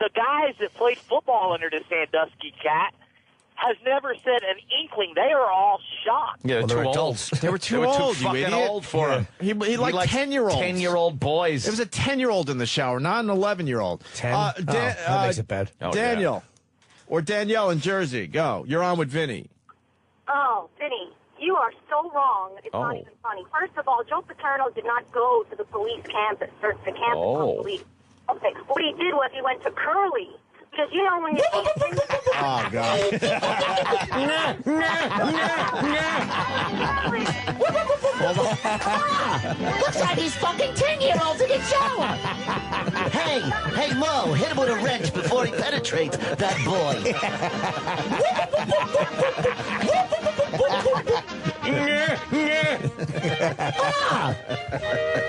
the guys that played football under the Sandusky cat has never said an inkling. They are all shocked. Yeah, they were old. adults. They were too old, you fucking idiot. old for him. He liked 10-year-olds. 10-year-old boys. It was a 10-year-old in the shower, not an 11-year-old. 10? That makes it bad. Oh, Daniel. Or Danielle in Jersey. Go. You're on with Vinny. Oh, Vinny, you are so wrong. It's not even funny. First of all, Joe Paterno did not go to the police campus, or the campus of police. Okay, what he did was he went to Curly. Because, you know, when you... Oh, God. Looks like he's fucking 10-year-olds in the shower. Hey, Mo, hit him with a wrench before he penetrates that boy.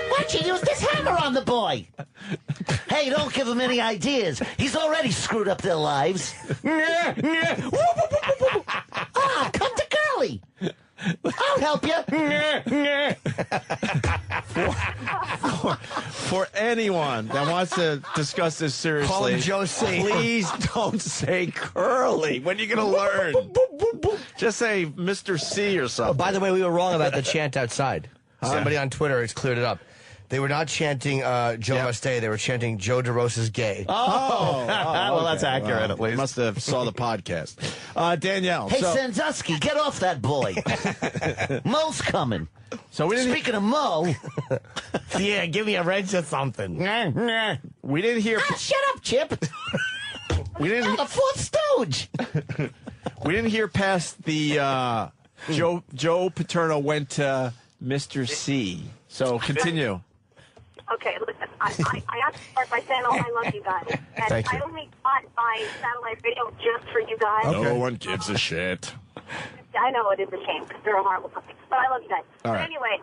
Why'd you use this hammer on the boy? Hey, don't give him any ideas. He's already screwed up their lives. Come to Curly. I'll help you. For anyone that wants to discuss this seriously, Call him Josie. Please don't say Curly. When are you going to learn? Just say Mr. C or something. Oh, by the way, we were wrong about the chant outside. Somebody on Twitter has cleared it up. They were not chanting Joe Must Stay. They were chanting Joe DeRosa's gay. Oh, well, that's accurate, at least. Must have saw the podcast. Danielle. Hey, Sandusky, get off that boy. Mo's coming. So we didn't. Speaking of Mo, Yeah, give me a wrench or something. We didn't hear. shut up, Chip. We didn't. The fourth stooge. We didn't hear past the Joe Paterno went to Mr. C. So continue. Okay, listen, I have to start by saying, I love you guys. And Thank you. I only got my satellite video just for you guys. No one gives a shit. I know it is a shame because they're a horrible company, but I love you guys. All But right. anyway,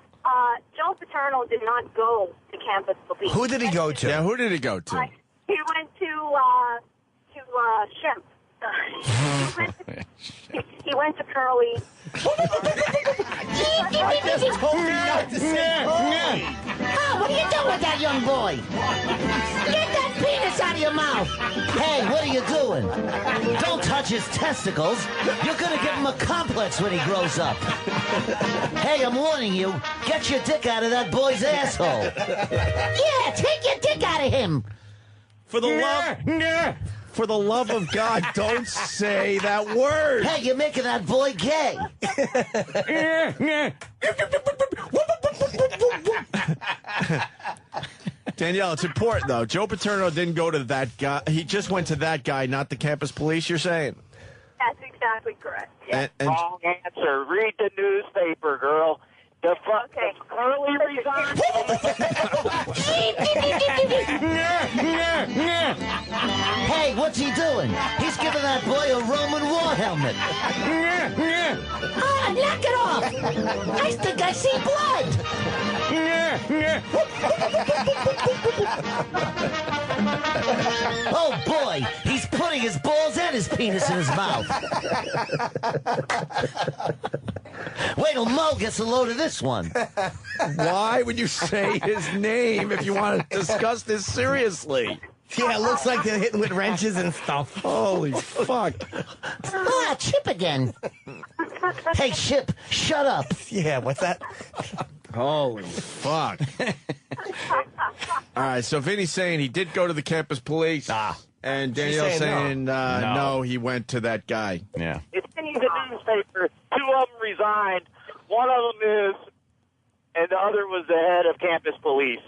Joe Paterno did not go to campus police. Who did he go to? Yeah, who did he go to? He went to Shemp. He went to Curly. I just told you not to say what are you doing with that young boy? Get that penis out of your mouth. Hey, what are you doing? Don't touch his testicles. You're going to give him a complex when he grows up. Hey, I'm warning you. Get your dick out of that boy's asshole. Yeah, take your dick out of him. For the love of God, don't say that word. Hey, you're making that boy gay. Danielle, it's important, though. Joe Paterno didn't go to that guy. He just went to that guy, not the campus police, you're saying? That's exactly correct. Yeah. And Wrong answer. Read the newspaper, girl. The fuck Curly resigned. Hey, what's he doing? He's giving that boy a Roman war helmet. Knock it off! I think I see blood! Oh boy, he's putting his balls and his penis in his mouth. Wait till Mo gets a load of this one. why would you say his name if you want to discuss this seriously? Yeah, it looks like they're hitting with wrenches and stuff. Holy fuck. Chip again. Hey, Chip, shut up. Yeah, what's that? Holy fuck. All right, so Vinny's saying he did go to the campus police. And Danielle's saying no, he went to that guy. Yeah. It's in the newspaper. Two of them resigned. One of them is, and the other was the head of campus police.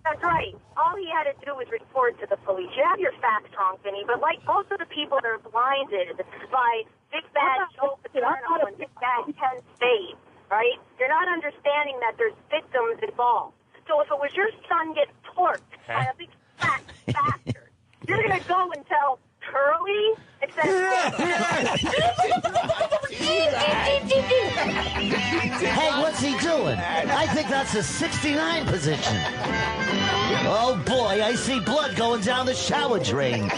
That's right. All he had to do was report to the police. You have your facts wrong, Vinny, but like most of the people that are blinded by Big Bad Joe Paterno and Big Bad Penn State, right? You're not understanding that there's victims involved. So if it was your son getting torqued by a big fat bastard, you're going to go and tell Curly instead of... Hey, what's he doing? I think that's a 69 position. Oh boy, I see blood going down the shower drain.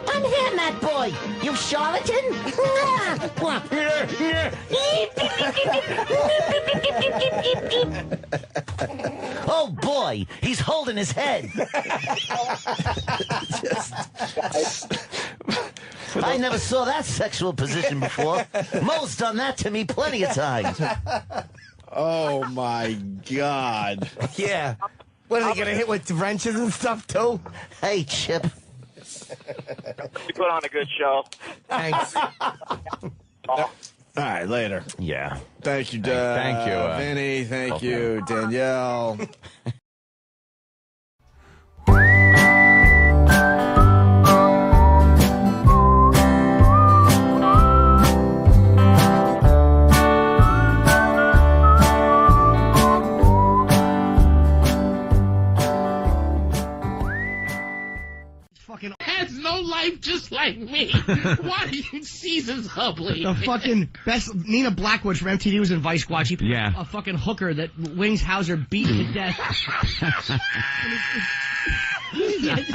Unhand that boy, you charlatan! Oh boy, he's holding his head. I never saw that sexual position before. Mo's done that to me plenty of times. Oh my God. Yeah. What are they going to hit with wrenches and stuff too? Hey, Chip. You put on a good show. Thanks. All right, later. Yeah. Thank you, Thank you, Vinny. Thank you, Danielle. Has no life just like me. Why do you Caesar's Hubley? The fucking best Nina Blackwood from MTV was in Vice Squad. She Yeah. a fucking hooker that Wings Hauser beat to death. Jesus,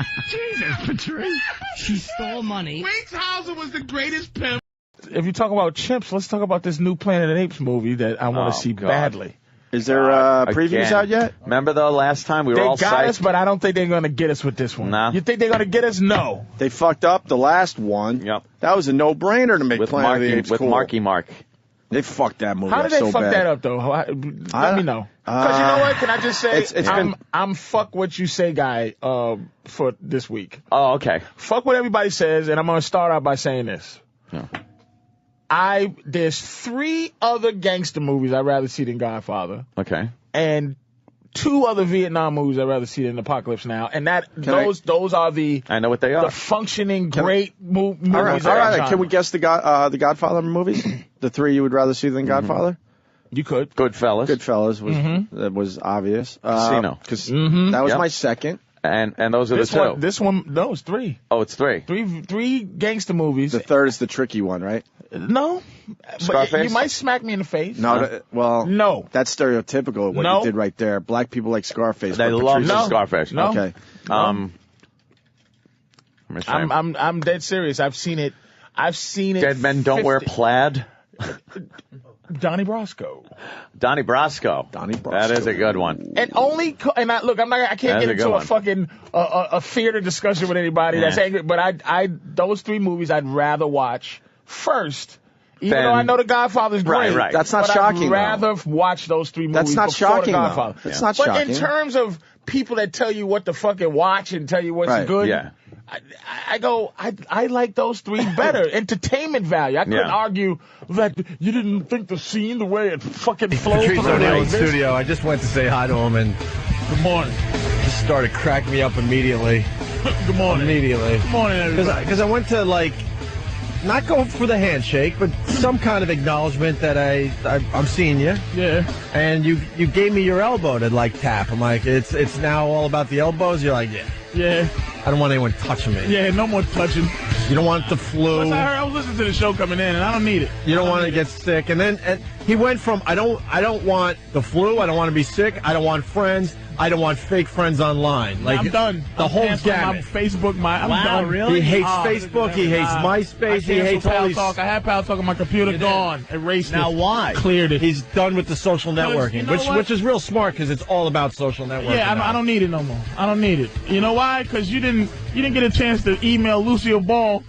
Patrice. She stole money. Wings Hauser was the greatest pimp. If you talk about chimps, let's talk about this new Planet of the Apes movie that I want to see God. badly. Is there previews Again. out yet? Remember the last time we were They all got psyched? us, but I don't think they're going to get us with this one. Nah. You think they're going to get us? No. They fucked up the last one. Yep. That was a no-brainer to make With Planet of the Marky, Apes with cool. Marky Mark. They fucked that movie How up did they so fuck bad. that up, though? Let me know. Because you know what? Can I just say I'm fuck what you say guy for this week. Oh, okay. Fuck what everybody says, and I'm going to start out by saying this. Yeah. There's 3 other gangster movies I'd rather see than Godfather. Okay. And 2 other Vietnam movies I'd rather see than Apocalypse Now, and those are the I know what they are. the functioning great movies. All right. Can we guess the Godfather movies? The 3 you would rather see than Godfather? You could. Goodfellas. Goodfellas was obvious. Casino. Because that was Yep. my second. And those are the 2. This one, no, it's 3. Oh, it's 3. Three gangster movies. The third is the tricky one, right? No. Scarface? But you might smack me in the face. No. No. That's stereotypical what you did right there. Black people like Scarface. They but love Patrice- Scarface. No. Okay. I'm dead serious. I've seen it. Dead Men Don't Wear Plaid. Donnie Brasco. Donnie Brasco. That is a good one. And I can't That's get a into good a one. fucking a theater discussion with anybody that's angry. But those 3 movies I'd rather watch first. Even though I know The Godfather's great. Right. That's not but shocking, I'd rather watch those 3 movies That's not before shocking, The though. Godfather. It's not but shocking. in terms of people that tell you what to fucking watch and tell you what's Right. good, Yeah. I like those 3 better. Entertainment value. I couldn't Yeah. argue that you didn't think the scene, the way it fucking flowed. Patrice through O'Neal in this. studio. I just went to say hi to him and Good morning. just started cracking me up immediately. Good morning. Immediately. Good morning, everybody. Because I went to, like, not go for the handshake, but some kind of acknowledgement that I'm seeing you. Yeah. And you gave me your elbow to, like, tap. I'm like, it's now all about the elbows? You're like, yeah. Yeah. I don't want anyone touching me. Yeah, no more touching. You don't want the flu. Plus, I was listening to the show coming in, and I don't need it. You don't want to get sick. And he went from, I don't want the flu. I don't want to be sick. I don't want friends. I don't want fake friends online. Like, I'm done. The whole canceling gamut. my Facebook. I'm done. Really? He hates Facebook. He hates MySpace. He hates all these. Talk. I had Pal Talk on my computer. Gone. Erased it. Now why? Cleared it. He's done with the social networking, you know what? which is real smart because it's all about social networking. Yeah, I don't need it no more. I don't need it. You know why? Because you didn't get a chance to email Lucille Ball.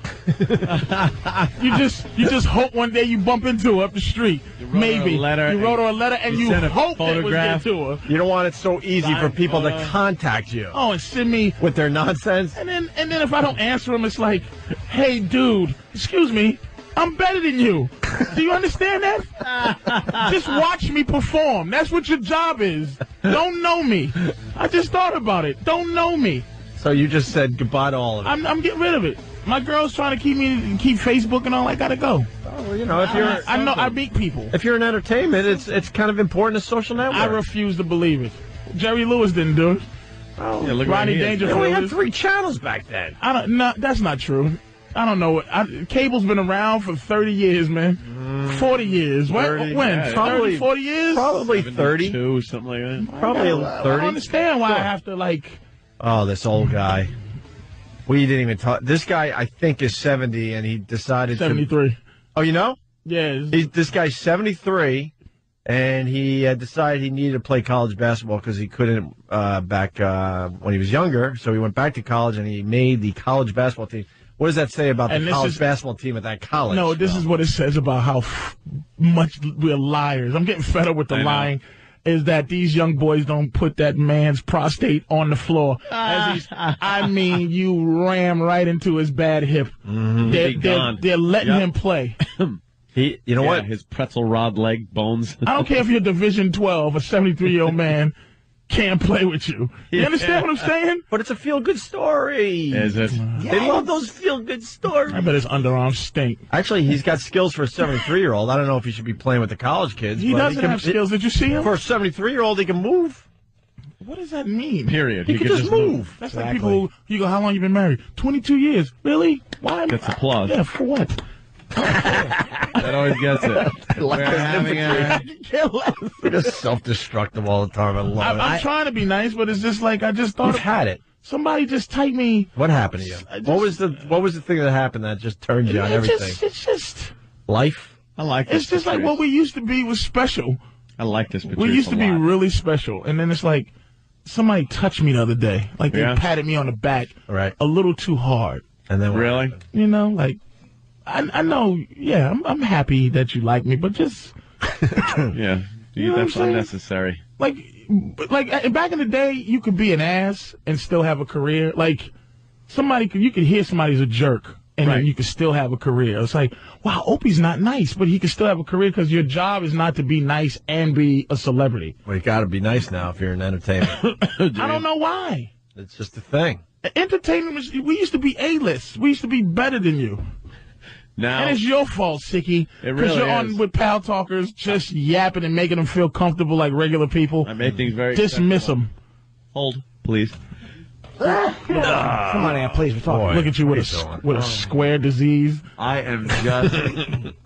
you just hope one day you bump into her up the street. Maybe you wrote her a letter and you hope it was get to her. You don't want it so easy for people to contact you. Oh, and send me with their nonsense. And then if I don't answer them, it's like, hey, dude, excuse me, I'm better than you. Do you understand that? Just watch me perform. That's what your job is. Don't know me. I just thought about it. Don't know me. So you just said goodbye to all of it. I'm getting rid of it. My girl's trying to keep Facebook and all. I gotta go. Oh, well, you know, if you're, I know I meet people. If you're in entertainment, it's kind of important as social network. I refuse to believe it. Jerry Lewis didn't do it. Oh, yeah, Rodney Dangerfield. We had 3 channels back then. That's not true. I don't know. Cable's been around for 30 years, man. 40 years. When? Yeah, probably 40 years? Probably 30. Something like that. Probably 30. I don't understand why I have to, like... Oh, this old guy. We didn't even talk. This guy, I think, is 70, and he decided 73. Oh, you know? Yeah. This guy's 73, and he decided he needed to play college basketball because he couldn't back when he was younger. So he went back to college, and he made the college basketball team. What does that say about the college basketball team at that college? No, this is what it says about how much we're liars. I'm getting fed up with the lying. Is that these young boys don't put that man's prostate on the floor. I mean, you ram right into his bad hip. Mm-hmm. They're letting him play. You know what? His pretzel rod leg bones. I don't care if you're Division 12, a 73-year-old man can't play with you. You understand what I'm saying? But it's a feel-good story. Is it? They love those feel-good stories. I bet his underarms stink. Actually, he's got skills for a 73-year-old. I don't know if he should be playing with the college kids. He doesn't have skills. Did you see him? For a 73-year-old, he can move. What does that mean? Period. He can just move. That's like people you go, how long you been married? 22 years. Really? Why? Gets applause. Yeah, for what? That always gets it. We're having We're just self-destructive all the time. I love it. I'm trying to be nice, but it's just like I just thought. You've had it. Somebody just typed me. What happened to you? What was the thing that happened that just turned you on everything? It's just life. I like this. It's just like what we used to be was special. I like this. Patrice, we used to be really special, and then it's like somebody touched me the other day. Like they patted me on the back a little too hard. And then really, you know, like. I know, yeah, I'm happy that you like me, but just... yeah, that's unnecessary. Like back in the day, you could be an ass and still have a career. Like, you could hear somebody's a jerk, and then you could still have a career. It's like, wow, Opie's not nice, but he can still have a career because your job is not to be nice and be a celebrity. Well, you got to be nice now if you're in entertainment. I don't know why. It's just a thing. Entertainment, we used to be A-list. We used to be better than you. Now, and it's your fault, Sicky. It really because you're is. on with pal talkers, just yapping and making them feel comfortable like regular people. I made things very dismiss acceptable. them. Hold, please. Come on, Ann, please. We're talking. Look at you with a square disease. I am just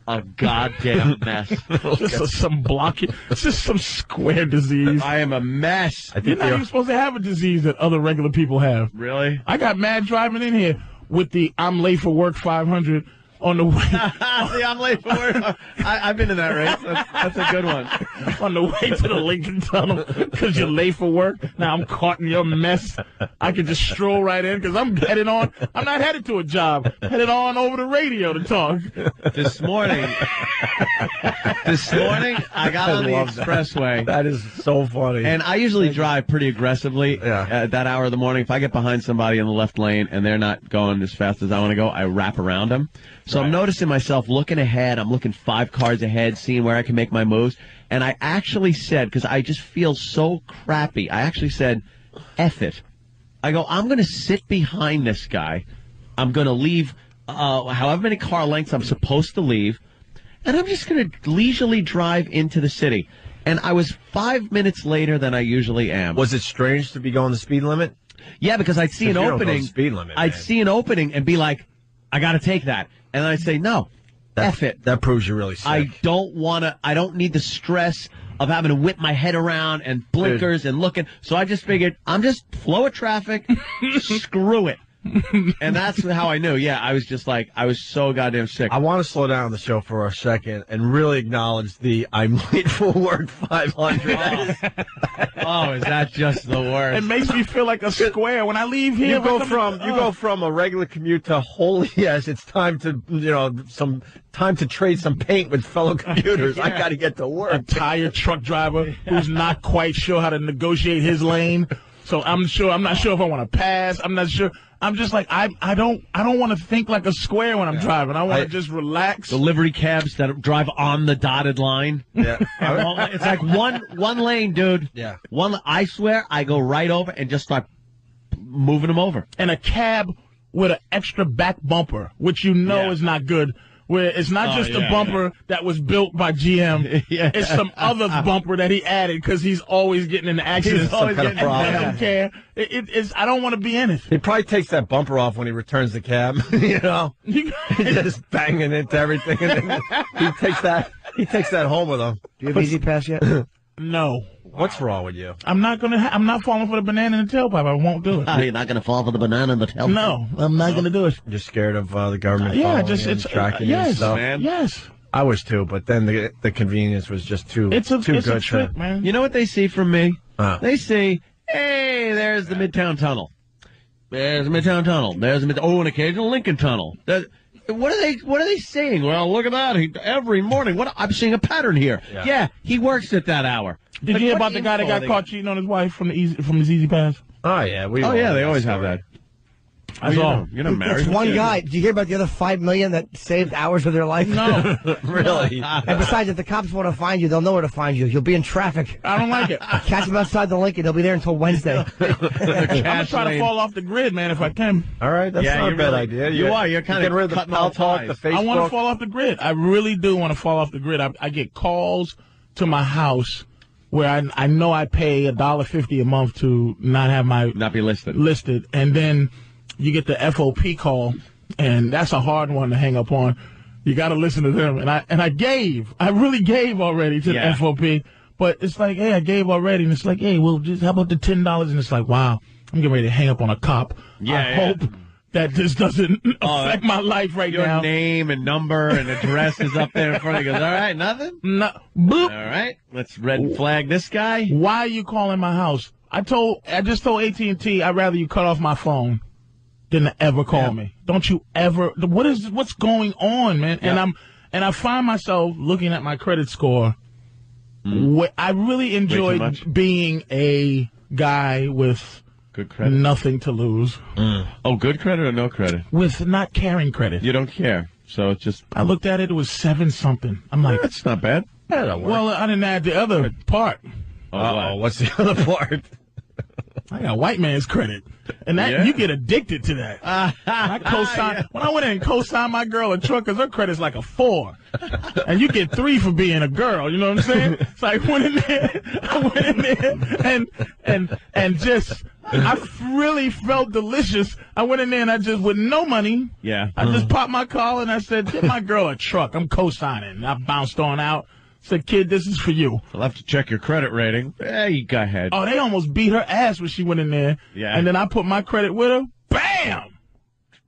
a goddamn mess. Just some blockage. It's just some square disease. I am a mess. You're not even supposed to have a disease that other regular people have. Really? I got mad driving in here with the I'm late for work 500 on the way. See, I'm late for work. I've been in that race. That's a good one. On the way to the Lincoln Tunnel because you're late for work. Now I'm caught in your mess. I can just stroll right in because I'm headed on. I'm not headed to a job. Headed on over the radio to talk. This morning, I got on the expressway. That is so funny. And I usually drive pretty aggressively at that hour of the morning. If I get behind somebody in the left lane and they're not going as fast as I want to go, I wrap around them. So I'm noticing myself looking ahead. I'm looking 5 cars ahead, seeing where I can make my moves. And I actually said, because I just feel so crappy, I actually said, F it. I go, I'm going to sit behind this guy. I'm going to leave however many car lengths I'm supposed to leave. And I'm just going to leisurely drive into the city. And I was 5 minutes later than I usually am. Was it strange to be going the speed limit? Yeah, because I'd see an opening. Speed limit, I'd see an opening and be like, I got to take that. And I'd say, no, F it. That proves you're really sick. I don't need the stress of having to whip my head around and blinkers and looking. So I just figured, I'm just flow of traffic, screw it. And that's how I knew. Yeah, I was just like, I was so goddamn sick. I want to slow down the show for a second and really acknowledge the I'm late for work 500. Oh, is that just the worst? It makes me feel like a square when I leave here. You go from a regular commute to holy yes, it's time to some time to trade some paint with fellow commuters. I got to get to work. A tired truck driver who's not quite sure how to negotiate his lane. So I'm not sure if I want to pass. I'm not sure. I'm just like, I don't want to think like a square when I'm driving. I want to just relax. Delivery cabs that drive on the dotted line. Yeah. It's like one lane, dude. Yeah. I swear, I go right over and just start moving them over. And a cab with an extra back bumper, which is not good. Where it's not just a bumper that was built by GM. It's some other bumper that he added because he's always getting in accidents. He's always getting I don't care. I don't want to be in it. He probably takes that bumper off when he returns the cab. He's just banging into everything, and then he takes that home with him. Do you have Easy Pass yet? No. What's wrong with you? I'm not falling for the banana in the tailpipe. I won't do it. You're not going to fall for the banana in the tailpipe? No, I'm not going to do it. You're scared of the government it's tracking you and stuff? Man. Yes. I was too, but then the convenience was just too It's a good. trick, man. You know what they see from me? They see, hey, there's the Midtown Tunnel. There's the Midtown Tunnel. There's an occasional Lincoln Tunnel. What are they saying? Well, look at that. Every morning. I'm seeing a pattern here. Yeah, he works at that hour. Did you hear about the guy that got caught cheating on his wife from his Easy Pass? Oh, yeah. They always have that. That's all. You're not married. It's one guy. Did you hear about the other 5 million that saved hours of their life? No. Really? And besides, if the cops want to find you, they'll know where to find you. You'll be in traffic. I don't like it. Catch them outside the Lincoln. They'll be there until Wednesday. I'm going to try to fall off the grid, man, if I can. All right. That's not a bad idea. You're kind of cutting all talk, the Facebook. I want to fall off the grid. I really do want to fall off the grid. I get calls to my house where I know I pay $1.50 a month to not be listed, and then you get the FOP call, and that's a hard one to hang up on. You got to listen to them, and I really gave already to the FOP, but it's like, hey, I gave already, and it's like, hey, well, just how about the $10? And it's like, wow, I'm getting ready to hang up on a cop. I hope that this doesn't affect my life right now. Your name and number and address is up there in front of you. Goes, all right, nothing? No. Boop. All right, let's red flag this guy. Why are you calling my house? I just told AT&T I'd rather you cut off my phone than to ever call me. Don't you ever? What's going on, man? Yeah. And I find myself looking at my credit score. I really enjoyed being a guy with good credit, nothing to lose. Oh, good credit or no credit? With not caring credit. You don't care, so it's just. I looked at it; it was 7 something. I'm like, that's not bad. Well, I didn't add the other part. What's the other part? I got white man's credit, and that you get addicted to that. When I went in and co-signed my girl a truck, because her credit's like a 4, and you get 3 for being a girl. You know what I'm saying? So I went in there, and just I really felt delicious. I went in there and I just with no money. Yeah. I just popped my collar and I said, "Get my girl a truck." I'm co-signing. And I bounced on out. Said, "Kid, this is for you." I'll have to check your credit rating. You go ahead. Oh, they almost beat her ass when she went in there. Yeah. And then I put my credit with her. Bam!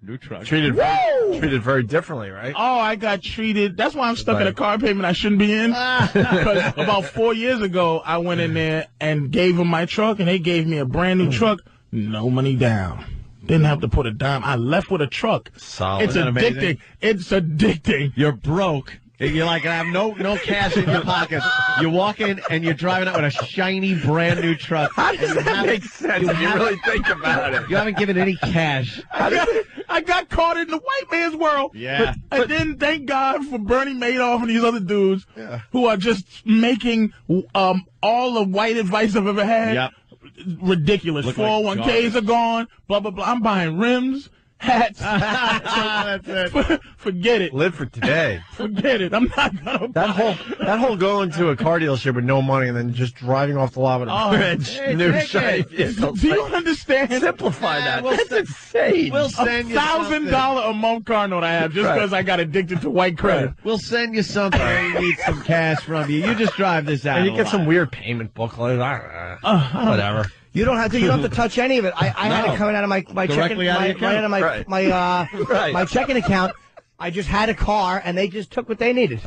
New truck. Treated very differently, right? Oh, I got treated. That's why I'm stuck in a car payment I shouldn't be in. Because about 4 years ago, I went in there and gave them my truck, and they gave me a brand new truck. No money down. Didn't have to put a dime. I left with a truck. Solid. It's addicting. It's addicting. You're broke. You're like, I have no cash in your pocket. You walk in and you're driving out with a shiny, brand new truck. How does that make sense if you really think about it? You haven't given any cash. I got caught in the white man's world. Yeah. And then thank God for Bernie Madoff and these other dudes who are just making all the white advice I've ever had. Yep. Ridiculous. 401ks are gone. Blah, blah, blah. I'm buying rims. Hats. Forget it. Live for today. Forget it. I'm not gonna that whole going to a car dealership with no money and then just driving off the lot with a rich new shiny vehicle. Do you understand? Simplify that. That's insane. We'll send you $1,000 a month car note I have just because I got addicted to white credit. We'll send you something. You need some cash from you. You just drive this out. And you get some weird payment booklet. Whatever. You don't have to touch any of it. I had it coming out of my checking my checking account. I just had a car, and they just took what they needed.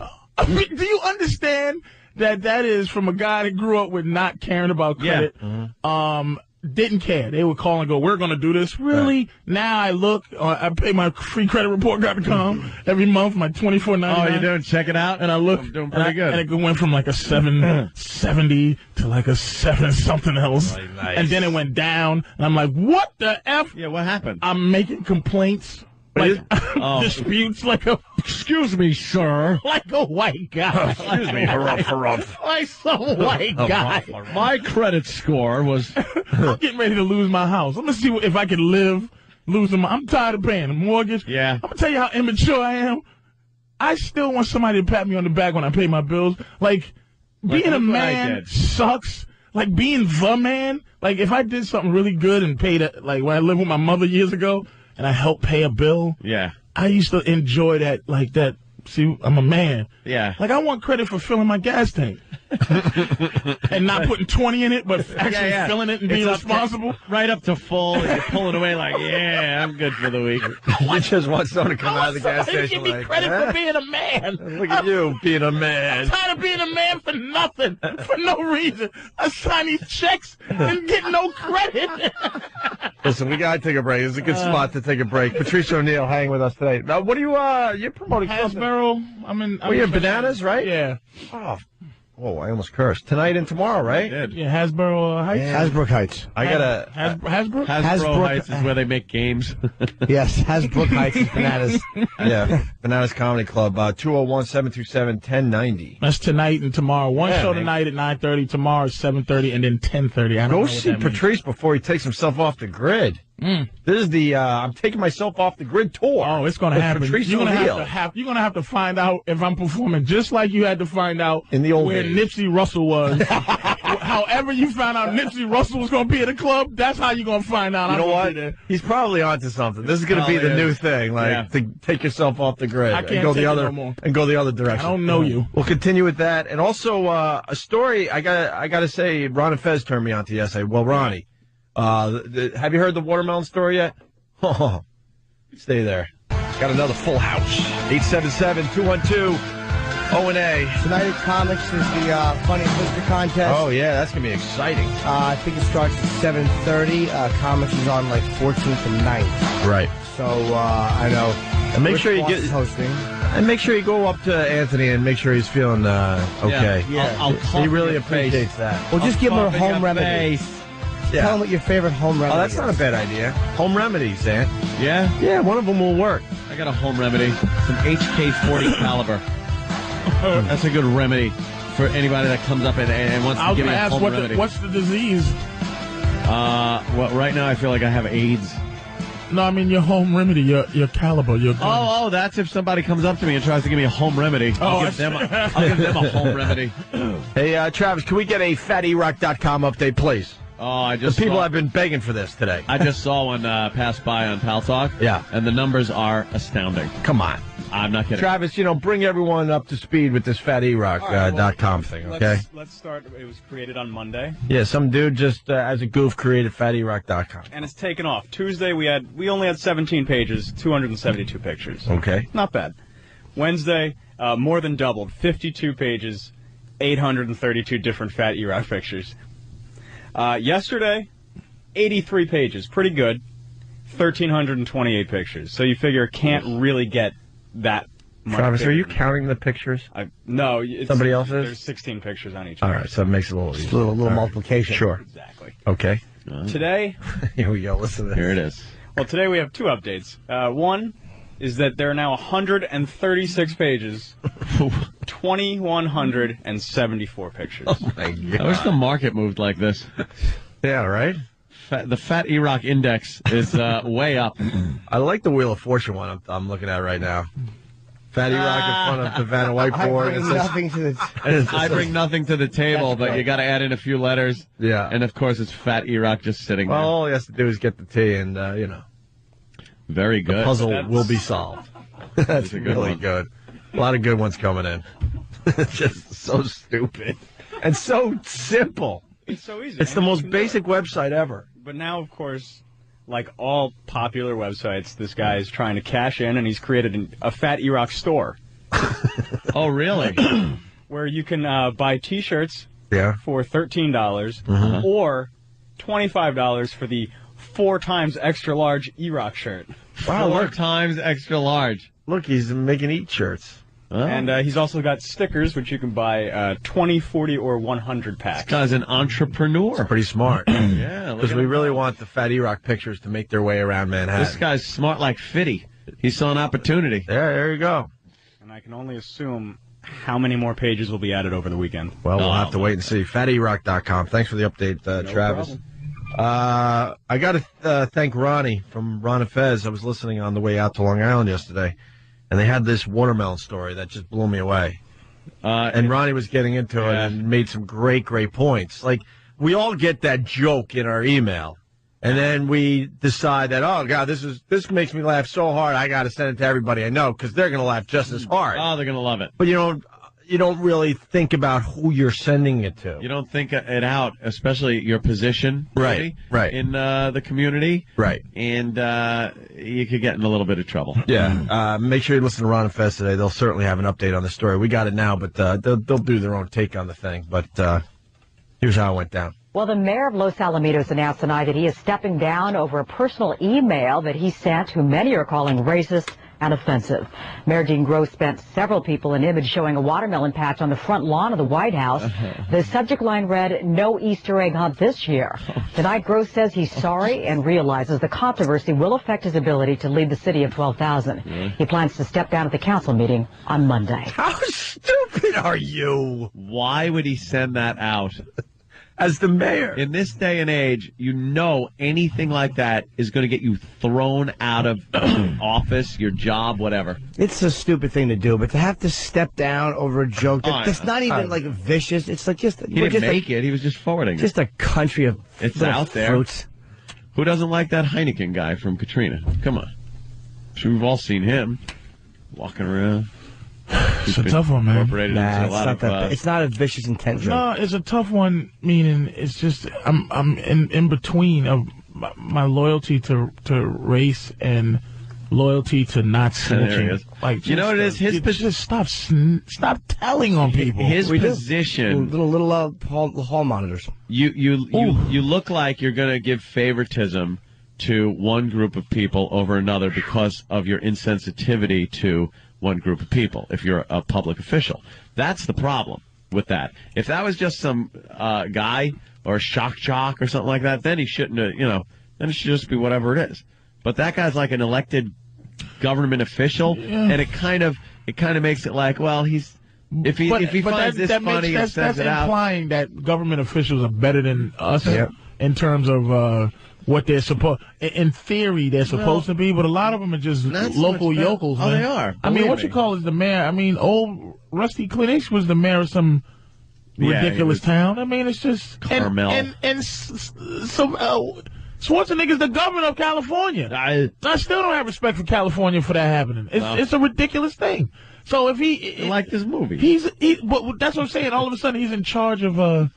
Do you understand that is from a guy that grew up with not caring about credit? Yeah. Didn't care. They would call and go, "We're going to do this." Really? Right. Now I look. I pay my freecreditreport.com every month, my $24.99. Oh, you doing? Check it out. And I look. I'm doing pretty good. And it went from like a 770 to like a 7 something else. Really nice. And then it went down. And I'm like, what the F? Yeah, what happened? I'm making complaints. Like disputes like a... Excuse me, sir. Like a white guy. Excuse me, harumph. Like some white guy. My credit score was... I'm getting ready to lose my house. I'm going to see if I can losing my... I'm tired of paying a mortgage. Yeah. I'm going to tell you how immature I am. I still want somebody to pat me on the back when I pay my bills. Like being a man sucks. Like being the man. Like if I did something really good and paid it, like when I lived with my mother years ago, and I helped pay a bill. Yeah. I used to enjoy that, like that. See, I'm a man. Yeah. Like I want credit for filling my gas tank. and not putting 20 in it, but actually filling it and being responsible. Right up to full, and you're pulling away like, yeah, I'm good for the week. You just want someone to come out of the gas station Give me credit for being a man. Look at you being a man. I'm tired of being a man for nothing, for no reason. I sign these checks and get no credit. Listen, we got to take a break. It's a good spot to take a break. Patrice O'Neill hanging with us today. Now, what are you're promoting Hasbro. I'm in Bananas, right? Yeah. Oh, I almost cursed. Tonight and tomorrow, right? Yeah, Hasbro Heights. Yeah. Hasbrook Heights. I got Hasbro? Hasbro Heights is where they make games. Yes, Hasbrook Heights is Bananas. Yeah, Bananas Comedy Club, 201-727-1090. That's tonight and tomorrow. One show tonight at 9:30, tomorrow at 7:30, and then 10:30. Go see Patrice before he takes himself off the grid. This is the I'm taking myself off the grid tour. Oh, it's going to happen. You're going to have to find out if I'm performing just like you had to find out in the old where days. Nipsey Russell was. However you found out Nipsey Russell was going to be at the club, that's how you're going to find out. You know what? He's probably onto something. This is going to be the new thing, to take yourself off the grid I can't and go take the it other no more. and go the other direction. I don't know you. We'll continue with that, and also a story. I got to say, Ron and Fez turned me on to yesterday. Well, Ronnie, have you heard the watermelon story yet? Oh, stay there. Got another full house. 877-212-0-A. Tonight at Comics is the Funny Twister Contest. Oh, yeah, that's going to be exciting. I think it starts at 7:30. Comics is on 14th and 9th. Right. So, I know. And make Rich sure you Voss get is hosting. And make sure you go up to Anthony and make sure he's feeling okay. I'll he really appreciates that. Well, just give him a home remedy. Yeah. Tell him what your favorite home remedy Oh, that's is. not a bad idea. Home remedies, Ant. Yeah? Yeah, one of them will work. I got a home remedy. It's an HK40 caliber. That's a good remedy for anybody that comes up and wants to give me a home remedy. What's the disease? Well, right now I feel like I have AIDS. No, I mean your home remedy, your caliber, your gun. Oh, that's if somebody comes up to me and tries to give me a home remedy. I'll give them a home remedy. Hey, Travis, can we get a FatErock.com update, please? Oh, the people have been begging for this today. I just saw one pass by on Pal Talk. Yeah. And the numbers are astounding. Come on. I'm not kidding. Travis, bring everyone up to speed with this FatErock.com thing, okay? Let's start. It was created on Monday. Yeah, some dude just, as a goof, created FatErock.com. And it's taken off. Tuesday, we only had 17 pages, 272 pictures. Okay. Not bad. Wednesday, more than doubled. 52 pages, 832 different Fat E-Rock pictures. Yesterday, 83 pages. Pretty good. 1,328 pictures. So you figure it can't really get that much. Travis, bigger. are you counting the pictures? No. Somebody else is? There's 16 pictures on each. All right, so it makes it a little easier. A little multiplication. Sure. Exactly. Okay. Today. Here we go. Listen to this. Here it is. Well, today we have two updates. One is that there are now 136 pages, 2,174 pictures. Oh, my God. I wish the market moved like this. Yeah, right? The Fat E-Rock Index is way up. I like the Wheel of Fortune one I'm looking at right now. Fat E-Rock in front of the Vanna whiteboard. I bring nothing to the table, but you got to add in a few letters. Yeah. And, of course, it's Fat E-Rock just sitting there. Well, all he has to do is get the T and, Very good. The puzzle will be solved. That's really good. A lot of good ones coming in. Just so stupid. And so simple. It's so easy. It's the most basic website ever. But now, of course, like all popular websites, this guy is trying to cash in, and he's created a Fat E-Rock store. Oh, really? Where you can buy T-shirts for $13 or $25 for the 4 times extra large E-Rock shirt. Wow, 4 times extra large. Look, he's making eat shirts. Oh. And he's also got stickers, which you can buy 20, 40, or 100 packs. This guy's an entrepreneur. That's pretty smart. Yeah. Because we really want the Fat E-Rock pictures to make their way around Manhattan. This guy's smart like Fitty. He saw an opportunity. Yeah, there you go. And I can only assume how many more pages will be added over the weekend. Well, we'll have to wait and see. FatErock.com. Thanks for the update, Travis. I got to thank Ronnie from Ron and Fez. I was listening on the way out to Long Island yesterday, and they had this watermelon story that just blew me away. And Ronnie was getting into it and made some great points. Like, we all get that joke in our email, and then we decide that, oh, God, this makes me laugh so hard, I got to send it to everybody I know, because they're going to laugh just as hard. Oh, they're going to love it. But, you don't really think about who you're sending it to. You don't think it out, especially your position, Right, right. in the community, Right. And you could get in a little bit of trouble. Yeah. Make sure you listen to Ron and Fez today. They'll certainly have an update on the story. We got it now, but they'll do their own take on the thing. But here's how it went down. Well, the mayor of Los Alamitos announced tonight that he is stepping down over a personal email that he sent, who many are calling racist and offensive. Mayor Dean Gross spent several people an image showing a watermelon patch on the front lawn of the White House. The subject line read, "No Easter egg hunt this year." Tonight, Gross says he's sorry and realizes the controversy will affect his ability to lead the city of 12,000. He plans to step down at the council meeting on Monday. How stupid are you? Why would he send that out? As the mayor. In this day and age, anything like that is going to get you thrown out of office, your job, whatever. It's a stupid thing to do, but to have to step down over a joke that's not even like vicious. It's like just he didn't make it. He was just forwarding just a country of it's out there. Fruits. Who doesn't like that Heineken guy from Katrina? Come on. Sure, we've all seen him walking around. It's a tough one, man. It's not a vicious intent joke. No, it's a tough one. Meaning, it's just I'm in between of my loyalty to race and loyalty to not snitching. Like, you know what it is? Just stop telling on people. His position, little hall monitors. You look like you're going to give favoritism to one group of people over another because of your insensitivity to one group of people if you're a public official. That's the problem with that. If that was just some guy or a shock jock or something like that, then he shouldn't have, then it should just be whatever it is. But that guy's like an elected government official, and it kind of makes it like, well, if he finds this funny and sends it out. That's implying that government officials are better than us in terms of what they're supposed. In theory, they're supposed to be, but a lot of them are just local yokels. Man. Oh, they are. I mean, what you call is the mayor. I mean, old Rusty Clinic was the mayor of some ridiculous town. I mean, it's just Carmel. And so Schwarzenegger's the governor of California. I still don't have respect for California for that happening. It's a ridiculous thing. So if he like this movie, but that's what I'm saying. All of a sudden, he's in charge of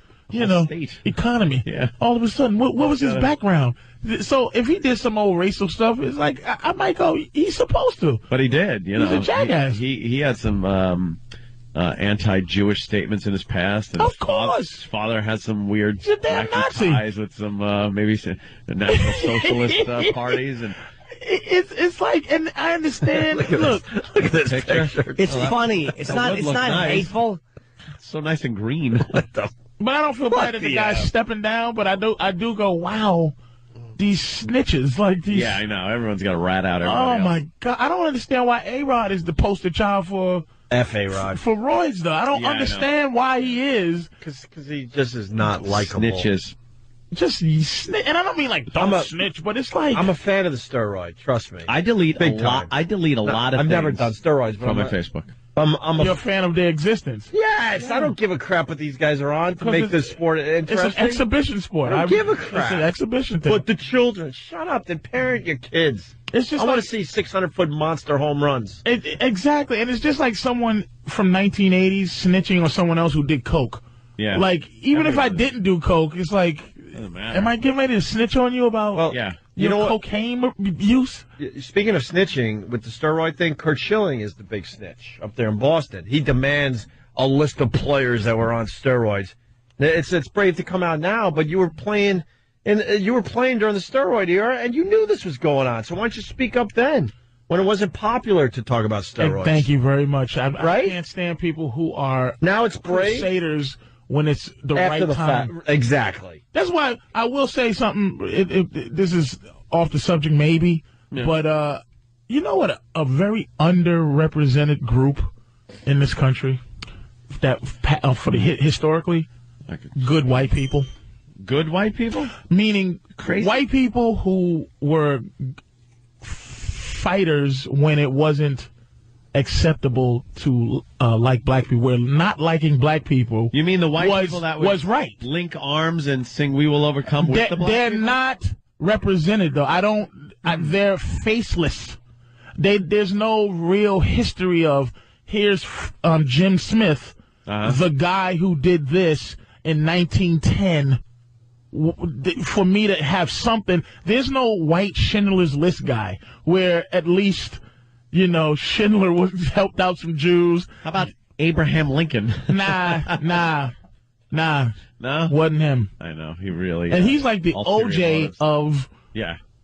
state economy. Yeah. All of a sudden, what was his background? So if he did some old racial stuff, it's like I might go. He's supposed to. But he did. He's a jackass. He had some anti-Jewish statements in his past. And of course, his father had some weird Nazi ties with some maybe some National Socialist parties and. It's like, and I understand. Look at this picture. It's funny. It's not nice. hateful. It's so nice and green. But I don't feel bad that the guy's stepping down. But I do go, wow, these snitches like these. Yeah, I know. Everyone's got to rat out everybody Oh else. my God, I don't understand why A-Rod is the poster child for A-Rod for roids though. I don't understand why he is. Because he just is not likable. Snitches. Just snitch, and I don't mean like don't snitch, but it's like I'm a fan of the steroid. Trust me. I delete Big a time. lot. I delete a lot of. I've things never done steroids from my Facebook. You're a fan of their existence. Yes, I don't give a crap what these guys are on to make this sport interesting. It's an exhibition sport. I don't give a crap. It's an exhibition thing. But the children, shut up. Then parent your kids. It's just I want to see 600-foot monster home runs. Exactly, and it's just like someone from 1980s snitching on someone else who did coke. Yeah. Like even if I didn't do coke, it's like, am I getting ready to snitch on you about? You know cocaine use? Speaking of snitching, with the steroid thing, Kurt Schilling is the big snitch up there in Boston. He demands a list of players that were on steroids. It's brave to come out now, but you were playing during the steroid era, and you knew this was going on. So why don't you speak up then, when it wasn't popular to talk about steroids? And thank you very much. I can't stand people who are now it's brave crusaders when it's the after right the time. fact. Exactly. That's why I will say something. This is off the subject, maybe, but you know what? A very underrepresented group in this country that historically, good white people. Good white people, meaning crazy white people who were fighters when it wasn't acceptable to like black people. Where not liking black people. You mean the white people that was right? Link arms and sing "We Will Overcome" with the black They're people? not represented though. They're faceless. There's no real history of here's Jim Smith the guy who did this in 1910, for me to have something. There's no white Schindler's List guy where at least, Schindler helped out some Jews. How about Abraham Lincoln? Nah. No? Wasn't him. I know, he really... And he's like the OJ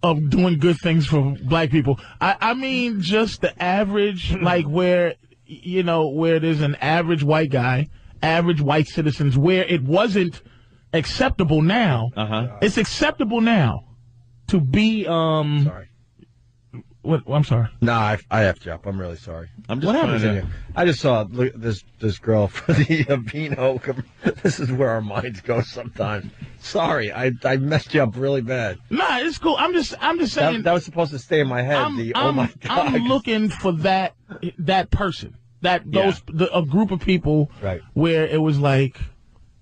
of doing good things for black people. I mean, just the average, like where there's an average white guy, average white citizens, where it wasn't acceptable now. It's acceptable now to be, Sorry. What? I'm sorry. No, I effed you up. I'm really sorry. What happened? I just saw this girl for the Vino. This is where our minds go sometimes. Sorry, I messed you up really bad. Nah, it's cool. I'm just saying that was supposed to stay in my head. Oh my God! I'm looking for that person, a group of people, where it was like,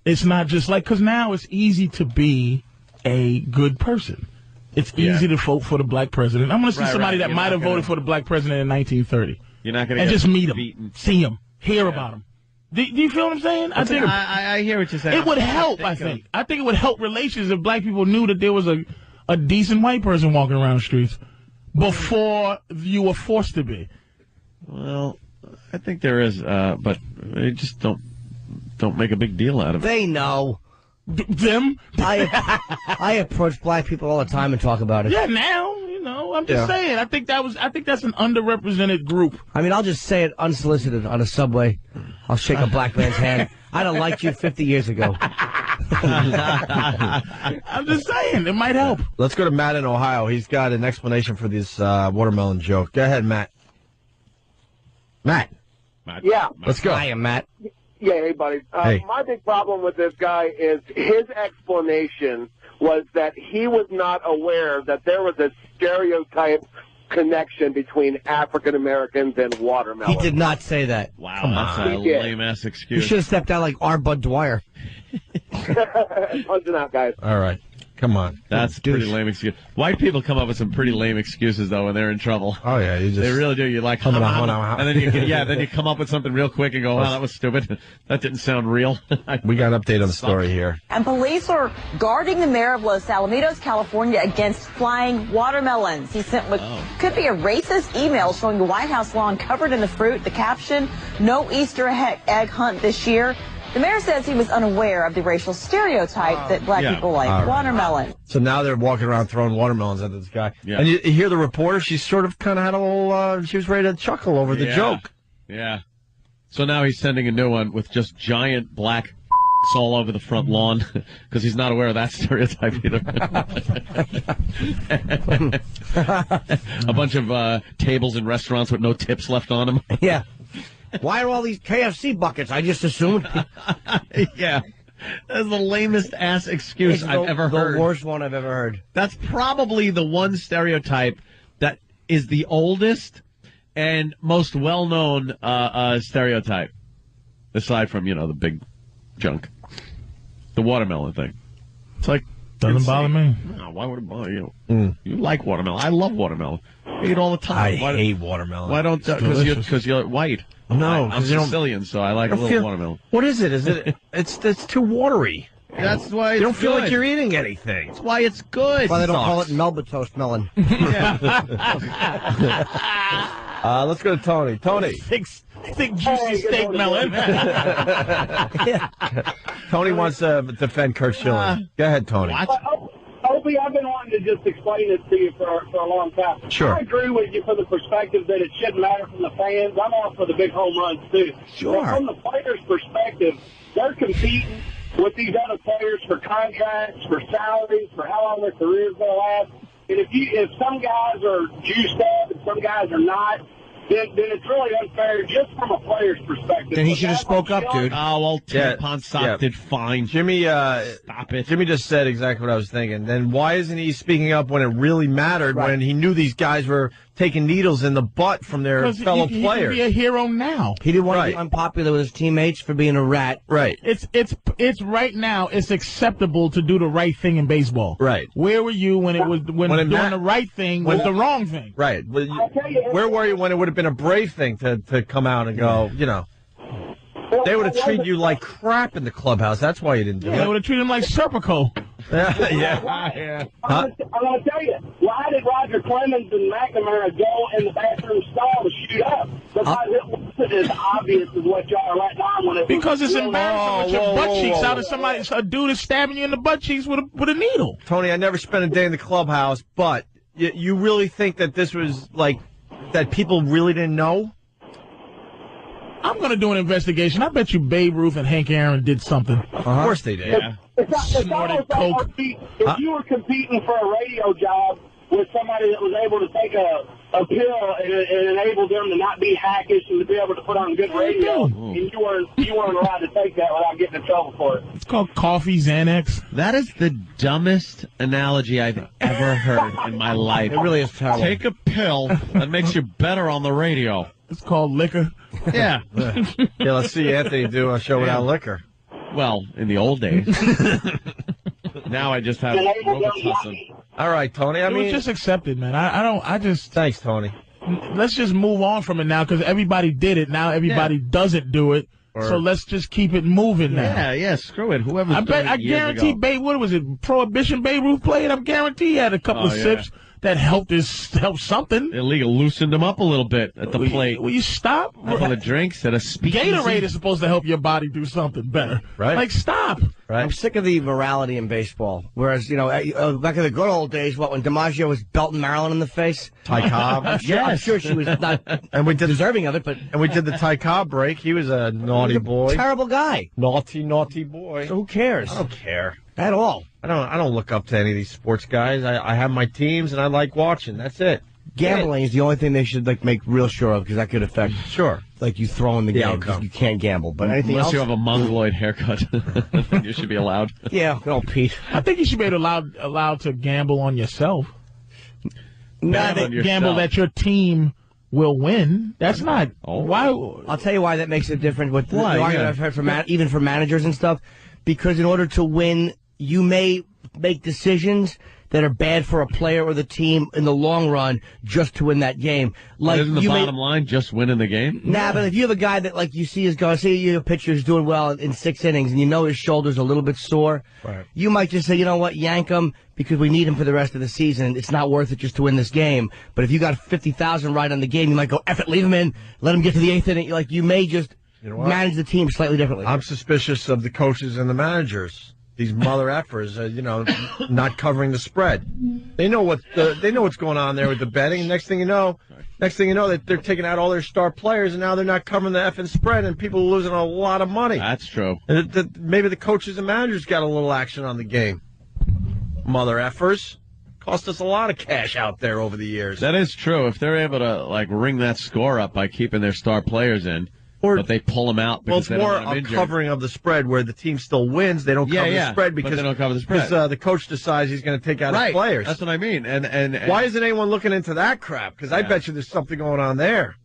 it's not just like, because now it's easy to be a good person. It's easy to vote for the black president. I'm going to see somebody that might have voted for the black president in 1930. You're not going to just meet him, see him, hear about him. Do you feel what I'm saying? I hear what you're saying. It would help, I think. I think it would help relations if black people knew that there was a decent white person walking around the streets before you were forced to be. Well, I think there is, but they just don't make a big deal out of it. They know. Them? I approach black people all the time and talk about it. Yeah, now, I'm just saying. I think that's an underrepresented group. I mean, I'll just say it unsolicited on a subway. I'll shake a black man's hand. I'd have liked you 50 years ago. I'm just saying, it might help. Let's go to Matt in Ohio. He's got an explanation for this watermelon joke. Go ahead, Matt. Matt. Yeah. Let's go. Hiya, Matt. Yeah, hey, buddy. Hey. My big problem with this guy is his explanation was that he was not aware that there was a stereotype connection between African Americans and watermelon. He did not say that. Wow, that's a lame-ass excuse. You should have stepped out like R. Bud Dwyer. Punching out, guys. All right. Come on. That's a pretty lame excuse. White people come up with some pretty lame excuses, though, when they're in trouble. Oh, yeah. They really do. You're like, and then you come up with something real quick and go, wow, that was stupid. That didn't sound real. We got an update on the story here. And police are guarding the mayor of Los Alamitos, California, against flying watermelons. He sent what could be a racist email showing the White House lawn covered in the fruit. The caption, "No Easter egg hunt this year." The mayor says he was unaware of the racial stereotype that black people like watermelon. So now they're walking around throwing watermelons at this guy. Yeah. And you hear the reporter, she sort of kind of had a little, she was ready to chuckle over the joke. Yeah. So now he's sending a new one with just giant black all over the front lawn because he's not aware of that stereotype either. A bunch of tables in restaurants with no tips left on them. Yeah. Why are all these KFC buckets? I just assumed. Yeah. That's the lamest ass excuse I've ever heard. The worst one I've ever heard. That's probably the one stereotype that is the oldest and most well-known stereotype, aside from, the big junk. The watermelon thing. It's like, doesn't bother me. No, why would it bother you? You like watermelon. I love watermelon. I eat all the time. I hate watermelon. Why don't? Because you're white. No, I'm Sicilian, so I like a little watermelon. What is it? Is it? It's too watery. That's why it's you don't feel good. like you're eating anything. That's why it's good. That's why they don't call it Melba toast melon. Let's go to Tony. Tony. Thick juicy steak melon. Tony wants to defend Kurt Schilling. Go ahead, Tony. Opie, I've been wanting to just explain this to you for a long time. Sure. I agree with you from the perspective that it shouldn't matter from the fans. I'm all for the big home runs, too. Sure. But from the players' perspective, they're competing with these other players for contracts, for salaries, for how long their career's going to last. And if some guys are juiced up and some guys are not, then it's really unfair just from a player's perspective. Then he should have spoke up, dude. Oh, well, Tampon Sock did fine. Jimmy, stop it. Jimmy just said exactly what I was thinking. Then why isn't he speaking up when it really mattered, when he knew these guys were taking needles in the butt from their fellow players? He can be a hero now. He didn't want to be unpopular with his teammates for being a rat. Right. It's right now. It's acceptable to do the right thing in baseball. Right. Where were you when doing the right thing was the wrong thing? Right. Where were you when it would have been a brave thing to come out and go, They would have treated you like crap in the clubhouse. That's why you didn't do it. They would have treated him like Serpico. Yeah. I'm going to tell you, why did Roger Clemens and McNamara go in the bathroom stall to shoot up? Because it wasn't as obvious as what y'all are letting on when it Because it's was embarrassing with your butt cheeks out of a dude is stabbing you in the butt cheeks with a needle. Tony, I never spent a day in the clubhouse, but you really think that this was like that people really didn't know? I'm going to do an investigation. I bet you Babe Ruth and Hank Aaron did something. Of course they did. Yeah. Snorted coke. If you were competing for a radio job with somebody that was able to take a pill and enable them to not be hackish and to be able to put on good radio, and you weren't allowed to take that without getting in trouble for it. It's called coffee Xanax. That is the dumbest analogy I've ever heard in my life. It really is terrible. Take a pill that makes you better on the radio. It's called liquor. Yeah. Yeah, let's see Anthony do a show without liquor. Well, in the old days. Now I just have Robitussin. All right, Tony. It was just accepted, man. I just. Thanks, Tony. Let's just move on from it now because everybody did it. Now everybody doesn't do it. So let's just keep it moving now. Yeah, screw it. Whoever's I guarantee ago. What was it? Prohibition Babe Ruth played. I guarantee he had a couple of sips that helped something. Illegal loosened him up a little bit at the plate. Will you stop? A couple of drinks at a speakeasy. Gatorade is supposed to help your body do something better. Right. Like, stop. Right. I'm sick of the morality in baseball. Whereas, back in the good old days, when DiMaggio was belting Marilyn in the face? Ty Cobb. I'm sure she was not deserving of it, but... And we did the Ty Cobb break. He was a naughty boy. Terrible guy. Naughty boy. So who cares? I don't care. At all. I don't look up to any of these sports guys. I have my teams, and I like watching. That's it. Gambling is the only thing they should make real sure of because that could affect you throwing the game because you can't gamble. But anything Unless else, you have a mongoloid haircut, you should be allowed. Yeah, good old Pete. I think you should be allowed to gamble on yourself. Gamble that your team will win. That's not why. I'll tell you why that makes it different with the argument I've heard even for managers and stuff. Because in order to win, you may make decisions that are bad for a player or the team in the long run just to win that game. Like isn't the bottom line just winning the game? Nah, but if you have a guy that you see is going, say your pitcher's doing well in 6 innings and you know his shoulder's a little bit sore, you might just say, you know what, yank him because we need him for the rest of the season. It's not worth it just to win this game. But if you got 50,000 right on the game, you might go, F it, leave him in, let him get to the 8th inning. Like you may just manage the team slightly differently. I'm suspicious of the coaches and the managers. These mother effers, not covering the spread. They know what's going on there with the betting. Next thing you know, that they're taking out all their star players, and now they're not covering the effing spread, and people are losing a lot of money. That's true. And maybe the coaches and managers got a little action on the game. Mother effers cost us a lot of cash out there over the years. That is true. If they're able to ring that score up by keeping their star players in. But they pull them out because it's more a covering of the spread where the team still wins. They don't cover the spread because they don't cover the spread. Because the coach decides he's going to take out his players. That's what I mean. And why isn't anyone looking into that crap? Because I bet you there's something going on there.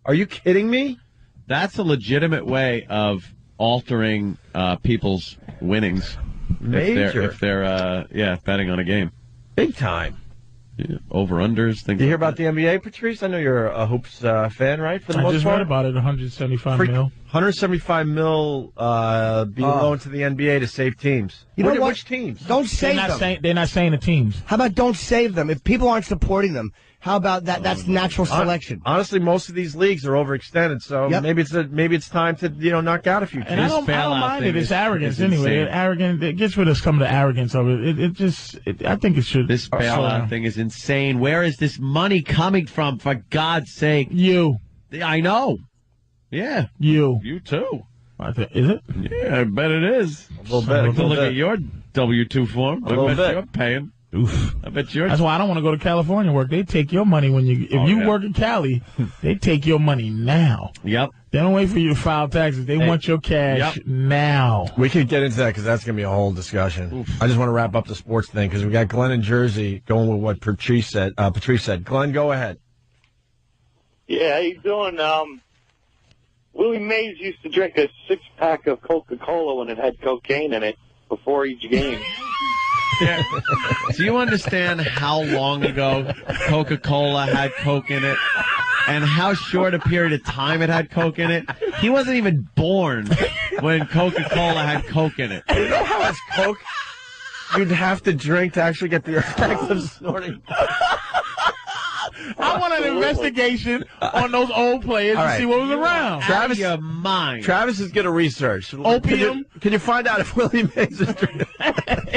Are you kidding me? That's a legitimate way of altering people's winnings. Major. If they're betting on a game. Big time. Yeah, over-unders, things. Did you hear about the NBA, Patrice? I know you're a hoops fan, right? For the most just part? read about it. 175 mil. 175 mil being loaned to the NBA to save teams. You know what? Which teams? Don't save them. They're not saying the teams. How about don't save them? If people aren't supporting them, how about that? That's natural selection. Honestly, most of these leagues are overextended, so maybe it's time to knock out a few teams. And I don't mind it. It's arrogance anyway. It gets rid of some of the arrogance of it. I think it should. This bailout thing is insane. Where is this money coming from? For God's sake, you. I know. Yeah, you too. Is it? Yeah, I bet it is. A little bit. Look at your W-2 form. I bet you're paying. Oof. I bet you're. That's why I don't want to go to California work. They take your money if you work in Cali, they take your money now. Yep. They don't wait for you to file taxes. They want your cash now. We could get into that because that's going to be a whole discussion. Oof. I just want to wrap up the sports thing because we got Glenn in Jersey going with what Patrice said. Glenn, go ahead. Yeah, how you doing? Willie Mays used to drink a 6-pack of Coca-Cola when it had cocaine in it before each game. Yeah. Do you understand how long ago Coca-Cola had Coke in it? and how short a period of time it had Coke in it. He wasn't even born when Coca-Cola had Coke in it. You know how much Coke you'd have to drink to actually get the effects of snorting? I want an investigation on those old players and see what was around. Travis, your mind. Travis is going to research. Opium? Can you find out if Willie Mays is drinking?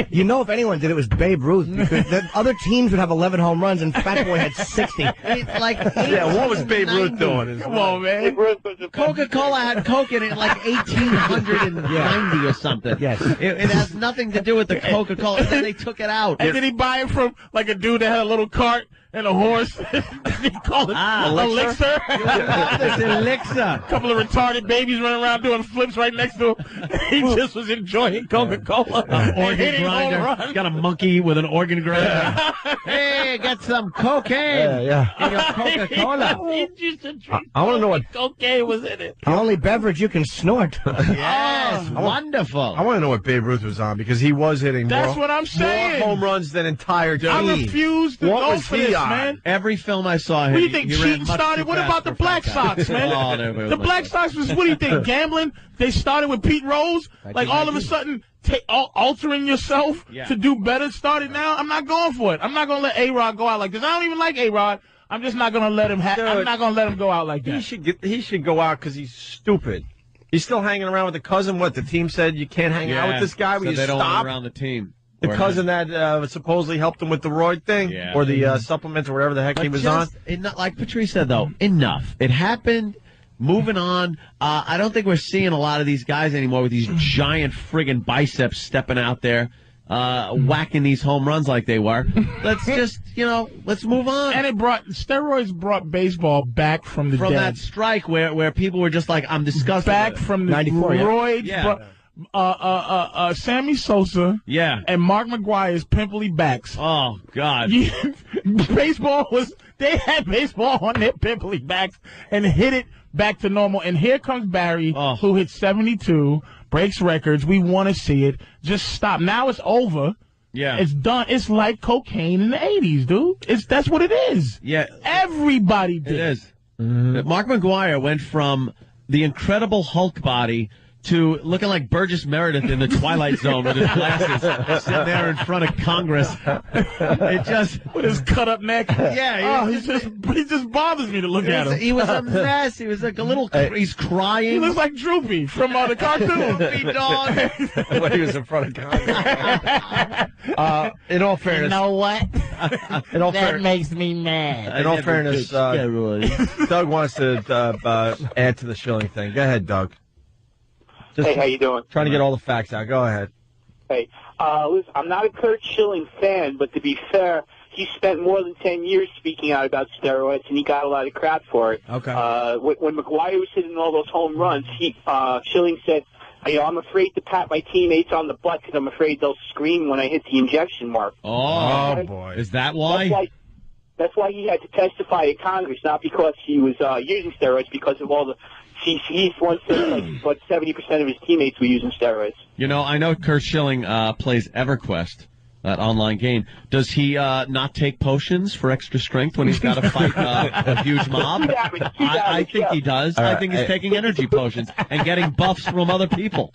You know, if anyone did, it was Babe Ruth, because the other teams would have 11 home runs, and Fat Boy had 60. It's like what was Babe Ruth doing? Come on, man. Coca-Cola had Coke in it like 1890 or something. Yes. It has nothing to do with the Coca-Cola. And then they took it out. And did he buy it from like a dude that had a little cart and a horse? He called it elixir. Elixir. A couple of retarded babies running around doing flips right next to him. He just was enjoying Coca-Cola. Organ grinder. Got a monkey with an organ grinder. Hey, get some cocaine in your Coca-Cola. He used to drink I want to know what cocaine was in it. The only beverage you can snort. Yes, wonderful. I want to know what Babe Ruth was on, because he was hitting That's what I'm saying. more home runs than entire teams. I refuse to What go was for he this, on? man. Every film I saw him. What do you think he ran cheating much started? too What fast about the for Black Fat Sox, man? Oh, no, The Black Sox was, what do you think, gambling? They started with Pete Rose? Like all of a sudden altering yourself to do better started now? I'm not going for it. I'm not going to let A-Rod go out like this. I don't even like A-Rod. I'm just not going to let him I'm not going to let him go out like that. He should go out because he's stupid. He's still hanging around with the cousin. What, the team said you can't hang out with this guy? So Will you they don't want stop? him around the team. The cousin that supposedly helped him with the roid thing, or the supplements or whatever the heck he was on. Like Patrice said, though, enough. It happened. Moving on. I don't think we're seeing a lot of these guys anymore with these giant friggin' biceps stepping out there, whacking these home runs like they were. Let's just, let's move on. And steroids brought baseball back from the dead. That strike where people were just like, I'm disgusted. Back from the 94, roids. Yeah. Sammy Sosa and Mark McGuire's pimply backs. Oh, God. They had baseball on their pimply backs and hit it back to normal. And here comes Barry, who hit 72, breaks records. We want to see it. Just stop. Now it's over. Yeah. It's done. It's like cocaine in the 80s, dude. That's what it is. Yeah. Everybody did. It is. Mark McGuire went from the Incredible Hulk body to looking like Burgess Meredith in the Twilight Zone with his glasses, sitting there in front of Congress. It just with his cut up neck. Yeah, he just bothers me to look at him. He was a mess. He was like a little. He's crying. He looks like Droopy from the cartoon. Droopy dog. When he was in front of Congress. In all fairness, you know what? That makes me mad. In all fairness, Doug wants to add to the Schilling thing. Go ahead, Doug. Hey, how you doing? Trying to get all the facts out. Go ahead. Hey, listen, I'm not a Kurt Schilling fan, but to be fair, he spent more than 10 years speaking out about steroids, and he got a lot of crap for it. Okay. When McGuire was hitting all those home runs, Schilling said, I'm afraid to pat my teammates on the butt because I'm afraid they'll scream when I hit the injection mark. Oh boy. Is that why? That's why he had to testify at Congress, not because he was using steroids, because of all the... He's once said like 70% of his teammates were using steroids. I know Kurt Schilling plays EverQuest, that online game. Does he not take potions for extra strength when he's got to fight a huge mob? I think he does. Right. I think he's taking energy potions and getting buffs from other people.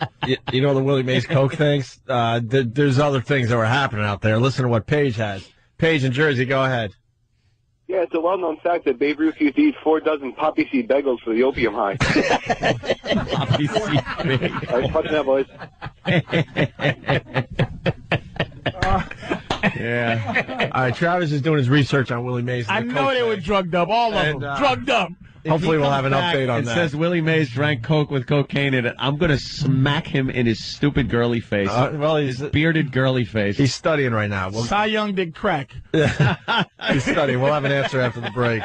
You know the Willie Mays Coke things? There's other things that were happening out there. Listen to what Paige has. Paige in Jersey, go ahead. Yeah, it's a well-known fact that Babe Ruth used to eat 4 dozen poppy seed bagels for the opium high. Poppy seed bagels. All right, punch that, boys. Yeah. All right, Travis is doing his research on Willie Mays. I know they were drugged up, all of them. Drugged up. Hopefully we'll have an update on that. It says Willie Mays drank Coke with cocaine in it. I'm going to smack him in his stupid girly face. He's his bearded girly face. He's studying right now. Cy Young did crack. He's studying. We'll have an answer after the break.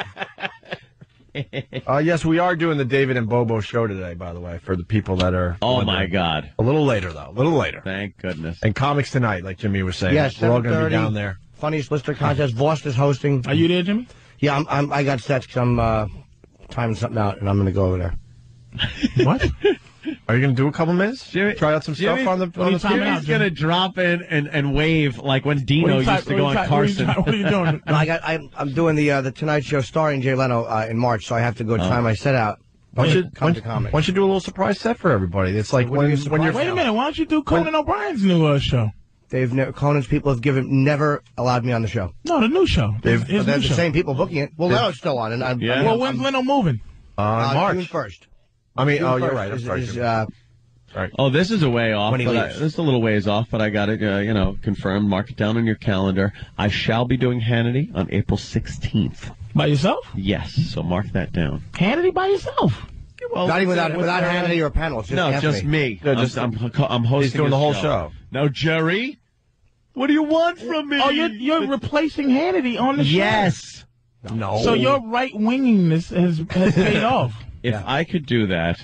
Yes, we are doing the David and Bobo show today, by the way, for the people that are... Oh, my God. A little later, though. A little later. Thank goodness. And Comics Tonight, like Jimmy was saying. Yeah, we're all going to be 7:30. down there. Funniest Lister contest. Voss is hosting. Are you there, Jimmy? Yeah, I got set because I'm timing something out, and I'm going to go over there. What? Are you going to do a couple minutes? Try out some stuff on the Jimmy's going to drop in and wave like when Dino used to go on Carson. What are you doing? No, I'm doing the Tonight Show starring Jay Leno in March, so I have to go try my set out. Why don't you do a little surprise set for everybody? It's like when you're... Wait a minute, why don't you do Conan O'Brien's new show? Conan's people have never allowed me on the show. No, the new show. They're the same people booking it. Well, Leno's still on. And well, when's Leno moving? March. June 1st. I mean, June you're 1st right. I'm sorry. Right. Oh, this is a way off. When he leaves. This is a little ways off, but I got it, confirmed. Mark it down on your calendar. I shall be doing Hannity on April 16th. By yourself? Yes, so mark that down. Hannity by yourself? Well, not even without Hannity or a panel. It's just Anthony. Just me. No, I'm hosting. He's doing the whole show. Now, Jerry, what do you want from me? Oh, you're replacing Hannity on the show? Yes. No. So your right-wingingness has paid off. If I could do that,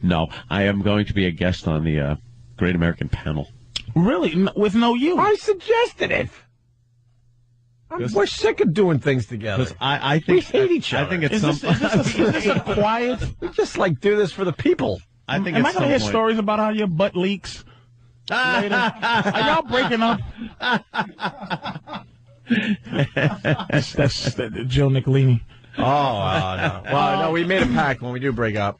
no, I am going to be a guest on the Great American Panel. Really? With no you? I suggested it. We're sick of doing things together. I think we hate each other. I think it's is this a quiet? We just do this for the people. I think. Am I going to hear stories about how your butt leaks later? Are y'all breaking up? that's Jill Nicolini. Oh, no. Well, no, we made a pact when we do break up.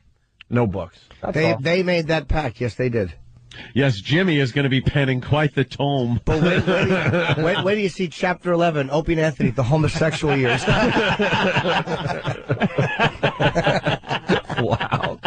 No books. They made that pact. Yes, they did. Yes, Jimmy is going to be penning quite the tome. But wait till you see Chapter 11, Opie and Anthony, the homosexual years. Wow.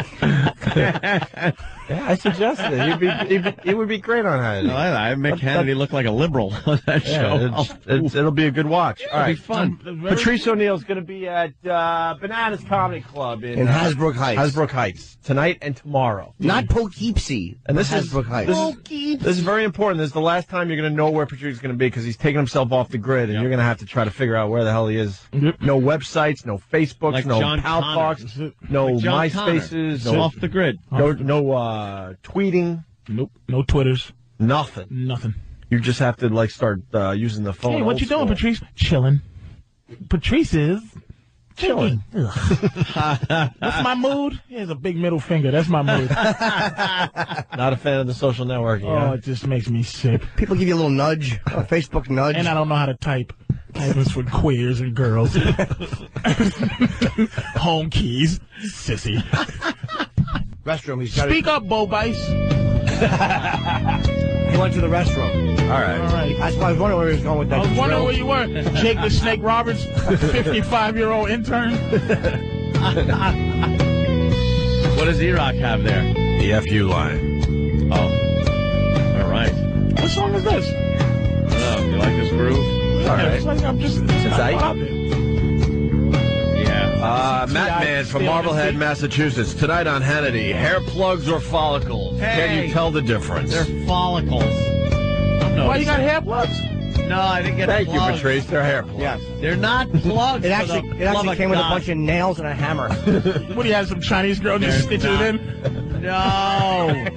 Yeah, I suggested it. It would be great on Hannity. I make Hannity look like a liberal on that show. It'll be a good watch. It'll be fun. Patrice O'Neill's going to be at Bananas Comedy Club in Hasbrook Heights. Hasbrook Heights tonight and tomorrow. Not Poughkeepsie. And this Hasbrook Heights. This is very important. This is the last time you're going to know where Patrice is going to be because he's taking himself off the grid, and you're going to have to try to figure out where the hell he is. No websites, no Facebooks, like no John Paltalks, no like MySpaces, no off the grid, no tweeting. Nope, no Twitters. Nothing. You just have to start using the phone. Hey, what you doing, Patrice? Chilling. Patrice is chilling. What's my mood? Here's a big middle finger. That's my mood. Not a fan of the social networking. Oh, it just makes me sick. People give you a little nudge, a Facebook nudge. And I don't know how to type. Typing's for queers and girls. Home keys. Sissy. Restroom. Speak up, Bo Bice. He went to the restroom. All right. That's why I was wondering where he was going with that. I was wondering where you were. Jake the Snake Roberts, 55-year-old intern. What does E-Rock have there? The FU line. Oh. All right. What song is this? Oh, you like this groove? All right. It's like I'm just... Matt Man from Marblehead, Massachusetts. Tonight on Hannity, hair plugs or follicles? Hey, can you tell the difference? They're follicles. Why you got hair plugs? No, I didn't get Thank plugs. you, Patrice. They're hair plugs. Yes. They're not plugs. It actually came with a bunch of nails and a hammer. What do you have, some Chinese girl just stitching it in? No.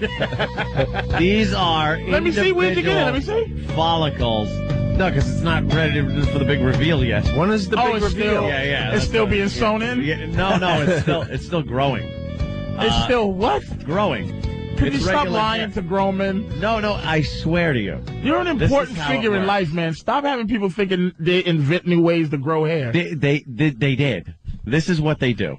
These are Let me see, where'd you get it? Let me see. Follicles. No, because it's not ready for the big reveal yet. When is the big reveal? Still, yeah. It's still being sewn in? Yeah, no, it's still growing. It's still what? Growing. Can you stop lying to grown men? No, I swear to you. You're an important figure in life, man. Stop having people thinking they invent new ways to grow hair. They did. This is what they do.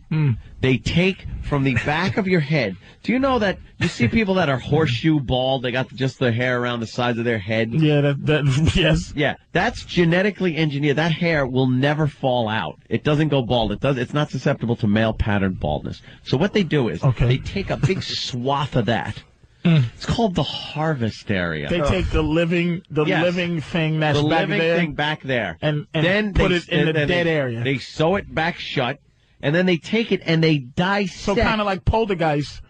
They take from the back of your head. Do you know that you see people that are horseshoe bald? They got just the hair around the sides of their head. Yeah, yes. Yeah, that's genetically engineered. That hair will never fall out. It doesn't go bald. It's not susceptible to male pattern baldness. So what they do is they take a big swath of that. It's called the harvest area. They take the living thing that's the back living there, thing back there, and then put it in the dead area. They sew it back shut, and then they take it and they dissect. So kind of like Poltergeist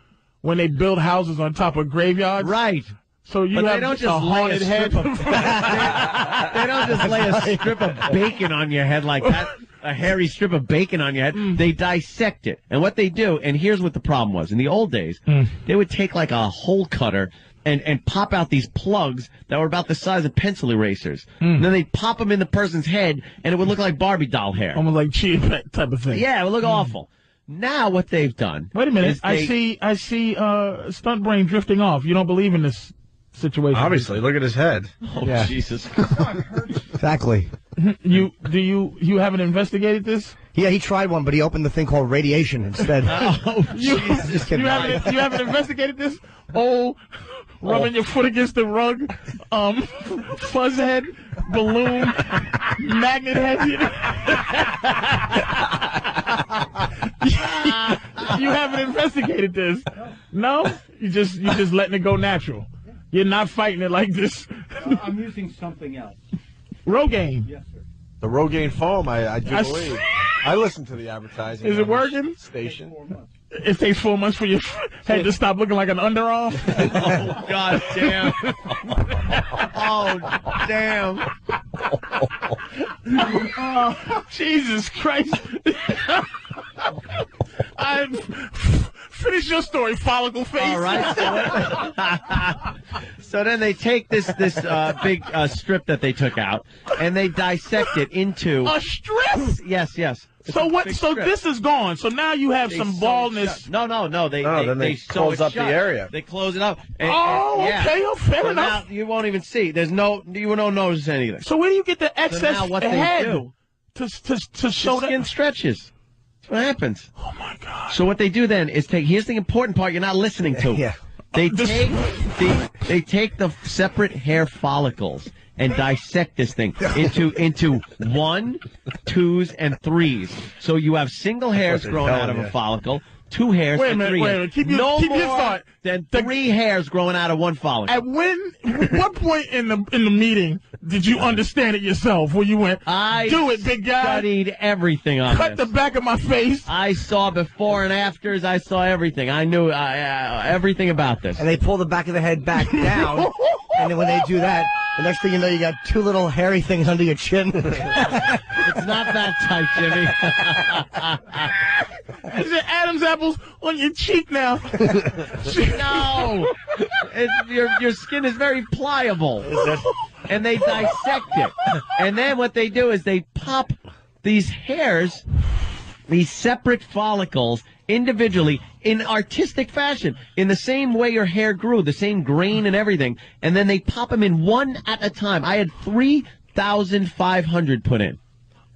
when they build houses on top of graveyards, right? So you have a haunted head. They don't just lay a strip of bacon on your head like that. A hairy strip of bacon on your head. They dissect it. And what they do, and here's what the problem was. In the old days, they would take like a hole cutter and pop out these plugs that were about the size of pencil erasers. And then they'd pop them in the person's head, and it would look like Barbie doll hair. Almost like Chia Pet type of thing. Yeah, it would look awful. Now what they've done. Wait a minute. is they- I see Stunt Brain drifting off. You don't believe in this situation. Obviously, look at his head. Oh, Yeah. Jesus. Exactly. You haven't investigated this? Yeah, he tried one, but he opened the thing called radiation instead. Oh, You, Just kidding. you haven't investigated this? Rubbing your foot against the rug, fuzz head, balloon, magnet head. You haven't investigated this? No? You just letting it go natural. You're not fighting it like this. I'm using something else. Rogaine. Yes, sir. The Rogaine foam, I do believe. I listen to the advertising. Is it on the working? Station. It takes 4 months for your head to stop looking like an underarm. Oh, God damn. Oh, damn. Oh, Jesus Christ. Finish your story, follicle face. All right. So then they take this big strip that they took out, and they dissect it into a strip. Yes. It's So a what? big So strip. this is gone. So now you have They some sew it baldness. shut. No. Then they sew close it up the shut. area. They close it up. And, Okay. Oh, fair so enough. Now you won't even see. You won't notice anything. So where do you get the So excess now what head they do? to The show skin that? stretches. That's what happens. Oh my God. So what they do then is here's the important part you're not listening to. Yeah. They take the separate hair follicles and dissect this thing into 1, 2s, and 3s. So you have single hairs growing out of a follicle, 2 hairs, Wait a and minute, 3 wait a hairs. minute. Keep your more thought. than 3 hairs growing out of 1 follicle. At what point in the meeting did you understand it yourself? Where you went, do it, big guy. Studied everything on Cut this. the back of my face. I saw before and afters. I saw everything. I knew everything about this. And they pull the back of the head back down, and then when they do that, the next thing you know, you got 2 little hairy things under your chin. It's not that tight, Jimmy. Is it Adam's apples on your cheek now? No, your skin is very pliable, and they dissect it. And then what they do is they pop these hairs, these separate follicles, individually in artistic fashion, in the same way your hair grew, the same grain and everything. And then they pop them in one at a time. I had 3,500 put in.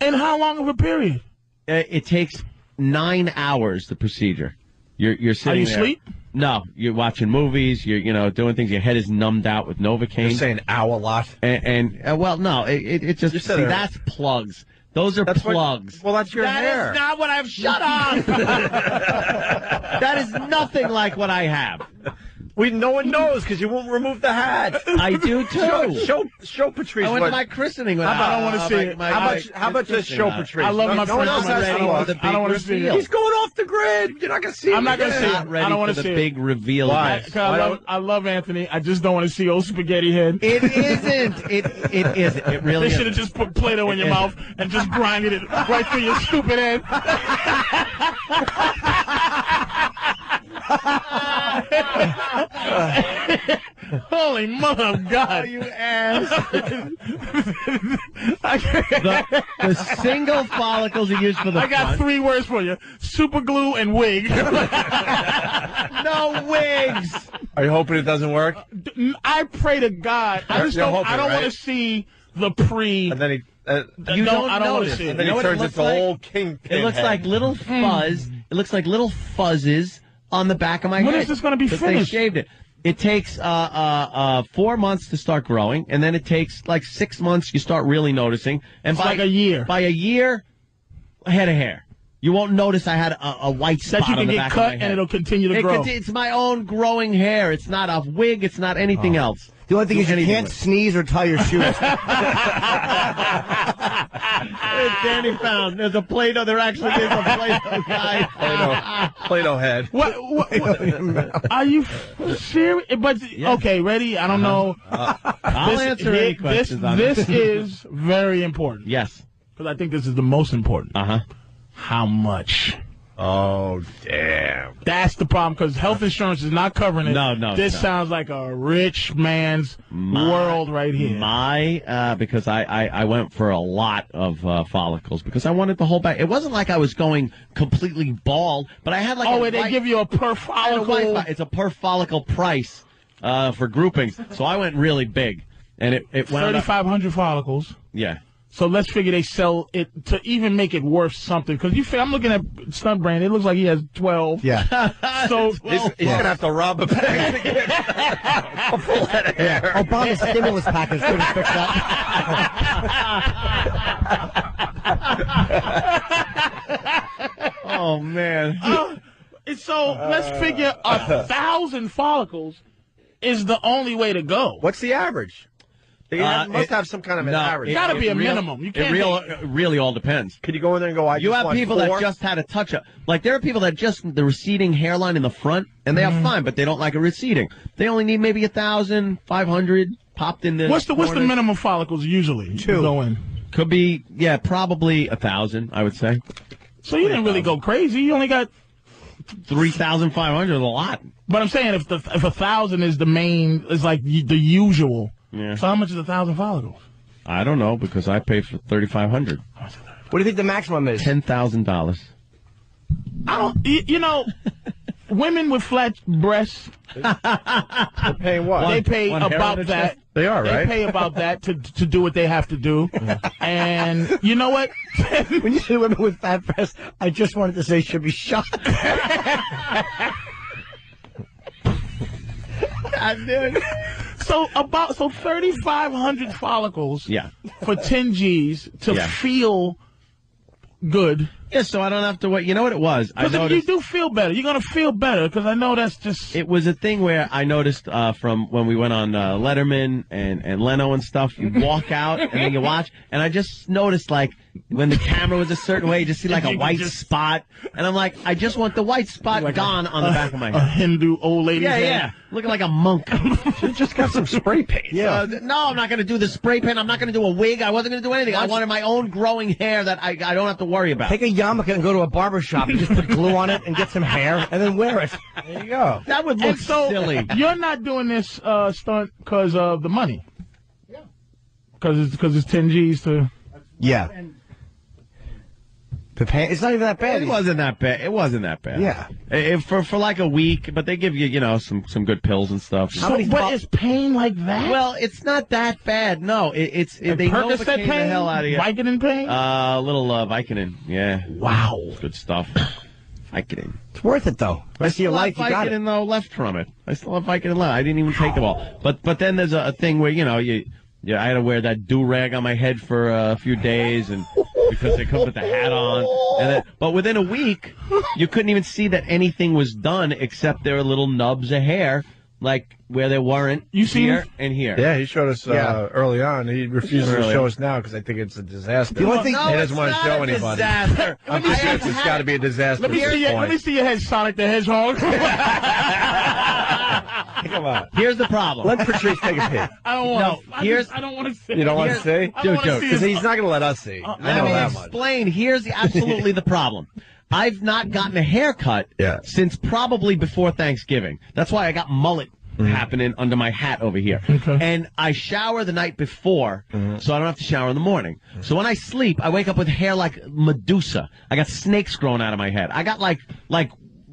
And how long of a period? It takes 9 hours, the procedure. You're sitting Are you there. asleep? No, you're watching movies. You're doing things. Your head is numbed out with Novocaine. You're saying ow a lot. And well, no, it just that's plugs. Those are plugs. That's your hair. That is not what I've. Shut up. That is nothing like what I have. No one knows because you won't remove the hat. I do too. Show Patrice. I went to my christening. I don't want to see it. How about just show Patrice? I love my no one else friends. has to I don't want to see it. He's going off the grid. You're not going to see it. I'm not going to see it. Ready I don't want for to see the big it. reveal. Why? I love Anthony. I just don't want to see old spaghetti head. It isn't. It isn't. It really They should isn't. have just put Play-Doh in your mouth and just grinded it right through your stupid head. Holy mother of God! Oh, you ass! the single follicles are used for the I got front. 3 words for you: super glue and wig. No wigs. Are you hoping it doesn't work? I pray to God. I just You're don't. hoping, I don't right? want to see the pre. And then he. You don't I don't want to notice. see And it. then You know he what it turns looks into like? old kingpin. It looks head. like little fuzz. It looks like little fuzzes on the back of my head. When is this going to be 'Cause finished? They shaved it. It takes 4 months to start growing, and then it takes like 6 months. You start really noticing, and It's like a year. By a year, a head of hair. You won't notice I had a white spot That you on can the get back of my cut head. and it'll continue to grow. It's my own growing hair. It's not a wig. It's not anything else. The only thing is you anything can't with it. sneeze or tie your shoes. Danny found. There's a Play-Doh. There actually is a Play-Doh guy. Play-Doh head. What are you serious? But okay, ready? I don't know. I'll answer any questions on this is very important. Yes. Because I think this is the most important. Uh-huh. How much? Oh, damn. That's the problem, because health insurance is not covering it. No. This sounds like a rich man's world right here. Because I went for a lot of follicles because I wanted the whole bag. It wasn't like I was going completely bald, but I had like they give you a per follicle. It's a per follicle price for groupings. So I went really big. And it wound 3,500 follicles. Yeah. So let's figure they sell it to even make it worth something. Because I'm looking at Stunt Brand. It looks like he has 12. Yeah. So he's going to have to rob a bank to get a full head of hair. Obama's stimulus package couldn't fix that. Oh, man. So let's figure 1,000 follicles is the only way to go. What's the average? They must have some kind of an average. Got to be a minimum. You can't. It really all depends. Can you go in there and go? You have people that just had a touch-up. Like there are people that just the receding hairline in the front, and they are fine, but they don't like a receding. They only need maybe 1,500 popped in the. What's the minimum follicles usually? 2. Go in. Could be probably 1,000. I would say. So you didn't really go crazy. You only got 3,500 is a lot. But I'm saying if 1,000 is the main, is like the usual. Yeah. So how much is 1,000 follicles? I don't know because I paid for 3,500. What do you think the maximum is? $10,000. I don't. Women with flat breasts. They're paying what? They pay about that. They are, right? They pay about that to do what they have to do. And you know what? When you say women with fat breasts, I just wanted to say should be shot. So 3,500 follicles. Yeah. For 10 G's to feel good. Yeah, so I don't have to wait. You know what it was? Because if you do feel better, you're going to feel better, because I know that's just... It was a thing where I noticed from when we went on Letterman and Leno and stuff, you walk out and then you watch, and I just noticed, like, when the camera was a certain way, you just see, like, a white spot, and I'm like, I just want the white spot like gone on the back of my head. A Hindu old lady head. Yeah, looking like a monk. Should've just got some spray paint. Yeah. No, I'm not going to do the spray paint. I'm not going to do a wig. I wasn't going to do anything. I wanted my own growing hair that I don't have to worry about. Take a yarmulke and go to a barber shop and just put glue on it and get some hair and then wear it. There you go. That would look silly. You're not doing this stunt because of the money. Yeah. Because it's 10 G's to... Yeah. It's not even that bad. It wasn't that bad. Yeah. For like a week, but they give you, some good pills and stuff. But is pain like that? Well, it's not that bad. No, they Percocet Novocaine pain? the hell out of you. Vicodin pain? A little Vicodin, yeah. Wow. Good stuff. Vicodin. It's worth it, though. The rest of your life, you got it. Vicodin, though, left from it. I still have Vicodin left. I didn't even take them all. But then there's a thing where, I had to wear that do-rag on my head for a few days, and because they couldn't put the hat on. But within a week, you couldn't even see that anything was done except there were little nubs of hair, like where there weren't here and here. Yeah, he showed us early on. He refuses to show us now because I think it's a disaster. The only thing he doesn't want to show anybody. Disaster. I'm convinced it's got to be a disaster. Let me see your head, Sonic the Hedgehog. Come on. Here's the problem. Let Patrice take a peek. I don't want to. I don't want to see. You don't want to see? Because he's not going to let us see. Let me explain. Here's absolutely the problem. I've not gotten a haircut since probably before Thanksgiving. That's why I got mullet happening under my hat over here. Okay. And I shower the night before, so I don't have to shower in the morning. So when I sleep, I wake up with hair like Medusa. I got snakes growing out of my head. I got like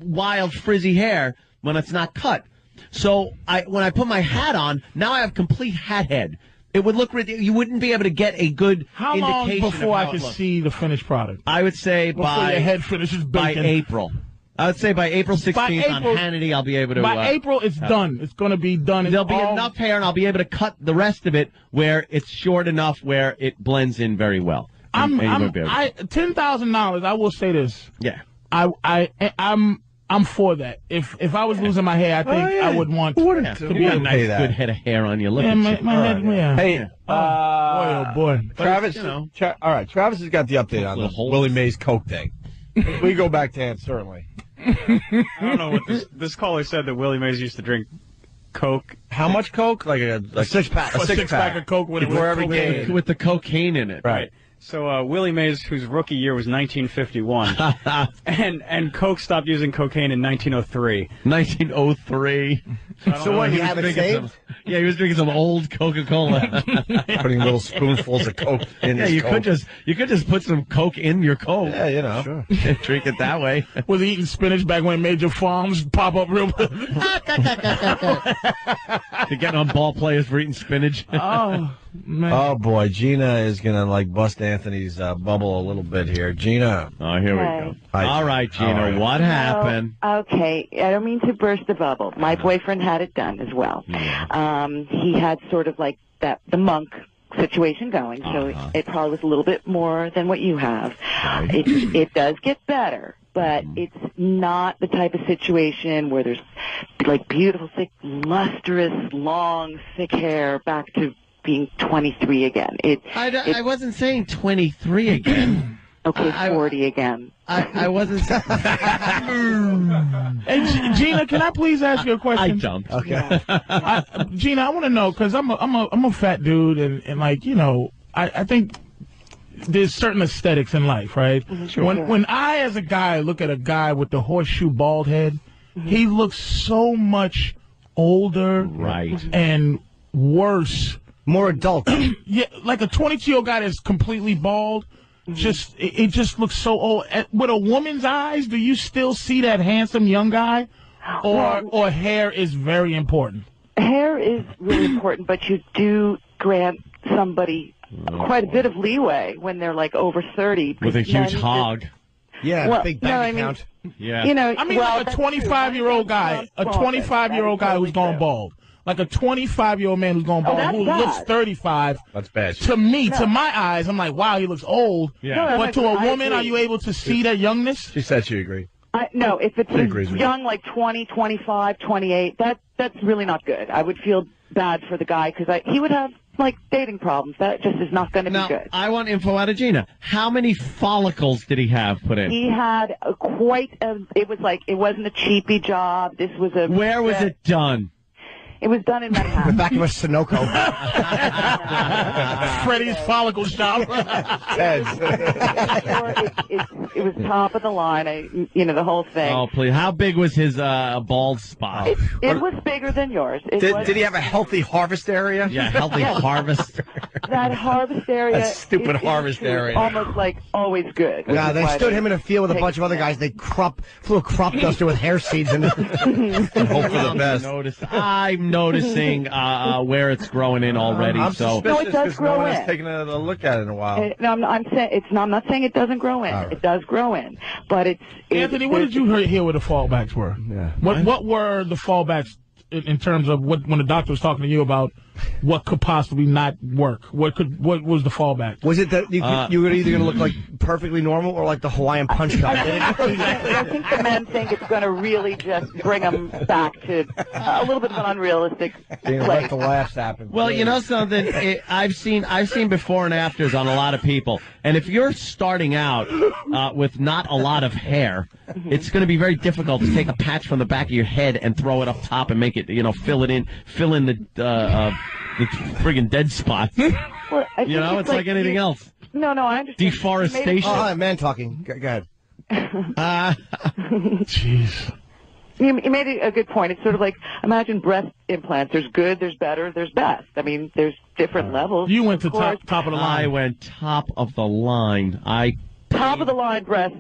wild frizzy hair when it's not cut. So when I put my hat on, now I have complete hat head. It would look ridiculous. You wouldn't be able to get a good How long indication before of how I can see the finished product? I would say before your head finishes by bacon. April. I would say by April 16th on Hannity, I'll be able to. By April, it's done. It's going to be done. There'll be enough hair, and I'll be able to cut the rest of it where it's short enough where it blends in very well. $10,000. I will say this. Yeah. I'm for that. If I was losing my hair, I think I would want to be a nice, good head of hair on you. Look at my head. Yeah. Hey, boy. Travis. All right, Travis has got the update on the Willie Mays Coke thing. We go back to him, certainly. I don't know what this caller said that Willie Mays used to drink Coke. How much Coke? Like a six-pack. A six-pack of Coke with before every game. with the cocaine in it. Right. So Willie Mays, whose rookie year was 1951, and Coke stopped using cocaine in 1903. 1903. So what, he you was have it drinking saved? Yeah, he was drinking some old Coca-Cola. Putting little spoonfuls of Coke in his you Coke. could just put some Coke in your Coke. Yeah, you know. Sure. Drink it that way. Was he eating spinach back when Major Farms pop up real good? You're getting on ball players for eating spinach. Oh, man. Oh, boy. Gina is going to, bust Anthony's bubble a little bit here. Gina. Oh, here we Okay. go. Hi, All right, Gina, what happened? Okay, I don't mean to burst the bubble. My boyfriend had it done as well. He had sort of like the monk situation going, so it probably was a little bit more than what you have. It does get better, but it's not the type of situation where there's like beautiful, thick, lustrous, long, thick hair back to being 23 again. I wasn't saying 23 again. Okay, 40 again. I wasn't saying... Hey, Gina, can I please ask you a question? I jumped. Okay. Gina, I want to know, because I'm a fat dude, and I think there's certain aesthetics in life, right? Sure. When I, as a guy, look at a guy with the horseshoe bald head, he looks so much older, right, and worse, more adult. Yeah, like a 22-year-old guy that's completely bald. It just looks so old. With a woman's eyes, do you still see that handsome young guy, or hair is very important? Hair is really important, but you do grant somebody quite a bit of leeway when they're like over 30. With a huge hog. Yeah, big bank account. Yeah. I mean, like a 25-year-old guy, who's gone bald. Like a 25-year-old man who's going bald, who looks 35. That's bad. To me, to my eyes, I'm like, wow, he looks old. Yeah. But to a woman, are you able to see that youngness? She said she agreed. No, if it's agrees with young, like 20, 25, 28, that's really not good. I would feel bad for the guy because he would have like dating problems. That just is not going to be good. I want info out of Gina. How many follicles did he have put in? He had it wasn't a cheapy job. This was a. Where was it done? It was done in Manhattan. The back of a Sunoco. Freddie's follicle shop. It was top of the line. The whole thing. Oh, please. How big was his bald spot? It was bigger than yours. Did he have a healthy harvest area? Yeah, healthy harvest. That harvest area. That stupid harvest area. Almost like always good. Yeah, they stood him in a field with a bunch of other guys. They flew a crop duster with hair seeds in it. Hope for the best. I'm noticing where it's growing in already. I'm so suspicious it does grow no one in. has taken a look at it in a while. No, I'm not saying it doesn't grow in. Right. It does grow in, but Anthony, what did you hear where the fallbacks were? Yeah. What were the fallbacks in terms of when the doctor was talking to you about what could possibly not work? What was the fallback? Was it that you were either going to look like perfectly normal or like the Hawaiian punch card? I think the men think it's going to really just bring them back to a little bit of an unrealistic Let place. the laughs happen. Well, you know something? I've seen before and afters on a lot of people, and if you're starting out with not a lot of hair, it's going to be very difficult to take a patch from the back of your head and throw it up top and make it, fill in the friggin' dead spot. Well, it's like anything else. No, I understand. Deforestation. Oh, man talking. Go ahead. Jeez. You made a good point. It's sort of like, imagine breast implants. There's good, there's better, there's best. I mean, there's different levels. You went to Of course, top of the line. I went top of the line. top of the line breasts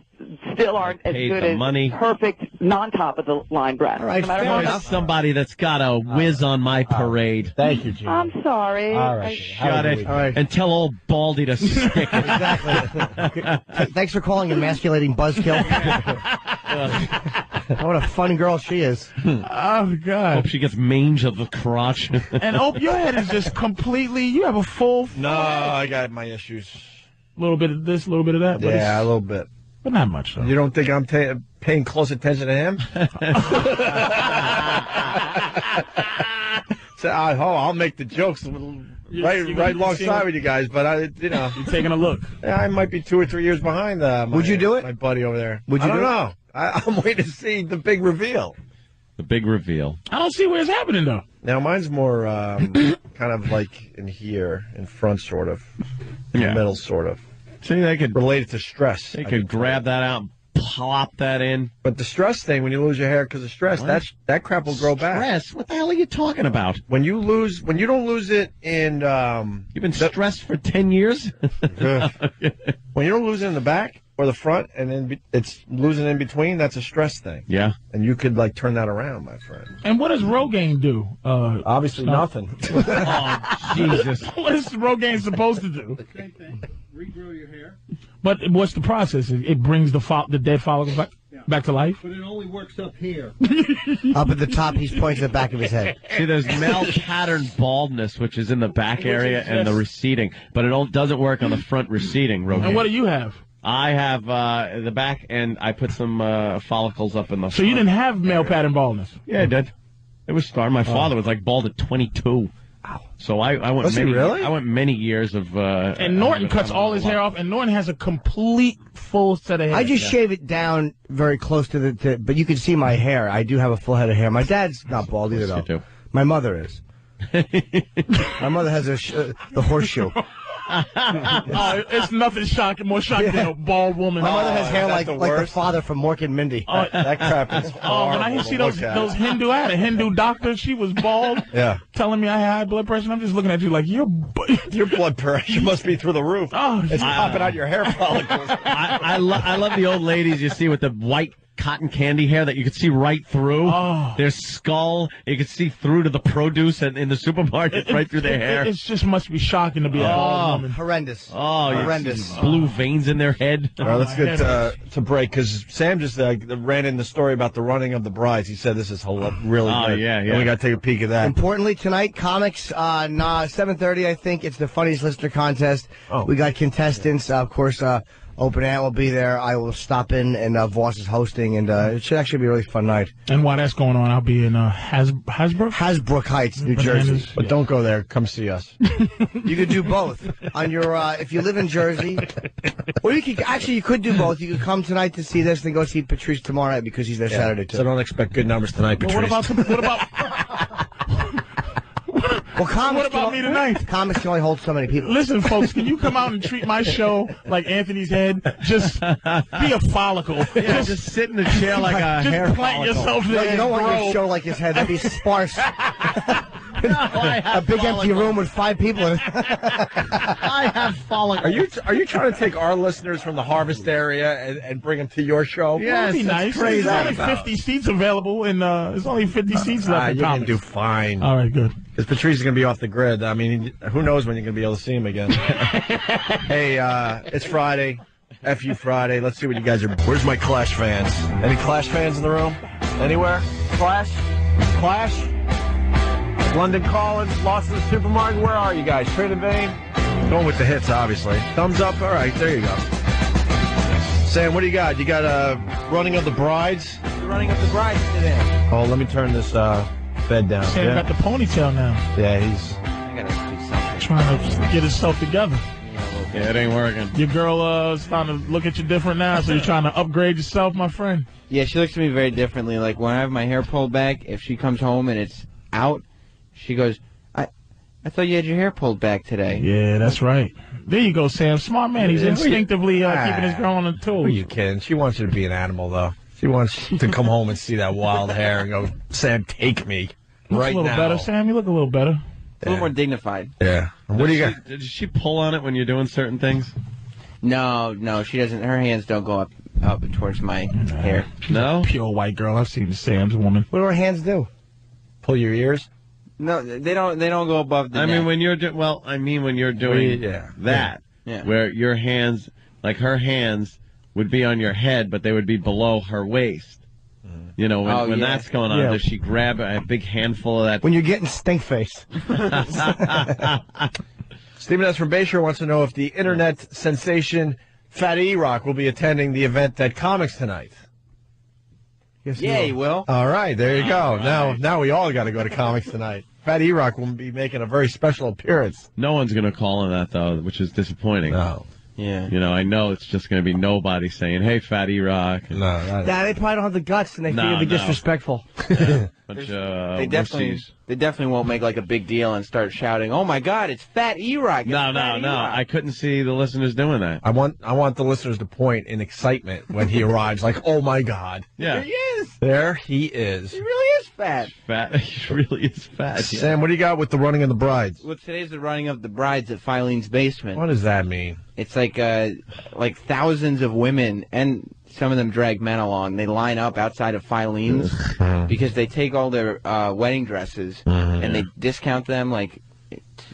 still aren't as paid good the as money. perfect non-top of the line breasts. All right, no matter fair how enough. much- Somebody that's got a whiz on my parade. Thank you, Gina. I'm sorry. All right. Shut it. All right. And tell old Baldy to stick it. Exactly. Thanks for calling emasculating buzzkill. What a fun girl she is. Oh, God. Hope she gets mange of the crotch. And Hope, your head is just completely, you have a full No, I got my issues. little bit of this, a little bit of that. But Yeah, a little bit. but not much, though. You don't think I'm paying close attention to him? So I'll make the jokes right alongside with you guys, but You're taking a look. I might be 2 or 3 years behind. Would you do it? My buddy over there. Would you I don't do it? know. I'm waiting to see the big reveal. The big reveal. I don't see where it's happening, though. Now mine's more kind of like in here, in front, sort of, in the middle, sort of. See, they could relate it to stress. They could grab that out and plop that in. But the stress thing, when you lose your hair because of stress, that crap will grow back. Stress? What the hell are you talking about? When you don't lose it in... You've been stressed for 10 years? When you don't lose it in the back or the front, and then it's losing in between, that's a stress thing. Yeah. And you could, turn that around, my friend. And what does Rogaine do? Obviously nothing. Oh, Jesus. What is Rogaine supposed to do? Same thing. Regrow your hair. But what's the process? It brings the dead follicles back to life? But it only works up here. Up at the top, he's pointing to the back of his head. See, there's male pattern baldness, which is in the back area and the receding. But it doesn't work on the front receding, Rogaine. And what do you have? I have the back, and I put some follicles up in the front. So you didn't have male pattern baldness? Yeah, I did. It was starting. My father was bald at 22. So I went Was he really? I went many years of. And Norton cuts all his hair off, and Norton has a complete full set of hair. I just shave it down very close to but you can see my hair. I do have a full head of hair. My dad's not bald either, though. My mother is. My mother has the horseshoe. It's nothing more shocking than a bald woman. My mother has hair like the father from Mork and Mindy. That crap is horrible. When I see those I had a Hindu doctor, she was bald, telling me I had high blood pressure. And I'm just looking at you like, your blood pressure must be through the roof. Oh, it's popping out your hair follicles. I love the old ladies you see with the white cotton candy hair that you could see right through. Their skull, you could see through to the produce in the supermarket, right through their hair. It just must be shocking to be a bald woman. Horrendous. Oh, horrendous. Blue veins in their head. All right, let's get to break, because Sam just ran in the story about the running of the brides. He said this is really good. Yeah. And we got to take a peek at that. Importantly, tonight, comics, 7:30, I think. It's the Funniest Listener Contest. We got contestants. Of course, Open Ant will be there. I will stop in, and Voss is hosting, and it should actually be a really fun night. And while that's going on, I'll be in Hasbrook Heights, New Jersey. But don't go there. Come see us. You could do both on your if you live in Jersey, or you could do both. You could come tonight to see this, then go see Patrice tomorrow night because he's there Saturday too. So don't expect good numbers tonight, Patrice. What about? Well, what about me tonight? Comics can only hold so many people. Listen, folks, can you come out and treat my show like Anthony's head? Just be a follicle. Yeah, just sit in the chair like a hair Just plant yourself there. No, you don't want your show like his head. That'd be sparse. A big empty room with 5 people in it. I have follicles. Are you trying to take our listeners from the Harvest area and bring them to your show? Yeah, that'd be nice. Crazy. There's only 50 seats available, and there's only 50 seats left. You're gonna do fine. All right, good. Because Patrice is going to be off the grid. I mean, who knows when you're going to be able to see him again. Hey, it's Friday. F.U. Friday. Let's see what you guys are... Where's my Clash fans? Any Clash fans in the room? Anywhere? Clash? London Calling, lost in the supermarket. Where are you guys? Traded Vein? Going with the hits, obviously. Thumbs up? All right, there you go. Sam, what do you got? You got Running of the Brides? Running of the Brides today. Oh, let me turn this... bed down. Sam got the ponytail now. Yeah, he's trying to get himself together. Yeah, it ain't working. Your girl starting to look at you different now, so you're trying to upgrade yourself, my friend. Yeah, she looks at me very differently. Like when I have my hair pulled back, if she comes home and it's out, she goes, I thought you had your hair pulled back today. Yeah, that's right. There you go, Sam. Smart man. He's instinctively keeping his girl on the toes. Who are you kidding? She wants you to be an animal, though. She wants to come home and see that wild hair and go, Sam, take me right now. A little better, Sam. You look a little better. A little more dignified. Yeah. What do you got? Did she pull on it when you're doing certain things? No, she doesn't. Her hands don't go up towards my hair. No? Pure white girl. I've seen Sam's woman. What do her hands do? Pull your ears? No, they don't go above the neck. Mean, when you're doing that, where your hands, like her hands, would be on your head, but they would be below her waist. You know, when that's going on, does she grab a big handful of that? When you're getting stink face. Stephen S. from Bayshore wants to know if the internet sensation Fatty E-Rock will be attending the event at Comics tonight. Yes, he will. All right, there you go. Right. Now we all got to go to Comics tonight. Fatty E-Rock will be making a very special appearance. No one's going to call on that, though, which is disappointing. No. Yeah. You know, I know it's just going to be nobody saying, "Hey, Fat E-Rock." Nah, they probably don't have the guts, and they feel be disrespectful. They definitely won't make like a big deal and start shouting, "Oh my God, it's Fat E-Rock!" No. I couldn't see the listeners doing that. I want the listeners to point in excitement when he arrives, like, "Oh my God!" Yeah. There he is. There he is. He really is fat. Fat. He really is fat. Yeah. Sam, what do you got with the running of the brides? Well, today's the running of the brides at Filene's basement. What does that mean? It's like thousands of women, and some of them drag men along. They line up outside of Filene's because they take all their wedding dresses and they discount them like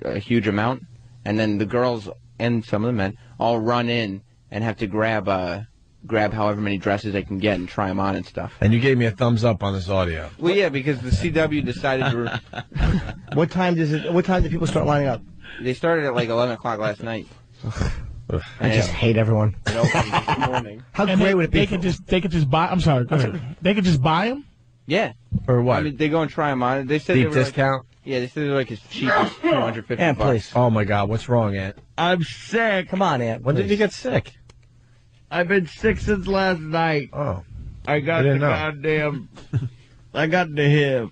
a huge amount, and then the girls and some of the men all run in and have to grab however many dresses they can get and try them on and stuff. And you gave me a thumbs up on this audio. Well, yeah, because the CW decided to. What time do people start lining up? They started at like 11 o'clock last night. I just hate everyone. It opened this morning. How great would it be? They could just buy. I'm sorry. Go ahead. They could just buy them. Yeah. For what? I mean, they go and try them on. They said Deep they were discount? Yeah, they said they were like as cheap as $250. Aunt, please. Oh my God, what's wrong, Aunt? I'm sick. Come on, Aunt. When did you get sick? I've been sick since last night. Oh. I got the goddamn. I got the hip.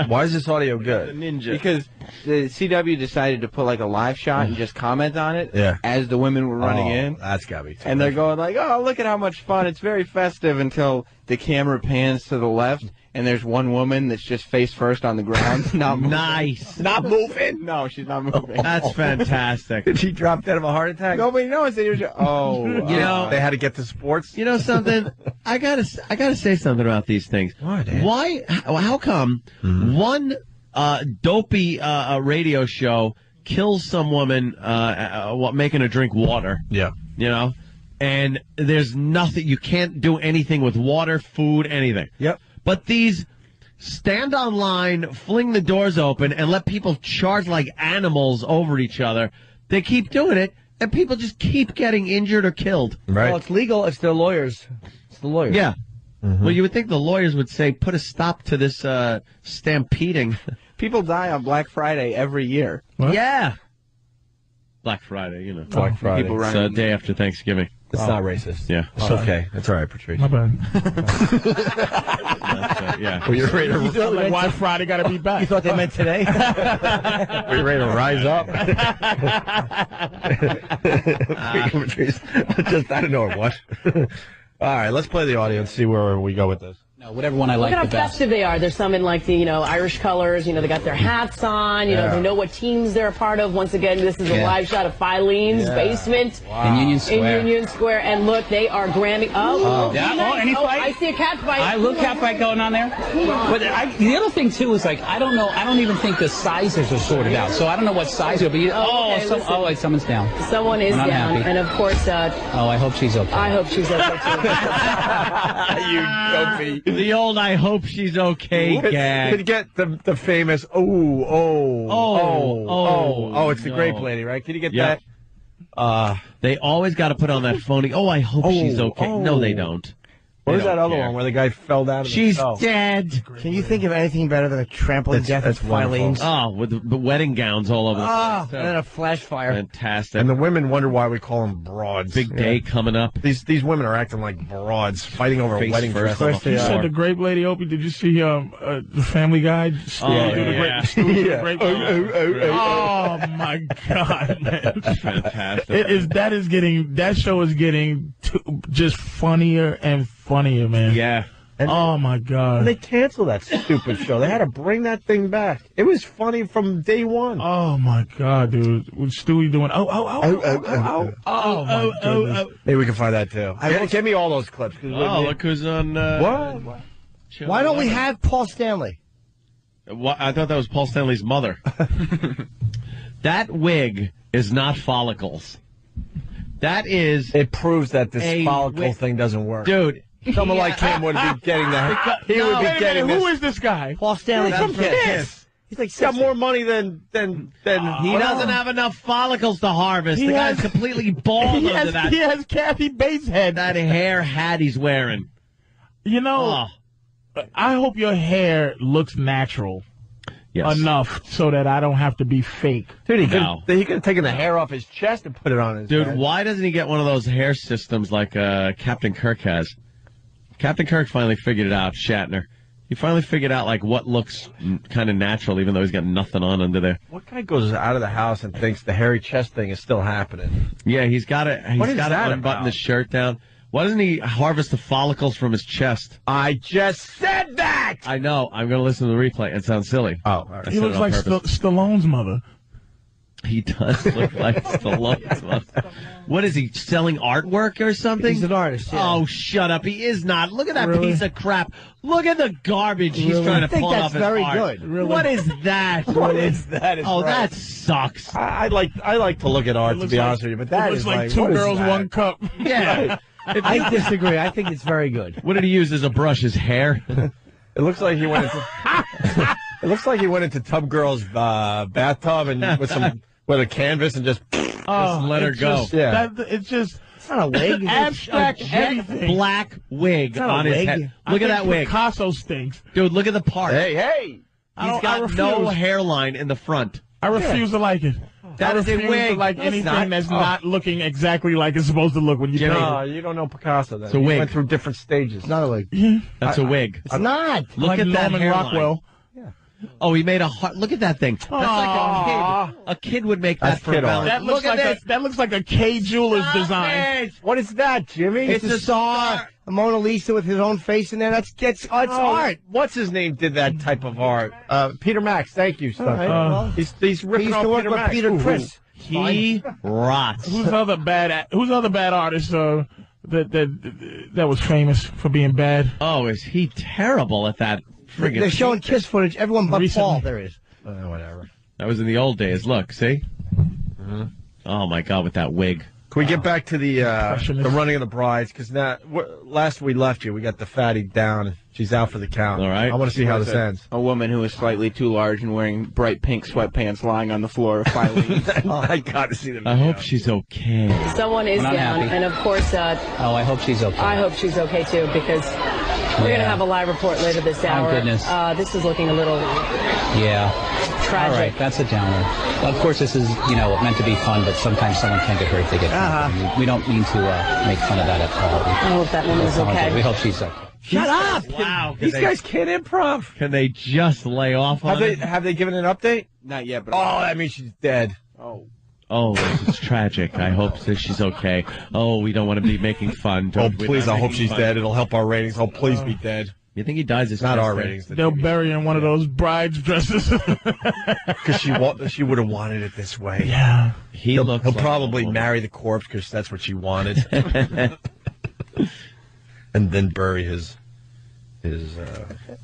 Why is this audio good? Ninja. Because the CW decided to put like a live shot and just comment on it as the women were running in. That's gotta be. And they're going like, "Oh, look at how much fun! It's very festive." Until the camera pans to the left, and there's one woman that's just face first on the ground, not moving. Nice. Not moving. No, she's not moving. That's fantastic. Did she drop dead of a heart attack? Nobody knows. You know, they had to get to sports. You know something? I gotta say something about these things. Why? How come one dopey radio show kills some woman making her drink water? Yeah. You know, and there's nothing. You can't do anything with water, food, anything. Yep. But these stand on line, fling the doors open, and let people charge like animals over each other. They keep doing it, and people just keep getting injured or killed. Right. Well, it's legal. It's their lawyers. It's the lawyers. Yeah. Well, you would think the lawyers would say, put a stop to this stampeding. People die on Black Friday every year. What? Yeah. Black Friday, you know. Black Friday. People It's running. the day after Thanksgiving. It's not racist. Yeah. It's okay. It's all right, Patrice. My bad. Yeah. Were you ready to, Like, why Friday got to be back? You thought they meant today? were you ready to rise up? Patrice, I don't know what. All right, let's play the audio and see where we go with this. No, whatever one I like Look the at how best. festive they are. There's some in like the, Irish colors. They got their hats on. They know what teams they're a part of. Once again, this is a live shot of Filene's basement In Union Square. In Union Square. And look, they are grabbing. Oh, any fight? I see a cat fight. A little cat fight going on there. But the other thing too is like I don't know. I don't even think the sizes are sorted out. So I don't know what size it'll be. Okay, someone's down. Someone is We're not down, happy. and of course, I hope she's okay. I hope she's okay too. You dopey. The old I hope she's okay gag. Could get the famous it's the grape lady, right? Can you get Yep. that? They always got to put on that phony, I hope she's okay. No, they don't. What was They that don't other care. one where the guy fell down? She's himself? dead. Can you think of anything better than a trampling death at That's wonderful. Filene's? Oh, with the wedding gowns all over. And then a flash fire. Fantastic. And the women wonder why we call them broads. Big day coming up. These women are acting like broads, fighting over Face a wedding first dress. on the You floor. said the grape lady, Opie. Did you see the Family Guy? Oh my God, man! Fantastic. That show is getting just funnier and funnier, man. Yeah. Oh my God! And they canceled that stupid show. They had to bring that thing back. It was funny from day one. Oh my God, dude! With Stewie doing Maybe we can find that too. Give me all those clips. Look who's on. What? Why don't we have Paul Stanley? I thought that was Paul Stanley's mother. That wig is not follicles. That is. It proves that this follicle thing doesn't work. Dude. Someone like him would be getting that. He would be getting this. Who is this guy? Paul Stanley from Kiss. He's like He's got more money than He doesn't have enough follicles to harvest. The guy's completely bald under that. He has Kathy Bates' head. That hair hat he's wearing. I hope your hair looks natural. enough so that I don't have to be fake. Dude, he could have taken the hair off his chest and put it on his head. Why doesn't he get one of those hair systems like Captain Kirk has? Captain Kirk finally figured it out, Shatner. He finally figured out like what looks kind of natural, even though he's got nothing on under there. What guy goes out of the house and thinks the hairy chest thing is still happening? Yeah, he's got to unbutton about? the shirt down. Why doesn't he harvest the follicles from his chest? I just said that! I know. I'm going to listen to the replay. It sounds silly. Oh, all right. He looks like Stallone's mother. He does look like Stallone's mother. What is he, selling artwork or something? He's an artist, yeah. Oh, shut up. He is not. Look at that piece of crap. Look at the garbage he's trying to pull off his art. I think that's very good. Really. What is that? What is that? Oh, that sucks. I like to look at art, to be honest with you, but that is like two girls, one cup. Yeah. I disagree. I think it's very good. What did he use as a brush? His hair? It looks like he went into. It looks like he went into Tub Girl's bathtub and with a canvas and just let her go. It's just. It's not a wig. It's abstract a black wig on his head. Look at that wig. Picasso stinks. Dude, look at the part. Hey. He's got no hairline in the front. I refuse to like it. That is a wig. To like anything that's not looking exactly like it's supposed to look when you paint it. No, you don't know Picasso. Then. It's a wig. He went through different stages. It's not a wig. That's a wig. It's not. Look like at that Norman hairline. Rockwell. Oh, he made a heart. Look at that thing. That's like a kid. A kid would make that for Valentine's. That looks like a K Jewelers design. What is that, Jimmy? It's a star. A Mona Lisa with his own face in there. It's art. What's his name did that type of art? Peter Max. Thank you, son. Right, he's ripping off work Peter with Max. Peter Chris. He rots. Who's other bad artist that was famous for being bad? Oh, is he terrible at that? They're showing kiss footage. Everyone but Recently. Paul. There is. Whatever. That was in the old days. Look, see? Oh my God, with that wig. Can we get back to the running of the brides? Because last we left you, we got the fatty down. She's out for the count. All right. I want to see how this ends. A woman who is slightly too large and wearing bright pink sweatpants lying on the floor of Filene's. I got to see the video. I hope she's okay. Someone is down, and of course. I hope she's okay. I hope she's okay too, because we're going to have a live report later this hour. Oh, goodness. This is looking a little tragic. All right, that's a downer. Of course, this is meant to be fun, but sometimes someone can get hurt if they get hurt. We don't mean to make fun of that at all. I hope that woman is okay. We hope she's okay. Shut up! Wow. These guys can't improv. Can they just lay off on it? Have they given an update? Not yet, but that means she's dead. Oh, it's tragic. I hope that she's okay. Oh, we don't want to be making fun. Please, I hope she's dead. It'll help our ratings. Oh, please be dead. You think he dies? It's not our ratings. They'll bury her in one of those bride's dresses. Because she would have wanted it this way. Yeah. He'll probably marry the corpse because that's what she wanted. And then bury his.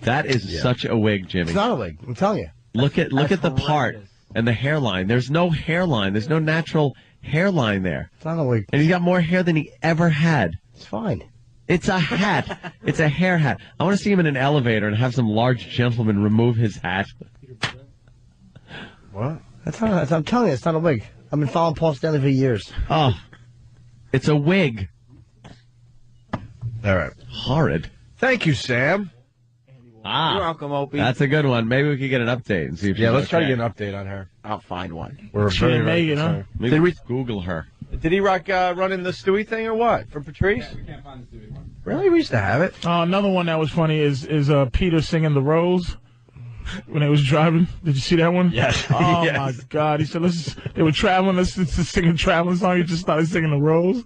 That is such a wig, Jimmy. It's not a wig. I'm telling you. Look at the part and the hairline. There's no hairline. There's no natural hairline there. It's not a wig. And he's got more hair than he ever had. It's fine. It's a hat. It's a hair hat. I want to see him in an elevator and have some large gentleman remove his hat. What? I'm telling you, it's not a wig. I've been following Paul Stanley for years. Oh, it's a wig. All right. Horrid. Thank you, Sam. Ah, You're welcome, Opie. that's a good one. Maybe we could get an update and see if she's let's try to okay. get an update on her. I'll find one. We're She didn't make it, huh? Maybe we Google her. Did he run in the Stewie thing or what? For Patrice? We can't find the Stewie one. Really? We used to have it. Another one that was funny is Peter singing The Rose when they was driving. Did you see that one? Yes. Oh, Yes. my God. He said, they were traveling. Let's sing a traveling song. He just started singing The Rose.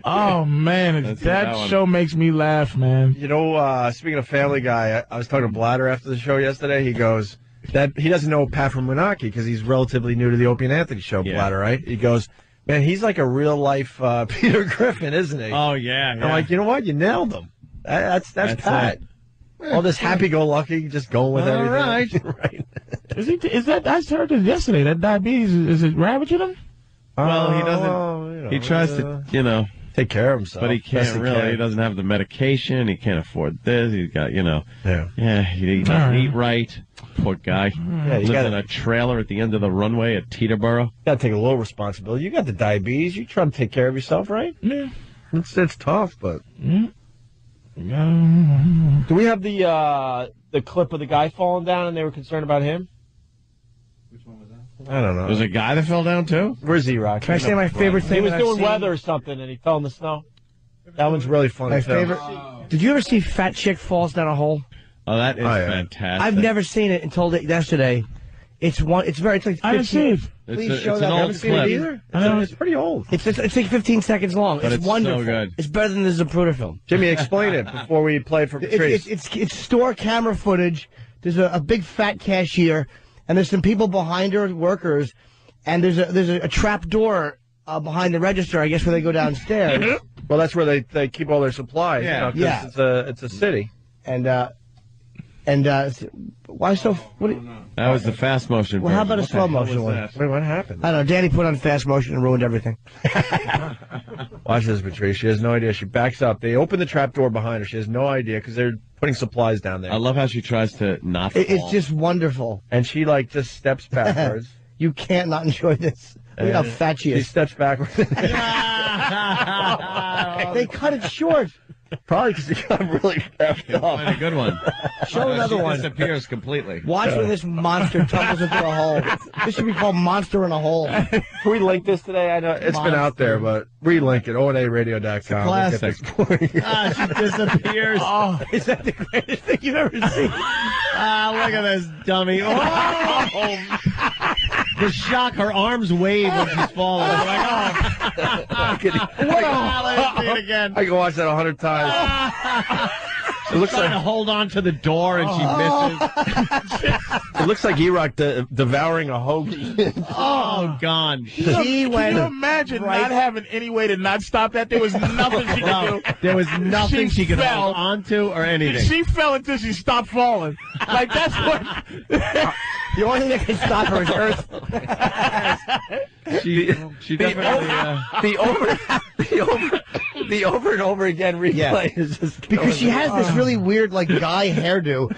Oh, man. That show makes me laugh, man. You know, speaking of Family Guy, I was talking to Blatter after the show yesterday. He goes that he doesn't know Pat from Munaki because he's relatively new to the Opie and Anthony show, Blatter, right? He goes, man, he's like a real-life Peter Griffin, isn't he? Oh, yeah. I'm like, you know what? You nailed him. That's Pat. All this happy-go-lucky, just going with everything. Right. Is that? I heard this yesterday. That diabetes is it ravaging him? Well, he doesn't. He tries to, take care of himself, but he can't really. He doesn't have the medication. He can't afford this. He's got, he doesn't eat right. Poor guy. Yeah, lives in a trailer at the end of the runway at Teterboro. You got to take a little responsibility. You got the diabetes. You try to take care of yourself, right? Yeah. It's tough, but. Yeah. Do we have the clip of the guy falling down and they were concerned about him? I don't know. There's a guy that fell down, too? Where's E-Rock? Can I say my favorite thing? He was that I've doing seen? weather or something, and he fell in the snow. That one's really funny, My too. favorite. Did you ever see Fat Chick falls down a hole? Oh, that is fantastic. I've never seen it until yesterday. It's like 15. I didn't see it. Please show it's that. an I old haven't seen it clip. either. It's pretty old. It's like 15 seconds long. But It's it's so wonderful. good. It's better than the Zapruder film. Jimmy, explain it before we play it for Patrice. It's store camera footage. There's a big fat cashier, and there's some people behind her, workers, and there's a trap door behind the register, I guess, where they go downstairs. Well, that's where they keep all their supplies. Yeah. You know, 'cause it's a city. And why so? What? That was the fast motion. Well, how version. about a What the slow hell motion was one? that? Wait, what happened? I don't know. Danny put on fast motion and ruined everything. Watch this, Patrice. She has no idea. She backs up. They open the trap door behind her. She has no idea because they're putting supplies down there. I love how she tries to not fall. It's just wonderful. And she just steps backwards. You can't not enjoy this. Look how fat she She is. steps backwards. They cut it short. Probably because she got really effed up. Find a good one. Show another She one. disappears completely. Watch when this monster tumbles into a hole. This should be called Monster in a Hole. Can we link this today? I know it's been out there, but relink it. ONARadio.com. Classic. She disappears. Oh, is that the greatest thing you've ever seen? Look at this dummy. Oh! The shock, her arms wave when she's falling. I'm like, again. I can watch that 100 times. It looks Trying like to hold on to the door and she misses. it looks like E-Rock devouring a hoagie. Oh, gone. Can you imagine not having any way to not stop that? There was nothing she could do. There was nothing she could fell. hold onto or anything. She fell until she stopped falling. Like, that's what... The only thing that can stop her is Earth. She definitely... The over and over again replay is just because she has this really weird guy hairdo,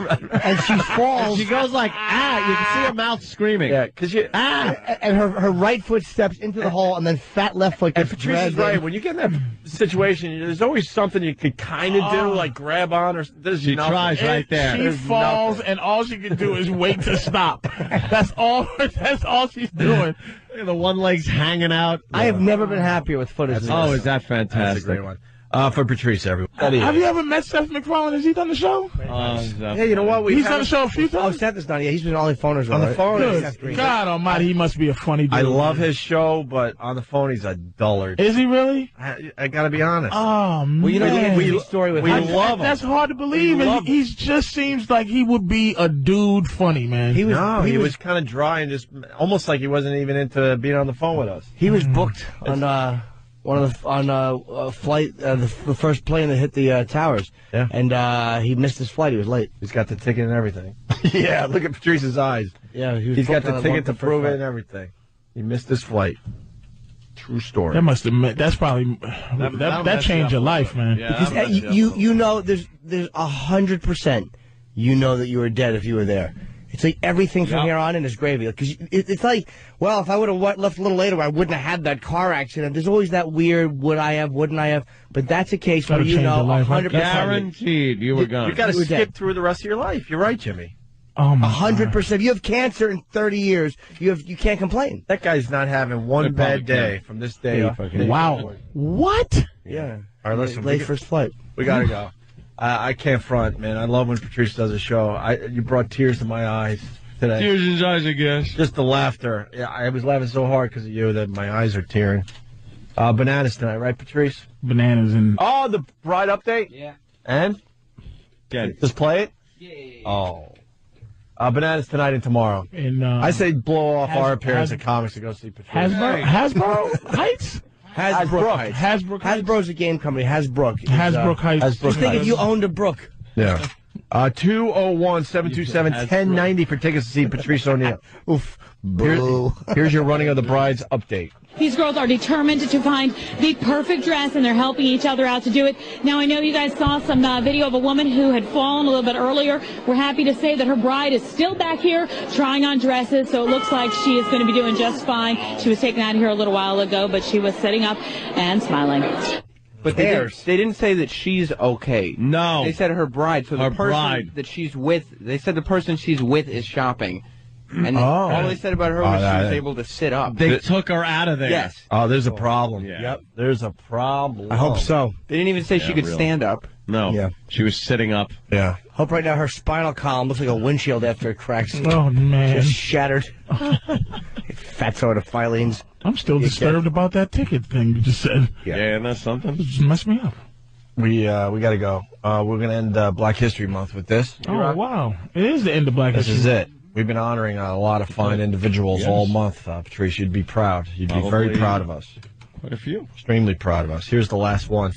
and she falls. She goes like, you can see her mouth screaming. Yeah, because and her right foot steps into the hole, and then fat left foot gets Patrice is dragged right. in. When you get in that situation, there's always something you could kind of do, like grab on, or there's She nothing. tries right there. She There's falls, nothing. and all she can do is wait to stop. That's all she's doing. Look at the one leg's hanging out. I have never been happier with footage. than Oh, this. is that fantastic? That's a great one. For Patrice, everyone. Have you ever met Seth MacFarlane? Has he done the show? Yeah, you know what? He's done the show a few Oh, times. Seth is not. Yeah, he's been on the phoners On the phone. Good God Almighty, he must be a funny dude. I love his show, but on the phone, he's a dullard. Is he really? I got to be honest. Oh, man. Well, you know, the story with him. love him. That's hard to believe. And he just seems like he would be a dude funny, man. He was kind of dry and just almost like he wasn't even into being on the phone with us. He was booked on a flight, the first plane that hit the towers. Yeah. And he missed his flight. He was late. He's got the ticket and everything. Yeah, look at Patrice's eyes. Yeah, He's got the ticket to prove it it. and everything. He missed his flight. True story. That must have. That's probably that changed your life, man. Yeah, Because you know there's 100%. You know that you were dead if you were there. It's like everything from here on in is gravy. Because it's like, well, if I would have left a little later, I wouldn't have had that car accident. There's always that weird, would I have, wouldn't I have? But that's a case where That'll you change know your life, huh? 100%. Guaranteed you were gone. You got to You were skip dead. through the rest of your life. You're right, Jimmy. Oh my 100%. If you have cancer in 30 years, you can't complain. That guy's not having one They probably bad day from this day up. Wow. What? Yeah. All right, listen. Late first flight. We got to go. I can't front, man. I love when Patrice does a show. You brought tears to my eyes today. Tears in his eyes, I guess. Just the laughter. Yeah, I was laughing so hard because of you that my eyes are tearing. Bananas tonight, right, Patrice? Bananas and. Oh, the bride update? Yeah. And? Get it. Just play it? Yeah. Oh. Bananas tonight and tomorrow. And, I say blow off our appearance Has- at Comics to go see Patrice. Hasbro Heights? Hasbrook Heights. Hasbrook Heights. Hasbro's a game company. Hasbrook. It's, Hasbrook Heights. Hasbrook Just think Heights. if you owned a brook. Yeah. 201-727-1090 for tickets to see Patrice O'Neal. Oof. Boo. Here's your Running of the Brides update. These girls are determined to find the perfect dress, and they're helping each other out to do it. Now, I know you guys saw some video of a woman who had fallen a little bit earlier. We're happy to say that her bride is still back here trying on dresses, so it looks like she is going to be doing just fine. She was taken out of here a little while ago, but she was sitting up and smiling. But they didn't say that she's okay. No. They said her bride. So Her the person bride. that she's with, they said the person she's with is shopping. And all they said about her was she was able to sit up. They took her out of there. Yes. Oh, there's a problem. Yeah. Yep, there's a problem. I hope so. They didn't even say she could stand up. No. Yeah. She was sitting up. Yeah. Hope right now her spinal column looks like a windshield after it cracks. Oh, man. Just shattered. Fatso to Filene's. I'm still disturbed about that ticket thing you just said. Yeah, and that's something. It just messed me up. We got to go. We're going to end Black History Month with this. Oh, wow. It is the end of Black History. This is it. We've been honoring a lot of fine individuals all month. Patrice, you'd be proud. You'd be very proud of us. Quite a few. Extremely proud of us. Here's the last one.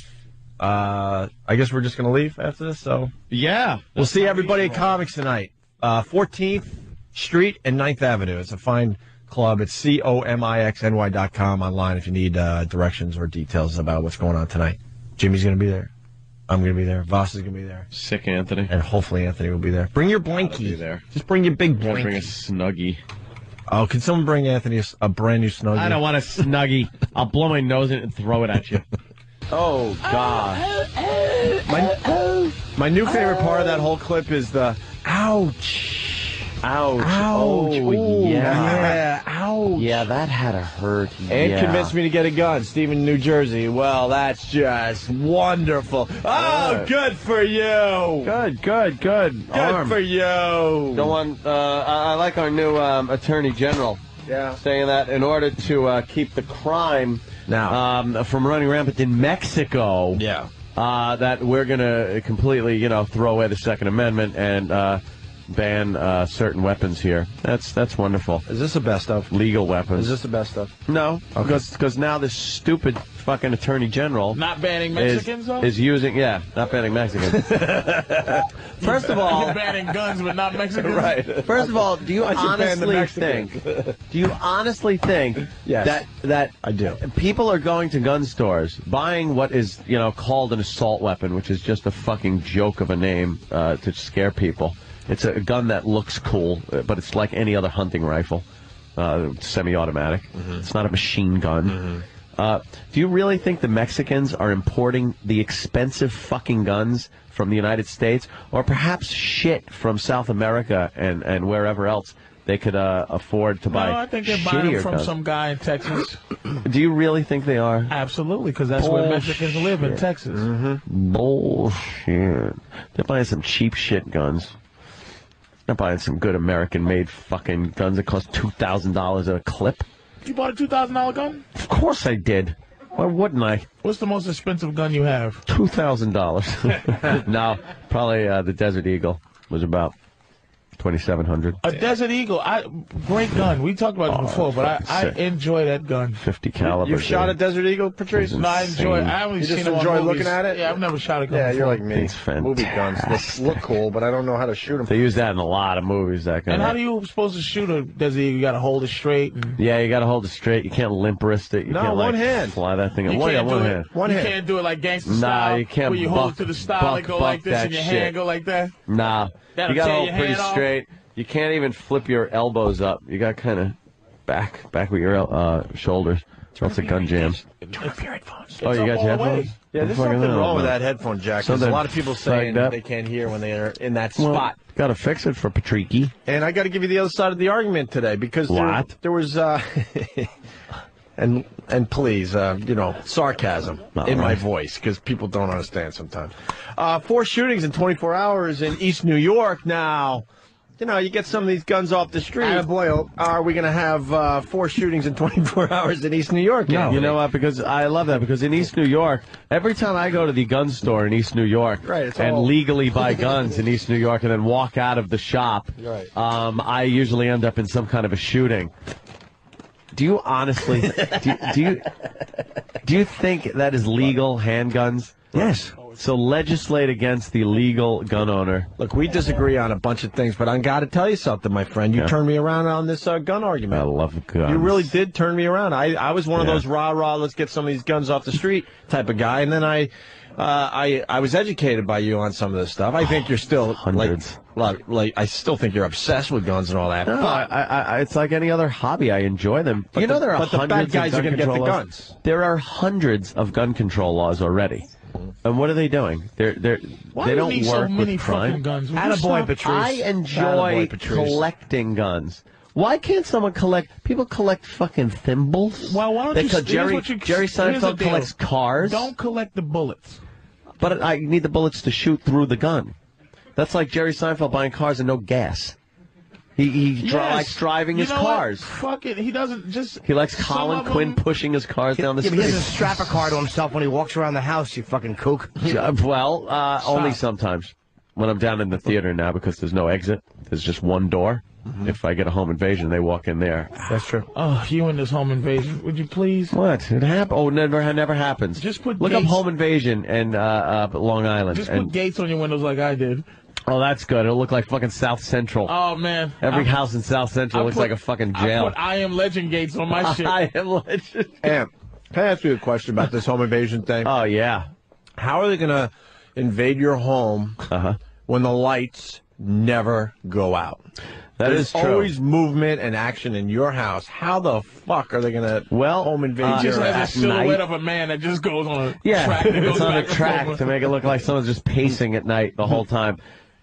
I guess we're just going to leave after this. So yeah. We'll see everybody at Comics tonight. 14th Street and 9th Avenue. It's a fine club. It's comixny.com online if you need directions or details about what's going on tonight. Jimmy's going to be there. I'm going to be there. Voss is going to be there. Sick Anthony. And hopefully Anthony will be there. Bring your blankie. Be there. Just bring your big blankie. Bring a Snuggie. Oh, can someone bring Anthony a brand new Snuggie? I don't want a Snuggie. I'll blow my nose in it and throw it at you. Oh, God. My new favorite part of that whole clip is the ouch. Ouch. Ouch. Oh, yeah. Ouch. Yeah, that had to hurt. And convinced me to get a gun. Stephen, New Jersey. Well, that's just wonderful. Oh, good for you. Good. Good for you. Don't want. I like our new Attorney General. Yeah. Saying that in order to keep the crime from running rampant in Mexico. Yeah. That we're gonna completely, throw away the Second Amendment and ban certain weapons here. That's wonderful. Is this the best of? Legal weapons. Is this the best of? No, because now this stupid fucking Attorney General not banning Mexicans is using not banning Mexicans. First of all, you're banning guns but not Mexicans. Right. First of all, do you honestly think? Do you honestly think yes. that I do? People are going to gun stores buying what is called an assault weapon, which is just a fucking joke of a name to scare people. It's a gun that looks cool, but it's like any other hunting rifle, semi-automatic. Mm-hmm. It's not a machine gun. Mm-hmm. Do you really think the Mexicans are importing the expensive fucking guns from the United States, or perhaps shit from South America and wherever else they could afford to buy? No, I think they're buying them from guns? some guy in Texas. Do you really think they are? Absolutely, because that's where Mexicans live, in Texas. Mm-hmm. Bullshit. They're buying some cheap shit guns. They're buying some good American-made fucking guns that cost $2,000 a clip. You bought a $2,000 gun? Of course I did. Why wouldn't I? What's the most expensive gun you have? $2,000. No, probably the Desert Eagle was about $2,700. A Desert Eagle, great gun. We talked about it before, but I enjoy that gun. 50 caliber. You've shot a Desert Eagle, Patrice? No, I enjoy it. I only you seen just it enjoy on looking at it? Yeah, I've never shot a gun before. You're like me. It's fantastic. Movie guns look cool, but I don't know how to shoot them. They use that in a lot of movies. That kind and of. how do you supposed to shoot a Desert Eagle? You got to hold it straight. Yeah, you got to hold it straight. You can't limp wrist it. You can't, one hand. Fly that thing. You one can't hand. One hand. You can't do it like gangster style. Nah, you can't. Where you hold it to the style and go like this, and your hand go like that. Nah, That'll you got to tear hold your pretty hand off. straight. You can't even flip your elbows up. You got kind of back with your shoulders. That's a gun jam. Turn off your headphones. Oh, you got your headphones? Yeah, there's something wrong with that headphone jack. Because a lot of people saying they can't hear when they are in that spot. Got to fix it for Patrice. And I got to give you the other side of the argument today because there was and please, sarcasm in my voice because people don't understand sometimes. 4 shootings in 24 hours in East New York now. You get some of these guns off the street. Boy, are we going to have 4 shootings in 24 hours in East New York? No. You know what? Because I love that. Because in East New York, every time I go to the gun store in East New York and legally buy guns in East New York and then walk out of the shop, I usually end up in some kind of a shooting. Do you honestly do you think that is legal, handguns? Yes. So legislate against the legal gun owner. Look, we disagree on a bunch of things, but I got to tell you something, my friend. You turned me around on this gun argument. I love guns. You really did turn me around. I was one of those rah-rah, let's get some of these guns off the street type of guy, and then I was educated by you on some of this stuff. I think you're still hundreds. Like I still think you're obsessed with guns and all that. No, it's like any other hobby. I enjoy them. But there are but hundreds the bad guys are going to get the guns. There are hundreds of gun control laws already. And what are they doing? They don't work so many with crime. Guns? Attaboy, Patrice. I enjoy collecting guns. Why can't someone people collect fucking thimbles? Well, why don't you... Jerry Seinfeld collects cars. Don't collect the bullets. But I need the bullets to shoot through the gun. That's like Jerry Seinfeld buying cars and no gas. He likes driving his cars. Fuck it. He doesn't just... He likes Colin Quinn pushing his cars down the street. He doesn't strap a car to himself when he walks around the house, you fucking kook. Only sometimes. When I'm down in the theater now because there's no exit. There's just one door. If I get a home invasion, they walk in there. That's true. Oh, you and this home invasion. Would you please? What? It happened? Oh, never happens. Just look up home invasion and Long Island. Just put gates on your windows like I did. Oh, that's good. It'll look like fucking South Central. Oh, man. Every house in South Central looks like a fucking jail. I put I Am Legend gates on my shit. I Am Legend. Amp, can I ask you a question about this home invasion thing? Oh, yeah. How are they going to invade your home when the lights never go out? There's always movement and action in your house. How the fuck are they going to home invade your house? Just has a silhouette of a man that just goes on a track. It's on a track to make it look like someone's just pacing at night the whole time.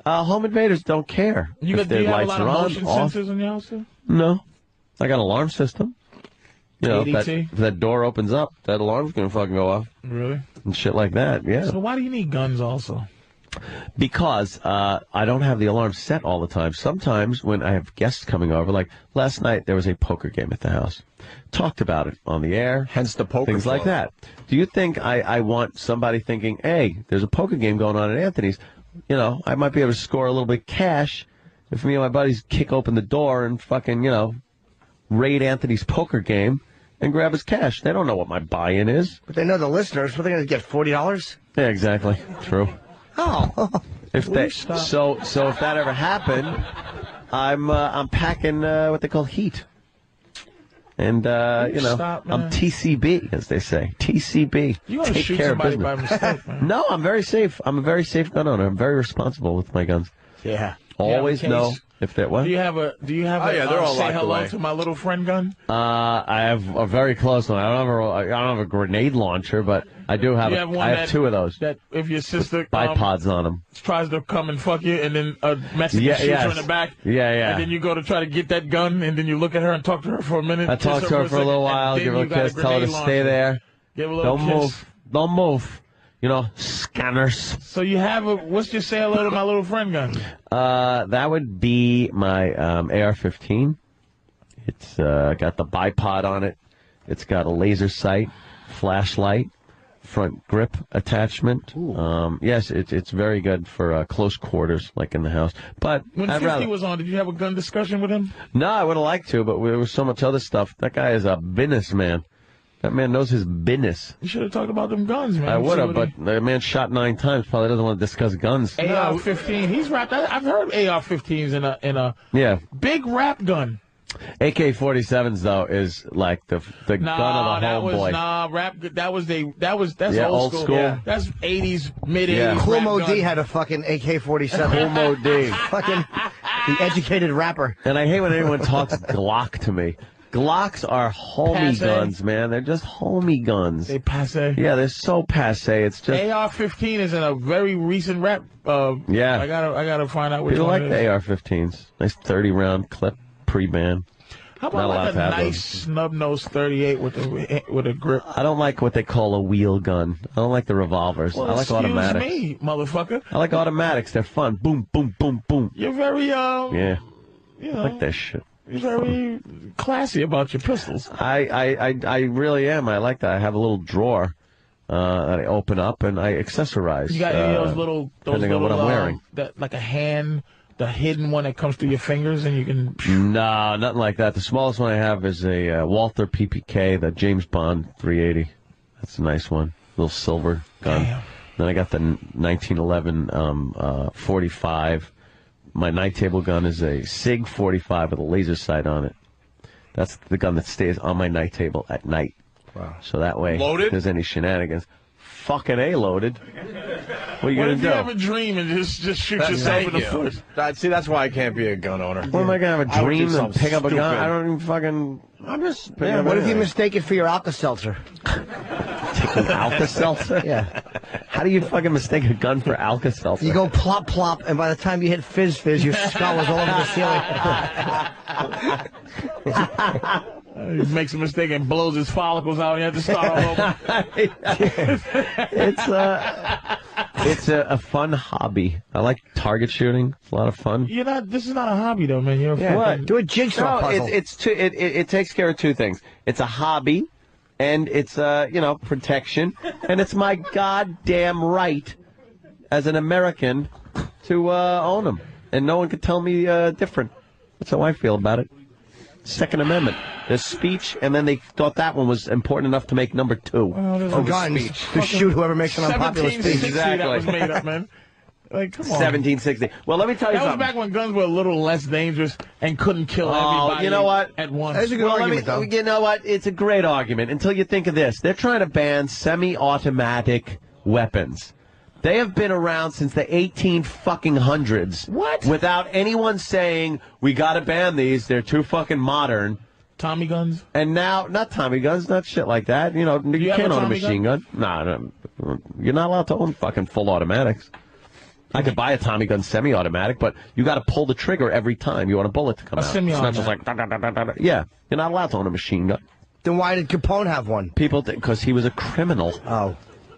Home invaders don't care if their lights are on, motion sensors in your house? No. I got an alarm system. You know, if that door opens up, that alarm's going to fucking go off. Really? And shit like that, yeah. So why do you need guns also? Because I don't have the alarm set all the time. Sometimes when I have guests coming over, like last night there was a poker game at the house. Talked about it on the air. Hence the poker things like that. Do you think I want somebody thinking, hey, there's a poker game going on at Anthony's? You know, I might be able to score a little bit of cash if me and my buddies kick open the door and fucking, you know, raid Anthony's poker game and grab his cash. They don't know what my buy-in is. But they know the listeners. What are they going to get, $40? Yeah, exactly. True. Oh. If that ever happened, I'm packing what they call heat. And, I'm TCB, as they say. TCB. You want to shoot somebody by mistake, man. No, I'm very safe. I'm a very safe gun owner. I'm very responsible with my guns. Yeah. Always know if they're what? Do you have a they're all say locked hello away. to my little friend gun? I have a very close one. I don't have a grenade launcher, but I do have I have two of those. That if your sister bipods on them tries to come and fuck you, and then a Mexican shoots her in the back. Yeah. And then you go to try to get that gun, and then you look at her and talk to her for a minute. I talk to her for a little while, give her a kiss, tell her to stay there. Give her a little kiss. Don't move. You know, scanners. So you have what's your say hello to my little friend gun? That would be my AR-15. It's got the bipod on it. It's got a laser sight, flashlight, front grip attachment. Yes, it's very good for close quarters, like in the house. But when 50 was on, did you have a gun discussion with him? No, I would have liked to, but there was so much other stuff. That guy is a businessman. That man knows his business. You should have talked about them guns, man. I would have, but the man shot 9 times. Probably doesn't want to discuss guns. AR-15. He's wrapped. I've heard AR-15s in a big rap gun. AK-47s though is like the gun of the homeboy. That's old school. Yeah. That's 80s, mid-80s. Cool Mo D had a fucking AK-47. Cool Mo D. Fucking the educated rapper. And I hate when anyone talks Glock to me. Glocks are homie guns, man. They're just homie guns. They passe. Yeah, they're so passe. It's just AR-15 is in a very recent rap. Yeah, I gotta find out which people one like it is. the AR-15s. Nice 30-round clip, pre-ban. How about like a nice snub-nosed 38 with a grip? I don't like what they call a wheel gun. I don't like the revolvers. Well, I like automatics. Excuse me, motherfucker. I like automatics. They're fun. Boom, boom, boom, boom. You're very yeah. You know, I like that shit. You're very classy about your pistols. I really am. I like that. I have a little drawer that I open up and I accessorize. You got any of those little depending on what I'm wearing. That like a hand, the hidden one that comes through your fingers and you can. No, nothing like that. The smallest one I have is a Walther PPK, the James Bond 380. That's a nice one, little silver gun. Damn. Then I got the 1911 45. My night table gun is a SIG 45 with a laser sight on it. That's the gun that stays on my night table at night. Wow. So that way, if there's any shenanigans, fucking A loaded. What are you going to do? What if you have a dream and just shoot yourself in the foot? That's why I can't be a gun owner. What am I going to have a dream and pick up a gun? I don't even fucking... I'm just... What if you mistake it for your Alka-Seltzer? Taking Alka-Seltzer? Yeah. How do you fucking mistake a gun for Alka-Seltzer? You go plop, plop, and by the time you hit fizz, fizz, your skull is all over the ceiling. He makes a mistake and blows his follicles out. And you have to start all over. It's a fun hobby. I like target shooting. It's a lot of fun. This is not a hobby, though, man. You're What? Do a jigsaw puzzle. It takes care of two things. It's a hobby, and it's protection, and it's my goddamn right as an American to own them, and no one can tell me different. That's how I feel about it. Second Amendment. There's speech, and then they thought that one was important enough to make number 2. Well, there's guns to shoot whoever makes an unpopular speech. Exactly. That was made up, man. Like, come on. 1760. Well, let me tell you something. That was back when guns were a little less dangerous and couldn't kill everybody you know what? at once. That's a good argument, though. You know what? It's a great argument until you think of this. They're trying to ban semi-automatic weapons. They have been around since the 1800s. What? Without anyone saying, we got to ban these. They're too fucking modern. Tommy guns? And now, not Tommy guns, not shit like that. You can't own a machine gun. No, you're not allowed to own fucking full automatics. I could buy a Tommy gun semi-automatic, but you got to pull the trigger every time you want a bullet to come out. It's not just like, yeah, you're not allowed to own a machine gun. Then why did Capone have one? People think, because he was a criminal. Oh.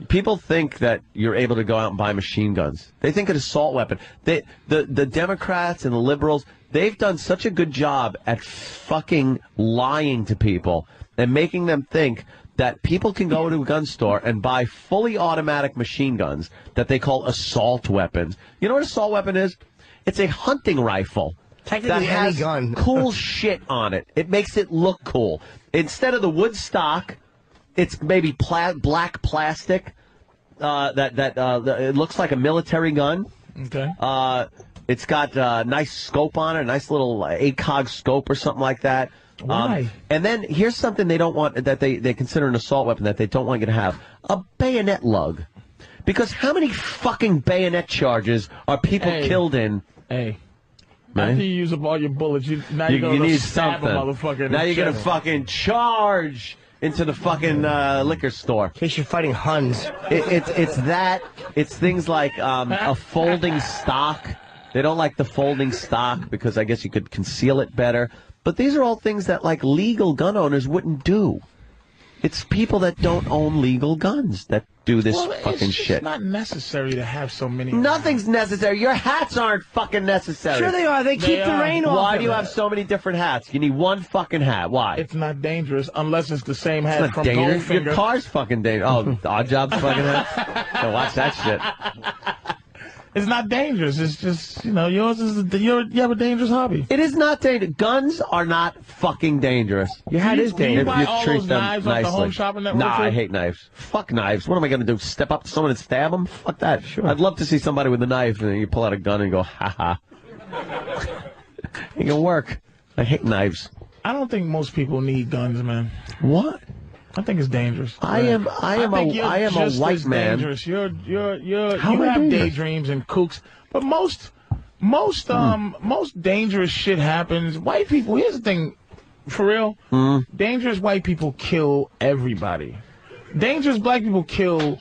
People think that you're able to go out and buy machine guns. They think an assault weapon. The Democrats and the liberals, they've done such a good job at fucking lying to people and making them think that people can go to a gun store and buy fully automatic machine guns that they call assault weapons. You know what an assault weapon is? It's a hunting rifle that has gun. cool shit on it. It makes it look cool. Instead of the wood stock, it's maybe black plastic that it looks like a military gun. Okay. It's got a nice scope on it, a nice little ACOG scope or something like that. Why? And then here's something they don't want, that they consider an assault weapon that they don't want you to have. A bayonet lug. Because how many fucking bayonet charges are people killed in? Hey. Right? After you use up all your bullets, you need stab something. a motherfucker. Now you're going to fucking charge into the fucking liquor store. In case you're fighting Huns. It's things like a folding stock. They don't like the folding stock because I guess you could conceal it better. But these are all things that like legal gun owners wouldn't do. It's people that don't own legal guns that do this fucking shit. It's not necessary to have so many. Nothing's necessary. Your hats aren't fucking necessary. Sure they are. They keep the rain off. Why do you have so many different hats? You need one fucking hat. Why? It's not dangerous unless it's the same hat It's not from dangerous. Goldfinger. Your car's fucking dangerous. Oh, Odd Job's fucking hat? So watch that shit. It's not dangerous. It's just, yours is you have a dangerous hobby. It is not dangerous. Guns are not fucking dangerous. Your hat is dangerous. Do you buy all those knives off the Home Shopping Network? Nah, I hate knives. Fuck knives. What am I going to do? Step up to someone and stab them? Fuck that. Sure. I'd love to see somebody with a knife and you pull out a gun and go, ha ha. It can work. I hate knives. I don't think most people need guns, man. What? I think it's dangerous. I am a white man. Dangerous. You have daydreams and kooks, but most dangerous shit happens. White people. Here's the thing, for real. Dangerous white people kill everybody. Dangerous black people kill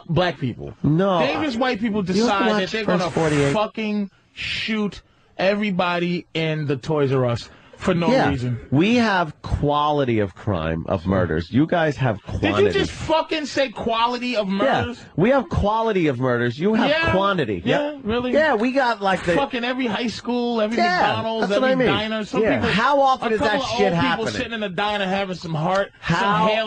black people. No. Dangerous white people decide that they're gonna fucking shoot everybody in the Toys R Us. For no reason. We have quality of crime, of murders. You guys have quantity. Did you just fucking say quality of murders? Yeah. We have quality of murders. You have quantity. Yeah, really? Yeah, we got like the... Fucking every high school, every McDonald's, every diner. Some people, how often is that shit happening? People sitting in a diner having some Hale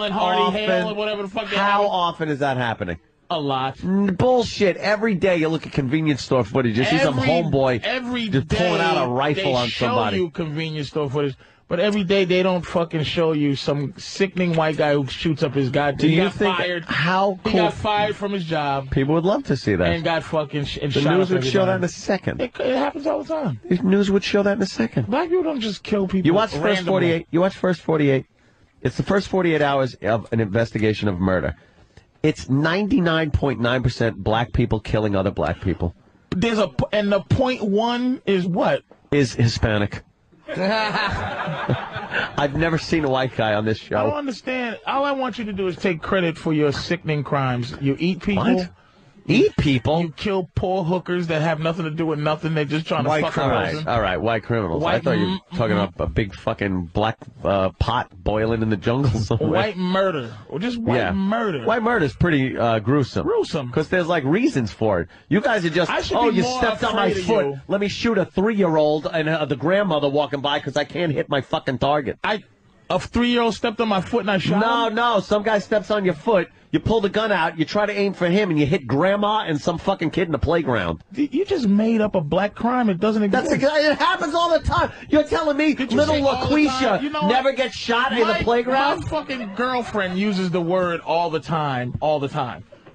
and Hearty Hale or whatever the fuck they have. How often is that happening? A lot. Bullshit. Every day you look at convenience store footage, you see some homeboy just pulling out a rifle on somebody. They show you convenience store footage, but every day they don't fucking show you some sickening white guy who shoots up his goddamn. He got fired. How cool? He got fired from his job. People would love to see that. And got fucking and the news would show that in a second. It happens all the time. The news would show that in a second. Black people don't just kill people. You watch First 48. You watch First 48. It's the first 48 hours of an investigation of murder. It's 99.9% black people killing other black people. And the 0.1 is what? Is Hispanic. I've never seen a white guy on this show. I don't understand. All I want you to do is take credit for your sickening crimes. You eat people. What? Eat people? You kill poor hookers that have nothing to do with nothing. They're just trying to fuck a person. All right, white criminals. I thought you were talking about a big fucking black pot boiling in the jungle somewhere. White murder. Or just white murder. White murder is pretty gruesome. Gruesome. Because there's like reasons for it. You guys are just, you stepped on my foot. Let me shoot a 3-year-old and the grandmother walking by because I can't hit my fucking target. A 3-year-old stepped on my foot and I shot him? No. Some guy steps on your foot. You pull the gun out, you try to aim for him, and you hit grandma and some fucking kid in the playground. You just made up a black crime. It doesn't exist. It happens all the time. You're telling me little LaQuisha never gets shot in the playground? My fucking girlfriend uses the word all the time.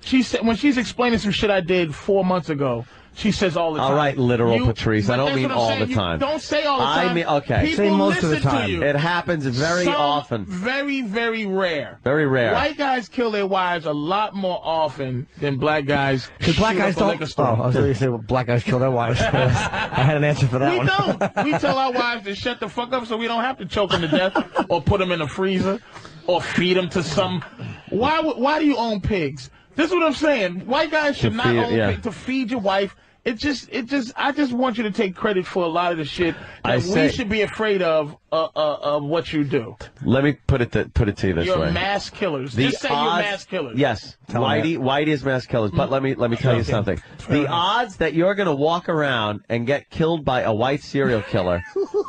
She said, when she's explaining some shit I did 4 months ago, she says all the time. All right, literal Patrice. I don't mean all the time. Don't say all the time. I mean, okay. People say most of the listen to time. you. It happens very often. Very, very rare. Very rare. White guys kill their wives a lot more often than black guys. Because black guys don't. Oh, I was going to say black guys kill their wives. I had an answer for that one. We don't. We tell our wives to shut the fuck up so we don't have to choke them to death or put them in the freezer or feed them to some. Why do you own pigs? This is what I'm saying. White guys should not own pigs to feed your wife. I just want you to take credit for a lot of the shit that we should be afraid of what you do. Let me put it to you this way. You're mass killers. Just say you're mass killers. Yes, Whitey is mass killers. But let me tell you something. The odds that you're going to walk around and get killed by a white serial killer,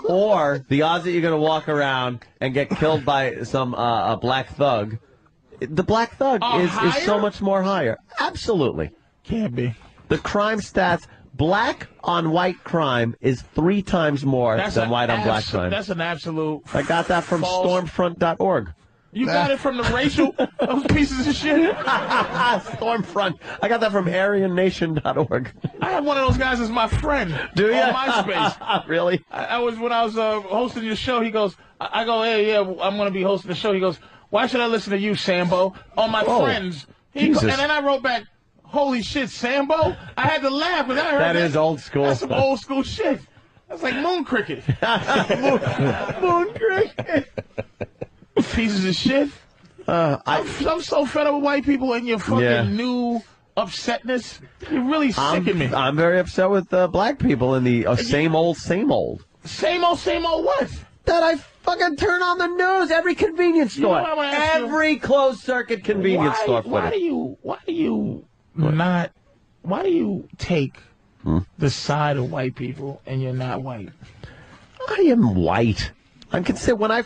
or the odds that you're going to walk around and get killed by some a black thug, the black thug is so much more higher. Absolutely. Can't be. The crime stats, black on white crime is 3 times more than white on black crime. That's an absolute. I got that from stormfront.org. You got it from the racial those pieces of shit? Stormfront. I got that from AryanNation.org. I had one of those guys as my friend. Do you? On MySpace. Really? When I was hosting your show, he goes, I go, hey, yeah, I'm going to be hosting the show. He goes, why should I listen to you, Sambo? On my friends. And then I wrote back, holy shit, Sambo? I had to laugh because I heard that is old school. That's some old school shit. That's like moon cricket. moon cricket. Pieces of shit. I'm so fed up with white people and your fucking new upsetness. You're really sicking me. I'm very upset with black people and the same old. Same old what? That I fucking turn on the news every convenience store. You know every closed circuit convenience store. Why do you take the side of white people and you're not white? I am white. I'm considered when I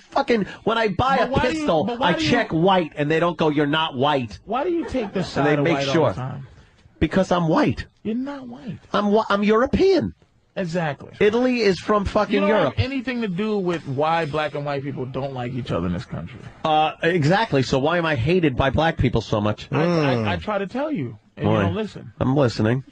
buy a pistol, I check white and they don't go, you're not white. Why do you take the side of white all the time? Because I'm white. You're not white. I'm European. Exactly. Italy is from fucking Europe. You don't have anything to do with why black and white people don't like each other in this country. Exactly. So why am I hated by black people so much? I try to tell you, and you don't listen. I'm listening.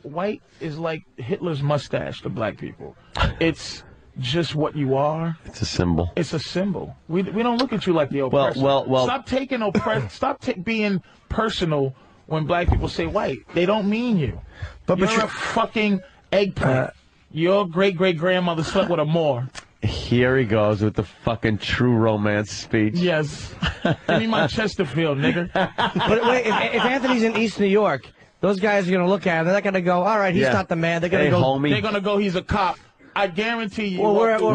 White is like Hitler's mustache to black people. It's just what you are. It's a symbol. It's a symbol. We don't look at you like the oppressor. Well. Stop taking Stop being personal when black people say white. They don't mean you. But you're a fucking eggplant. Your great-great-grandmother slept with a Moor. Here he goes with the fucking true romance speech. Yes. Give me my Chesterfield, nigga. But wait, if Anthony's in East New York, those guys are going to look at him. They're not going to go, all right, he's not the man. They're going to go, homie. They're going to go, he's a cop. I guarantee you. Or wherever.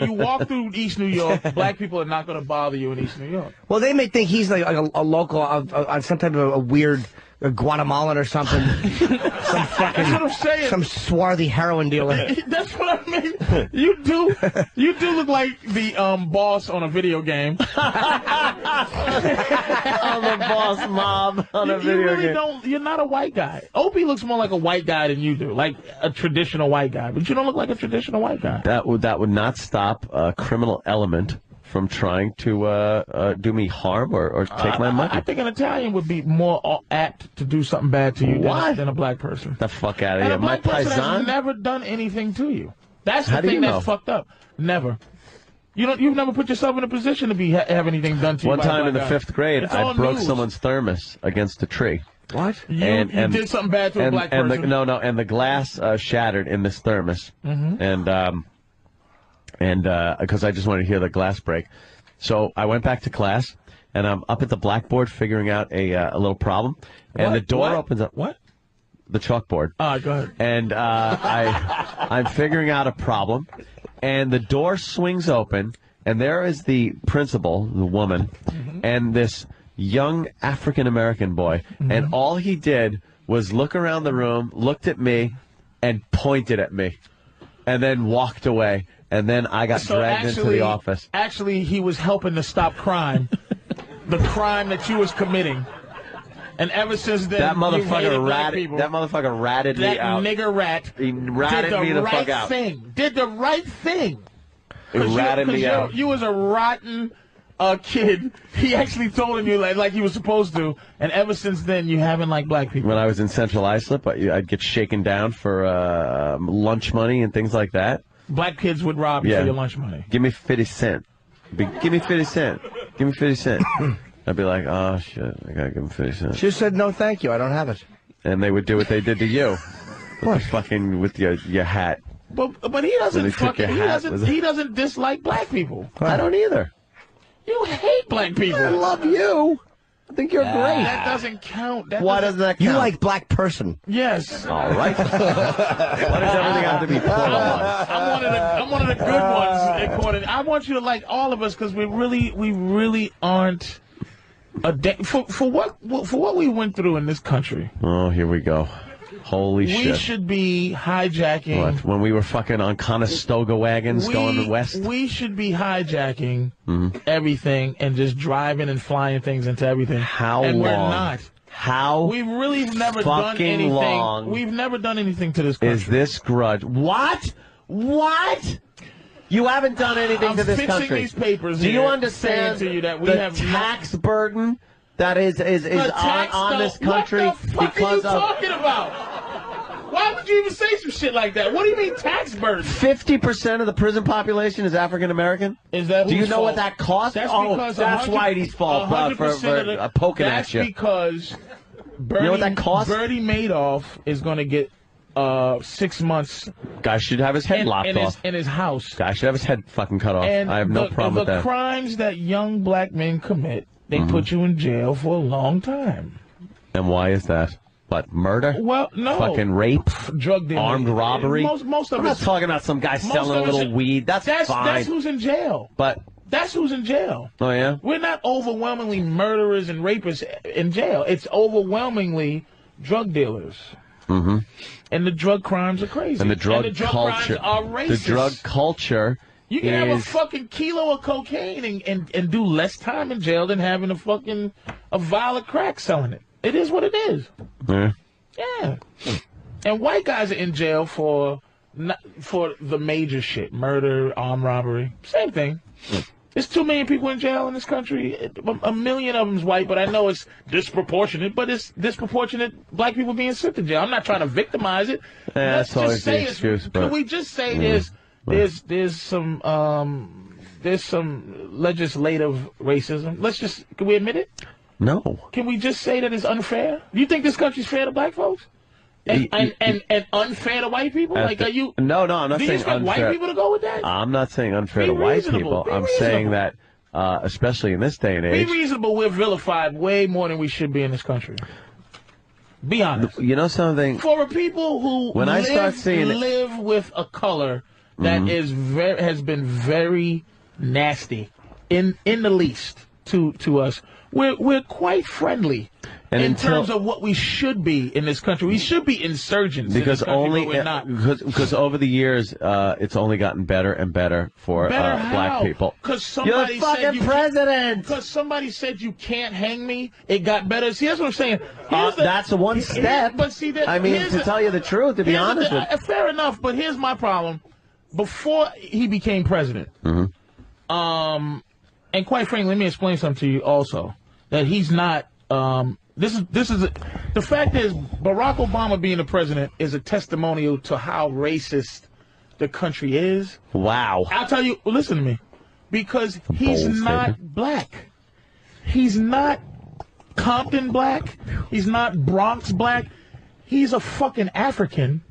You walk through East New York, black people are not going to bother you in East New York. Well, they may think he's like a local on some type of a weird Guatemalan or something. Some fucking, that's what I'm saying. Some swarthy heroin dealer. That's what I mean. You do look like the boss on a video game. I'm the boss mob on a video game. You're not a white guy. Opie looks more like a white guy than you do, like a traditional white guy. But you don't look like a traditional white guy. That would not stop a criminal element from trying to do me harm or take my money. I think an Italian would be more apt to do something bad to you than a black person. The fuck out of here. My black person paisan has never done anything to you. That's the thing that's fucked up. Never. You've never put yourself in a position to have anything done to you. One time in the 5th grade, I broke someone's thermos against a tree. What? You did something bad to a black person? And the glass shattered in this thermos. Mm-hmm. And and because I just wanted to hear the glass break. So I went back to class, and I'm up at the blackboard figuring out a little problem, and the door opens up. What? The chalkboard. Go ahead. And I'm figuring out a problem, and the door swings open, and there is the principal, the woman, and this young African-American boy, and all he did was look around the room, looked at me, and pointed at me, and then walked away, and then I got dragged into the office. Actually, he was helping to stop crime, the crime that you was committing. And ever since then, that motherfucker ratted me out. That nigger rat. He ratted me the fuck out. Did the right thing. He ratted me out. You was a rotten kid. He actually told him you like he was supposed to. And ever since then, you haven't liked black people. When I was in Central Islip, I'd get shaken down for lunch money and things like that. Black kids would rob you for your lunch money. Give me 50 cents. Give me 50 cents. Give me 50 cents. I'd be like, oh, shit, I gotta give him 50 cents. She said, no, thank you, I don't have it. And they would do what they did to you. What? Fucking with your hat. But he doesn't he doesn't dislike black people. I don't either. You hate black people. I love you. I think you're great. That doesn't count. Why doesn't that count? You like black person. Yes. All right. Why does everything have to be plural? I'm one of the good ones. I want you to like all of us because we really aren't for what we went through in this country. Oh, here we go. Holy shit. We should be hijacking. What? When we were fucking on Conestoga wagons going west? We should be hijacking everything and just driving and flying things into everything. How and long? We're not. How We've really never done anything. Long we've never done anything to this country. Is this grudge? What? What? You haven't done anything to this country. I'm fixing these papers. Do you understand to you that we the have tax burden that is on this country what the fuck because are you of talking about? Why would you even say some shit like that? What do you mean tax burden? 50% of the prison population is African American. Is that? Do you know fault? what that costs? That's because that's Whitey's fault for poking at you. That's because you know what that costs? Bernie Madoff is going to get 6 months. Guy should have his head lopped off in his house. Guy should have his head fucking cut off. And I have no problem with that. The crimes that young black men commit, they put you in jail for a long time. And why is that? What, murder? Well, no. Fucking rape? Drug dealing. Armed robbery? Most of I'm not talking about some guy selling a little weed. That's fine. That's who's in jail. But that's who's in jail. Oh, yeah? We're not overwhelmingly murderers and rapists in jail. It's overwhelmingly drug dealers. Mm-hmm. And the drug crimes are crazy. And the drug crimes culture. are racist. The drug culture. You can have a fucking kilo of cocaine and do less time in jail than having a vial of crack selling it. It is what it is. Yeah. Yeah. And white guys are in jail for the major shit. Murder, armed robbery. Same thing. There's 2 million people in jail in this country. 1 million of them's white, but I know it's disproportionate. But it's disproportionate black people being sent to jail. I'm not trying to victimize it. Yeah, that's always the excuse. Can we just say there's some legislative racism? Can we admit it? No. Can we just say that it's unfair? Do you think this country's fair to black folks? And unfair to white people? Are you? No, I'm not saying unfair. Do you expect white people to go with that? I'm not saying unfair to white people. I'm saying that, especially in this day and age. Be reasonable. We're vilified way more than we should be in this country. Be honest. You know something? For people who live with a color that has been very nasty, in the least to us. We're quite friendly in terms of what we should be in this country. We should be insurgents because in this country, but we're not. Because over the years, it's only gotten better and better for black people. Because somebody said president. Because somebody said you can't hang me. It got better. See, that's what I'm saying. That's one step. But see, to tell you the truth, to be honest with you. Fair enough. But here's my problem. Before he became president, and quite frankly, let me explain something to you also. That he's not. The fact is, Barack Obama being the president is a testimonial to how racist the country is. Wow. I'll tell you. Listen to me, because he's not black. He's not Compton black. He's not Bronx black. He's a fucking African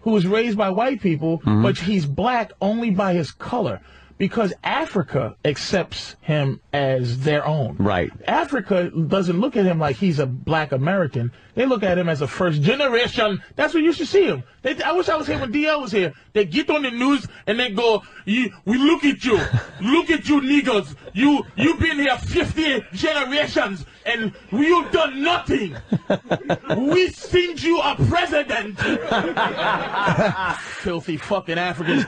who was raised by white people, but he's black only by his color. Because Africa accepts him as their own. Right. Africa doesn't look at him like he's a black American. They look at him as a first generation. That's what you should see him. I wish I was here when DL was here. They get on the news and they go, we look at you. Look at you niggas. You've been here 50 generations and you've done nothing. We think you are president. Filthy fucking Africans.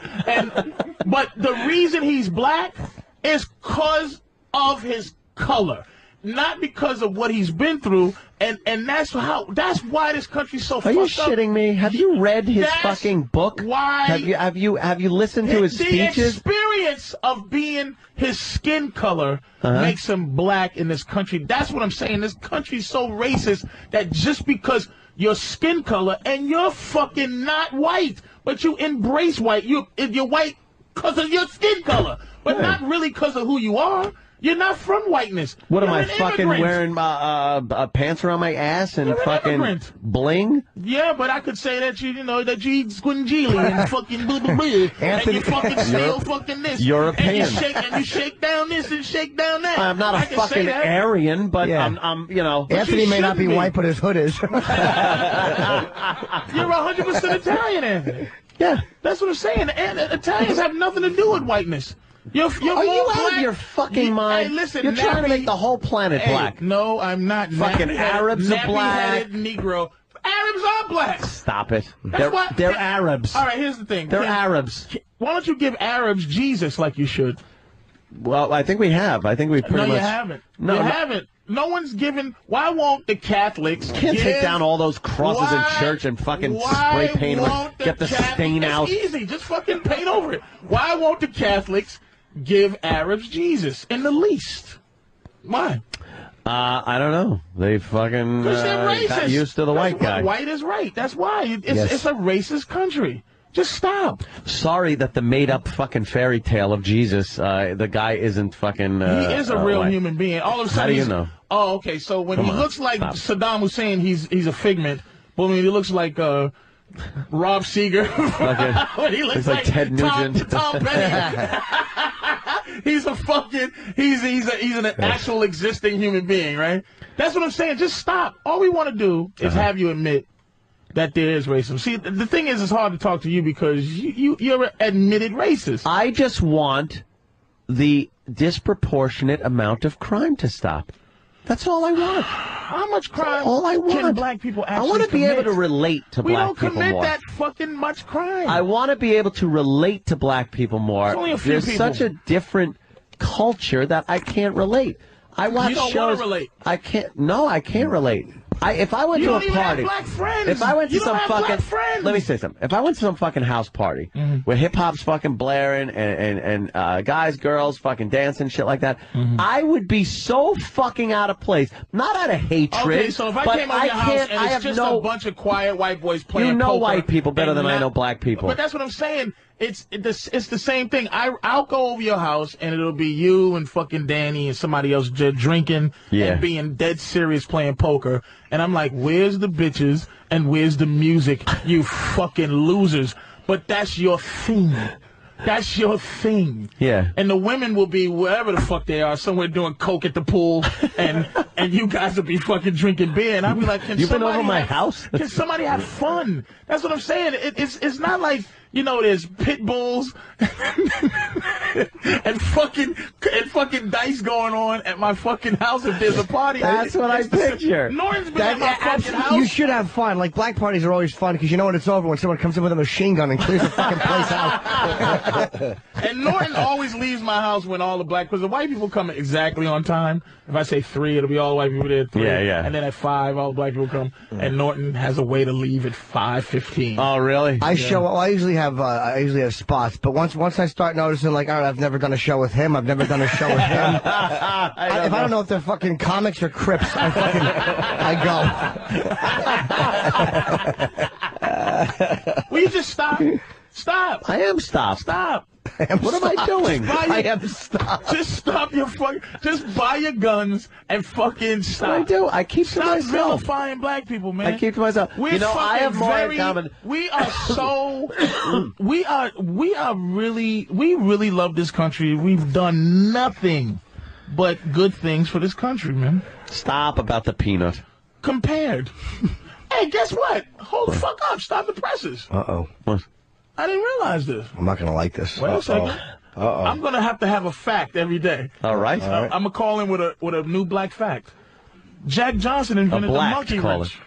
But the reason he's black is because of his color, not because of what he's been through, and that's why this country's so fucked up. Are you shitting me? Have you read his fucking book? Why? Have you listened to his speeches? The experience of being his skin color makes him black in this country. That's what I'm saying. This country's so racist that just because your skin color and you're fucking not white, but you embrace white, you're white because of your skin color, but not really because of who you are. You're not from whiteness. What You're am I an fucking immigrant. wearing pants around my ass and You're an fucking immigrant. bling? Yeah, but I could say that you eat squingili and fucking blah blah blah, and you fucking steal fucking this, European. and you shake down this and shake down that. I'm not a I can say fucking that. Aryan, but Yeah. I'm you know. Anthony may not be white, but his hood is. You're 100% Italian, Anthony. Yeah, that's what I'm saying. And Italians have nothing to do with whiteness. You're Are more you out black. of your fucking mind? Hey, listen, You're trying to nappy- make the whole planet Hey, black. No, I'm not. Fucking Arabs are black. Nappy-headed Negro. Arabs are black. Stop it. That's They're Arabs. All right, here's the thing. They're Arabs. Why don't you give Arabs Jesus like you should? Well, I think we have. I think we pretty No, much. you haven't. No, you no. haven't. No one's given. Why won't the Catholics Can't take down all those crosses in church and fucking spray paint them. Get the stain out. It's easy. Just fucking paint over it. Why won't the Catholics give Arabs Jesus in the least? Why? I don't know. They fucking Because they're racist. got used to the white guy. White is right. That's why. Yes. It's a racist country. Just stop. Sorry that the made-up fucking fairy tale of Jesus, the guy isn't fucking. He is a real white. human being. All of a sudden, How do you he's- know? Oh, okay. So when Come he on, looks like stop. Saddam Hussein, he's a figment. But when he looks like Rob Seeger, when he looks Looks like Ted Nugent. Tom Petty, he's a fucking he's an actual existing human being, right? That's what I'm saying. Just stop. All we want to do is have you admit that there is racism. See, the thing is, it's hard to talk to you because you're an admitted racist. I just want the disproportionate amount of crime to stop. That's all I want. How much crime all I can want. black people I actually want to be able commit? to relate to We black don't people commit more. that fucking much crime. I want to be able to relate to black people more. There's only a few There's people. such a different culture that I can't relate. I watch You don't shows. wanna relate. I can't. No, I can't relate. If I went You to don't a even have party, black friends. if I went to You don't some have black fucking, friends. let me say something. If I went to some fucking house party where hip hop's fucking blaring and guys, girls fucking dancing, shit like that, I would be so fucking out of place. Not out of hatred. Okay, so if I but came over your house can't- and I it's have just no, a bunch of quiet white boys playing you know poker white people better and than I not- know black people. But that's what I'm saying. It's the same thing. I'll go over your house and it'll be you and fucking Danny and somebody else drinking and being dead serious playing poker. And I'm like, where's the bitches and where's the music, you fucking losers? But that's your thing. That's your thing. Yeah. And the women will be wherever the fuck they are, somewhere doing coke at the pool, and you guys will be fucking drinking beer. And I'll be like, can You've been somebody over my have- house? Can somebody have fun? That's what I'm saying. It's not like, there's pit bulls and fucking dice going on at my fucking house if there's a party. That's what I picture. Norton's been at my fucking house. You should have fun. Like, black parties are always fun because you know when it's over when someone comes in with a machine gun and clears the fucking place out. And Norton always leaves my house when all the black, because the white people come exactly on time. If I say 3, it'll be all the white people there at 3. Yeah, yeah. And then at 5, all the black people come. And Norton has a way to leave at 5:15. Oh, really? I usually have spots, but once I start noticing, like, all right, I've never done a show with him. I've never done a show with him. If I don't know if they're fucking comics or Crips, I go. Will you just stop? Stop. I am stopped. Stop. What am I doing? I am stop. Just stop your fucking. Just buy your guns and fucking stop. What do I do? I keep to myself. Stop vilifying black people, man. I keep to myself. We're I have more in common. We are so. we really love this country. We've done nothing but good things for this country, man. Stop about the peanut. Compared. Hey, guess what? Hold the fuck up. Stop the presses. Uh-oh. What? I didn't realize this. I'm not going to like this. Wait a second. Uh-oh. I'm going to have a fact every day. All right. I'm going to call in with a new black fact. Jack Johnson invented the monkey wrench.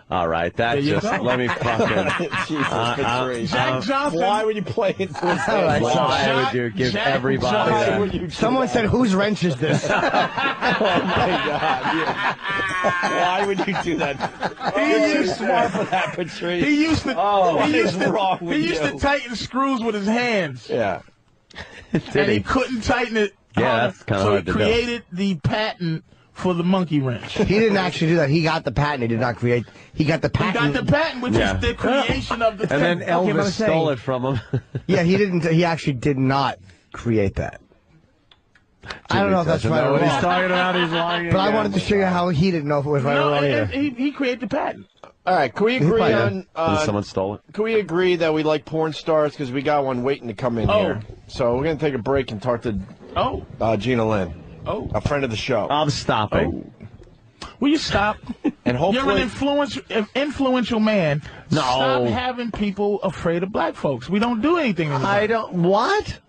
All right, that just let me fucking. Jack Johnson. Why would you play it? Why would you give everybody that? Someone said, "Whose wrench is this?" Oh my God! Yeah. Why would you do that? You're too smart for that, Patrice. He used to. What is wrong with you? He used to tighten screws with his hands. Yeah. And he couldn't tighten it. Yeah, that's kind of hard to do. So he created the patent for the monkey wrench. He didn't actually do that. He got the patent. He did not create. He got the patent. He got the patent, which is the creation of the. And then Elvis stole it from him. Yeah, he didn't. He actually did not create that. I don't know if that's right or wrong. wrong. He's talking about he's lying. But I wanted to show you how he didn't know if it was right or wrong either. He created the patent. All right, can we agree on? Someone stole it. Can we agree that we like porn stars because we got one waiting to come in here? So we're gonna take a break and talk to Gina Lynn, a friend of the show. I'm stopping. Will you stop? And hopefully, you're an influential man. No. Stop having people afraid of black folks. We don't do anything anymore. I don't. What?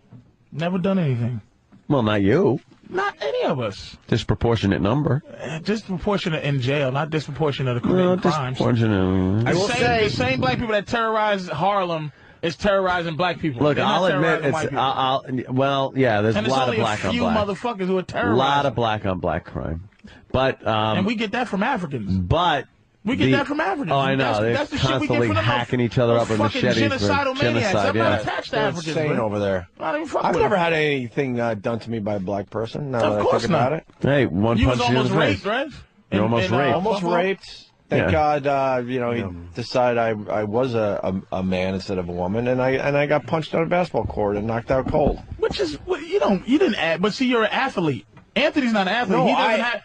Never done anything. Well, not you. Not any of us. Disproportionate number. Disproportionate in jail, not disproportionate of committing crimes. Disproportionate. I will say the same black people that terrorize Harlem is terrorizing black people. Look, They're not I'll admit terrorizing it's. well, yeah. There's a lot of black on black. And there's only a few motherfuckers who are A terrorizing. lot of black on black crime, but and we get that from Africans. But we get that from Africans. Oh, I know. They're that's the shit we get constantly from them. hacking each other up with machetes. Genocidal maniacs. I'm not attached to they're Africans. insane man. over there. Not even fuck I've with never them. had anything done to me by a black person. Now Of that I course think about not. it. Hey, one You punch was you in almost the raped, face. right? You're almost raped. Almost Buffalo? raped. Thank Yeah. God, he decided I was a man instead of a woman, and I got punched on a basketball court and knocked out cold. Which is you didn't add, but see, you're an athlete. Anthony's not an athlete. No, He doesn't have.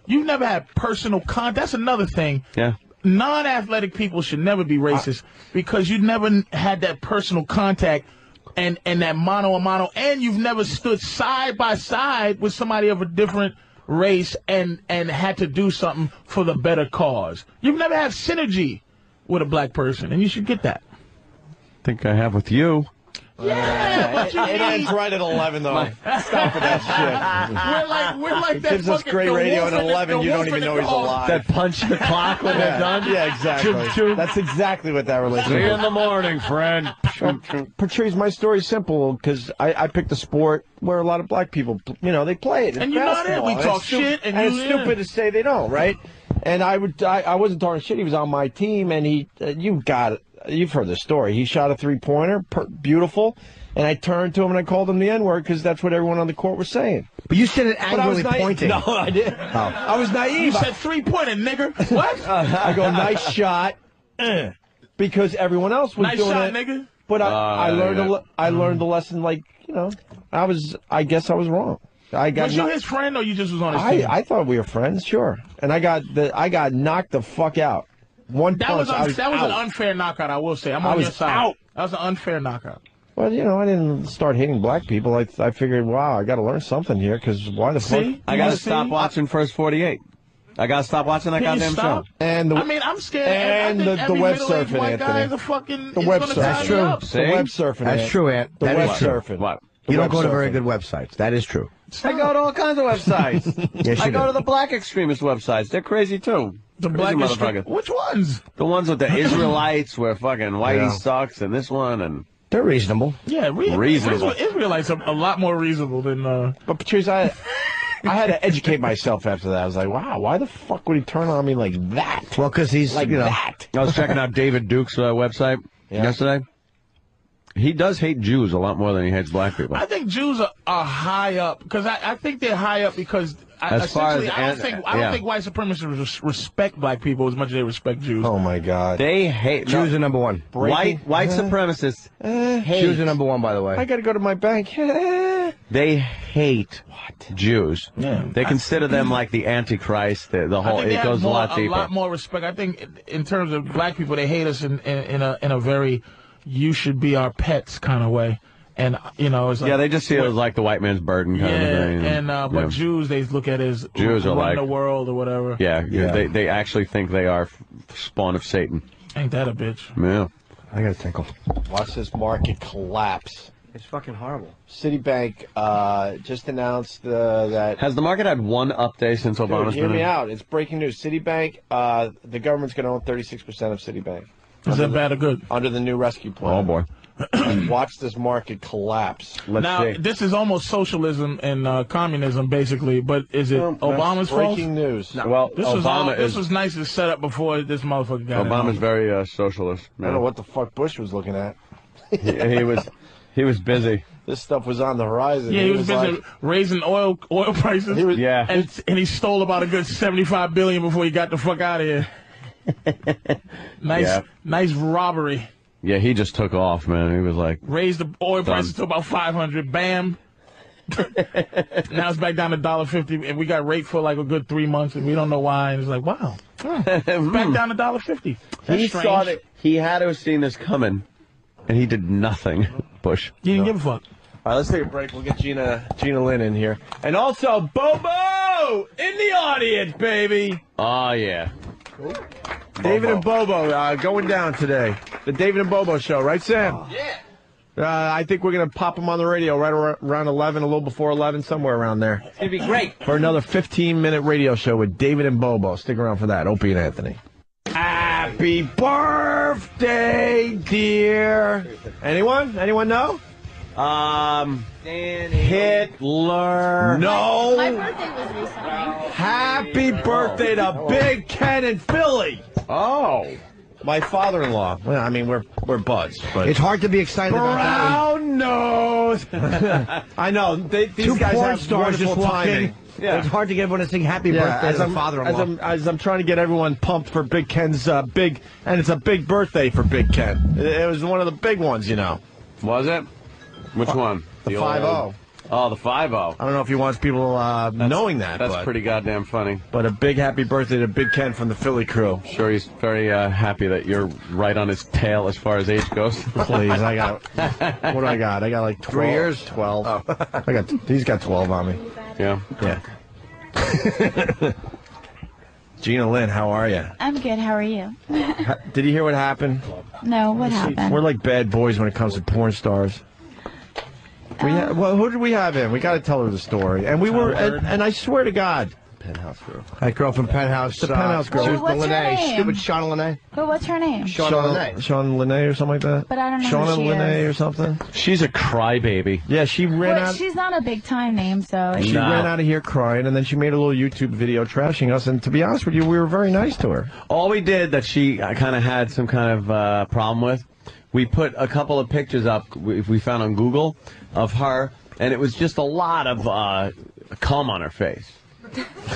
You've never had personal contact. That's another thing. Yeah. Non-athletic people should never be racist because you never had that personal contact and that mano a mano, and you've never stood side by side with somebody of a different race and had to do something for the better cause. You've never had synergy with a black person, and you should get that. think I have with you. Yeah, but you it ends right at 11, though. Stop with that shit. We're like it that gives us fucking- great the radio wolf at and the- 11. the You don't wolf even and know the he's dog. alive. That punch the clock when they're done? Yeah, exactly. Choo, choo. That's exactly what that relationship See is. you in the morning, friend. Patrice, my story's simple because I picked a sport where a lot of black people, they play it. It's And you're not in. basketball, We and talk it's stupid- shit, and it's you in. stupid to say they don't, right? And I wasn't talking shit. He was on my team, and you've heard the story. He shot a 3-pointer, beautiful. And I turned to him and I called him the N-word because that's what everyone on the court was saying. But you said it angrily pointing. No, I didn't. Oh. I was naive. You said 3-pointer, nigger. What? I go, nice shot. Because everyone else was Nice doing shot, it. nigga. But I learned yeah. I learned the lesson, I guess I was wrong. Was you his friend or you just was on his team? I thought we were friends, sure. And I got knocked the fuck out. One punch. That was out. an unfair knockout, I will say. I'm on your side. Out. That was an unfair knockout. Well, I didn't start hating black people. I figured, wow, I got to learn something here because why the fuck? I got to stop watching First 48. I got to stop watching that Can you goddamn stop? show. And I'm scared. and I think the every web middle-aged surfing, white guy Anthony. is a fucking. The is web gonna surfing. tie That's me true. up. The web surfing. That's Ant. true, Ant. The That web is true. surfing. What? You don't web go to very surfing. good websites. That is true. I go to all kinds of websites. Yes, I you go do. to the black extremist websites. They're crazy, too. The Crazy black motherfuckers. Which ones? The ones with the Israelites where fucking Whitey Yeah. sucks and this one and... They're reasonable. Yeah, Reasonable. Israelites are a lot more reasonable than. But Patrice, I had to educate myself after that. I was like, wow, why the fuck would he turn on me like that? Well, because he's Like that. I was checking out David Duke's website yesterday. He does hate Jews a lot more than he hates black people. I think Jews are high up because I think they're high up because I don't think white supremacists respect black people as much as they respect Jews. Oh my God, they hate Jews are number one. White supremacists hate. Jews are number one, by the way. I got to go to my bank. They hate Jews. Yeah. They consider them like the Antichrist. The whole it goes a lot deeper. A lot more respect. I think in terms of black people, they hate us in a very you should be our pets kind of way. And it's like, they just see it as like the white man's burden kind of thing. And but Jews they look at it as Jews are run like the world or whatever. Yeah. They actually think they are spawn of Satan. Ain't that a bitch? Yeah. I got a tinkle. Watch this market collapse. It's fucking horrible. Citibank just announced that. Has the market had one up day since Obama's Hear been me in? out. It's breaking news. Citibank, the government's going to own 36% of Citibank. Is that bad or good? Under the new rescue plan. Oh boy. Watch this market collapse. This is almost socialism and communism, basically. But is it Obama's fault? Breaking news. No. Well, this was nice to set up before this motherfucker got Obama's very socialist. I don't know what the fuck Bush was looking at. He was busy. This stuff was on the horizon. Yeah, he was busy like, raising oil prices. And he stole about a good $75 billion before he got the fuck out of here. Nice robbery. Yeah, he just took off, man. He was like raised the oil prices to about 500. Bam. Now it's back down to $1.50, and we got raped for like a good 3 months, and we don't know why. And it's like, wow, it's back down to $1.50. He saw that he had to have seen this coming, and he did nothing. Bush. He didn't give a fuck. All right, let's take a break. We'll get Gina Lynn in here, and also Bobo in the audience, baby. Oh yeah. David and Bobo going down today. The David and Bobo show, right, Sam? Yeah. I think we're going to pop them on the radio right around 11, a little before 11, somewhere around there. It's going to be great. For another 15-minute radio show with David and Bobo. Stick around for that. Opie and Anthony. Happy birthday, dear. Anyone? Anyone know? Hitler. No. My birthday was recently. Happy birthday to Big Ken in Philly. Oh. My father-in-law. Well, I mean, we're buds, but it's hard to be excited about that one. Brown nose. I know. These Two guys porn have stars just walk timing. in. Yeah. It's hard to get everyone to sing happy birthday to the father-in-law. As I'm trying to get everyone pumped for Big Ken's and it's a big birthday for Big Ken. It was one of the big ones, you know. Was it? Which one? The 5-0. Oh, the 5-0. I don't know if he wants people knowing that. That's pretty goddamn funny. But a big happy birthday to Big Ken from the Philly crew. Sure, he's very happy that you're right on his tail as far as age goes. Please, I got. What do I got? I got like 12. 3 years? 12. Oh. He's got 12 on me. Yeah. Yeah. Gina Lynn, how are you? I'm good. How are you? Did you hear what happened? No, what happened? We're like bad boys when it comes to porn stars. Well, who did we have in? We got to tell her the story. And we were, and I swear to God. Penthouse girl. That girl from Penthouse. The Penthouse girl. Well, what's her name? Stupid Shauna Lene. But what's her name? Shauna Lene. Shauna Lene or something like that? But I don't know Shauna who she Lene is. or something? She's a crybaby. Yeah, she ran Well, out. she's not a big time name, so. She ran out of here crying, and then she made a little YouTube video trashing us. And to be honest with you, we were very nice to her. All we did that she kind of had some kind of problem with, we put a couple of pictures up we found on Google of her, and it was just a lot of cum on her face.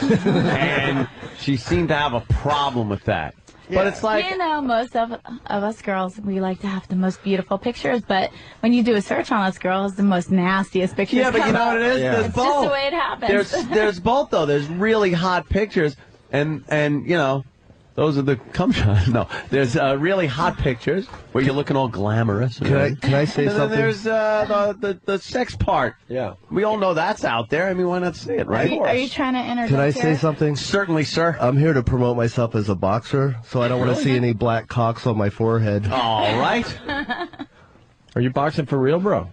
And she seemed to have a problem with that. But it's like, You know, most of us girls, we like to have the most beautiful pictures, but when you do a search on us girls, the most nastiest pictures yeah, but come you know up. what it is? Yeah. There's It's both. just the way it happens. There's both, though. There's really hot pictures, and you know, those are the cum shots. No, there's really hot pictures where you're looking all glamorous. Can I say and something? then there's the sex part. Yeah. We all know that's out there. I mean, why not see it, right? Are you trying to interject Can I say here? something? Certainly, sir. I'm here to promote myself as a boxer, so I don't want to see any black cocks on my forehead. All right. Are you boxing for real, bro?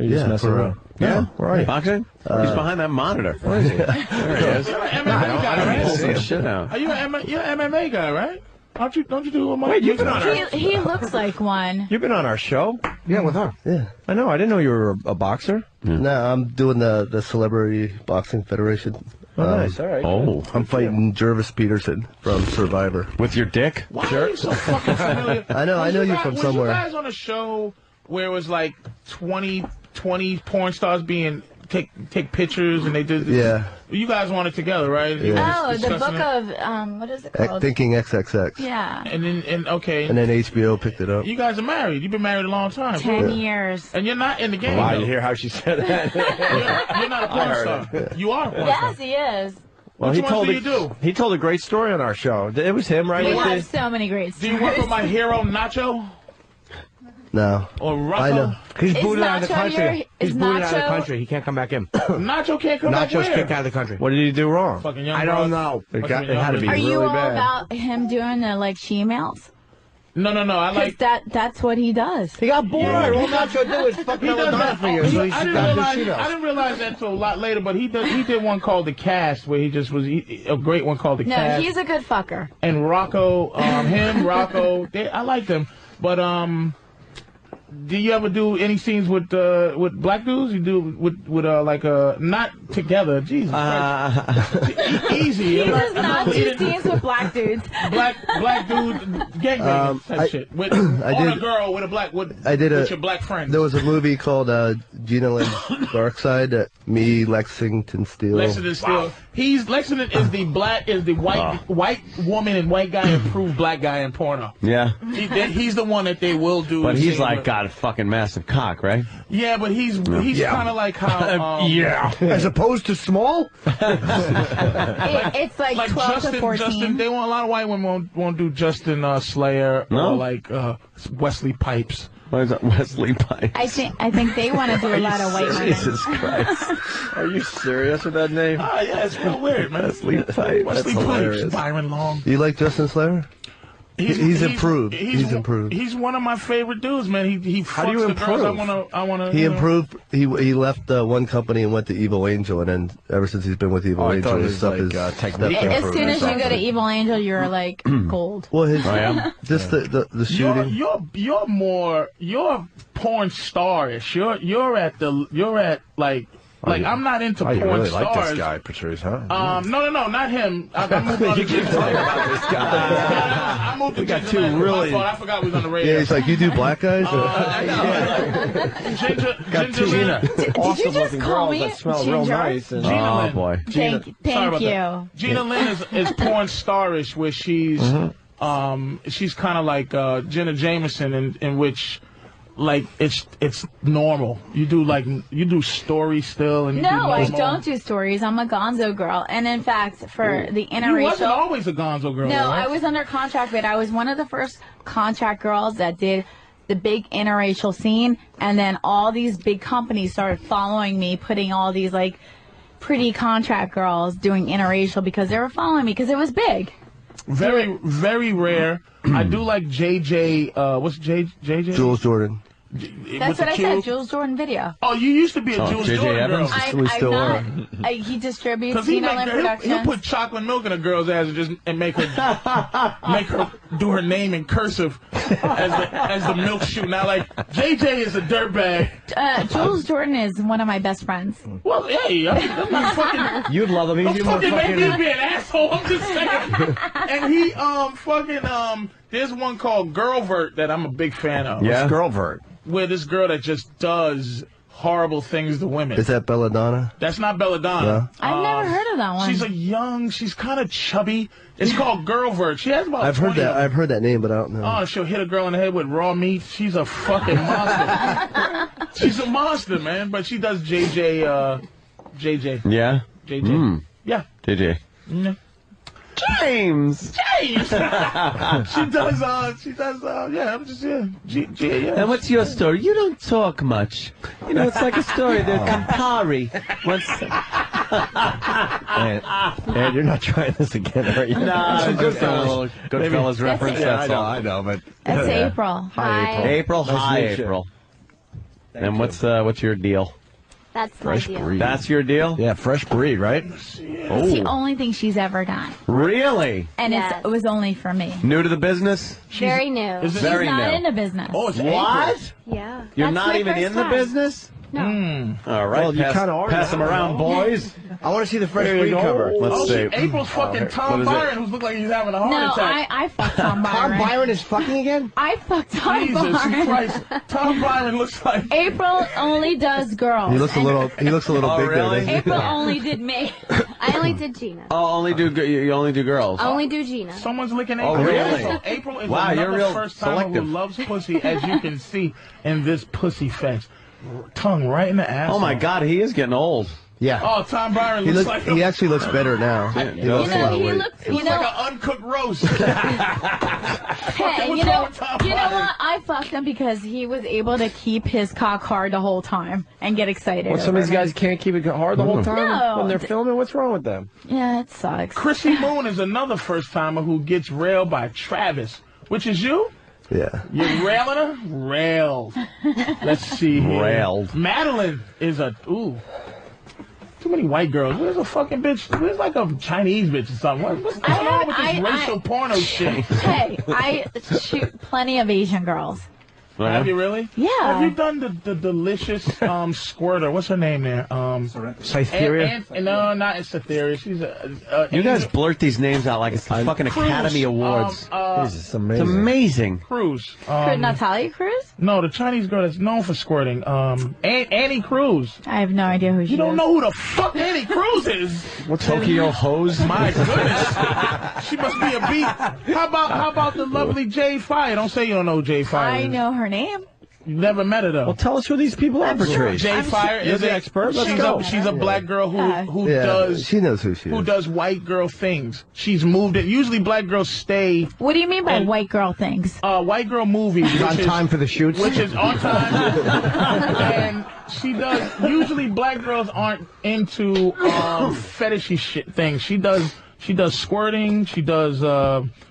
Are you just Yeah, messing for around? real. Yeah, where are you? Boxing? He's behind that monitor. Where is he? There he is. You're an MMA guy, right? Pull some shit out. You're an MMA guy, right? Don't you do my? Wait, you've been on our He looks like one. You've been on our show. Yeah, with her. Yeah. I know. I didn't know you were a boxer. No, I'm doing the Celebrity Boxing Federation. Oh, nice. All right. Oh. I'm fighting Jervis Peterson from Survivor. With your dick? Why are you so fucking familiar? I know you from somewhere. Was you guys on a show where it was like 20 porn stars being take pictures, and they did. Yeah. You guys want it together, right? Yeah. Oh, the book of what is it called? Thinking XXX. Yeah. And then okay. And then HBO picked it up. You guys are married. You've been married a long time. 10 years. And you're not in the game. Wow, though. you hear how she said that? You're not a porn star. You are a porn star. Yes, he is. Well, Which ones do you do? He told a great story on our show. It was him, right? We have so many great Do stories. you work with my hero Nacho? No. Or Rocco? I know. He's Is booted out of the Nacho country. is He's booted out of the Nacho- country. He can't come back in. Nacho can't come back Nacho's where? kicked out of the country. What did he do wrong? Fucking young I don't know. It had to be Are really you all bad. about him doing the like she emails? No. I Because like. that's what he does. He got bored. All Nacho do is fuck He does Belladonna that. for you. So he's I didn't realize that until a lot later. But he did one called The Cast, where he just was a great one called The No, Cast. he's a good fucker. And Rocco, Rocco, I like them. But do you ever do any scenes with black dudes? You do with like not together. Jesus Christ. Easy. He does not do scenes with black dudes. Black dude gangbanging type shit. With a girl with a black with your black friend. There was a movie called Gina Lynn's Dark Side that me, Lexington Steele. Lexington Steele. Lexington is the white woman and white guy improved black guy in porno. Yeah. He's the one that they will do. But a he's scene like with. got a fucking massive cock, right? Yeah, but he's kind of like how. As opposed to small? It's like 12 to 14. Justin, they want a lot of white women won't do Justin Slayer or like Wesley Pipes. Why is that Wesley Pipes? I think they want to do a lot of white women. Jesus Christ. Are you serious with that name? Yeah, it's real weird, man. Wesley Pipes. Wesley Pipes, Byron Long. You like Justin Slayer? He's improved. He's improved. He's one of my favorite dudes, man. He How do you fucks the girls improve? I wanna. He improved. He left one company and went to Evil Angel, and then ever since he's been with Evil Angel, his stuff is technique. As soon as you go to Evil Angel, you're like gold. Well, his just the shooting. You're porn starish. You're at I'm not into porn really stars. like this guy, Patrice, huh? No, not him. I moved on to Ginger. about this guy. I moved to We got Ginger. two Man. really- My fault. I forgot we was on the radio. Yeah, he's like, you do black guys? Ginger. Got two awesome looking girls that smell real Ginger? nice. And, Gina Lynn. Boy. Sorry Thank about you. that. Gina Lynn is porn starish, where she's she's kind of like Jenna Jameson, in which. Like it's normal. You do stories still, and you do No, normal. I don't do stories. I'm a gonzo girl. And in fact, for the You interracial... wasn't always a gonzo girl. No, though, right? I was under contract, but I was one of the first contract girls that did the big interracial scene, and then all these big companies started following me, putting all these like pretty contract girls doing interracial because they were following me because it was big. Very, very rare. I do like JJ. What's JJ? Jules Jordan. That's what I said, Jules Jordan Video. Oh, you used to be a Jules J.J. Jordan Evans? girl. We still are. He distributes Because he'll Productions. put chocolate milk in a girl's ass and make her do her name in cursive as the milk shoot. Now, like JJ is a dirtbag. Jules Jordan is one of my best friends. Well, hey, that's not fucking. You'd love him. He's Don't fucking make me be an asshole. I'm just saying. And he there's one called Girlvert that I'm a big fan of. Yeah, Girlvert. Where this girl that just does horrible things to women. Is that Belladonna? That's not Belladonna. I've never heard of that one. She's kind of chubby. It's called Girlvert. She has about I've heard 20 that. I've heard that name, but I don't know. Oh, she'll hit a girl in the head with raw meat. She's a fucking monster. She's a monster, man. But she does JJ. Yeah? JJ. Yeah. JJ. Mm. James! James! She does, yeah, I'm just, yeah. Yeah. And what's your story? You don't talk much. You know, it's like a story. They're Campari. And you're not trying this again, are you? No, just a little Goodfellas reference, that's all. I know, but... That's April. Hi, April, Nice hi, to meet you. April. And what's your deal? That's Fresh my deal. breed. That's your deal? Yeah, fresh breed, right? It's the only thing she's ever done. Really? And Yes. it was only for me. New to the business? Very new. She's Very not new. in the business. Oh, it's What? Yeah. You're That's not my even first in the time. business? No. All right, Well, you kinda are pass them now, around, no? boys. I want to see the fresh There you green go. cover. Let's see. April's fucking Tom What is it? Byron, who's look like he's having a heart No, attack. I fucked Tom Byron. Tom Byron is fucking again? I fucked Tom Jesus Byron. Christ. Tom Byron looks like... April only does girls. He looks a little. He looks a little Oh, big really? there. doesn't he? April only did me. I only did Gina. Oh, you only do girls. I only do Gina. Someone's licking Oh, April. really? April is Wow, you're another real first timer selective. who loves pussy, as you can see in this pussy fest. Tongue right in the ass. Oh my God, he is getting old. Yeah. Oh, Tom Byron He looks looks. like He actually looks better now. He lost a lot of weight. He looks like an uncooked roast. Hey, What's you know wrong with Tom Byron? what? I fucked him because he was able to keep his cock hard the whole time and get excited. Well, some of these over guys can't keep it hard the whole time No. when they're filming. What's wrong with them? me. Yeah, it sucks. Chrissy Moon is another first timer who gets railed by Travis, which is you. Yeah. You're railing her? Railed. Let's see here. Railed. Madeline is a... Ooh. Too many white girls. Where's a fucking bitch? Where's like a Chinese bitch or something? What's going on with this racial porno shit? Hey, I shoot plenty of Asian girls. Have you really? Yeah. Have you done the delicious squirter? What's her name there? Cytherea? No, not Cytherea. She's a You guys blurt these names out like it's the fucking Cruz. Academy Awards. Jesus, amazing. It's amazing. Cruz. Natalia Cruz? No, the Chinese girl that's known for squirting. Annie Cruz. I have no idea who she is. You don't know who the fuck Annie Cruz is? What's Tokyo Hose? My goodness. She must be a beat. How about the lovely Jay Fire? Don't say you don't know Jay Fire. I know her name. You never met her though. Well, tell us who these people are, Patrice. Jay Fire You're is the an expert. Let's she's go. She's a black girl who Yeah, does she knows who she is. who does white girl things. She's moved it. Usually black girls stay. What do you mean by And- white girl things? White girl movies. He's on time for the shoots. Which is on time. And she does. Usually black girls aren't into fetishy shit things. She does squirting. She does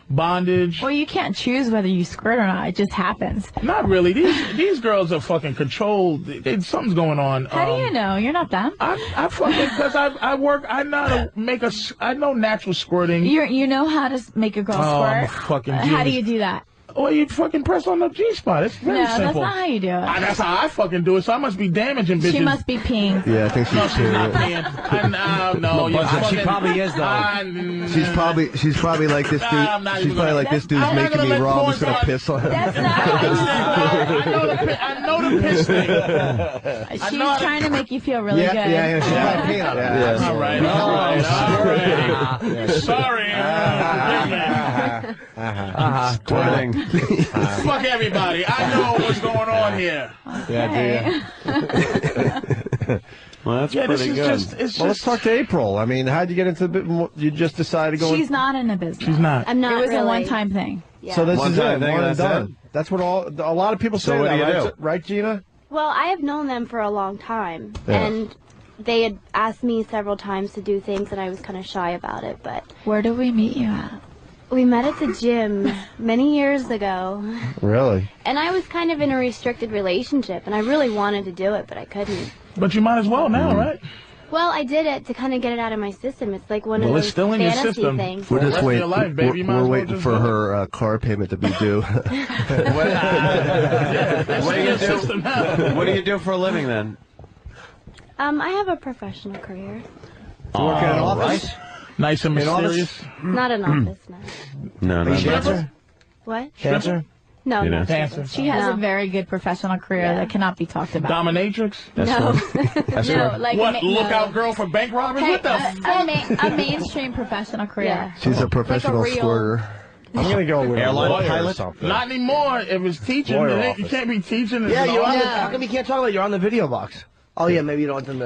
bondage. Well, you can't choose whether you squirt or not. It just happens. Not really. These girls are fucking controlled. Something's going on. How do you know? You're not them. I fucking because I work. I know how to make I know natural squirting. You know how to make a girl I'm a squirt? fucking How do genius. you do that? Well, you fucking press on the G-spot. It's very No, simple. that's not how you do it. That's how I fucking do it. So I must be damaging bitches. She must be peeing. Yeah, I think she's. No, she's not paying. No, you're But she fucking- probably is, though. She's probably like this dude. I'm not She's even probably gonna- like this dude's I'm not making gonna me let raw. I'm porn just gonna start. piss on him. That's not I know the piss thing. She's trying to make you feel really Yeah, good. yeah, yeah. She's probably peeing on it. All right, all right. Sorry. Squirting. Fuck everybody. I know what's going on here. Yeah, Well, that's Yeah, this pretty is good. just. It's Well, let's just. talk to April. I mean, how'd you get into the bit more? You just decided to go. She's not in the business. She's not. I'm not It was really. a one-time thing. Yeah. So this One is time it. thing, One and that's done. it. That's what a lot of people So say. what do that, you right? do? Right, Gina? Well, I have known them for a long time, Yeah. and they had asked me several times to do things, and I was kind of shy about it. But Where did we meet you at? we met at the gym many years ago, Really? and I was kind of in a restricted relationship, and I really wanted to do it, but I couldn't. But you might as well now, right? Well, I did it to kind of get it out of my system. It's like one Well, of it's those still in your fantasy system. things. We're For the just rest of waiting. your life, baby. You might as We're well waiting just for do it. her car payment to be due. That's What do in you your do? system now. What do you do for a living then? I have a professional career. You work in an All office? Nice and In office? mysterious. Not an office, no. No, no. Cancer? What? Cancer? No, You know. no. Cancer. She has No. a very good professional career that cannot be talked about. Dominatrix. No. That's No, right. like What? a Lookout girl for bank robbers? Hey, What the fuck? a mainstream professional career. Yeah. She's a professional real- squirter. I'm gonna go with Airline a lawyer or pilot? something. Not anymore. If it's teaching, Lawyer you office. can't be teaching. Yeah, you're on the. No. How come you can't talk about it? You're on the video box. Oh yeah, maybe you don't want them to.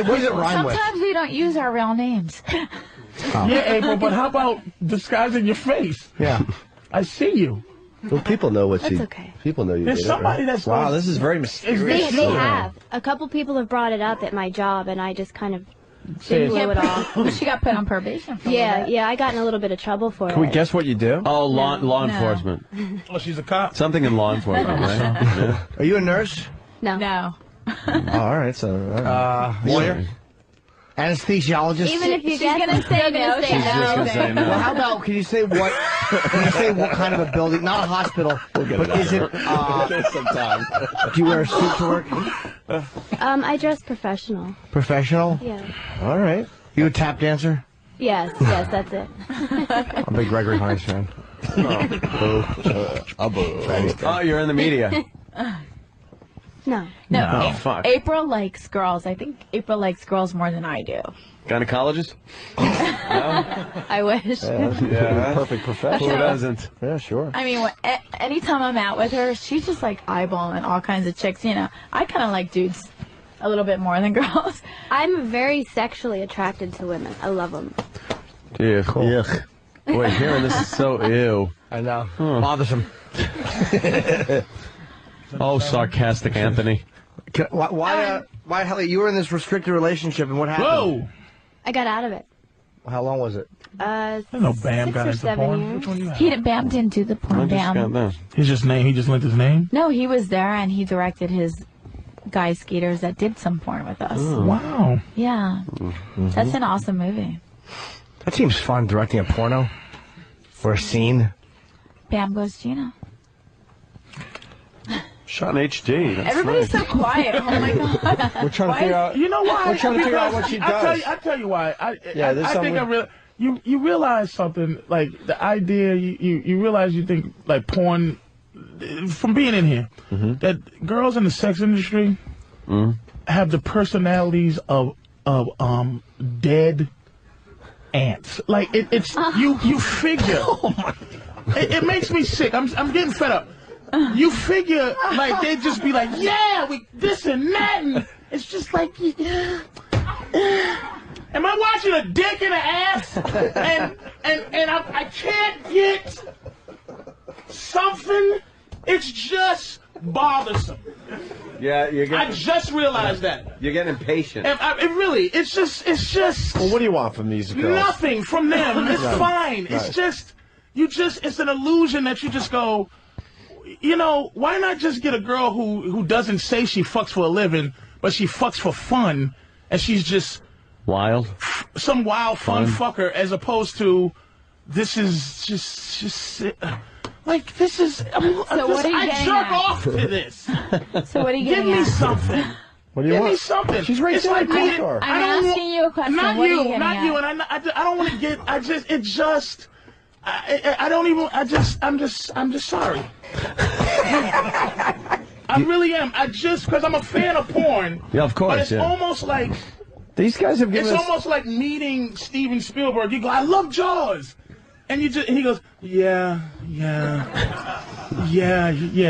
What does it rhyme with? Sometimes we don't use our real names. Yeah, April, but how about disguising your face? Yeah. I see you. Well, people know what That's she. okay. People know you There's did somebody it, right? that's Wow, like, this is very mysterious. They have. A couple people have brought it up at my job, and I just kind of Say it. blew it off. She got put on probation for a Yeah, little bit. yeah, I got in a little bit of trouble for Can we it. guess what you do? Oh, law No. enforcement. Oh, she's a cop. Something in law enforcement, right? Yeah. Are you a nurse? No. No. Oh, all right, so Lawyer? Anesthesiologist. Even if you She's get gonna say no. She's just gonna say no. Well, how about, can you say what kind of a building? Not a hospital, but is it, sometime. do you wear a suit to work? I dress professional. Professional? Yeah. All right. You a tap dancer? Yes, that's it. I'm a big Gregory Hines fan. Oh, you're in the media. No. No, fuck. April likes girls. I think April likes girls more than I do. Gynecologist? I wish. Yeah, perfect professional. Who doesn't? Yeah, sure. I mean, anytime I'm out with her, she's just like eyeballing all kinds of chicks. You know, I kind of like dudes a little bit more than girls. I'm very sexually attracted to women. I love them. Yeah, cool. Yuck. Boy, hearing this is so ew. I know. Bothersome. Oh, sarcastic Anthony. Why, Helly, you were in this restricted relationship, and what happened? Whoa! I got out of it. How long was it? No, Bam 6 got or into 7 porn. years. Which one you have? Bam didn't do the porn. Bam. He just lent his name? No, he was there and he directed his guy skaters that did some porn with us. Oh. Wow. Yeah. That's an awesome movie. That seems fun, directing a porno. Or a scene. Bam goes Gina. Shot in HD. That's Everybody's nice. so quiet. Oh my god. We're trying to figure out. You know why? We're trying to figure out Because what she does. I tell you why. I there's think something- you realize something, like the idea, you realize, you think like porn, from being in here, that girls in the sex industry have the personalities of dead ants. Like it's you figure. It makes me sick. I'm getting fed up. You figure like they'd just be like, yeah, we this and that, and it's just like, am I watching a dick in an ass? And I can't get something. It's just bothersome. Yeah, you're getting. I just realized that. You're getting impatient. And it's just. Well, what do you want from these girls? Nothing from them. It's Right. fine. Right. It's just, it's an illusion that you just go, you know, why not just get a girl who doesn't say she fucks for a living, but she fucks for fun, and she's just wild, some wild fun fucker, as opposed to this is just like this is. So what are you I getting jerk at? off to this. So what are you Give getting me at? something. What do you Give want? me something. She's right It's there. like Talk me. to her. I'm I don't asking you a question. Not What are you you, getting not at? you. And I don't want to get. I'm just sorry. I really am. Because I'm a fan of porn. Yeah, of course. But it's almost like. These guys have given It's us. almost like meeting Steven Spielberg. You go, I love Jaws. And he goes, yeah,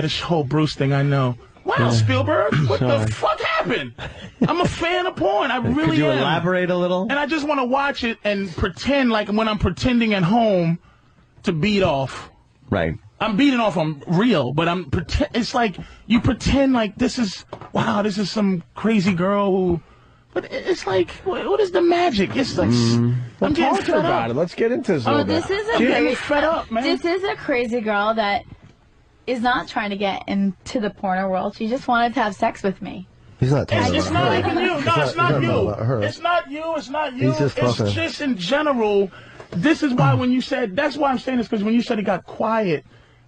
this whole Bruce thing, I know. Wow, Spielberg, what the fuck happened? I'm a fan of porn. I really am. Could you elaborate a little? And I just want to watch it and pretend like when I'm pretending at home to beat off. Right. I'm beating off on real, but it's like you pretend like this is some crazy girl who. But it's like, what is the magic? It's like, I'm getting Talk to her fed about up. it. Let's get into this. a Oh, little this bit. is a Getting fed up, man. This is a crazy girl that is not trying to get into the porno world. She just wanted to have sex with me. He's not talking It's about not her. even you. No, it's not He's you. talking about her. It's not you. It's not you. He's just It's fucking. just in general. This is why when you said, that's why I'm saying this, because when you said it got quiet,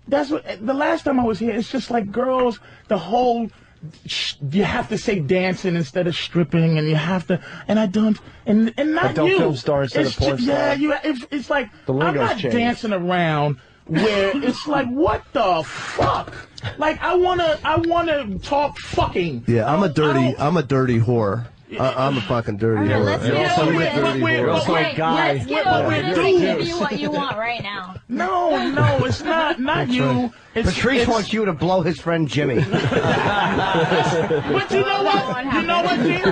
that's what, the last time I was here, it's just like girls, the whole, you have to say dancing instead of stripping, and you have to, and I don't, and not But don't you. film star instead It's of porn ju- Yeah, star. it's like, The I'm lingo's not changed. dancing around where it's like, what the fuck? Like, I wanna talk fucking. Yeah, I'm a dirty whore. I'm a fucking dirty whore. let's get Also, over you're a this. dirty whore. Let's get over this and give you what you want right now. No, it's not you. Patrice wants you to blow his friend Jimmy. But you know what? You know what, Gene?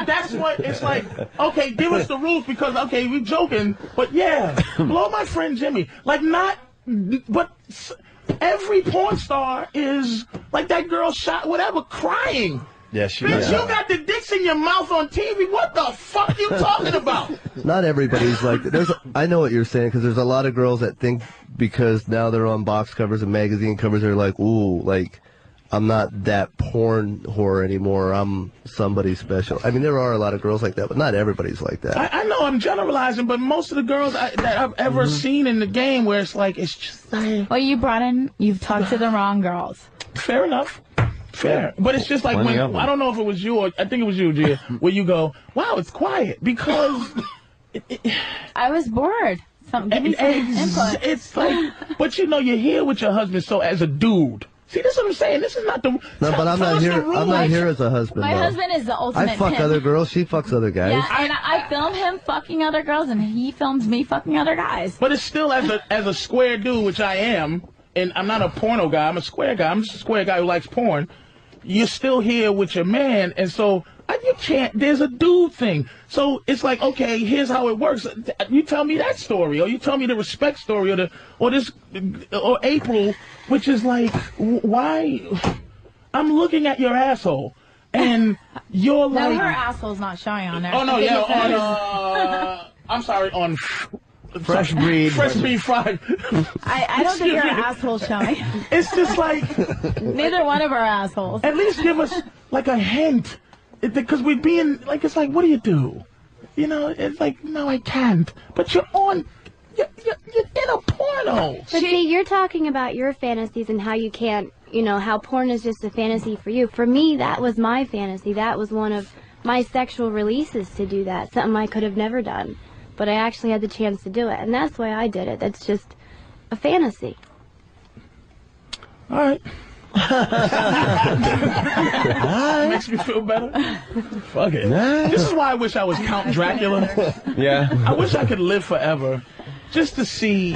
That's what it's like. Okay, give us the rules because okay, we joking, but yeah, blow my friend Jimmy. Like but every porn star is like that girl shot whatever crying. Yeah, she Bitch, is. you got the dicks in your mouth on TV. What the fuck you talking about? Not everybody's like. I know what you're saying because there's a lot of girls that think because now they're on box covers and magazine covers, they're like, ooh, like I'm not that porn whore anymore. I'm somebody special. I mean, there are a lot of girls like that, but not everybody's like that. I know I'm generalizing, but most of the girls that I've ever seen in the game where it's like, it's just like... Well, you've talked to the wrong girls. Fair enough. Fair. But it's just like when, I don't know if it was you or, I think it was you, Gia, where you go, wow, it's quiet, because... I was bored. Give me some input. It's like, but you're here with your husband, so as a dude... See, that's what I'm saying. This is not the... No, but I'm not here. I'm not here as a husband. My though. husband is the ultimate I fuck pimp. other girls. She fucks other guys. Yeah, and I film him fucking other girls, and he films me fucking other guys. But it's still as a square dude, which I am, and I'm not a porno guy. I'm a square guy. I'm just a square guy who likes porn. You're still here with your man, and so you can't. There's a dude thing. So it's like, okay, here's how it works. You tell me that story, or you tell me the respect story, or April, which is like, why? I'm looking at your asshole, and you're like, no, her asshole's not showing on there. Oh no, yeah, on I'm sorry, on Fresh Breed. Fresh Breed 5. I don't think your asshole's showing. It's just like neither one of our assholes. At least give us like a hint. Because we're being, like, it's like, what do you do? You know, it's like, no, I can't. But you're in a porno. But see, you're talking about your fantasies and how you can't, how porn is just a fantasy for you. For me, that was my fantasy. That was one of my sexual releases to do that. Something I could have never done. But I actually had the chance to do it. And that's why I did it. That's just a fantasy. All right. Makes me feel better. Fuck it. This is why I wish I was Count Dracula. Yeah. I wish I could live forever, just to see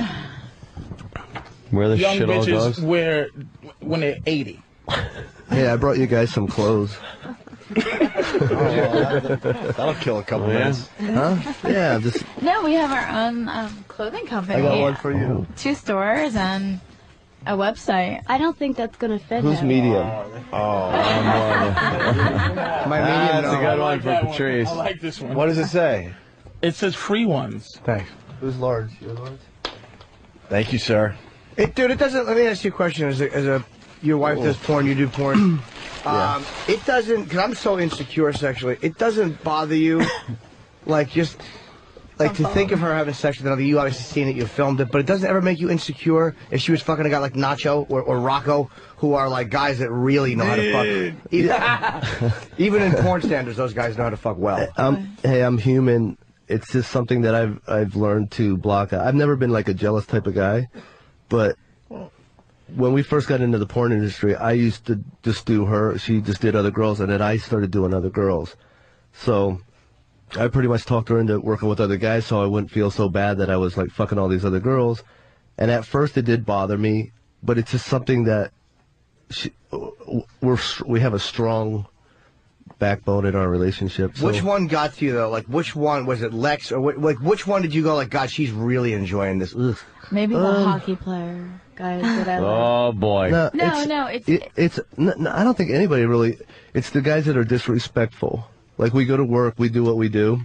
where the young shit all bitches goes. when they're 80. Hey, I brought you guys some clothes. That'll kill a couple minutes. Huh? Yeah, just. No, we have our own clothing company. I got one for you. 2 stores and a website. I don't think that's going to fit Who's him. medium? My medium. That's a good one for Patrice. I like this one. What does it say? It says free ones. Thanks. Who's large? You're large? Thank you, sir. Dude, it doesn't. Let me ask you a question. Your wife does porn, you do porn. Yeah. It doesn't, because I'm so insecure sexually. It doesn't bother you, to think of her having sex with another. You obviously seen it, you filmed it, but it doesn't ever make you insecure if she was fucking a guy like Nacho or Rocco, who are like guys that really know how to fuck. Even in porn standards, those guys know how to fuck well. Hey, I'm human. It's just something that I've learned to block out. I've never been like a jealous type of guy, but when we first got into the porn industry, I used to just do her. She just did other girls, and then I started doing other girls. So I pretty much talked her into working with other guys so I wouldn't feel so bad that I was like fucking all these other girls. And at first it did bother me, but it's just something that we have a strong backbone in our relationship. So. Which one got to you though? Like, which one was it, Lex, or which one did you go like, God, she's really enjoying this? Ugh. Maybe the hockey player guys that I like. Oh boy. No, it's I don't think anybody really. It's the guys that are disrespectful. Like, we go to work, we do what we do.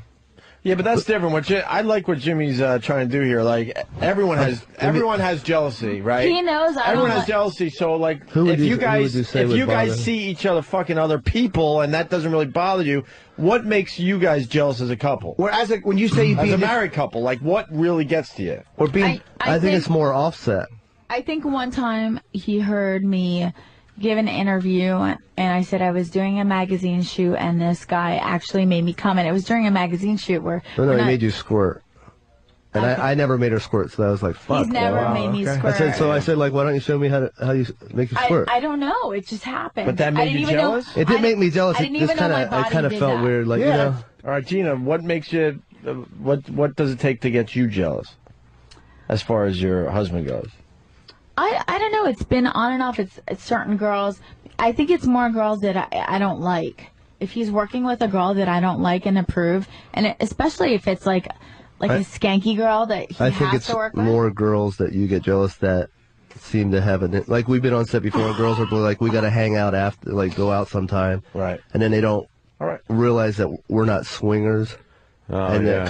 Yeah, but that's different. I like what Jimmy's trying to do here. Like, everyone has jealousy, right? He knows. Everyone has jealousy. So, like, if you guys see each other fucking other people, and that doesn't really bother you, what makes you guys jealous as a couple? Whereas, when you say as a married couple, like, what really gets to you? Or being, I think it's more offset. I think one time he heard me give an interview, and I said I was doing a magazine shoot, and this guy actually made me come, and it was during a magazine shoot where... No, he made you squirt. And I never made her squirt, so I was like, fuck. He's never made me squirt. I said, like, why don't you show me how you make you squirt? I don't know. It just happened. But that made you jealous? It did make me jealous. I didn't even know my body I kind of did felt that. weird, like, you know. All right, Gina, what makes you... What does it take to get you jealous, as far as your husband goes? I don't know. It's been on and off. It's certain girls. I think it's more girls that I don't like. If he's working with a girl that I don't like and approve, and especially if it's like a skanky girl that he has to work with. I think it's more girls that you get jealous that seem to have it. Like, we've been on set before, and girls are like, we got to hang out after, like, go out sometime. Right. And then they don't realize that we're not swingers. And they're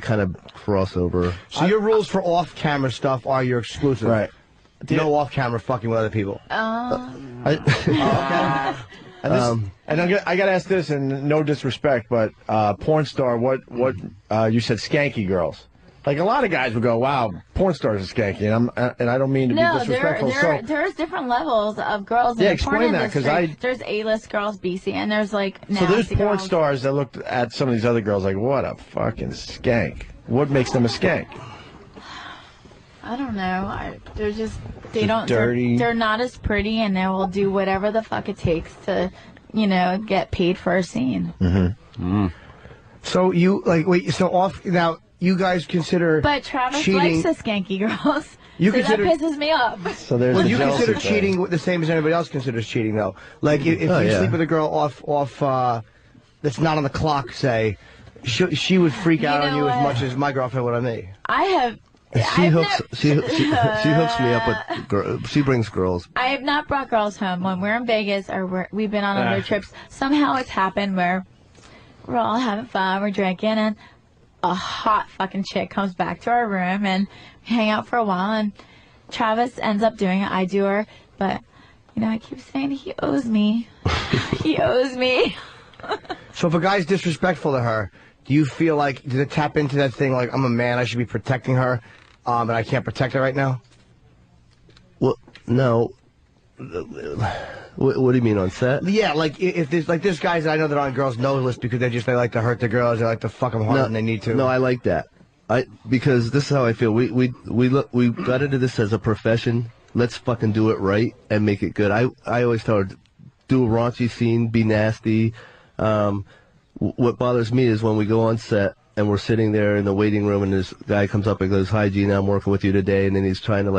kind of cross over. So your rules for off-camera stuff are you're exclusive. Right. no off-camera fucking with other people? And I got to ask this, and no disrespect, but porn star, what you said skanky girls. Like a lot of guys would go, "Wow, porn stars are skanky," and I don't mean to be disrespectful. There's different levels of girls in yeah, the porn explain that industry. There's A-list girls, BC, and there's like so there's porn girls. stars that looked at some of these other girls like, "What a fucking skank." What makes them a skank? I don't know. They're just dirty. They're not as pretty, and they will do whatever the fuck it takes to, get paid for a scene. Mm-hmm. So you now you guys consider But Travis cheating. likes the skanky girls. You so consider- that pisses me off. So there's Well, the you jealousy consider thing. cheating the same as anybody else considers cheating, though. Like if you sleep with a girl off that's not on the clock, say, she would freak out on you as much as my girlfriend would on me. I have. She hooks me up with girls. She brings girls. I have not brought girls home when we're in Vegas or we've been on other trips. Somehow it's happened where we're all having fun, we're drinking, and a hot fucking chick comes back to our room and we hang out for a while, and Travis ends up doing it. I do her, but I keep saying he owes me. He owes me. So if a guy's disrespectful to her, do you feel like, does it tap into that thing like, I'm a man, I should be protecting her, and I can't protect her right now? Well, no. What do you mean, on set? Yeah, like if there's guys that I know that are on girls' no list because they like to hurt the girls, they like to fuck them harder than they need to. No, I like that. Because this is how I feel. We got into this as a profession. Let's fucking do it right and make it good. I always tell her, do a raunchy scene, be nasty. What bothers me is when we go on set and we're sitting there in the waiting room and this guy comes up and goes, "Hi, Gina, I'm working with you today," and then he's trying to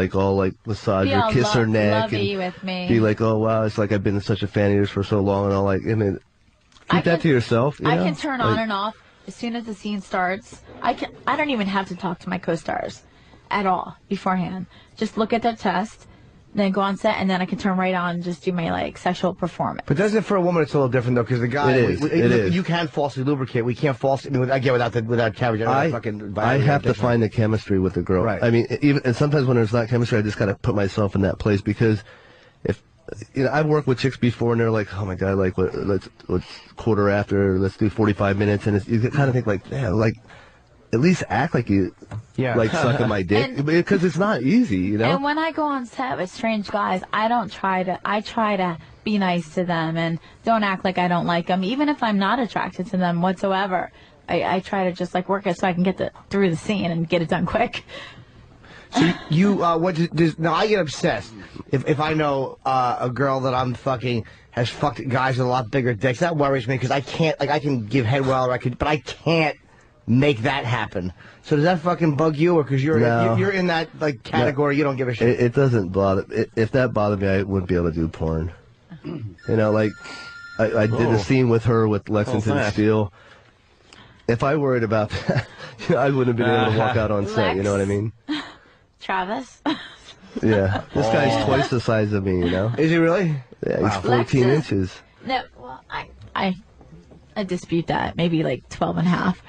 massage Be her, all kiss her neck, lovey and with me. be like, "Oh wow, it's like I've been such a fan of yours for so long," and all keep that to yourself. I can turn on and off as soon as the scene starts. I don't even have to talk to my co-stars at all beforehand. Just look at their test, then go on set, and then I can turn right on and just do my sexual performance. But doesn't it for a woman it's a little different though, because the guy It is. you can falsely lubricate. We can't falsely. I mean, again, without cabbage. I have to find the chemistry with the girl. Right. I mean, and sometimes when there's not chemistry, I just got to put myself in that place because if I've worked with chicks before and they're like, "Oh my god, let's quarter after, let's do 45 minutes," and you kind of think at least act like you like sucking my dick because it's not easy, And when I go on set with strange guys, I try to be nice to them and don't act like I don't like them, even if I'm not attracted to them whatsoever. I try to just work it so I can get through the scene and get it done quick. So now I get obsessed if I know a girl that I'm fucking has fucked guys with a lot bigger dicks. That worries me because I can't I can give head well but I can't make that happen. So does that fucking bug you, or because you're in that category, you don't give a shit? It doesn't bother. If that bothered me, I wouldn't be able to do porn. I did a scene with her with Lexington Steel. If I worried about that, I wouldn't have been able to walk out on set. You know what I mean? Travis. Yeah, this guy's twice the size of me. Is he really? Yeah, he's 14 inches. No, well, I dispute that. Maybe 12 and a half.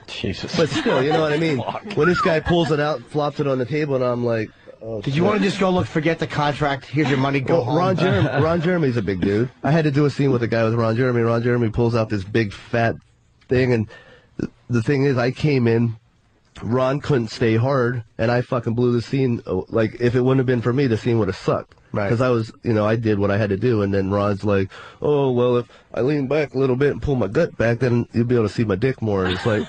Jesus. But still, you know what I mean? When this guy pulls it out, flops it on the table, and I'm like, oh, did you want to just go forget the contract, here's your money, go home? Ron Jeremy's a big dude. I had to do a scene with a guy with Ron Jeremy. Ron Jeremy pulls out this big fat thing, and the thing is, I came in, Ron couldn't stay hard, and I fucking blew the scene. If it wouldn't have been for me, the scene would have sucked. Right. Because I was, I did what I had to do, and then Ron's like, "Oh, well, if I lean back a little bit and pull my gut back, then you'll be able to see my dick more." And it's like,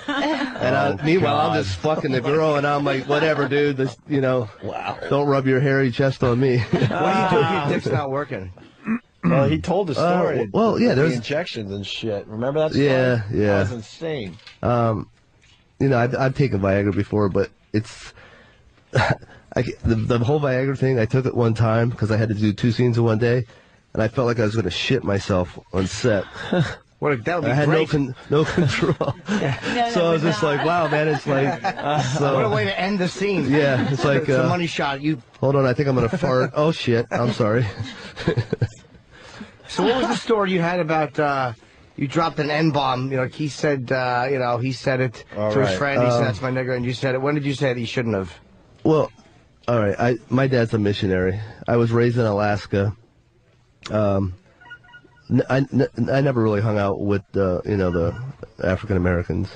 meanwhile, I'm just fucking the girl, and I'm like, whatever, dude, wow. Don't rub your hairy chest on me. What do you do if your dick's not working? Well, he told the story. There's the injections and shit. Remember that story? Yeah. That was insane. I've taken Viagra before, but it's the whole Viagra thing. I took it one time because I had to do 2 scenes in one day, and I felt like I was going to shit myself on set. That would be I had great. no control. So I was just like, wow, man, it's like... what a way to end the scene. Yeah, it's like... It's a money shot. Hold on, I think I'm going to fart. Oh, shit, I'm sorry. So what was the story you had about... you dropped an N-bomb. He said, he said it to his friend. He said, "That's my nigger," and you said it. When did you say it? He shouldn't have. Well, All right, my dad's a missionary. I was raised in Alaska. I never really hung out with the African Americans,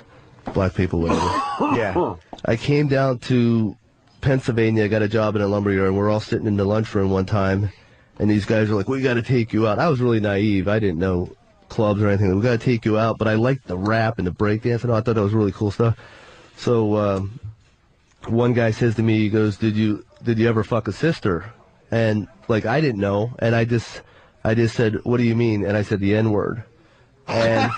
black people, whatever. Yeah. I came down to Pennsylvania. I got a job in a lumberyard. We're all sitting in the lunchroom one time, and these guys were like, "We got to take you out." I was really naive. I didn't know clubs or anything. We got to take you out, but I liked the rap and the breakdance and all. I thought that was really cool stuff. So one guy says to me, he goes, "Did you ever fuck a sister?" And like I didn't know, and I just said, "What do you mean?" And I said the N-word. And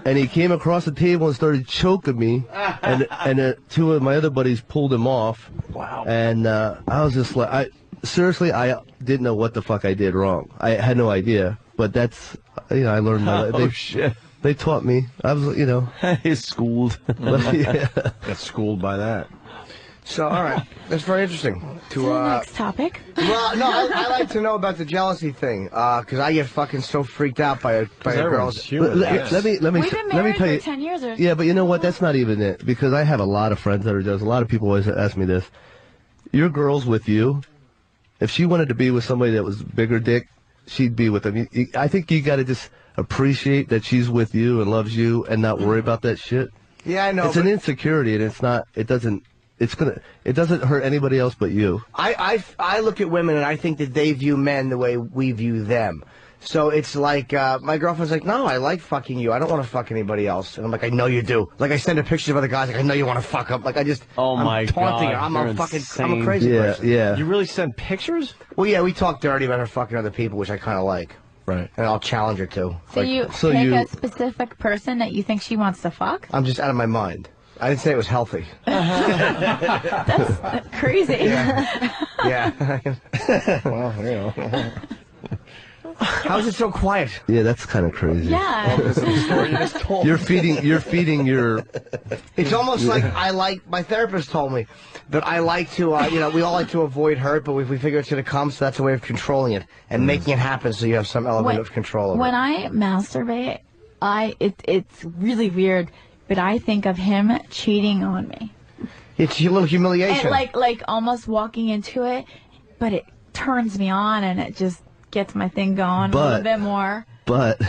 and he came across the table and started choking me, and two of my other buddies pulled him off. Wow. And I was just like, I didn't know what the fuck I did wrong. I had no idea, but that's, I learned my life. Shit. They taught me. I was, He's schooled. Yeah. Got schooled by that. So, all right. That's very interesting. Next topic. Well, no, I like to know about the jealousy thing, because I get fucking so freaked out by a girl's... Let me We've been married tell for you. 10 years or Yeah, but you know what? That's not even it, because I have a lot of friends that are jealous. A lot of people always ask me this. Your girl's with you. If she wanted to be with somebody that was bigger dick, she'd be with them. I think you got to just appreciate that she's with you and loves you and not worry about that shit. Yeah, I know. It's an insecurity, and it's not. It doesn't hurt anybody else but you. I look at women and I think that they view men the way we view them. So it's like, my girlfriend's like, "No, I like fucking you. I don't want to fuck anybody else." And I'm like, "I know you do." Like, I send her pictures of other guys, like, "I know you want to fuck them." Like, I'm taunting her. I'm a crazy person. Yeah. You really send pictures? Well, yeah, we talk dirty about her fucking other people, which I kind of like. Right. And I'll challenge her to. So you pick a specific person that you think she wants to fuck? I'm just out of my mind. I didn't say it was healthy. That's crazy. Yeah. Well, How is it so quiet? Yeah, that's kind of crazy. Yeah. You're feeding your. It's almost like my therapist told me that I like to, we all like to avoid hurt, but we figure it's going to come, so that's a way of controlling it and making it happen so you have some element of control over it. When I masturbate, it's really weird, but I think of him cheating on me. It's a little humiliation. And like almost walking into it, but it turns me on and it just gets my thing going a little bit more. But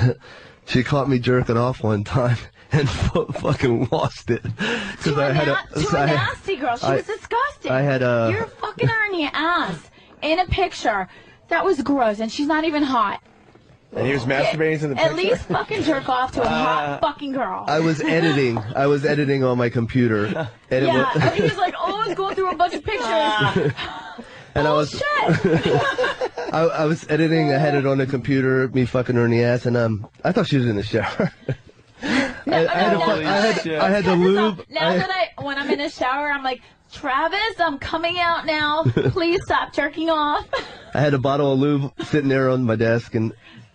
she caught me jerking off one time and fucking lost it. To a nasty girl. She was disgusting. You're fucking her in your ass in a picture. That was gross, and she's not even hot. And he was masturbating to the picture? At least fucking jerk off to a hot fucking girl. I was editing on my computer. And and he was like, "Oh, I was going through a bunch of pictures." And I was editing. I had it on the computer, me fucking her in the ass, and I thought she was in the shower. I had the lube. When I'm in the shower, I'm like, "Travis, I'm coming out now. Please stop jerking off." I had a bottle of lube sitting there on my desk and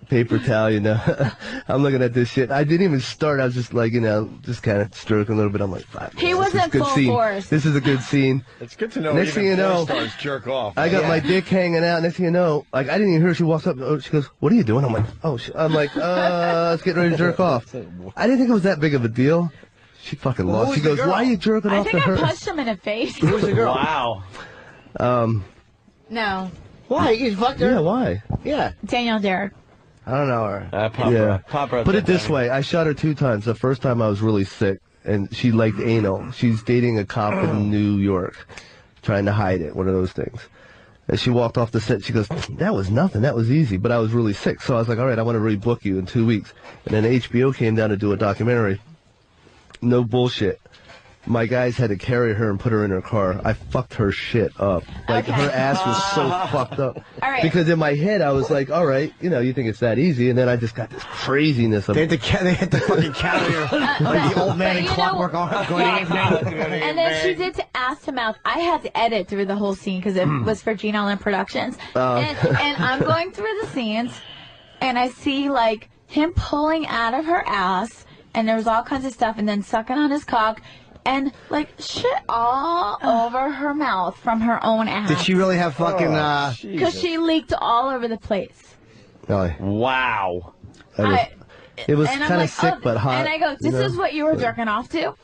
paper towel, I'm looking at this shit. I didn't even start. I was just like, just kind of stroking a little bit. I'm like, he wasn't full force. This is a good scene. It's good to know. Next thing you know, stars jerk off. I got my dick hanging out. Next thing you know, like I didn't even hear her. She walks up. She goes, "What are you doing?" I'm like, I'm like, let's get ready to jerk off. I didn't think it was that big of a deal. She fucking lost. She goes, "Why are you jerking off to her?" I think I punched him in the face. Who was the girl? Wow. No. Why? You fucked her? Yeah, why? Yeah. Daniel Derrick. I don't know her. Put it this way. I shot her 2 times. The first time I was really sick, and she liked anal. She's dating a cop in New York, trying to hide it, one of those things. And she walked off the set. She goes, "That was nothing. That was easy." But I was really sick. So I was like, all right, I want to rebook you in 2 weeks. And then HBO came down to do a documentary. No bullshit. My guys had to carry her and put her in her car. I fucked her shit up. Like, her ass was so fucked up. All right. Because in my head, I was like, all right, you think it's that easy. And then I just got this craziness of They had to fucking carry her like the old man in Clockwork Orange. And then she did to ass to mouth. I had to edit through the whole scene because it was for Gene Allen Productions. And I'm going through the scenes, and I see, like, him pulling out of her ass, and there was all kinds of stuff, and then sucking on his cock. And, like, shit all over her mouth from her own ass. Did she really have fucking, Because she leaked all over the place. Really? Wow. It was kind of sick, but hot. And I go, this is what you were jerking off to?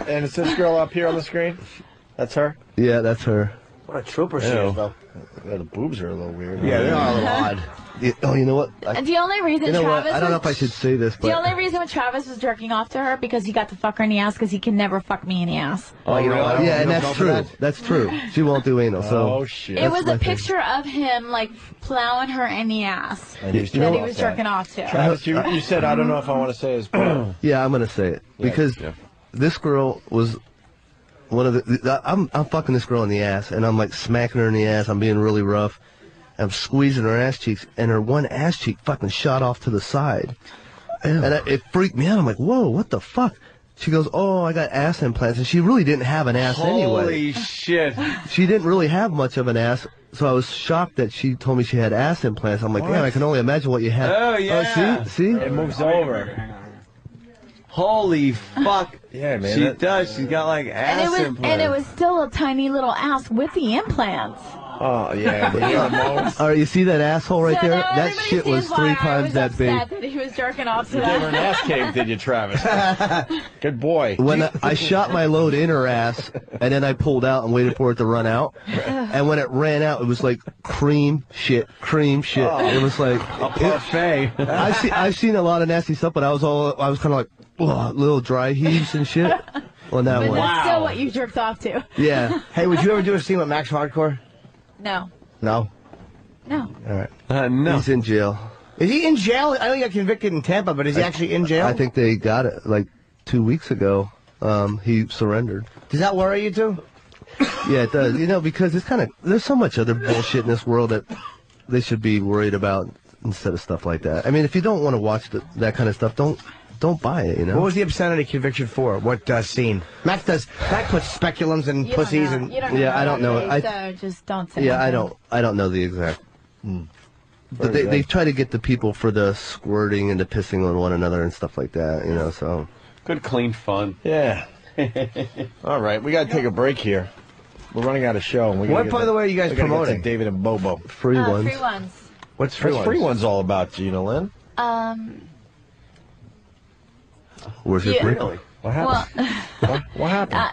And is this girl up here on the screen? That's her? Yeah, that's her. What a trooper she is, though. Yeah, the boobs are a little weird. Yeah, they are a little odd. Oh, you know what? And the only reason You know what? Travis I don't know was- if I should say this, but The only reason when Travis was jerking off to her because he got to fuck her in the ass because he can never fuck me in the ass. Oh, you know what? Yeah, and that's true. That's true. She won't do anal. So Oh, shit. It was a picture of him like plowing her in the ass And he's that he jerking was off to. jerking off to. Travis, you said I don't know if I want to say his girl. Yeah, I'm gonna say it because this girl was one of the. I'm fucking this girl in the ass, and I'm like smacking her in the ass. I'm being really rough. I'm squeezing her ass cheeks, and her one ass cheek fucking shot off to the side, and it freaked me out. I'm like, whoa, what the fuck? She goes, oh, I got ass implants, and she really didn't have an ass anyway. Holy shit. She didn't really have much of an ass, so I was shocked that she told me she had ass implants. I'm like, man, I can only imagine what you had. Oh, yeah. See? It moves over. Holy fuck. Yeah, man. She does. She's got like ass implants. And it was still a tiny little ass with the implants. Oh, yeah. All right, you see that asshole right So there? now That everybody shit was sees why 3 I times was that big. upset that he was jerking off to You gave her an that. ass cave, did you, Travis? Good boy. When I shot my load in her ass, and then I pulled out and waited for it to run out. And when it ran out, it was like cream shit. Oh. It was like a parfait. I've seen a lot of nasty stuff, but I was kind of like little dry heaves and shit on that But one. that's still what you jerked off to. Yeah. Hey, would you ever do a scene with Max Hardcore? No. No. No. All right. No. He's in jail. Is he in jail? I know he got convicted in Tampa, but is he actually in jail? I think they got it like 2 weeks ago. He surrendered. Does that worry you too? Yeah, it does. You know, because it's there's so much other bullshit in this world that they should be worried about instead of stuff like that. I mean, if you don't want to watch that kind of stuff, don't buy it. You know. What was the obscenity conviction for? What scene? Max puts speculums and You pussies don't know. and You don't know Yeah, I don't know. nowadays, so just don't say Yeah, anything. I don't know the exact. But they try to get the people for the squirting and the pissing on one another and stuff like that. You know, so. Good, clean fun. Yeah. All right, we got to take a break here. We're running out of show. And What, by the way, are you guys we gotta get promoting? to David and Bobo. Free ones. Free ones. What's free What's ones? free ones all about, Gina Lynn? Where's your Yeah. free? Really? What happened? What happened?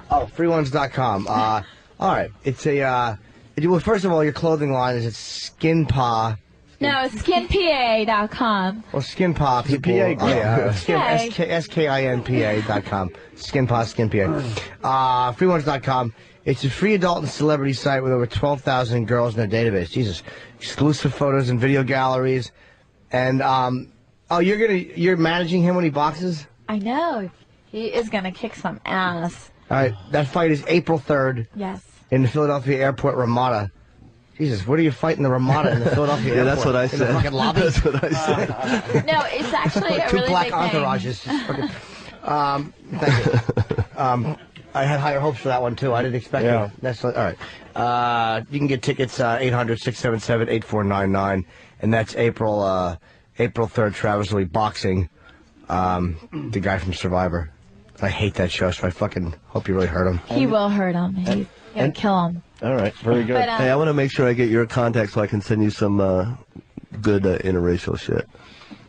Oh, freeones.com. All right. It's a, well, first of all, your clothing line is at Skinpa. No, skinpa.com. Well, Skinpa people. PA girl. Oh, yeah. Okay. SKINPA.com. Skinpa. Freeones.com. It's a free adult and celebrity site with over 12,000 girls in their database. Jesus. Exclusive photos and video galleries. And, you're managing him when he boxes? I know. He is going to kick some ass. All right. That fight is April 3rd. Yes. In the Philadelphia Airport Ramada. Jesus, what are you fighting the Ramada in the Philadelphia Yeah, Airport? that's what I In the said. fucking lobby? That's what I said. No, it's actually a Two really black big thing. entourages. Okay. Thank you. I had higher hopes for that one too. I didn't expect Yeah. it. That's all right. You can get tickets 800-677-8499, and that's April 3rd. Travis will be boxing the guy from Survivor. I hate that show, so I fucking hope you really hurt him. He will hurt him. He's going to kill him. All right, very good. But, Hey, I want to make sure I get your contact so I can send you some good interracial shit.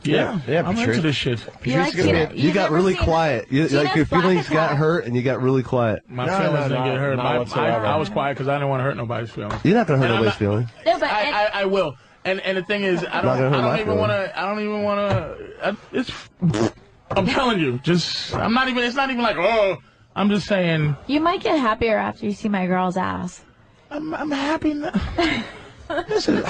Yeah, Yeah, I'm Patrice. into this shit. You like Gina? You got never really seen- quiet. Like Gina's your feelings black got hurt, and you got really quiet. My No, feelings no, didn't get hurt. not whatsoever. I was quiet because I didn't want to hurt nobody's feelings. You're not gonna hurt And I'm nobody's not- feelings. No, but I will. And the thing is, I Not gonna hurt my don't even feelings. want to. I don't even want to. It's. I'm telling you, just. I'm not even. It's not even like. Oh, I'm just saying. you might get happier after you see my girl's ass. I'm happy now. This is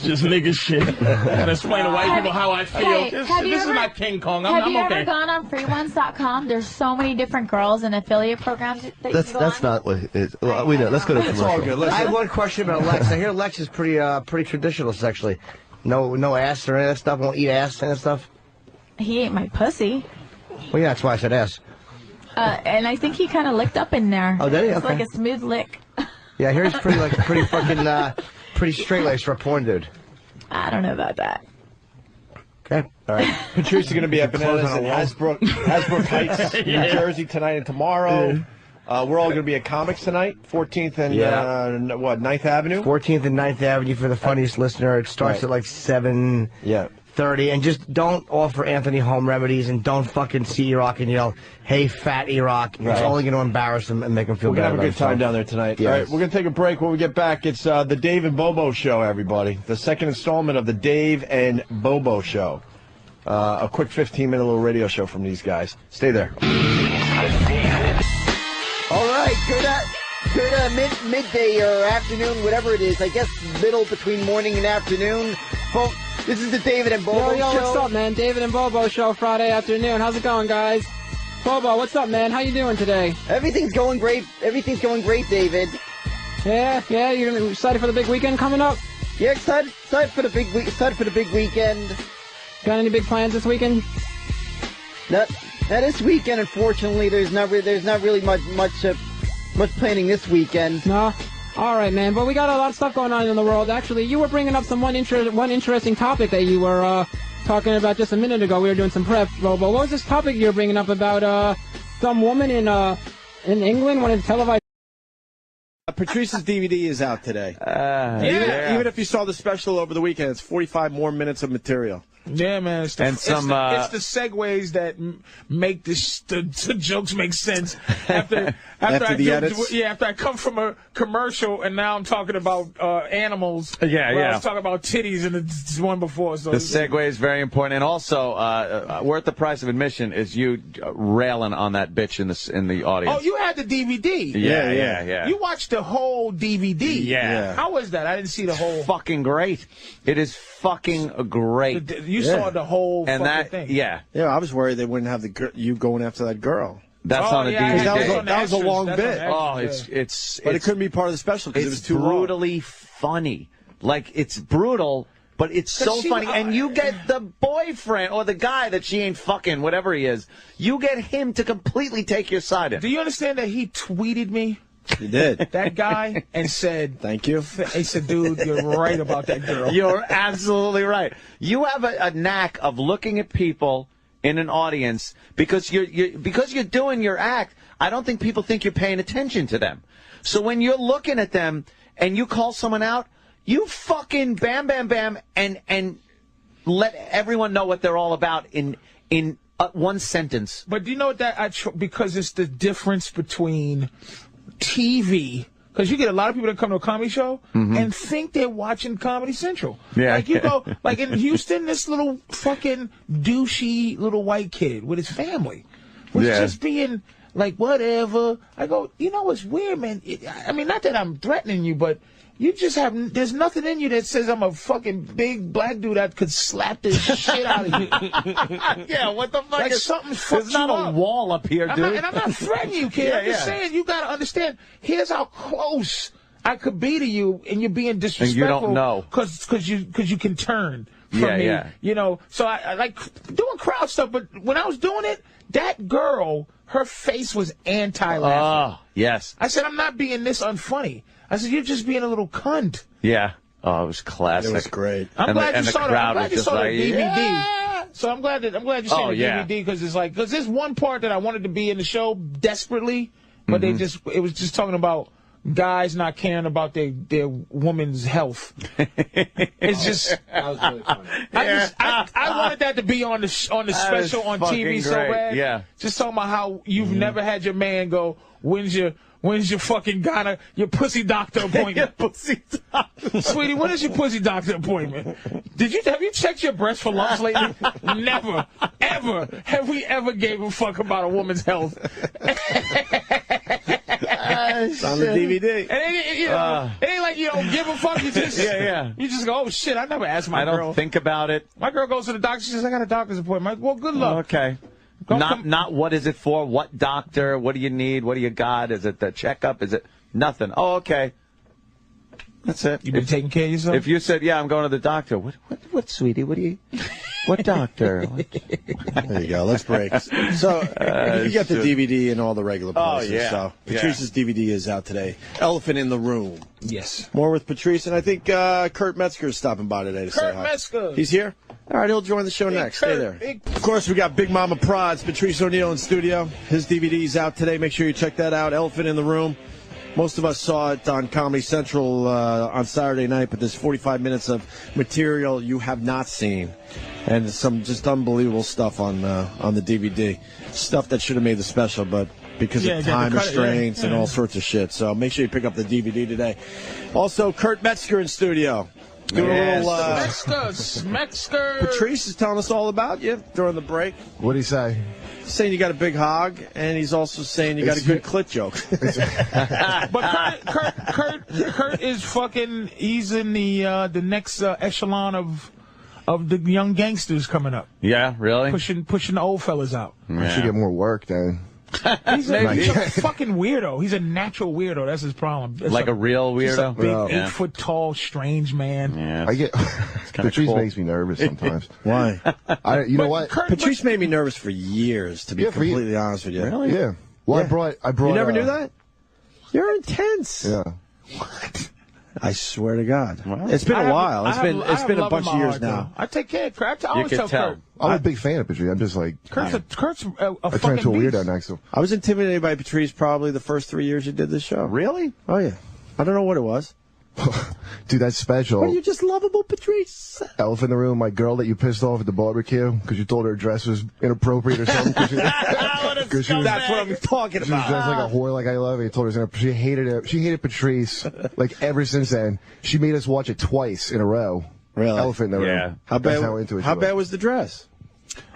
just nigga shit. I gotta explain to white people how I feel. Hey, this have you is ever- not King Kong. Have I'm you okay. ever gone on freeones.com? There's so many different girls and affiliate programs that you That's go that's on. not what it is. Well, we know. Let's go to It's all commercial. good. I Listen, have one question about Lex. I hear Lex is pretty traditional sexually. No ass or any of that stuff. Won't eat ass and that stuff. He ate my pussy. Well, yeah, that's why I said ass. And I think he kind of licked up in there. Oh, did he? It's Okay. like a smooth lick. Yeah, I hear he's pretty fucking pretty straight laced for a porn dude. I don't know about that. Okay. all right. Patrice is going to be at Close Bananas on in a wall. Hasbrook Heights, New Jersey tonight and tomorrow. We're all going to be at Comics tonight, 14th and, Yeah. 9th Avenue? 14th and 9th Avenue for the funniest listener. It starts Right. at like 7:30. Yeah. 30, and just don't offer Anthony home remedies, and don't fucking see E-Rock and yell, "Hey, fat E-Rock." It's only going to embarrass him and make him feel We're bad. going to have a about good time himself. down there tonight. Yes. All right, we're going to take a break. When we get back, it's the Dave and Bobo Show, everybody. The second installment of the Dave and Bobo Show. A quick 15-minute little radio show from these guys. Stay there. All right, good midday or afternoon, whatever it is. I guess middle between morning and afternoon. Folks, this is the David and Bobo Yo, Show. what's up, man? David and Bobo Show Friday afternoon. How's it going, guys? Bobo, what's up, man? How you doing today? Everything's going great. Everything's going great, David. Yeah, you're excited for the big weekend coming up? Yeah, excited for the big weekend. Got any big plans this weekend? Not this weekend, unfortunately. There's not really much planning this weekend. No. All right, man. But we got a lot of stuff going on in the world. Actually, you were bringing up one interesting topic that you were talking about just a minute ago. We were doing some prep, Bobo. What was this topic you were bringing up about some woman in England wanted to televise? Patrice's DVD is out today. Even if you saw the special over the weekend, it's 45 more minutes of material. Yeah, man. It's the, And it's some, the, it's the segues that make the jokes make sense after after I come from a commercial and now I'm talking about animals. Yeah. I was talking about titties in the one before. So The segue is very important, and also worth the price of admission is you railing on that bitch in the audience. Oh, you had the DVD. Yeah. You watched the whole DVD. Yeah. How was that? I didn't see the whole. Fucking great. It is fucking great. You saw the whole and fucking that, thing. Yeah, I was worried they wouldn't have you going after that girl. That's on the DVD. That was a long bit. But it couldn't be part of the special because it was too brutally funny. Like, it's brutal, but it's so funny. And you get the boyfriend or the guy that she ain't fucking, whatever he is. You get him to completely take your side in. Do you understand that he tweeted me? He did. That guy and said, "Thank you." He said, "Dude, you're right about that girl." You're absolutely right. You have a knack of looking at people in an audience because you're doing your act. I don't think people think you're paying attention to them. So when you're looking at them and you call someone out, you fucking bam, bam, bam, and let everyone know what they're all about in one sentence. But do you know what because it's the difference between TV, because you get a lot of people that come to a comedy show and think they're watching Comedy Central. Yeah. Like you go, like in Houston, this little fucking douchey little white kid with his family was just being like, whatever. I go, you know what's weird, man? I mean, not that I'm threatening you, but you just have, there's nothing in you that says I'm a fucking big black dude that could slap the shit out of you. Yeah, what the fuck? Like something fucked There's not you a up. wall up here, dude. And I'm not threatening you, kid. I'm just saying you got to understand, here's how close I could be to you, and you're being disrespectful. And you don't know. Because you can turn from me. Yeah. You know, so I like doing crowd stuff, but when I was doing it, that girl, her face was anti-laughing. Oh, yes. I said, I'm not being this unfunny. I said, you're just being a little cunt. Yeah. Oh, it was classic. It was great. I'm glad you saw the DVD. Yeah. So I'm glad you saw the DVD because because there's one part that I wanted to be in the show desperately, but it was just talking about guys not caring about their woman's health. It's just that was really funny. I wanted that to be on the special on TV so bad. Yeah. Just talking about how you've never had your man go, when's your fucking your pussy doctor appointment? Pussy doctor. Sweetie, when is your pussy doctor appointment? Have you checked your breast for lumps lately? Never, ever have we ever gave a fuck about a woman's health. It's on the DVD. And it ain't like you don't give a fuck. You just you just go, oh shit, I never asked my girl. I don't think about it. My girl goes to the doctor. She says, I got a doctor's appointment. I'm like, well, good luck. Okay. Not what is it for? What doctor? What do you need? What do you got? Is it the checkup? Is it nothing? Oh, okay. That's it. You been taking care of yourself? If you said, yeah, I'm going to the doctor. What, sweetie? What doctor? There you go. Let's break. So you got the DVD and all the regular places. Oh, yeah. So Patrice's DVD is out today. Elephant in the Room. Yes. More with Patrice, and I think Kurt Metzger is stopping by today to say hi. Metzger. He's here? All right, he'll join the show next. Stay there. Of course, we got Big Mama Prods, Patrice O'Neill in studio. His DVD's out today. Make sure you check that out. Elephant in the Room. Most of us saw it on Comedy Central on Saturday night, but there's 45 minutes of material you have not seen. And some just unbelievable stuff on the DVD. Stuff that should have made the special, but because of time restraints and all sorts of shit. So make sure you pick up the DVD today. Also, Kurt Metzger in studio. Doing a little, Metzger. Patrice is telling us all about you during the break. What'd he say? He's saying you got a big hog, and he's also saying you got a good clit joke. But Kurt is fucking. He's in the next echelon of the young gangsters coming up. Yeah, really? Pushing the old fellas out. I should get more work then. He's a fucking weirdo. He's a natural weirdo. That's his problem. Like a real weirdo? He's a big 8 foot tall, strange man. Yeah. I get Patrice makes me nervous sometimes. Why? You know what? Patrice made me nervous for years, to be completely honest with you. Really? Yeah. Well, Yeah. I brought. You never knew that? You're intense. Yeah. What? I swear to God. It's been a while. It's been a bunch of years now. I take care of Kurt. I always tell Kurt. I'm a big fan of Patrice. I'm just like Kurt's a I turn fucking into a beast. weirdo next to him. I was intimidated by Patrice probably the first 3 years you did this show. Really? Oh, yeah. I don't know what it was. Dude, that's special. What, are you just lovable, Patrice? Elephant in the room, my girl that you pissed off at the barbecue because you told her dress was inappropriate or something. That's what I'm talking She was about. dressed like a whore, like I love it. You told her she hated it. She hated Patrice. Like ever since then, she made us watch it twice in a row. Really? Elephant in the room. How That's bad? how into it. How bad was the dress?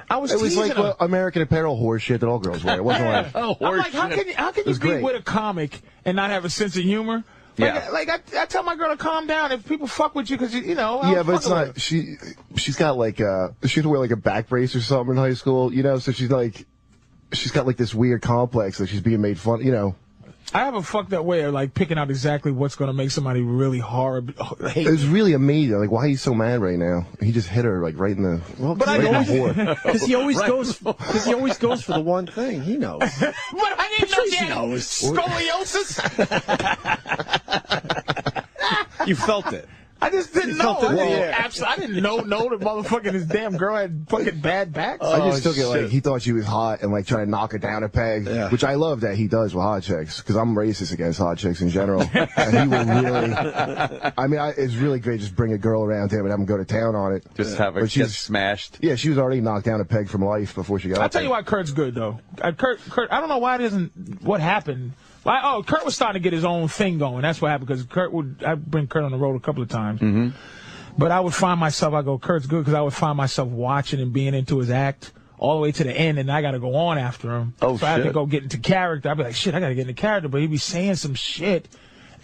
I was It was teasing like him. American Apparel horse shit that all girls wear. It wasn't like. I'm like, how can It you was be great. with a comic and not have a sense of humor? Like I tell my girl to calm down if people fuck with you because you know. Yeah, but it's not. She's got like she had to wear like a back brace or something in high school, you know. So she's got like this weird complex that she's being made fun, you know. I have a fucked up way of like picking out exactly what's going to make somebody really hate. It was really amazing. Like, why are you so mad right now? He just hit her like right in the. Well, right in the whore. because he always goes. Because he always goes for the one thing. He knows. But I didn't know that. Scoliosis. You felt it. I just didn't felt know. it in the I air. didn't know that motherfucking his damn girl had fucking bad back. I just took it like he thought she was hot and like trying to knock her down a peg, which I love that he does with hot chicks because I'm racist against hot chicks in general. And he will really, I mean, it's really great just bring a girl around him and have him go to town on it. Just have her But get smashed. Yeah, she was already knocked down a peg from life before she got I'll up tell you there. why Kurt's good though. Kurt, I don't know why it isn't. What happened? Kurt was starting to get his own thing going. That's what happened because I'd bring Kurt on the road a couple of times. Mm-hmm. But I would find myself, Kurt's good because I would find myself watching and being into his act all the way to the end, and I got to go on after him. Oh, so I have to shit. go get into character. I'd be like, shit, I got to get into character. But he'd be saying some shit.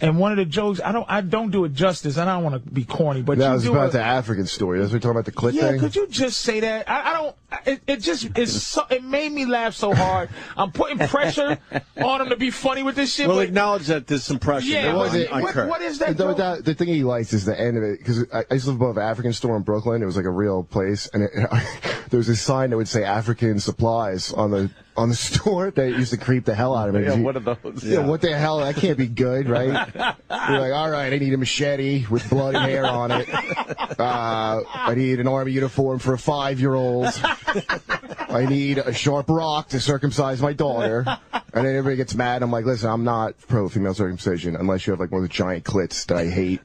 And one of the jokes, I don't do it justice. I don't want to be corny, but That you was do about it. the African story. That's what we're talking about, the clit Yeah, thing? could you just say that? I don't. It made me laugh so hard. I'm putting pressure on him to be funny with this shit. We'll but acknowge that there's some pressure. Yeah, on Kurt. what is that? The thing he likes is the end of it, because I used to live above an African store in Brooklyn. It was like a real place, and there was a sign that would say African supplies on the store that used to creep the hell out of me. Yeah, what are those? Yeah, what the hell? That can't be good, right? You're like, all right, I need a machete with blood and hair on it. I need an army uniform for a 5-year-old. I need a sharp rock to circumcise my daughter. And then everybody gets mad. I'm like, listen, I'm not pro female circumcision unless you have like one of the giant clits that I hate.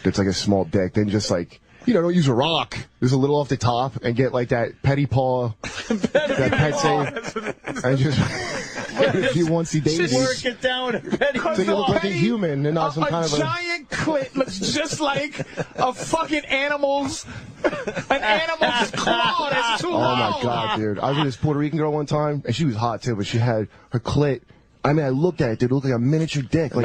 That's like a small dick. Then just like, don't use a rock. Just a little off the top and get like that petty paw, that pet save, and just a few oncey daisies. Work it down with a petty So you look like a human and not some kind of a giant clit looks just like a fucking animal's claw. That's too Oh long. my god, dude! I was with this Puerto Rican girl one time, and she was hot too, but she had her clit. I mean, I looked at it, dude. It looked like a miniature dick. Like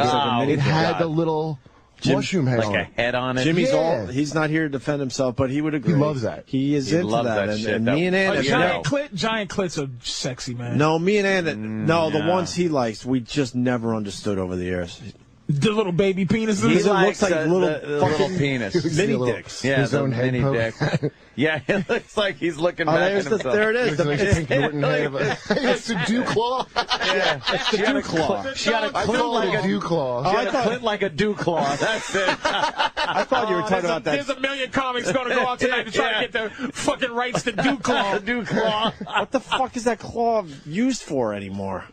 it had the little mushroom head like on a it. head on it. Jimmy's he's not here to defend himself, but he would agree. He loves that. He is He into loves that. that shit. And That- me and Anna, Giant clits are sexy, man. no, me and Anna, no, the ones he likes, we just never understood over the years. The little baby penises. He likes like the little penis. mini dicks. Yeah, His the own head mini poke. dick. Yeah, it looks like he's looking Oh, back there's at himself. there it is. It's like a Pink Norton head of a- It's a dew claw. Yeah, It's the dew claw. She had a I clit call like it a dew claw. She had a clit like a dew claw. That's it. I thought you were talking about that. There's a million comics going to go out tonight to try to get the fucking rights to Dew Claw. The dew claw. What the fuck is that claw used for anymore?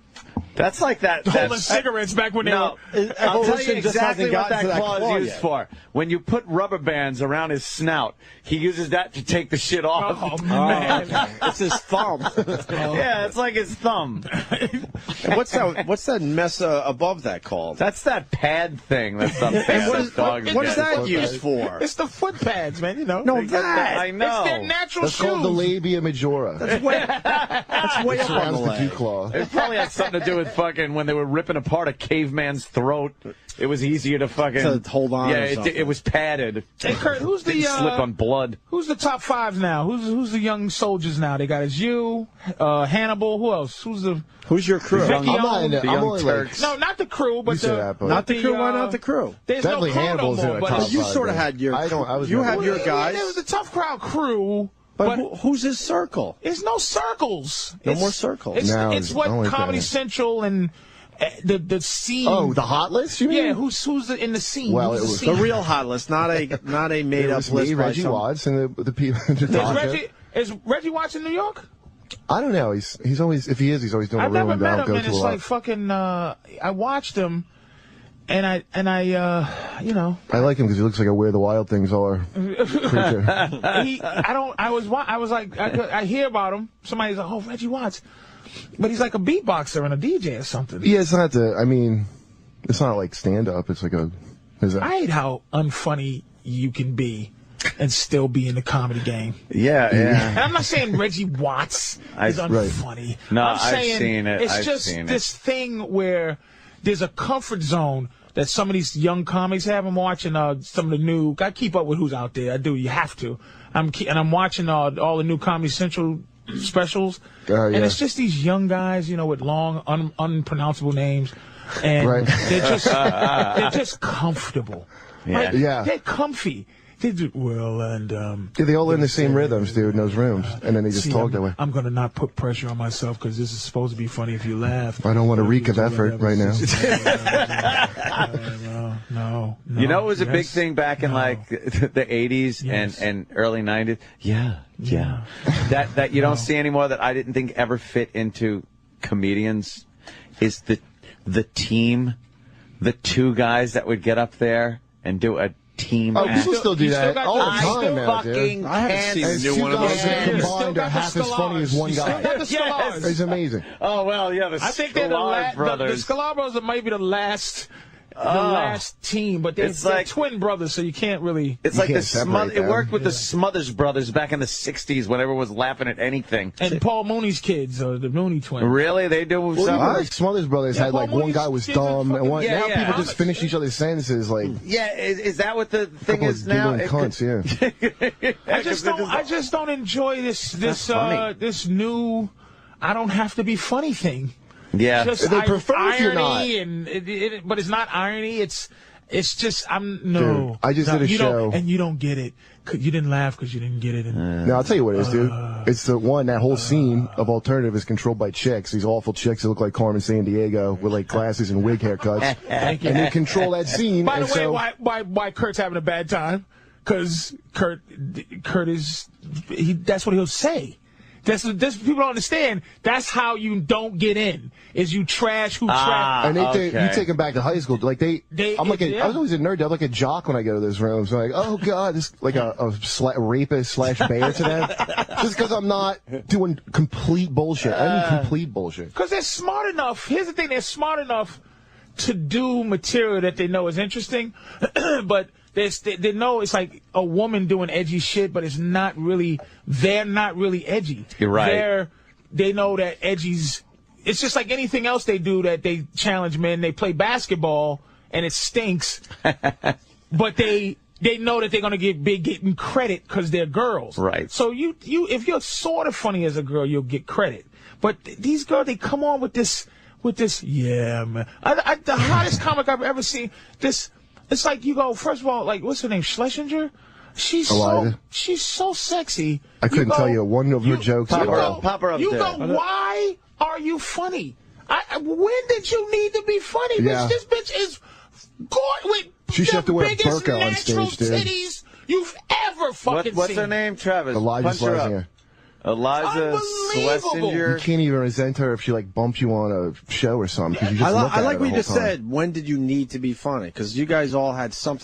That's like that. Holding cigarettes back when they no, were. I'll tell Evolution you just exactly hasn't what gotten that to that claw claw is used yet. for. When you put rubber bands around his snout, he uses that to take the shit off. Oh, man. It's his thumb. Yeah, it's like his thumb. What's that mess above that called? That's that pad thing. That's the What is that used for? It's the foot pads, man. You know. No, They got that. I know. It's their natural That's shoes. called the labia majora. That's way up on the Surrounds the leg. dew claw. It probably had something to do with fucking when they were ripping apart a caveman's throat. It was easier to fucking To hold on or Yeah, something. it was padded. Hey, Kurt, who's the Didn't slip on blood. Who's the top 5 now? Who's the young soldiers now? They got is you, Hannibal. Who else? Who's your crew? Becky I'm not into. The I'm Young only like. Turks. No, not the crew, but You said that, but- Not the crew. Why not the crew? There's Definitely no crew Hannibal's no more, in a but top You five, sort of man. had your. I don't. I was. You never- had your guys. There was the tough crowd crew. But who's his circle? There's no circles. No more circles. It's, No, it's it's what only Comedy that. Central and the scene. Oh, the hot list. You mean? Yeah, who's in the scene? Well, Who's it was the The scene? real hot list, not a made It up was list. me, by Reggie some- Watts, and the people. Is Reggie Watts in New York? I don't know. He's always, if he is, he's always doing I've a room never that I met don't him, go and to a it's lot. like fucking. I watched him, and I you know. I like him because he looks like a Where the Wild Things Are creature. I was like, I hear about him. Somebody's like, oh, Reggie Watts. But he's like a beatboxer and a DJ or something. Yeah, it's not the. I mean, it's not like stand up. It's like a. I hate how unfunny you can be and still be in the comedy game. Yeah, yeah. And I'm not saying Reggie Watts is unfunny. No, I'm I've saying seen it. It's I've just seen this thing where there's a comfort zone that some of these young comics have. I'm watching some of the new. I keep up with who's out there. I do. You have to. I'm watching all the new Comedy Central specials, and it's just these young guys, you know, with long, unpronounceable names, and they're just comfortable. Yeah. Like, Yeah. they're comfy. They do well, and Yeah, they all learn the same rhythms, dude, in those rooms, and then they just talk that way. I'm gonna not put pressure on myself because this is supposed to be funny if you laugh. I don't want a reek of effort right now. No. You know, it was a big thing back in like the 80s and early 90s. Yeah. That you don't see anymore. That I didn't think ever fit into comedians is the team, the two guys that would get up there and do a team. Oh, act. people still do that all the time now, fucking dude. I haven't And seen two one of guys those. that combined are half as funny as one guy. Yes. It's amazing. Oh well, yeah. The I think they're the Sklar brothers. The Scalabros are maybe the last team, but they're like twin brothers, so you can't really. It's like it worked with the Smothers brothers back in the 60s when everyone was laughing at anything. And Paul Mooney's kids, the Mooney twins. Really? They do Well, something? even like Smothers Brothers had like one guy was dumb, and one, Yeah, now yeah. people just finish each other's sentences like. Yeah, is that what the thing Couple is of now? giggling cunts, yeah. I just don't enjoy this new I don't have to be funny thing. Yeah. Just They prefer if you're irony and but it's not irony. It's just Dude, I just did a you show. don't, and you don't get it. You didn't laugh because you didn't get it. And, No, I'll tell you what it is, dude. It's the one, that whole scene of Alternative is controlled by chicks. These awful chicks that look like Carmen Sandiego with like glasses and wig haircuts. Thank you. And they control that scene. By the and way, so, why Kurt's having a bad time? Because Kurt is that's what he'll say. That's people don't understand. That's how you don't get in. Is you trash who trash. And you take them back to high school. Like I was always a nerd. I'm like a jock when I go to those rooms. I'm like, oh god, this like a rapist / bear to them. Just because I'm not doing complete bullshit. I mean complete bullshit. Because they're smart enough. Here's the thing: they're smart enough to do material that they know is interesting, but they know it's like a woman doing edgy shit, but it's not really. They're not really edgy. You're right. They know that edgy's. It's just like anything else they do that they challenge men. They play basketball and it stinks, but they know that they're gonna get getting credit because they're girls. Right. So you if you're sort of funny as a girl, you'll get credit. But these girls, they come on with this. Yeah, man. The hottest comic I've ever seen. It's like you go. First of all, like what's her name? Schlesinger. She's so sexy. I couldn't tell you one of her jokes. Pop her up You there. go, why are you funny? When did you need to be funny? Yeah. Bitch, this bitch is with She should have to wear a biggest burqa on natural stage, dude. titties you've ever fucking What's seen. her name? Travis. Elijah Punch her up. Schlesinger. Eliza Schlesinger. You can't even resent her if she like bumps you on a show or something. 'Cause you just look I at like her what you the just whole time. said. When did you need to be funny? Because you guys all had some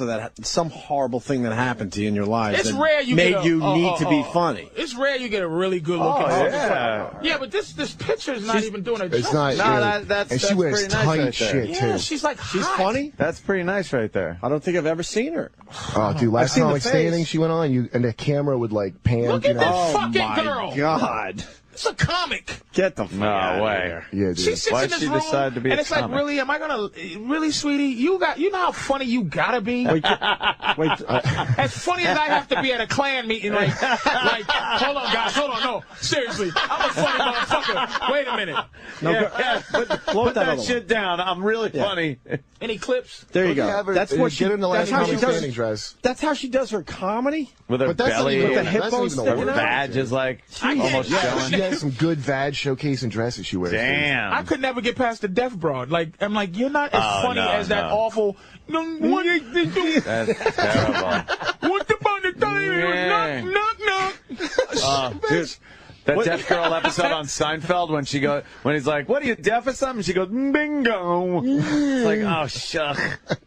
horrible thing that happened to you in your lives. It's that rare you made get you need to be funny. It's rare you get a really good looking. Yeah. But this picture is not even doing a It's joke. not. That's and she wears pretty nice tight right shit there. too. Yeah, she's like She's hot. funny. That's pretty nice right there. I don't think I've ever seen her. Oh, dude! Last seen time the I was standing, face. she went on and the camera would like pan. Look you at know? this fucking my girl. God. It's a comic. Get the fuck out No of way. here. Yeah, dude. She sits Why'd in this she room, decide to be and a it's like, comic? really, am I really, sweetie? You know how funny you gotta be. Wait, As funny as I have to be at a Klan meeting, like, hold on, guys, hold on, no, seriously, I'm a funny motherfucker. Wait a minute. Put that shit down. I'm really funny. Any clips? there you Look at go. her- That's what get she. in the That's last how she comic does. standing dress. That's how she does her comedy. With her But that's not belly, even- With the that's not hippos even a sticking her word. out. badge is like I almost can't- showing. She has some good vag showcasing dresses she wears. Damn. I could never get past the deaf broad. Like, I'm like, you're not as funny as that awful. What That's terrible. about the time? Knock. Dude, that deaf girl episode on Seinfeld when he's like, "What are you, deaf or something?" She goes, "Bingo." It's like, oh shuck.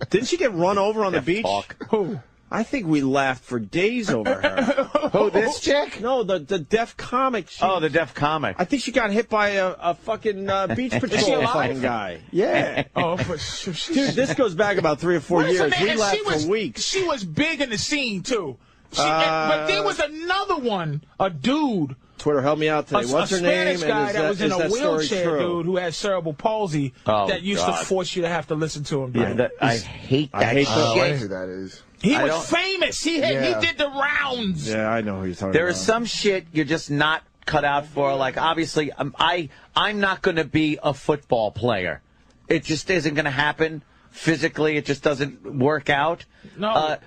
Didn't she get run over on the beach? Who? I think we laughed for days over her. Who, this chick? No, the deaf comic. The deaf comic. I think she got hit by a fucking beach she patrol alive? fucking guy. Yeah. Oh, but she, Dude, this goes back about 3 or 4 What is her years. name? We And laughed she was, for weeks. She was big in the scene too. But there was another one, a dude. Twitter, help me out today. What's a her name? Spanish guy and that was in is a that story wheelchair, true? dude, who had cerebral palsy that used to force you to have to listen to him. Yeah, I hate that. I hate I know shit. who that is. He was famous. He did the rounds. Yeah, I know who you're talking about. There is some shit you're just not cut out for. Like, obviously, I'm not going to be a football player. It just isn't going to happen. Physically, it just doesn't work out. No.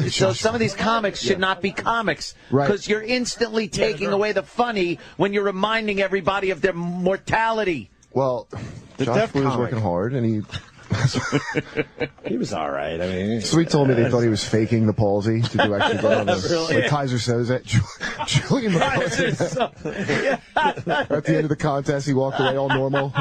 So some of these comics should not be comics Right. because you're instantly taking away the funny when you're reminding everybody of their mortality. Well, The Josh deaf Blue was comic. working hard, and He was all right. I mean, Sweet told me they thought he was faking the palsy to do actually good on this. Really? Like Kaiser Soze, Julian McCarthy. At the end of the contest, he walked away all normal.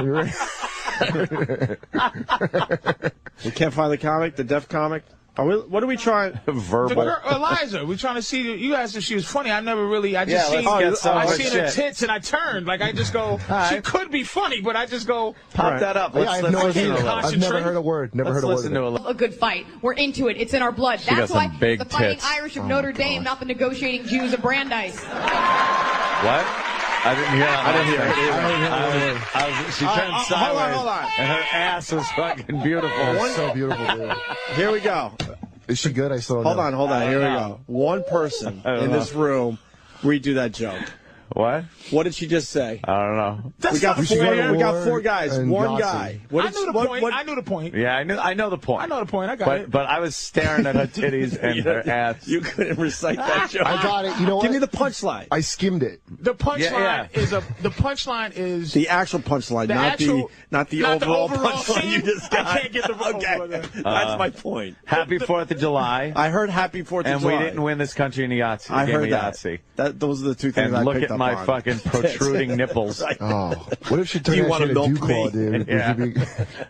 we can't find the comic, the deaf comic. What are we trying? The Verbal. girl, Eliza, we're trying to see you guys if she was funny. I never really. I just Yeah, let's get some I of her seen her shit. tits and I turned. Like I just go. She right. could be funny, but I just go. Pop that up. Yeah, I have no listen idea. to it. I've never heard a word. Never heard a word. Listen to it. A good fight. We're into it. It's in our blood. got That's some why big the Fighting tits. Irish of Notre Dame, not the negotiating Jews of Brandeis. What? I didn't hear that. I didn't hear it. She turned sideways. Hold on. And her ass was fucking beautiful. It's so beautiful, dude. Here we go. Is she good? I still don't know. Hold on. Here we go. One person in this room redo that joke. What? What did she just say? I don't know. We got not fair. we got 4 guys. And One Yahtzee. guy. What I did knew the what- point. what- I knew the point. Yeah, I know the point. I know the point. I got it. But I was staring at her titties and her ass. You couldn't recite that joke. I got it. You know what? Give me the punchline. I skimmed it. The punchline Yeah. the punchline is The actual punchline, The not actual- the not the overall overall punchline scene? you just got. I can't get the Okay, that's my point. Happy 4th of July. I heard Happy 4th of And July. we didn't win this country in the Yahtzee. I Gave heard me that. Yahtzee. Those are the two things And I look picked at up my on. fucking protruding nipples. Oh, what if she turned You that wanna shit into milk Dew Claw, me? dude? Yeah. Would you be-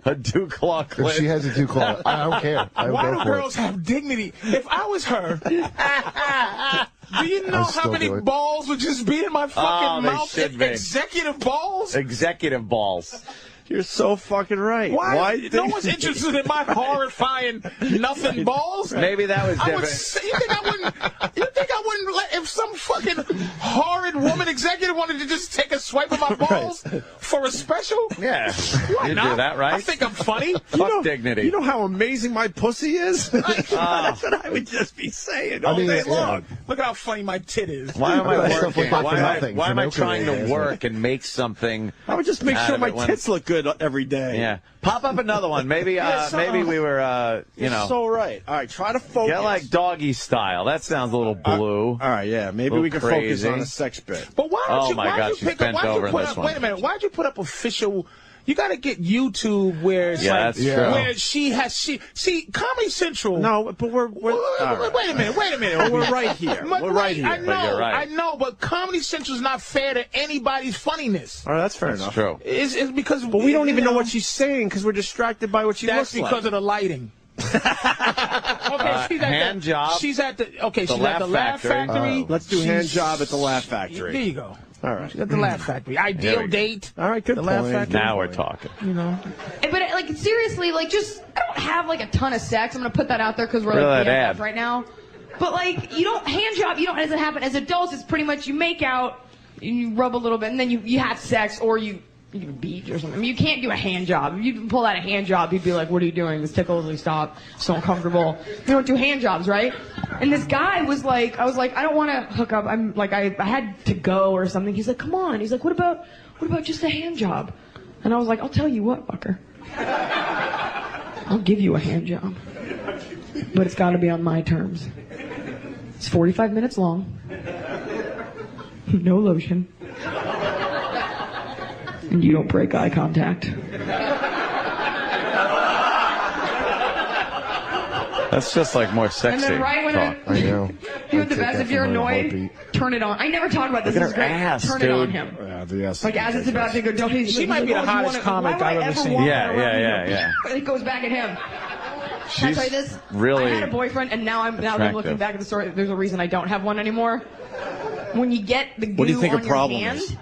A Dew Claw if clip. she has a Dew Claw, I don't care. I why would do go for girls have dignity? If I was her, do you know I'll how still many do it. balls would just be in my fucking they mouth? should be. Executive balls? Executive balls. You're so fucking right. Why? No one's interested in my horrifying nothing balls. Maybe that was I would, different. you think I wouldn't let if some fucking horrid woman executive wanted to just take a swipe of my balls for a special? Yeah. Why You not? do that, right? I think I'm funny. Fuck dignity. You know how amazing my pussy is? That's what I would just be saying all day long. Look at how funny my tit is. Why am I That stuff working? like that for Why nothing, am I for no trying career, to work and make something? I would just make out sure of my it when- tits look good every day. Yeah. Pop up another one. Maybe maybe we were You're so right. All right, try to focus. get like doggy style. That sounds a little blue. All right, yeah. Maybe Little we can crazy. focus on a sex bit. But why don't Oh you? my why'd God, you she's pick bent up? Why'd over you put this up? one. Wait a minute. Why'd you put up official You got to get YouTube where it's Yeah, like that's true. where see Comedy Central. No, but we're wait a minute. Well, we're right here. But We're right here. I know, But you're right. I know, but Comedy Central's not fair to anybody's funniness. All right, that's fair That's enough. true. It's because, But we don't even know what she's saying because we're distracted by what she That's looks because like. of the lighting. Okay, she's at hand job. She's at the she's at the Laugh Laugh Factory. Let's do hand job at the Laugh Factory. There you go. All right. She's at the Laugh Factory. Ideal date. All right, good The point. Laugh Factory. Now we're talking. You know. But like seriously, like just I don't have like a ton of sex. I'm gonna put that out there because we're Really like bad. BFF right now. But like you don't hand job. You don't. It doesn't happen as adults. It's pretty much you make out, you rub a little bit, and then you have sex or you beat or something. I mean, you can't do a hand job. If you pull out a hand job, you'd be like, "What are you doing? This tickles me. Stop. So uncomfortable." You don't do hand jobs, right? And this guy was like, I was like, I don't want to hook up. I'm like, I had to go or something. He's like, come on. He's like, what about just a hand job? And I was like, I'll tell you what, fucker. I'll give you a hand job, but it's got to be on my terms. It's 45 minutes long. No lotion. And you don't break eye contact. That's just like more sexy And then right when talk. I know. You know the best, if you're annoyed, turn it on. I never talked about this. Look at This is her great. ass, turn it on dude. him. Yeah, the ass. Like as it's about to go, don't he? She might be the hottest comic I've ever seen. Yeah. It goes back at him. Can I She's tell you this? really I had a boyfriend, and now that I'm looking attractive. back at the story, there's a reason I don't have one anymore. When you get the What do you goo think on her your problem hand, is?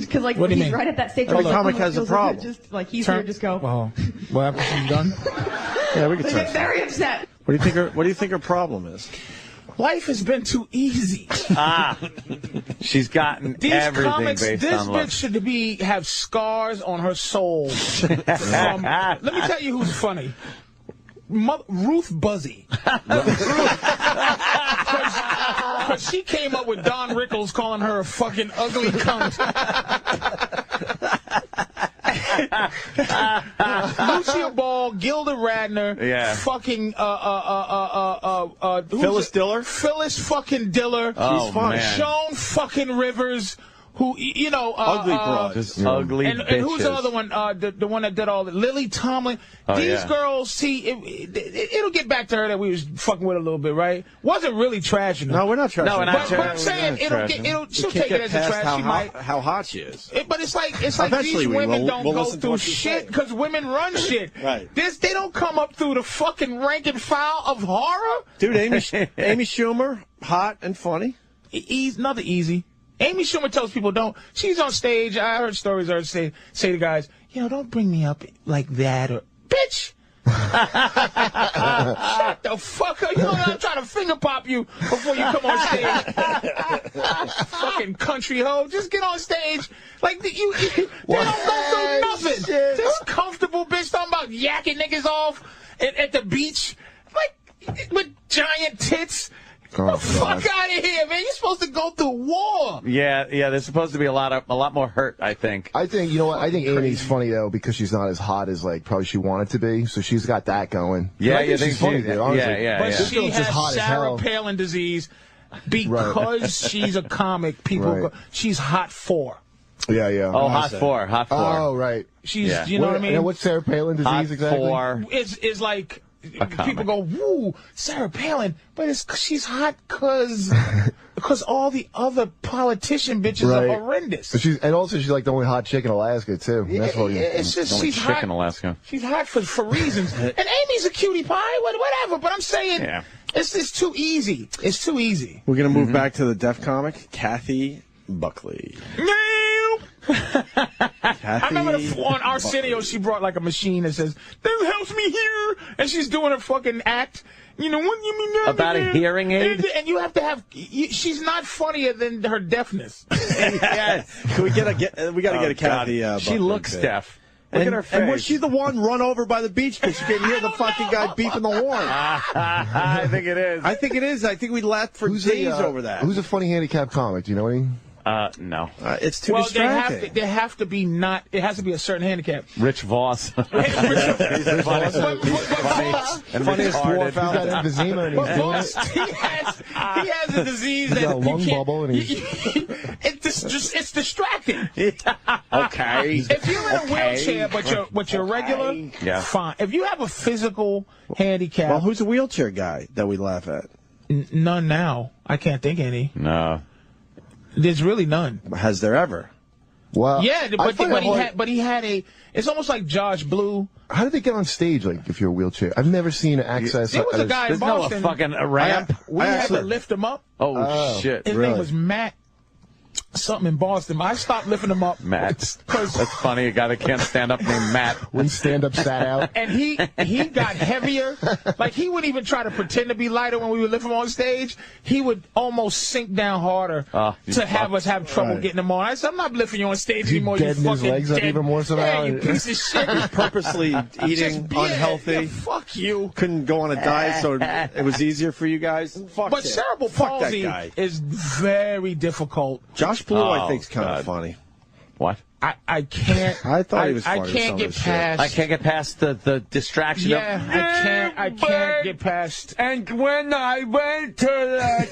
because like What do you he's mean? right at that stage. Every where comic like, has a feels so good, problem. Just like he's here, just go. Well, what after she's done? Yeah, we can They turn. get very upset. What do you think her problem is? Life has been too easy. She's gotten These everything comics, based this on love. bitch should have scars on her soul. Let me tell you who's funny. Ruth Buzzy. Because she came up with Don Rickles calling her a fucking ugly cunt. Lucia Ball, Gilda Radner, Yeah. fucking Phyllis Diller? Phyllis fucking Diller. Oh, She's fun. man. Joan fucking Rivers, who Ugly broad. Just ugly and bitches. who's the other one? The one that did all the Lily Tomlin. Oh, These yeah. girls, see, it'll get back to her that we was fucking with a little bit, right? Wasn't really trashing her. No, we're not trashing. No, we're not But I'm saying she'll take it as a trash. She might. How hot she is. But it's like Eventually these we women will- don't we'll go listen to through what you shit say. because women run shit. Right. They don't come up through the fucking rank and file of horror. Dude, Amy Schumer, hot and funny. Nothing easy. Amy Schumer tells people don't. She's on stage. I heard stories of her say to guys, don't bring me up like that, or bitch. Shut the fuck up. You know I'm trying to finger pop you before you come on stage. Fucking country hoe. Just get on stage. Like, they don't go through nothing. This comfortable bitch talking about yakking niggas off at the beach. Like, with giant tits. Oh, the fuck out of here, man. You're supposed to go through war. Yeah, there's supposed to be a lot more hurt, I think. I think, you know what, I think Amy's funny, though, because she's not as hot as, like, probably she wanted to be, so she's got that going. Yeah, I think she's funny, dude, honestly. But This she girl's has just hot as Sarah hell. Palin disease because she's a comic. People Right. go, she's hot for. Yeah, yeah. Oh, hot four. Oh, right. She's, you know what I mean? And what's Sarah Palin disease Hot exactly? four. Is like, comic. people go, woo, Sarah Palin, but she's hot because all the other politician bitches Right. are horrendous. But and also she's like the only hot chick in Alaska, too. That's what It's just, she's hot. in Alaska. She's hot for reasons. And Amy's a cutie pie, whatever. But I'm saying, it's too easy. It's too easy. We're going to move back to the deaf comic, Kathy Buckley. I remember on Arsenio, she brought like a machine that says, "That helps me hear," and she's doing her fucking act. You know what you mean? About a hearing aid? And you have to have. She's not funnier than her deafness. Yes. We got to get a Kathy. She Buckley looks too. deaf. Look And, at her face. and was she the one run over by the beach because she could hear the fucking guy beeping the horn? I think it is. I think it is. I think we laughed for days over that. Who's a funny handicapped comic? Do you know any? No. It's too Well, distracting. there have to be not. It has to be a certain handicap. Rich Voss. He's the funniest, Funniest dwarf out there. He's got emphysema and he's doing it. He has a disease He's that got a lung you can't, bubble and he's... to it's distracting. Okay. If you're in a wheelchair but you're regular, fine. If you have a physical handicap, Well, who's a wheelchair guy that we laugh at? None now. I can't think any. No. There's really none. Has there ever? Well, Yeah, but he had a. It's almost like Josh Blue. How did they get on stage? Like, if you're a wheelchair, I've never seen access. There was a guy in Boston. ramp. We had to lift him up. Oh shit! His name was Matt. Something in Boston. I stopped lifting him up. Matt. That's funny. A guy that can't stand up named Matt. When stand up sat out. And he got heavier. Like, he wouldn't even try to pretend to be lighter when we would lift him on stage. He would almost sink down harder to have us have trouble getting him on. I said, I'm not lifting you on stage anymore. You Deaden his legs up even more somehow. Yeah, you piece of shit. Purposely eating unhealthy. Yeah, fuck you. Couldn't go on a diet, so it was easier for you guys. But cerebral palsy is very difficult. Josh Blue, I think, is kind of funny. What? I can't. I thought he was funny. I can't get past. I can't get past the distraction. Yeah, I can't get past. And when I went to the,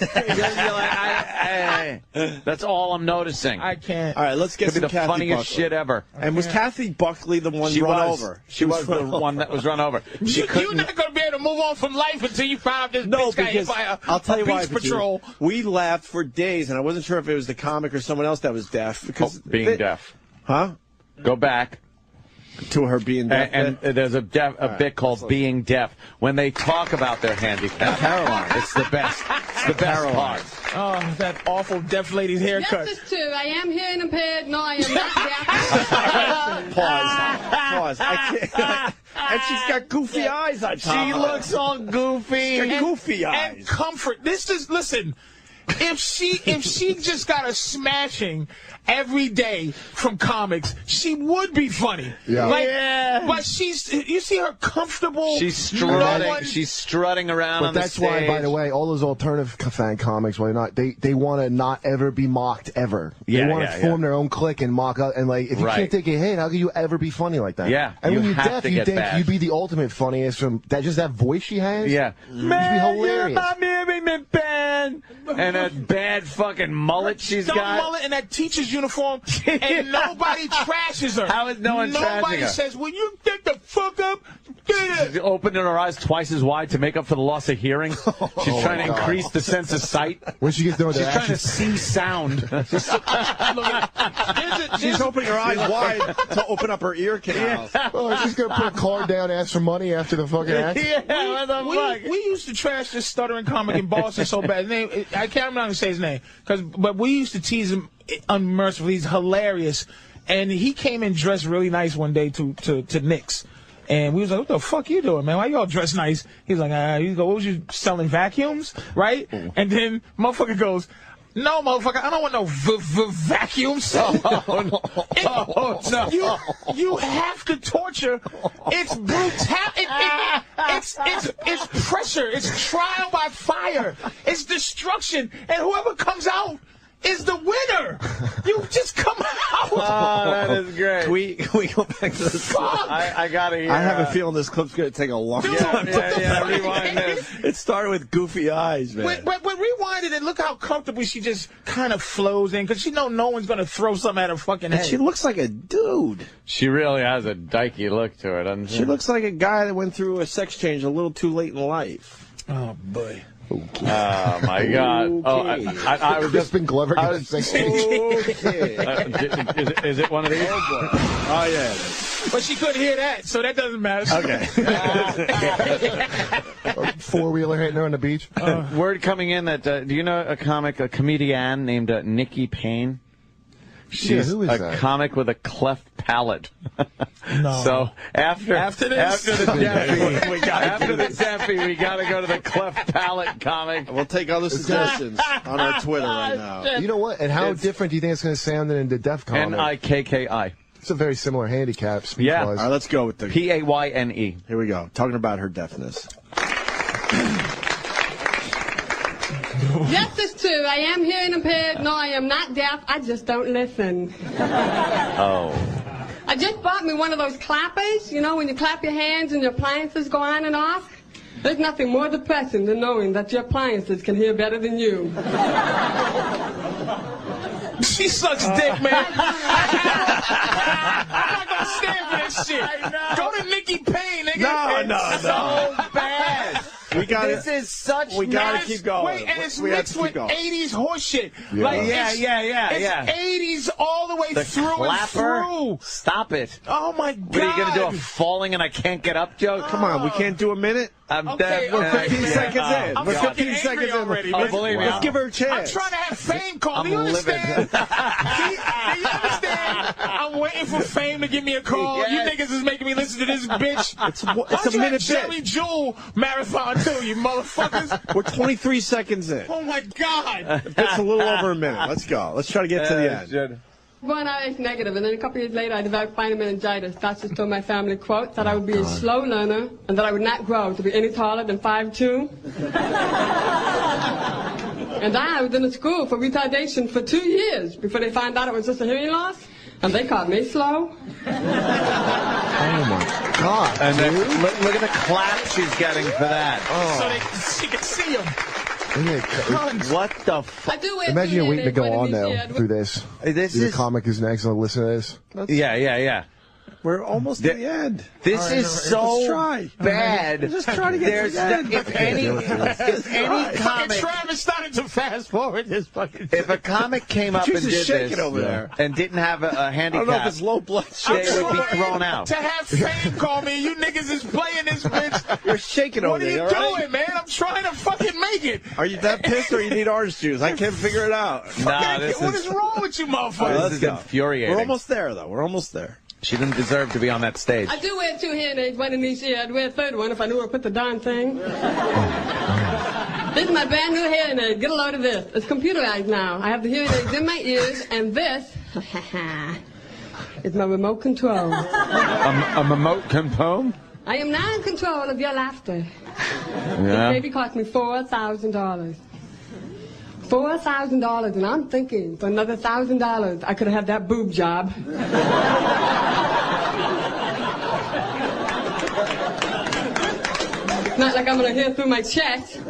that's all I'm noticing. I can't. All right, let's get Could be some the Kathy funniest Buckley. shit ever. And was Kathy Buckley the one She run was. over? She was the one that was run over. You're not going to be able to move on from life until you find out this bitch got hit by I'll tell you why. beach patrol. We laughed for days, and I wasn't sure if it was the comic or someone else that was deaf. Because being deaf. Huh? Go back. To her being deaf. And there's a bit called Being Deaf. When they talk about their handicap, Caroline. It's the best. It's the best part. Oh, that awful deaf lady's haircut. Yes, it's true. I am hearing impaired. No, I am not deaf. Pause. I can't. And she's got goofy eyes on top. She looks all goofy. She's got goofy eyes. And comfort. Listen. If she just got a smashing every day from comics, she would be funny. Yeah. But you see her comfortable. She's strutting. She's strutting around on the stage. But that's why, by the way, all those alternative fan comics, they want to not ever be mocked ever. They want to form their own clique and mock up. And like, if you can't take a hit, how can you ever be funny like that? Yeah. And when you're have deaf, to you get think back. you'd be the ultimate funniest from that. Just that voice she has. Yeah. You'd be hilarious. And that bad fucking mullet she's Dumb got. mullet and that teacher's uniform, and nobody trashes her. How is no one trashing Nobody her? says, "Will you get the fuck up?" She's opening her eyes twice as wide to make up for the loss of hearing. She's trying to increase the sense of sight. When she gets done with She's her trying to actions. see sound. She's opening her eyes wide to open up her ear canals. Oh, she's gonna put a card down, ask for money after the fucking act. What the fuck? We used to trash this stuttering comic in Boston so bad. His name, I can't remember how to say his name, but we used to tease him unmercifully. He's hilarious, and he came in dressed really nice one day to Nick's, and we was like, "What the fuck you doing, man? Why you all dressed nice?" He's like, "You go, what was you selling vacuums, right?" And then motherfucker goes, "No, motherfucker, I don't want no vacuums." You have to torture. It's brutality. It's pressure. It's trial by fire. It's destruction. And whoever comes out is the winner. You just come out. Oh, that is great. Can we go back to this? I gotta hear. I have a feeling this clip's going to take a long time. Rewind this. It started with goofy eyes, man. But rewind it and look how comfortably she just kind of flows in, because she know no one's going to throw something at her fucking head. And she looks like a dude. She really has a dykey look to her, doesn't she? She looks like a guy that went through a sex change a little too late in life. Oh, boy. Okay. Oh, my God. Oh, I was just... Crispin Glover got a sex change. Is it one of these? Oh, yeah. But she couldn't hear that, so that doesn't matter. Okay. Four-wheeler hitting her on the beach. Word coming in that, do you know a comedian named Nikki Payne? She's who is a that? comic with a cleft palate. No. So after the Deafy, we got to go to the cleft palate comic. We'll take other suggestions on our Twitter right now. You know what? And how different do you think it's going to sound than in the deaf comic? Nikki. It's a very similar handicap. Yeah. All right, let's go with the Payne. Here we go. Talking about her deafness. Yes, it's true. I am hearing impaired. No, I am not deaf. I just don't listen. Oh. I just bought me one of those clappers, you know, when you clap your hands and your appliances go on and off. There's nothing more depressing than knowing that your appliances can hear better than you. She sucks dick, man. I'm not gonna stand for this shit. Go to Nikki Payne, nigga. No. So bad. This is such. We gotta keep going. Wait, and it's mixed with 80s horseshit. Yeah. Like, Yeah. It's 80s all the way The through clapper. and through. Stop it. Oh my God. What are you gonna do? A falling and I can't get up joke? Come on, we can't do a minute. Okay, We're 15 seconds in. I'm We're fucking 15 seconds angry in. already. Let's give her a I'm chance. trying to have fame call. I'm Do you understand? livid. Do you understand? I'm waiting for fame to give me a call. Yes. You niggas is making me listen to this bitch. It's Why a don't you have minute Jerry bit. Jewel marathon too, you motherfuckers. We're 23 seconds in. Oh my God. It's a little over a minute. Let's go. Let's try to get to the end. Born Irish negative, and then a couple years later, I developed spinal meningitis. Doctors told my family, quote, that I would be a slow learner and that I would not grow to be any taller than 5'2". And I was in a school for retardation for 2 years before they found out it was just a hearing loss, and they called me slow. Oh my God. And then look at the clap she's getting for that. So she can see him. What the fuck? Imagine you're waiting to go on now through this. This comic is next. I'll listen to this. Yeah. We're almost at the end. This is so bad. Just try to get to the end. If any comic, Travis started to fast forward this fucking. if a comic came up and Jesus did shaking this over there. and didn't have a I handicap, don't know if it's low blood sugar. they would be thrown out. To have fame call me, you niggas is playing this bitch. You're shaking over What are you there, doing, all right? man? I'm trying to fucking make it. Are you that pissed or you need orange juice? I can't figure it out. Nah, this What is wrong with you, motherfuckers? This Let's is go. infuriating. We're almost there, though. We're almost there. She didn't deserve to be on that stage. I do wear 2 hearing aids, one in each ear. I'd wear a third one if I knew where to put the darn thing. This is my brand new hearing aid. Get a load of this. It's computerized now. I have the hearing aids in my ears, and this is my remote control. A remote component? I am now in control of your laughter. Yeah. This baby cost me $4,000. $4,000, and I'm thinking for another $1,000, I could have had that boob job. Not like I'm gonna hear through my chest. Is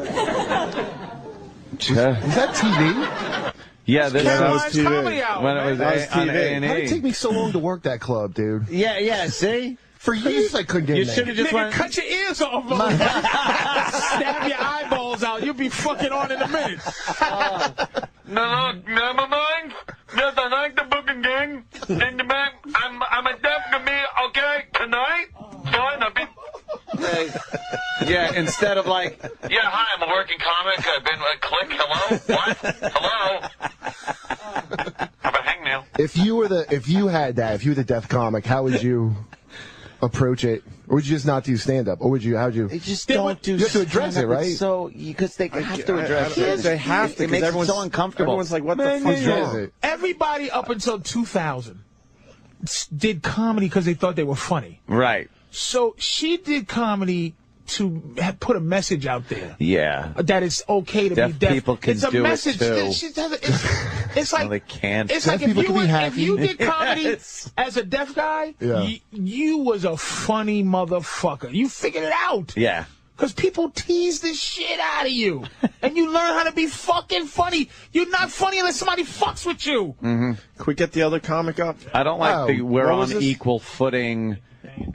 that TV? Yeah, this Caroline's was Comedy Hour, when it was That was on TV. A&E. How did it take me so long to work that club, dude? Yeah, see? For years I couldn't get You in there. should have just Nigga, went. cut your ears off, motherfucker. Stab your eyeballs out. You'll be fucking on in a minute. No, never mind. Yes, I like the booking gang. In the back, I'm a deaf to me, okay? Tonight? Fine, I'll be... Yeah, instead of like, Yeah, hi, I'm a working comic. I've been click, hello? What? Hello? How about hangnail? If you were the deaf comic, how would you approach it? Or would you just not do stand-up? Or would you, how'd you? they just don't do. You have to address it, right? So because they have to address it. They have to. It makes it everyone's so uncomfortable. Everyone's like, what the Man, fuck you know, is it? everybody up until 2000 did comedy because they thought they were funny. Right. So she did comedy to put a message out there. Yeah. That it's okay to Deaf be deaf. people can it's a do it, message. too. It's like No, they can't. It's Deaf like people can be if happy. you did comedy as a deaf guy, Yeah. you was a funny motherfucker. You figured it out. Yeah. Because people tease the shit out of you. And you learn how to be fucking funny. You're not funny unless somebody fucks with you. Can we get the other comic up? I don't like we're what on was this? equal footing.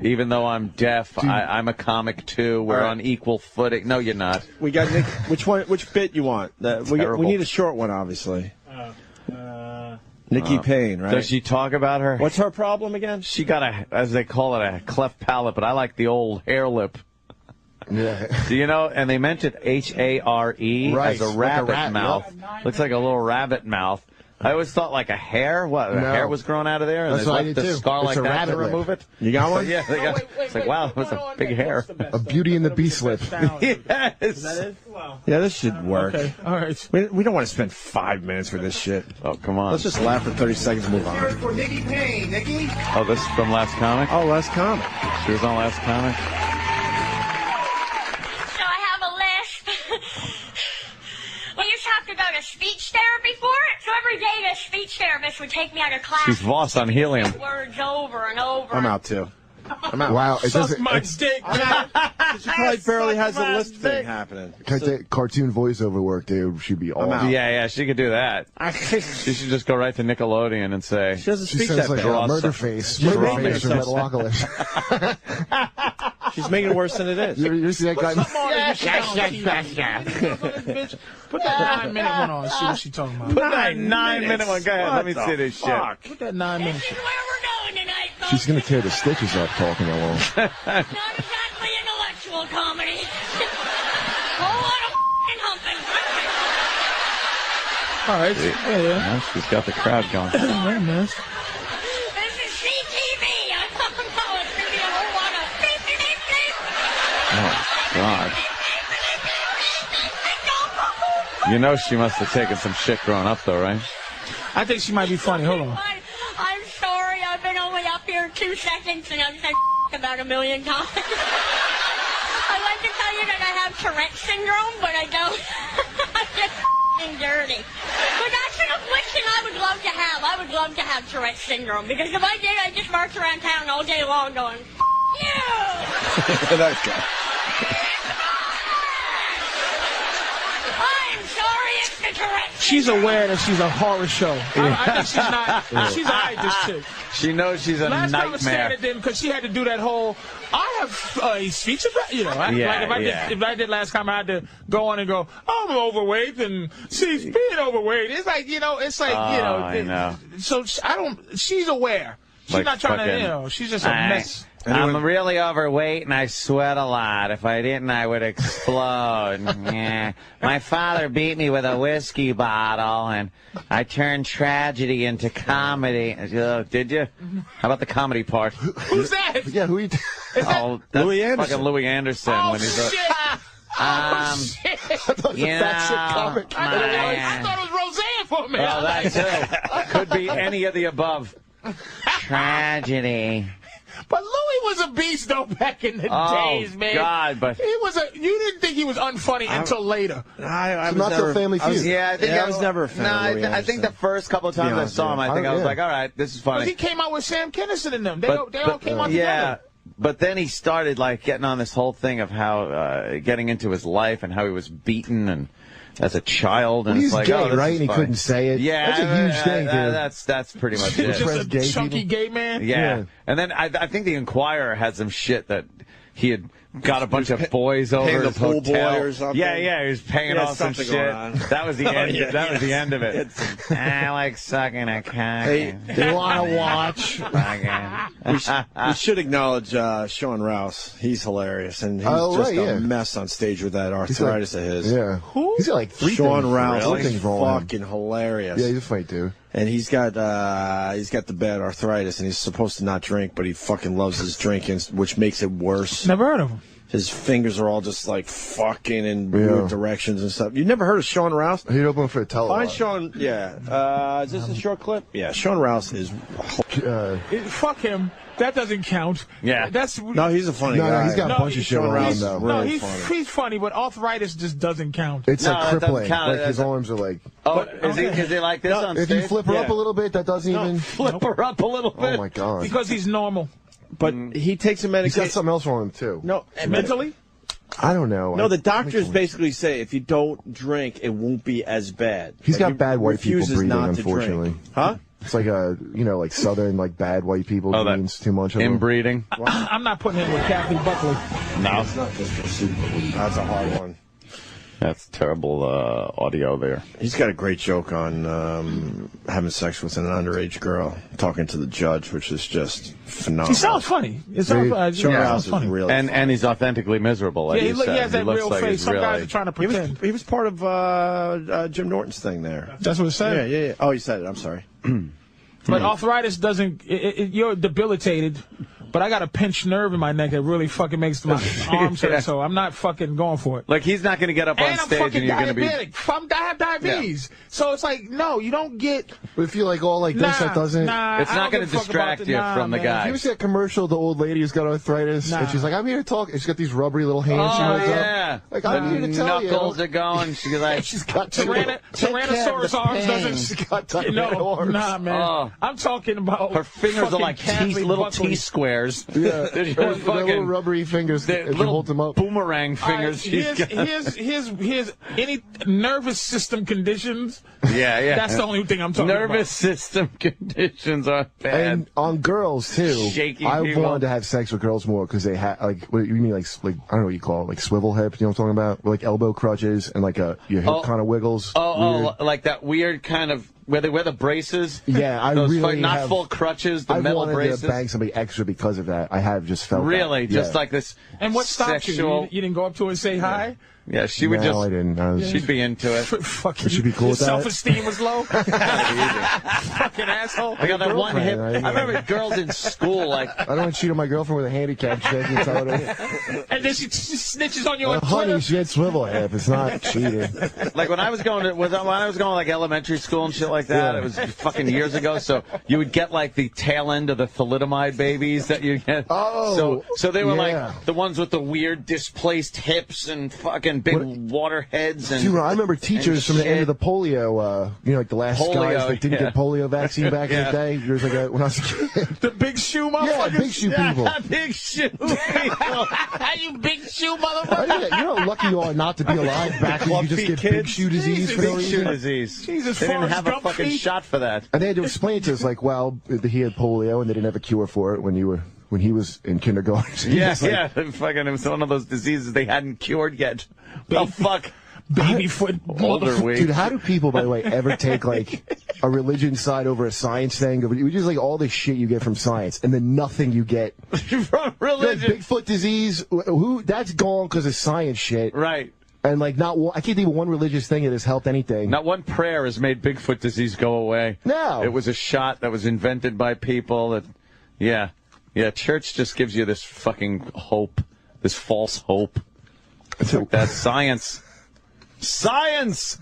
Even though I'm deaf, I'm a comic too. We're All right. on equal footing. No, you're not. We got Nick. Which bit you want? We Terrible. need a short one, obviously. Nikki Payne, right? Does she talk about her? What's her problem again? She got a, as they call it, a cleft palate, but I like the old hair lip. Yeah. Do you know? And they mentioned H-A-R-E Right, as a like a rabbit rat, mouth. Looks like a little rabbit mouth. I always thought like a hair. What? A No. hair was growing out of there, and That's they what I left did the too. scar It's like a that rabbit to lip. remove it. You got one? Yeah, they got. It's like wow, that's a big hair. A Beauty and the Beast lip. Yes. Yeah, this should work. Okay, all right. We don't want to spend 5 minutes for this shit. Oh, come on. Let's just laugh for 30 seconds and move on. For Nikki Payne, Nikki. Oh, this is from Last Comic? Oh, last comic. She was on Last Comic? So I have a list. We used to have to go to speech therapy for it. So every day the speech therapist would take me out of class. She's Voss on Helium. Words over and over. I'm out too. I'm out. Wow, it Suck doesn't. my dick, man. She probably barely has a list thing happening. Cartoon voiceover work, dude. She'd be awesome. Yeah, she could do that. She should just go right to Nickelodeon and say. She doesn't She speak says that like bad. murder face, She's murder making face, or herself- Metalocalypse. She's making it worse than it is. You see that guy? Put that 9-minute one on and see what she's talking about. Put that 9-minute one. Go ahead. Let me see this shit. Put that 9-minute shit. She's gonna tear the stitches up talking along. Not exactly intellectual comedy. Whole lot of f***ing humping. All right. Yeah. Well, she's got the crowd going. Hey, man. This is CTV. I don't know. It's going to be a whole lot of beep, beep, beep, beep. Oh, God. You know she must have taken some shit growing up, though, right? I think she might be funny. Hold on. I'm sorry. I've been only up here 2 seconds and I've said about 1 million times. I'd like to tell you that I have Tourette syndrome, but I don't. I'm just f***ing dirty. But that's an affliction I would love to have. I would love to have Tourette syndrome because if I did, I'd just march around town all day long going, you! That's good. I'm sorry, it's the Tourette. She's aware that she's a horror show. I think she's not. She's all right, this chick. She knows she's a Last time I said nightmare. it then because she had to do that whole. I have speech impediment. You know, if I did last time, I had to go on and go. I'm overweight, and she's being overweight. It's like I know. So I don't. She's aware. She's Like not trying to. fucking- She's just a mess. I'm really overweight and I sweat a lot. If I didn't, I would explode. Yeah. My father beat me with a whiskey bottle, and I turned tragedy into comedy. Did you? How about the comedy part? Who's that? Yeah, who you? Oh, that's Louis Anderson. fucking Louis Anderson. Oh when he's shit! Shit! I I thought it was Roseanne for a minute. Well, that too. Could be any of the above. Tragedy. But Louis was a beast though back in the days, man. God, but he was you didn't think he was unfunny until later. I So not so Family Feud. I was never a fan of Louis I think the first couple of times I saw him, I think I was like, all right, this is funny. Because he came out with Sam Kinison and them. They all came out together. But then he started like getting on this whole thing of how getting into his life and how he was beaten and as a child, and Well, it's he's like, gay, oh, this right? is And he fine. couldn't say it. Yeah, That's a huge thing, dude. That's pretty much He it. was just a Gay chunky people. gay man. Yeah. And then I think the Inquirer had some shit that he had got a bunch of boys over paying the his pool boy hotel. or something. Yeah, he was paying off some something shit. going on. That was the end. yeah, that was the yes. end of it. I like sucking a cock. They want to watch. Fucking- We should acknowledge Sean Rouse. He's hilarious, and he's Oh, just right, yeah. a mess on stage with that He's like- arthritis of his. Yeah. Who? He's got like 3 Sean things. Rouse, Really? he's Things wrong with him. fucking hilarious. Yeah, he's a fight dude. And he's got the bad arthritis, and he's supposed to not drink, but he fucking loves his drinking, which makes it worse. Never heard of him. His fingers are all just like fucking in weird directions and stuff. You never heard of Sean Rouse? He'd open for a tele. Find Sean. Yeah. Is this a short clip? Yeah. Sean Rouse is. Fuck him. That doesn't count. Yeah. That's No, he's a funny guy. No, he's got a bunch of shit Sean wrong Rouse with is him, though. no, really he's funny. funny, but arthritis just doesn't count. It's No, like that doesn't crippling. count. Like his That's- arms are like. Oh, is he like this on If stage? you flip her up Yeah. a little bit, that doesn't even. Flip her up a little bit. Oh my god. Because he's normal. But he takes a He's medication. got something else wrong with him too. No, Mentally? I don't know. No, the I doctors think- basically say if you don't drink, it won't be as bad. He's But got he bad white people refuses breathing, not to unfortunately. drink. Huh? It's like like southern, like bad white people Oh, that genes too much of them. Inbreeding. I'm not putting him with Kathy Buckley. No. That's a hard one. That's terrible audio there. He's got a great joke on having sex with an underage girl, talking to the judge, which is just phenomenal. He sounds funny. It sounds, Sean yeah, Rouse sounds funny. is really And he's authentically miserable. Like Yeah, you he said. has that looks real like face. he's Some guys really- are trying to pretend. he was part of Jim Norton's thing there. That's what it said. Yeah. Oh, he said it. I'm sorry. But arthritis doesn't. You're debilitated. But I got a pinched nerve in my neck that really fucking makes my arms hurt. So I'm not fucking going for it. Like he's not going to get up on And I'm stage fucking and you're going to be. diabetic. I have diabetes. So it's like, no, you don't get. But if you like all like this, that doesn't. Nah, It's I not don't going give to a fuck about distract you from the man. guy. You ever see that commercial? The old lady who's got arthritis, and she's like, "I'm here to talk." And she's got these rubbery little hands. she Oh holds yeah, up. Like I'm here to tell you. knuckles are going. She's like, She's got Tyrannosaurus arms She's got doesn't. tiny arms. Nah, man. Oh. I'm talking about. her fingers are fucking like Kathy little Buckley. T squares. fingers. Yeah, There's the your little rubbery fingers. the As you little hold them up. boomerang fingers. she's got. Here's any nervous system conditions. Yeah. That's the only thing I'm talking about. Nervous system conditions are bad. And on girls too. Shaky I people. wanted to have sex with girls more because they have like what you mean like I don't know what you call it, like swivel hip. You know what I'm talking about? Like elbow crutches and like your hip kind of wiggles. Like that weird kind of where they wear the braces. Yeah, I Those really not have, full crutches, the I metal wanted braces. to bang somebody extra because of that. I have just felt Really, that. just Yeah. like this. And what stopped sexual... you? You didn't go up to her and say hi? Yeah, she would No, just. I didn't. She'd be into it. Fucking, Should be cool with that. self-esteem was low. Fucking asshole. I got that one hip. Girlfriend, I remember girls in school like. I don't want to cheat on my girlfriend with a handicap chick. And then she snitches on you on honey, Twitter. she had swivel hip. It's not cheating. Like when I was going like elementary school and shit like that, it was fucking years ago. So you would get like the tail end of the thalidomide babies that you get. Oh, so they were yeah. like the ones with the weird displaced hips and fucking big water heads. And Dude, I remember teachers from the end of the polio, like the last Polio, guys that didn't yeah. get polio vaccine back in the day. There's like when I was a kid. The big shoe motherfuckers. Yeah, big shoe people. Big shoe people. You big shoe motherfucker. You know how lucky you are not to be alive back when you could just get big shoe disease for no Big shoe reason. disease. Jesus, They didn't Forrest have a Gump fucking feet. shot for that. And they had to explain to us like, well, he had polio and they didn't have a cure for it when he was in kindergarten. So he Yeah, was like, yeah. Fucking, it was one of those diseases they hadn't cured yet. Oh, fuck. Baby foot. Older week. Dude, how do people, by the way, ever take like a religion side over a science thing? We just like all the shit you get from science, and then nothing you get from religion. Like Bigfoot disease, that's gone because of science shit, right? And like not one, I can't think of one religious thing that has helped anything. Not one prayer has made Bigfoot disease go away. No, it was a shot that was invented by people. That, yeah. Church just gives you this fucking hope, this false hope. It's like that science. Science!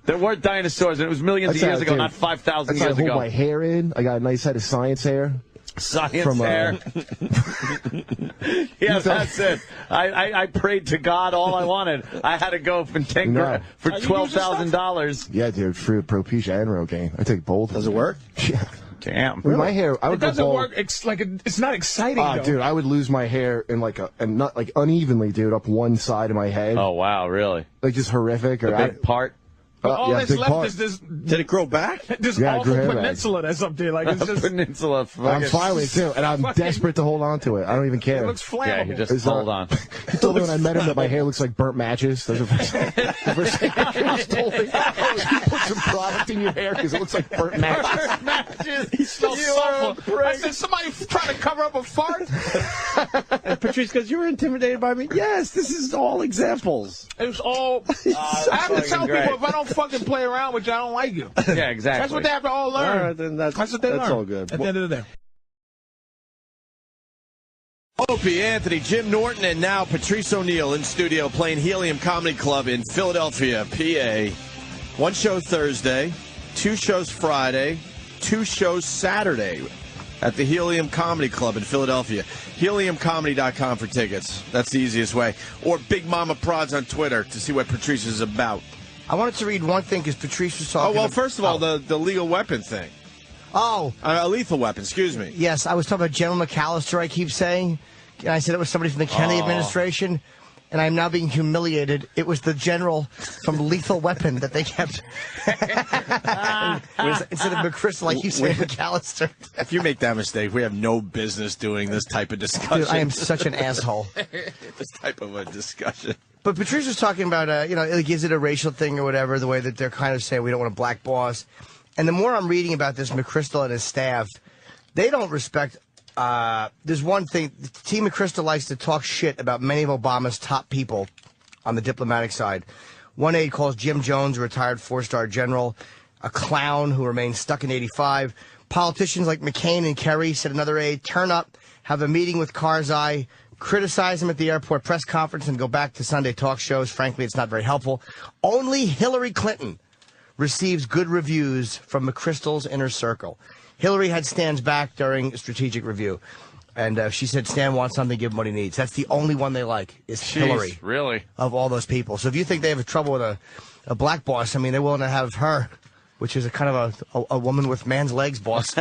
There weren't dinosaurs, and it was millions of years ago, not 5,000 years I hold ago. my hair in. I got a nice head of science hair. Science hair. Yeah, that's it. I prayed to God all I wanted. I had to go for for $12,000. Yeah, dude, for Propecia and Rogaine. I take both. Does it work? Yeah. Damn. With my hair, I would It go doesn't bald. work. It's not exciting, though. Dude, I would lose my hair in and not like unevenly, dude, up one side of my head. Oh wow, really? Like just horrific. The big part. But all that's big left part. is this. Did it grow back? This Yeah, it grew awful hair back. peninsula that's up there. Like it's just. Peninsula. I'm fine with it too, and I'm desperate to hold on to it. I don't even care. It looks flammable. Yeah, you just hold on. He told me when I met him that my hair looks like burnt matches. That's the first thing he told me. You put some product in your hair because it looks like burnt matches. Matches. He smells sulfur. I said, somebody trying to cover up a fart? And Patrice goes, you were intimidated by me? Yes, this is all examples. It was all. I have to tell people if I don't fucking play around with you, I don't like you. Yeah, exactly. That's what they have to all learn. All right, then that's what they learn. all good. At the end of the day. Opie, Anthony, Jim Norton, and now Patrice O'Neill in studio playing Helium Comedy Club in Philadelphia, PA. One show Thursday, 2 shows Friday, 2 shows Saturday at the Helium Comedy Club in Philadelphia. HeliumComedy.com for tickets. That's the easiest way. Or Big Mama Prods on Twitter to see what Patrice is about. I wanted to read one thing because Patrice was talking. Oh, well, first of all, the legal weapon thing. Oh. A lethal weapon, excuse me. Yes, I was talking about General McAllister, I keep saying. And I said it was somebody from the Kennedy administration. And I'm now being humiliated. It was the general from Lethal Weapon that they kept. Instead of McChrystal, I keep saying McAllister. If you make that mistake, we have no business doing this type of discussion. Dude, I am such an asshole. This type of a discussion. But Patrice was talking about, like, is it a racial thing or whatever, the way that they're kind of saying we don't want a black boss. And the more I'm reading about this McChrystal and his staff, they don't respect. There's one thing. Team McChrystal likes to talk shit about many of Obama's top people on the diplomatic side. One aide calls Jim Jones, a retired 4-star general, a clown who remains stuck in 85. Politicians like McCain and Kerry, said another aide, turn up, have a meeting with Karzai, criticize him at the airport press conference, and go back to Sunday talk shows. Frankly, it's not very helpful. Only Hillary Clinton receives good reviews from McChrystal's inner circle. Hillary had Stan's back during a strategic review. And she said Stan wants something, give him what he needs. That's the only one they like, is Hillary. Really? Of all those people. So if you think they have trouble with a black boss, I mean, they're willing to have her, which is a kind of a woman with man's legs boss.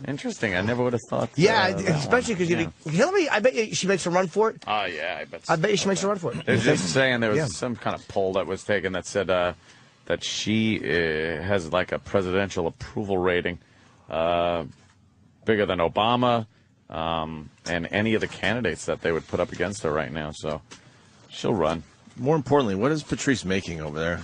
Interesting. I never would have thought. Yeah, that especially because Hillary, I bet you she makes a run for it. Oh, yeah, I bet. I bet you she makes a run for it. They're just saying there was some kind of poll that was taken that said that she has like a presidential approval rating bigger than Obama and any of the candidates that they would put up against her right now. So she'll run. More importantly, what is Patrice making over there?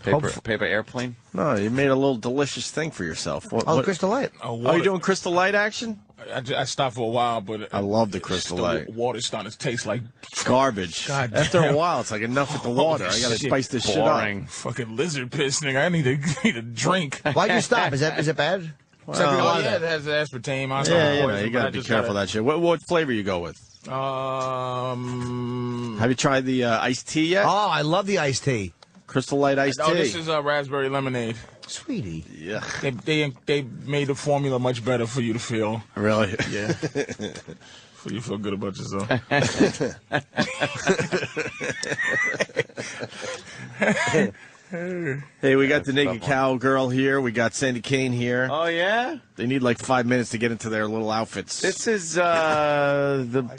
Paper airplane? No, you made a little delicious thing for yourself. What, Crystal Light. Oh, you doing Crystal Light action? I stopped for a while, but I love the Crystal Light. Water's starting to taste like garbage. God After damn. a while, it's like enough with the water. I gotta spice this shit up. Fucking lizard piss, nigga. I need a drink. Why'd you stop? Is it bad? Oh, yeah, it has aspartame. Yeah, you gotta be careful of that shit. What flavor you go with? Have you tried the iced tea yet? Oh, I love the iced tea. Crystal Light iced tea. Oh, this is raspberry lemonade. Sweetie. Yeah. They made the formula much better for you to feel. Really? Yeah. For you to feel good about yourself. Hey, we got the naked cowgirl here. We got Sandy Kane here. Oh, yeah? They need like 5 minutes to get into their little outfits. This is the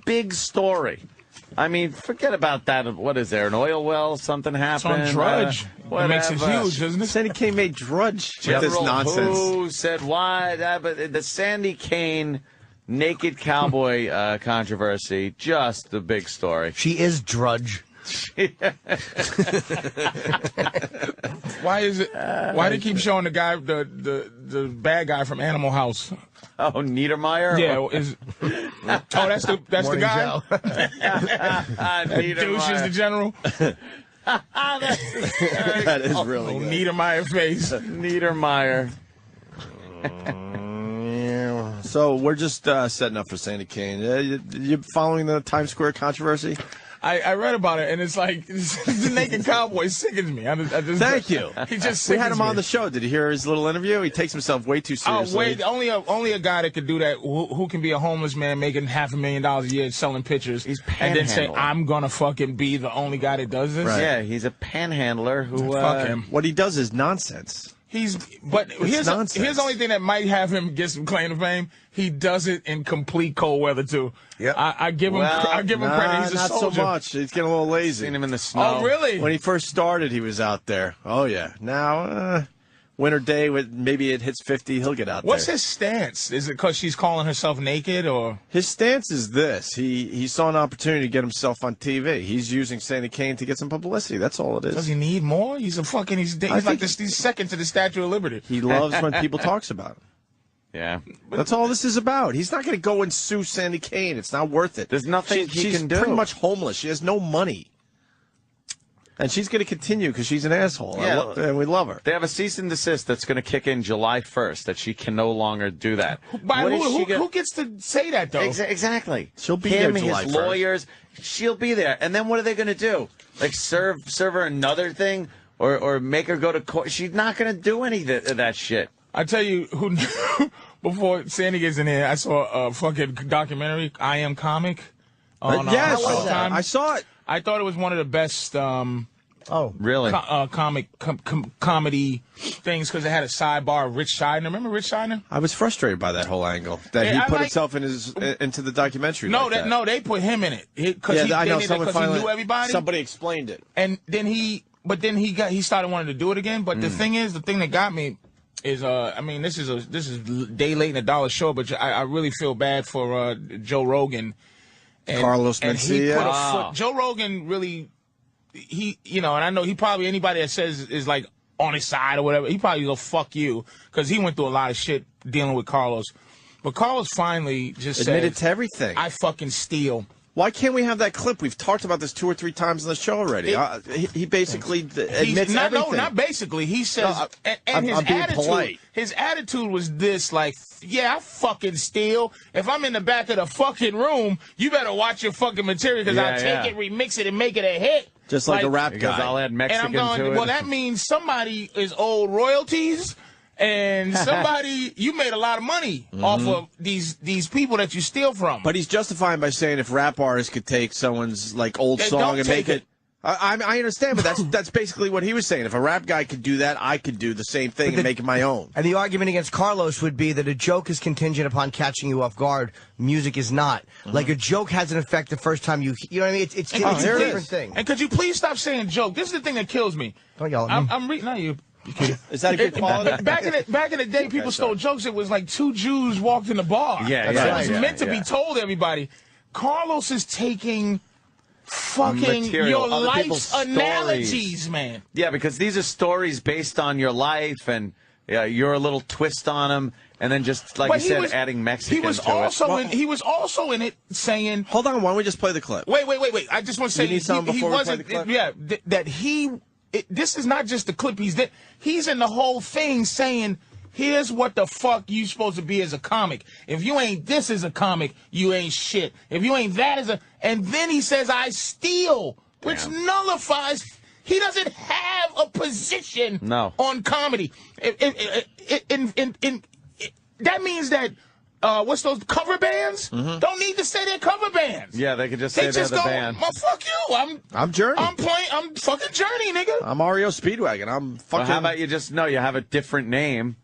big story. I mean, forget about that. What is there? An oil well? Something happened? It's on Drudge. It makes it huge, doesn't it? Sandy Kane made Drudge with this nonsense. Who said why? But the Sandy Kane naked cowboy controversy, just the big story. She is Drudge. Why is it? Why do they keep showing the guy, the bad guy from Animal House? Oh, Niedermeyer. Yeah, that's the guy. Douche is the general. That is really good. Niedermeyer face. Niedermeyer. So we're just setting up for Sandy Kane. You following the Times Square controversy? I read about it, and it's like the naked cowboy sickens me. Thank you. He just we had sickens him on me. the show. Did you hear his little interview? He takes himself way too seriously. Oh, wait, only a guy that could do that, who can be a homeless man making $500,000 a year selling pictures, and then say, I'm going to fucking be the only guy that does this? Right. Yeah, he's a panhandler who... Fuck him. What he does is nonsense. Here's the only thing that might have him get some claim to fame. He does it in complete cold weather too. Yeah, I give him credit. He's a not soldier. so much. He's getting a little lazy. Seen him in the snow. Oh, really? When he first started, he was out there. Oh yeah. Now, winter day, maybe it hits 50. He'll get out What's there. his stance? Is it because she's calling herself naked, or His stance is this: he saw an opportunity to get himself on TV. He's using Sandy Kane to get some publicity. That's all it is. does he need more? He's he's second to the Statue of Liberty. He loves when people talks about him. Yeah. That's all this is about. He's not going to go and sue Sandy Kane. It's not worth it. There's nothing he she's can do. pretty much homeless. She has no money. And she's going to continue because she's an asshole. Yeah. And we love her. They have a cease and desist that's going to kick in July 1st that she can no longer do that. Who gets to say that, though? Exactly. She'll be Him, there July his 1st. lawyers. She'll be there. And then what are they going to do? Like serve her another thing or make her go to court? She's not going to do any of that shit. I tell you who. Before Sandy gets in here, I saw a fucking documentary, I Am Comic. On, yes, Showtime. I saw it. I thought it was one of the best Really? comedy things because it had a sidebar of Rich Scheidner. Remember Rich Scheidner? I was frustrated by that whole angle that Yeah, he I put like- himself into the documentary. No, like that. no, they put him in it because I know. Someone he finally knew everybody. Somebody explained it. And then he started wanting to do it again. But the thing that got me is this is day late and a dollar short, but I really feel bad for Joe Rogan. And, Carlos and he Mencia. put a foot. Joe Rogan really, and I know he probably, anybody that says is like on his side or whatever, he probably go fuck you because he went through a lot of shit dealing with Carlos. But Carlos finally just Admitted said, to everything. I fucking steal. Why can't we have that clip? We've talked about this 2 or 3 times on the show already. He basically admits everything. No, not basically. He says, I'm his being attitude. polite. His attitude was this: like, yeah, I fucking steal. If I'm in the back of the fucking room, you better watch your fucking material because I'll take it, remix it, and make it a hit. Just like a rap Because guy. I'll add Mexican and I'm going, to it. well, that means somebody is owed royalties. And somebody, you made a lot of money off of these people that you steal from. But he's justifying by saying if rap artists could take someone's like old They song don't and take make it. I understand, but that's basically what he was saying. If a rap guy could do that, I could do the same thing and make it my own. And the argument against Carlos would be that a joke is contingent upon catching you off guard. Music is not. Like a joke has an effect the first time you know what I mean? It's a different thing. And could you please stop saying joke? This is the thing that kills me. Don't yell at me. I'm reading. Not you. Is that a good quality? Back in the day, people stole jokes. It was like two Jews walked in the bar. Yeah, It was meant to be told to everybody. Carlos is taking fucking your life's analogies, man. Yeah, because these are stories based on your life, and you're a little twist on them, and then just like you said, adding Mexican he was to also it. He was also in it saying. Hold on, why don't we just play the clip? Wait. I just want to say You need something he before we wasn't. play the clip? This is not just the clip he's in. He's in the whole thing saying, here's what the fuck you supposed to be as a comic. If you ain't this as a comic, you ain't shit. If you ain't that as a... And then he says, I steal, which nullifies... He doesn't have a position on comedy. That means that... what's those cover bands? Don't need to say they're cover bands. Yeah, they could just say they're the band. Well, fuck you. I'm Journey. I'm fucking Journey, nigga. I'm REO Speedwagon. I'm fucking. Well, how about you just you have a different name,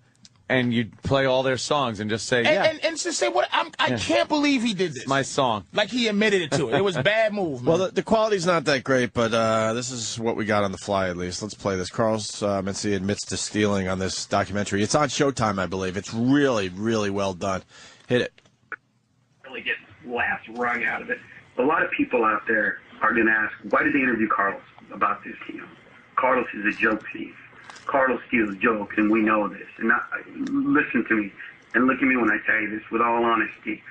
and you play all their songs and just say and just say what I can't believe he did this. My song. Like he admitted it to it. It was a bad move, man. Well, the quality's not that great, but this is what we got on the fly, at least. Let's play this. Carlos Mencia admits to stealing on this documentary. It's on Showtime, I believe. It's really, really well done. Hit it. Really get laughs wrung out of it. A lot of people out there are going to ask, why did they interview Carlos about this? Carlos is a joke thief. Carlos steals jokes, and we know this. And listen to me, and look at me when I tell you this with all honesty.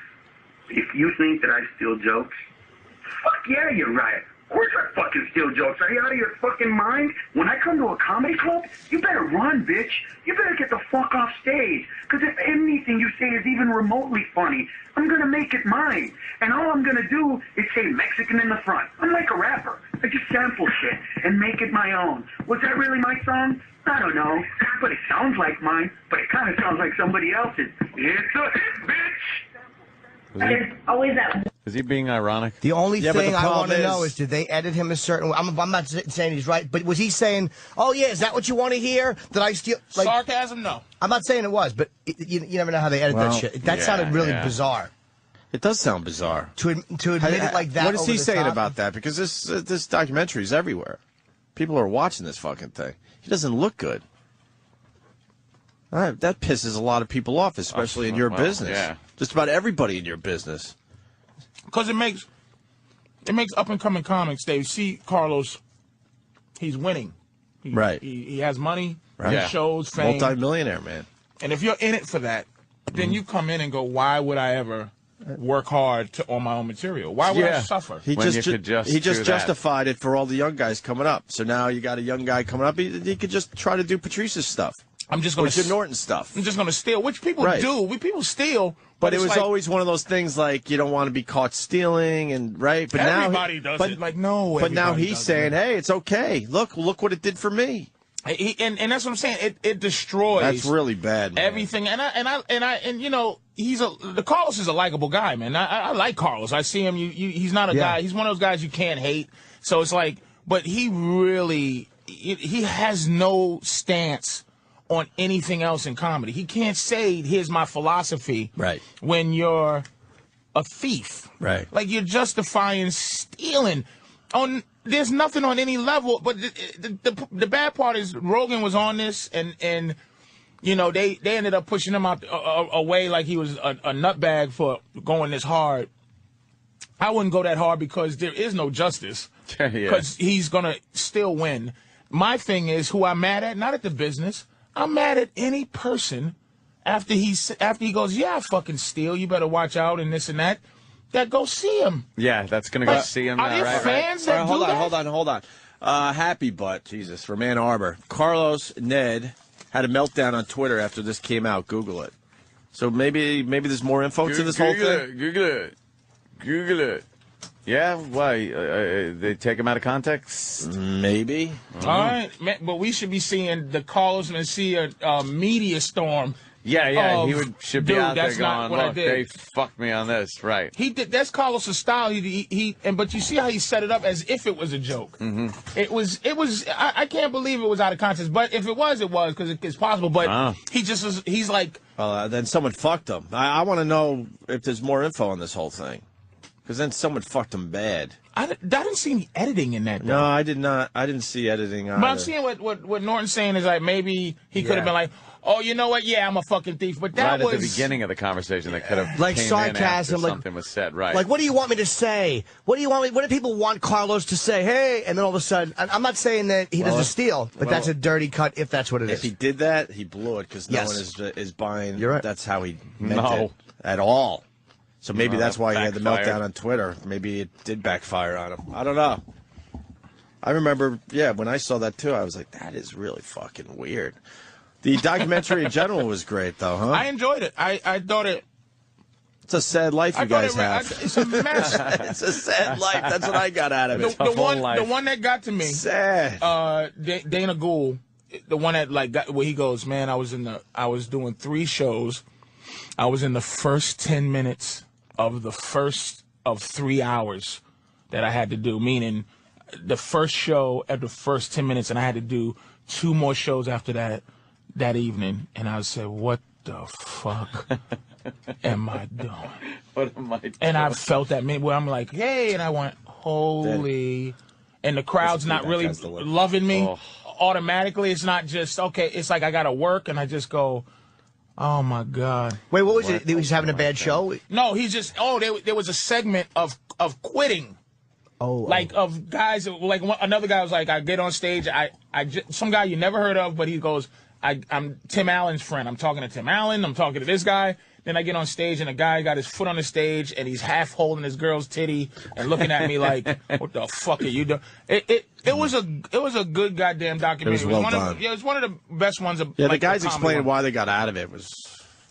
If you think that I steal jokes, fuck yeah, you're right. Of course I fucking steal jokes. Are you out of your fucking mind? When I come to a comedy club, you better run, bitch. You better get the fuck off stage. Because if anything you say is even remotely funny, I'm going to make it mine. And all I'm going to do is say Mexican in the front. I'm like a rapper. I just sample shit and make it my own. Was that really my song? I don't know. But it sounds like mine. But it kind of sounds like somebody else's. It's a hit, bitch. Always that. Is he being ironic? The only thing I want to know is, did they edit him a certain way? I'm not saying he's right, but was he saying, oh, yeah, is that what you want to hear? Did I steal? Like, sarcasm? No. I'm not saying it was, but you never know how they edit that shit. That sounded really bizarre. It does sound bizarre. To admit it like that. What is he saying about that? Because this documentary is everywhere. People are watching this fucking thing. He doesn't look good. That pisses a lot of people off, especially in your business. Yeah. Just about everybody in your business. Because it makes up and coming comics. They see Carlos, he's winning. He has money, shows, fame, multi-millionaire, man. And if you're in it for that, then you come in and go, why would I ever work hard on my own material? Why would I suffer? He just justified it for all the young guys coming up. So now you got a young guy coming up. He could just try to do Patrice's stuff. I'm just going to Jim Norton stuff. I'm just going to steal, which people do. People steal. But it was like, always one of those things like you don't want to be caught stealing, and But everybody does it. Like no. But now he's saying, "Hey, it's okay. Look what it did for me." And that's what I'm saying. It destroys. That's really bad, man. Everything. And you know, the Carlos is a likable guy, man. I like Carlos. I see him. He's not a guy. He's one of those guys you can't hate. So it's like, but he really he has no stance on anything else in comedy. He can't say, here's my philosophy, when you're a thief. Like, you're justifying stealing. There's nothing on any level, but the bad part is Rogan was on this, and you know, they ended up pushing him out away like he was a nutbag for going this hard. I wouldn't go that hard because there is no justice. Because he's going to still win. My thing is, who I'm mad at, not at the business, I'm mad at any person after he goes, yeah, I fucking steal, you better watch out and this and that go see him. Yeah, that's going to go see him. Are there fans that do that? Hold on. Happy Butt, Jesus, from Ann Arbor. Carlos Ned had a meltdown on Twitter after this came out. Google it. So maybe there's more info to this whole thing? Google it. Yeah, why? They take him out of context? Maybe. All right, but we should be seeing the Carlos Mencia media storm Yeah, he should be dude, out there that's not going, what I look, did. they fucked me on this, right? He did. That's Carlos' style. But you see how he set it up as if it was a joke. Mm-hmm. It was. I can't believe it was out of context. But if it was, it was because it's possible. But he just was. He's like. Then someone fucked him. I want to know if there's more info on this whole thing, because then someone fucked him bad. I didn't see any editing in that. Though. No, I did not. I didn't see editing either. But I'm seeing what Norton's saying is like maybe he could have been like, oh, you know what? Yeah, I'm a fucking thief. But that right was at the beginning of the conversation that could have like came sarcasm, in after something was said, right? Like, what do you want me to say? What do people want Carlos to say? Hey, and then all of a sudden, I'm not saying that he doesn't steal, but that's a dirty cut if that's what it is. If he did that, he blew it because no one is buying. You're right. That's how he meant it at all. So maybe that's why he had the backfired. meltdown on Twitter. Maybe it did backfire on him. I don't know. I remember, when I saw that too, I was like, that is really fucking weird. The documentary in general was great, though, huh? I enjoyed it. I thought it. It's a sad life you guys have. It's a mess. It's a sad life. That's what I got out of it. The one that got to me. Sad. Dana Gould, the one that got where he goes, man, I was doing 3 shows. I was in the first 10 minutes of the first of 3 hours that I had to do, meaning the first show at the first 10 minutes, and I had to do 2 more shows after that evening. And I said, what the fuck am I doing? What am I doing? And I felt that where I'm like, hey, and I went, holy. And the crowd's not really loving me automatically. It's not just, okay, it's like I got to work, and I just go, oh, my God. Wait, what was it? He was having a bad show? No, he's just, there was a segment of quitting. Like of guys, like another guy was like, I get on stage, some guy you never heard of, but he goes, I'm Tim Allen's friend. I'm talking to Tim Allen. I'm talking to this guy. Then I get on stage, and a guy got his foot on the stage, and he's half holding his girl's titty and looking at me like, what the fuck are you doing? It was a good goddamn documentary. It was well done. It was one of the best ones. The guys explaining why they got out of it was.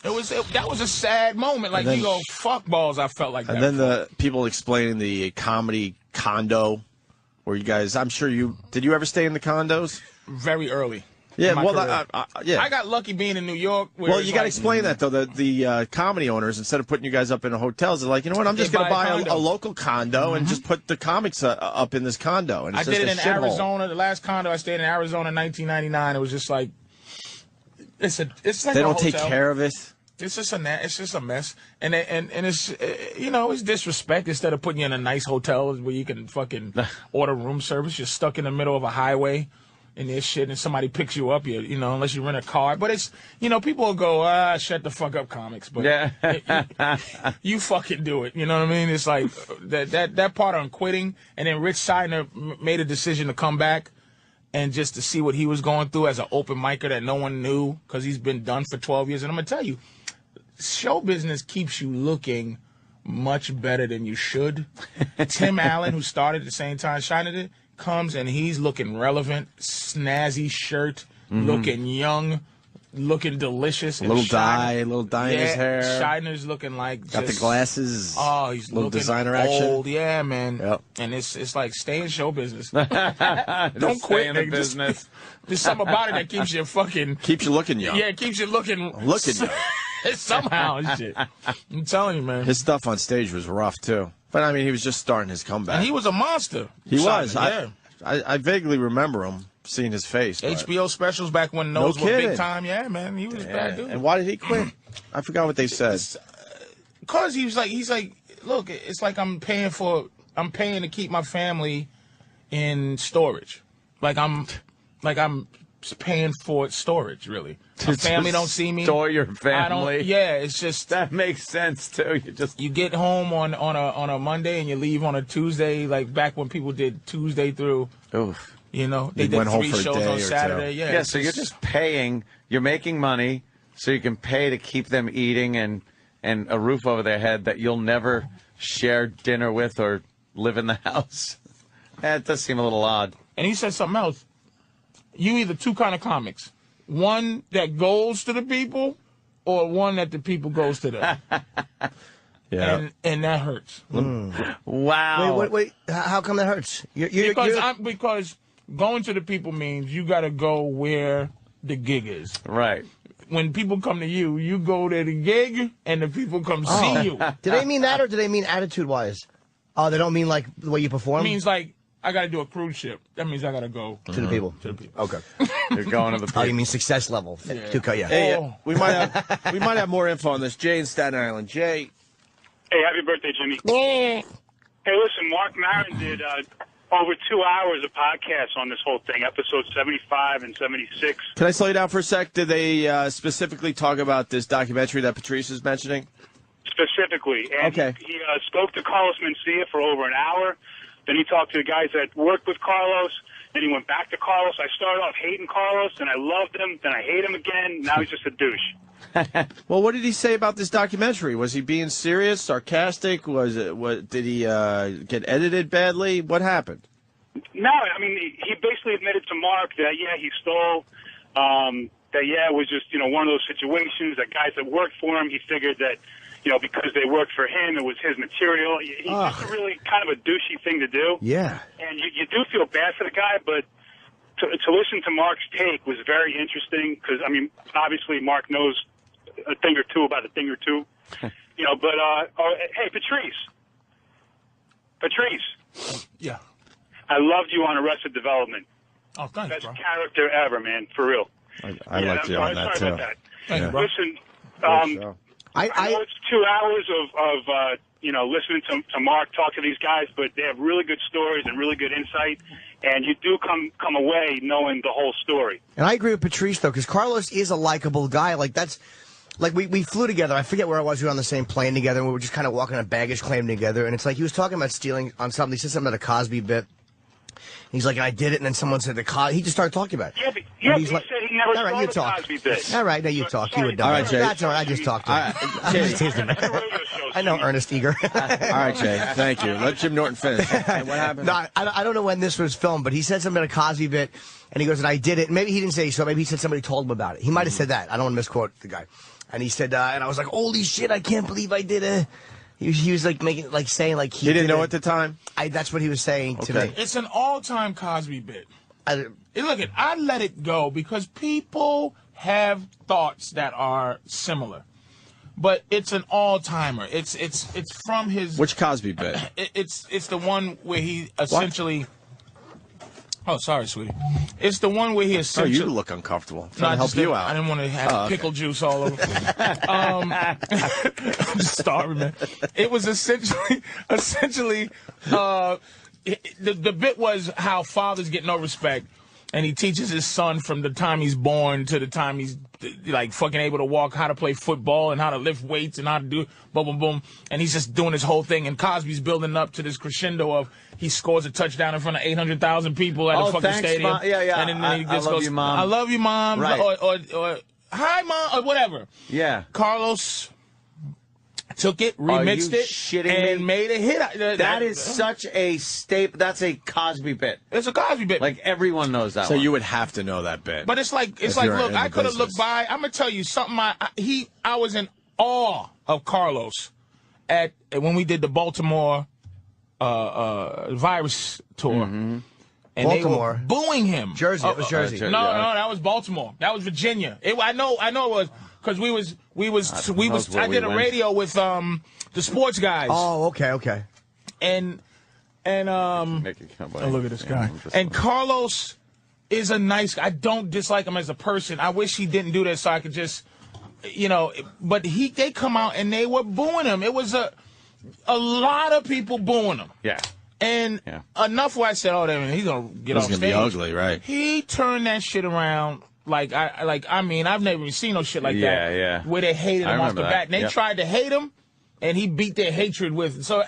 That was a sad moment. Like, you go, fuck balls, I felt like that. And then the people explaining the comedy condo, where you guys, I'm sure did you ever stay in the condos? Very early. Yeah, well, I got lucky being in New York. Well, you got to explain that, though. The comedy owners, instead of putting you guys up in hotels, they're like, you know what, I'm just going to buy a local condo and just put the comics up in this condo. And it's I did it in Arizona. Hole. The last condo I stayed in Arizona in 1999, it was just like, it's like they don't take care of it. It's just a mess, and it's it's disrespect. Instead of putting you in a nice hotel where you can fucking order room service, you're stuck in the middle of a highway, and this shit, and somebody picks you up. Unless you rent a car, but it's people will go, shut the fuck up, comics. But you fucking do it. You know what I mean? It's like that part on quitting, and then Rich Seidner made a decision to come back. And just to see what he was going through as an open micer that no one knew because he's been done for 12 years. And I'm going to tell you, show business keeps you looking much better than you should. Tim Allen, who started at the same time Shiner did, comes and he's looking relevant, snazzy shirt, looking young, looking delicious. A little dye in his hair. Shiner's looking like got the glasses. Oh, he's little looking designer old. action. Yeah, man. Yep. And it's like stay in show business. Don't quit in the business. There's something about it that keeps you looking young. Yeah, it keeps you looking young. somehow and shit. I'm telling you, man. His stuff on stage was rough too. But I mean, he was just starting his comeback. And he was a monster. He was. Yeah. I vaguely remember him. Seeing his face. HBO specials back when those were big time. Yeah, man. He was a bad dude. And why did he quit? I forgot what they said. Because he's like, look, it's like I'm paying to keep my family in storage. Like I'm paying for storage, really. My family don't see me. Store your family. It's just that makes sense too. You get home on a Monday and you leave on a Tuesday, like back when people did Tuesday through. Oof. They did 3 shows on Saturday. Yeah, so you're just paying. You're making money, so you can pay to keep them eating and a roof over their head that you'll never share dinner with or live in the house. That does seem a little odd. And he said something else. You either 2 kind of comics. One that goes to the people or one that the people goes to them. Yeah. And that hurts. Wow. Wait. How come that hurts? Because going to the people means you got to go where the gig is. Right. when people come to you, you go to the gig and the people come see you. Do they mean that or do they mean attitude-wise? Oh, they don't mean like the way you perform? It means like, I got to do a cruise ship. That means I got to go. To the people. To the people. Okay. You're going to the people. Oh, you mean success level. Yeah. Yeah. Hey, we might have more info on this. Jay in Staten Island. Jay. Hey, happy birthday, Jimmy. Hey, listen, Mark Maron did over 2 hours of podcasts on this whole thing, episodes 75 and 76. Can I slow you down for a sec? Did they specifically talk about this documentary that Patrice is mentioning? Specifically. And Okay. he spoke to Carlos Mencia for over an hour. Then he talked to the guys that worked with Carlos. Then he went back to Carlos. I started off hating Carlos, and I loved him. Then I hate him again. Now he's just a douche. Well, what did he say about this documentary? Was he being serious, sarcastic? Did he get edited badly? What happened? No, I mean, he basically admitted to Mark that, yeah, he stole, that, yeah, it was just, one of those situations that guys that worked for him, he figured that, because they worked for him, it was his material. It's just really kind of a douchey thing to do. Yeah. And you do feel bad for the guy, but to listen to Mark's take was very interesting because, I mean, obviously Mark knows a thing or two about a thing or two. Hey, Patrice. Yeah. I loved you on Arrested Development. Oh, thanks, Best bro. character ever, man, for real. I liked you on that, sorry too. about that. Thanks, bro. Listen, I know it's 2 hours of listening to Mark talk to these guys, but they have really good stories and really good insight, and you do come away knowing the whole story. And I agree with Patrice, though, because Carlos is a likable guy. Like, that's... Like, we flew together. I forget where I was. We were on the same plane together, and we were just kind of walking a baggage claim together. And it's like he was talking about stealing on something. He said something about a Cosby bit. He's like, I did it, and then someone said the Cosby. He just started talking about it. Yeah, he's he like, said he never all right, saw you the talk. Cosby bit. All right, now you talk. You were done. All right, Jay. That's all right. I just talked to him. I'm just teasing him. I know Ernest Eager. All right, Jay. Thank you. Let Jim Norton finish. What happened? No, I don't know when this was filmed, but he said something about a Cosby bit, and he goes, and I did it. And maybe he didn't say so. Maybe he said somebody told him about it. He might have said that. I don't want to misquote the guy. And he said, and I was like, holy shit, I can't believe I did it. He was like making, like saying, like he didn't know at the time. That's what he was saying to me. It's an all-time Cosby bit. I let it go because people have thoughts that are similar, but it's an all-timer. It's from his. Which Cosby bit? It's the one where he essentially. Oh, sorry, sweetie. It's the one where he essentially. Oh, you look uncomfortable. I'm trying to help you out. I didn't want to have pickle juice all over. I'm just starving, man. It was essentially, the bit was how fathers get no respect, and he teaches his son from the time he's born to the time he's like fucking able to walk, how to play football and how to lift weights and how to do boom, boom, boom. And he's just doing his whole thing. And Cosby's building up to this crescendo of he scores a touchdown in front of 800,000 people at the fucking stadium. Mom. Yeah. And then he just I love goes, you, Mom. I love you, Mom. Right. Or hi, Mom, or whatever. Yeah. Carlos took it, remixed it, and made a hit. That is such a staple. That's a Cosby bit. It's a Cosby bit. Like everyone knows that. So one. you would have to know that bit. But it's like look, I could have looked by. I'm gonna tell you something. I was in awe of Carlos at when we did the Baltimore virus tour. Mm-hmm. And Baltimore. they were booing him. Jersey. It was Jersey. No, that was Baltimore. That was Virginia. I know it was because we was. I did a radio with the sports guys. Oh, okay. And look at this guy. And Carlos is a nice guy. I don't dislike him as a person. I wish he didn't do that so I could just, but they come out and they were booing him. It was a lot of people booing him. Yeah. And enough where I said, oh, he's going to get off stage. It's going to be ugly, right? He turned that shit around. I mean, I've never even seen no shit like that. Yeah. Where they hated him off the bat. And they tried to hate him, and he beat their hatred with it. So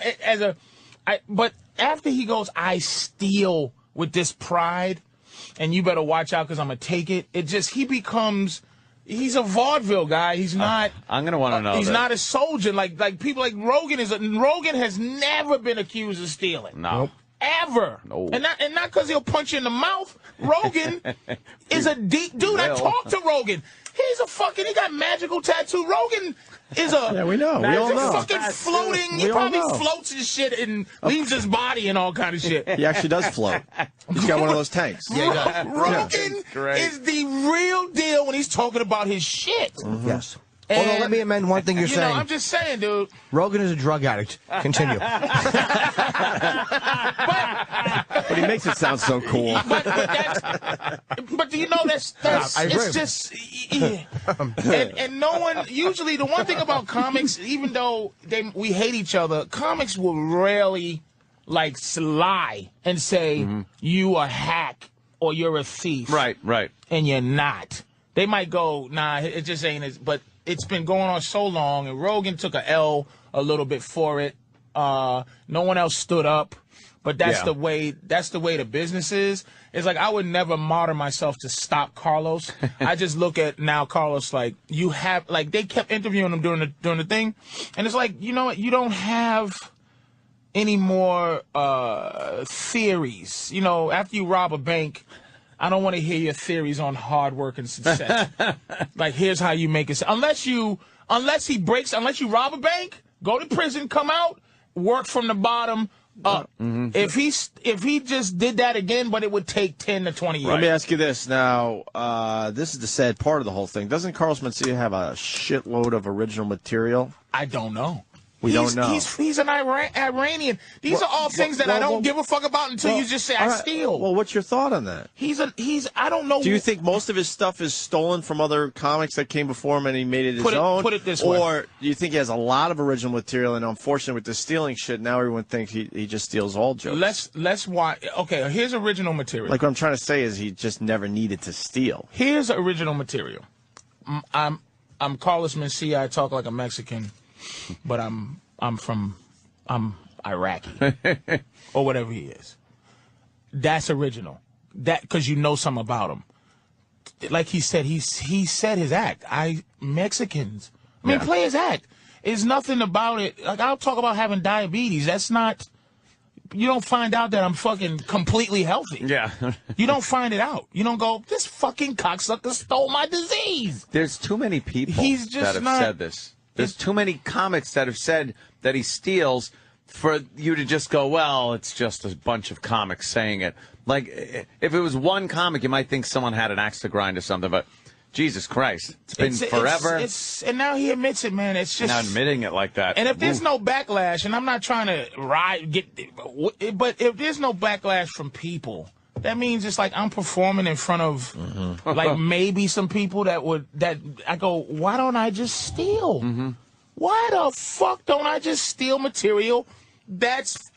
but after he goes, I steal with this pride, and you better watch out because I'm going to take it. He's a vaudeville guy. He's not. I'm going to want to know. He's not a soldier like people like Rogan is. Rogan has never been accused of stealing. No. ever. No. And not because he'll punch you in the mouth. Rogan is a deep dude. I talked to Rogan. He got magical tattoo. Rogan is a Yeah, we know. We all know. fucking floating. He We all probably know. floats and shit and leaves his body and all kind of shit. He actually does float. He's got one of those tanks. Rogan is the real deal when he's talking about his shit. Yes. And, Although, let me amend one thing you're saying. I'm just saying, dude. Rogan is a drug addict. Continue. But he makes it sound so cool. But do you know that's I agree. it's just and no one usually the one thing about comics, even though we hate each other, comics will rarely like lie and say you a hack or you're a thief. Right. And you're not. They might go, nah, it just ain't as, but it's been going on so long, and Rogan took a L a little bit for it. No one else stood up, but that's the way the business is. It's like I would never martyr myself to stop Carlos. I just look at now Carlos like you have like they kept interviewing him during the thing, and it's like, you know what, you don't have any more theories. You know, after you rob a bank, I don't want to hear your theories on hard work and success. Like, here's how you make it. Unless you rob a bank, go to prison, come out, work from the bottom up. If he just did that again, but it would take 10 to 20 years. Let me ask you this now. This is the sad part of the whole thing. Doesn't Carlos Mencia have a shitload of original material? I don't know. We don't know. He's an Iranian. These are all things that I don't give a fuck about until you just say I steal. Well, what's your thought on that? I don't know. Do you think most of his stuff is stolen from other comics that came before him and he made it his own? Put it this way. Or do you think he has a lot of original material and unfortunately with the stealing shit, now everyone thinks he just steals all jokes? Let's watch. Okay, here's original material. Like what I'm trying to say is he just never needed to steal. Here's original material. I'm Carlos Mencia. I talk like a Mexican, but I'm Iraqi or whatever he is. That's original. That because you know something about him. Like he said, he said his act. Mexicans. I mean, play his act. There's nothing about it. Like I'll talk about having diabetes. That's not. You don't find out that I'm fucking completely healthy. Yeah. You don't find it out. You don't go, this fucking cocksucker stole my disease. There's too many people He's just that have not- said this. There's too many comics that have said that he steals for you to just go, well, it's just a bunch of comics saying it. Like, if it was one comic, you might think someone had an axe to grind or something, but Jesus Christ, it's been forever. And now he admits it, man. It's just not admitting it like that. And if there's no backlash, and I'm not trying to but if there's no backlash from people, that means it's like I'm performing in front of like maybe some people that I go, why don't I just steal? Why the fuck don't I just steal material that's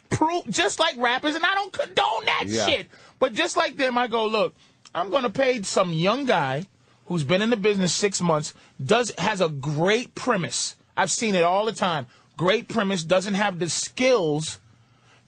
just like rappers? And I don't condone that shit. But just like them, I go, look, I'm going to pay some young guy who's been in the business 6 months, has a great premise. I've seen it all the time. Great premise, doesn't have the skills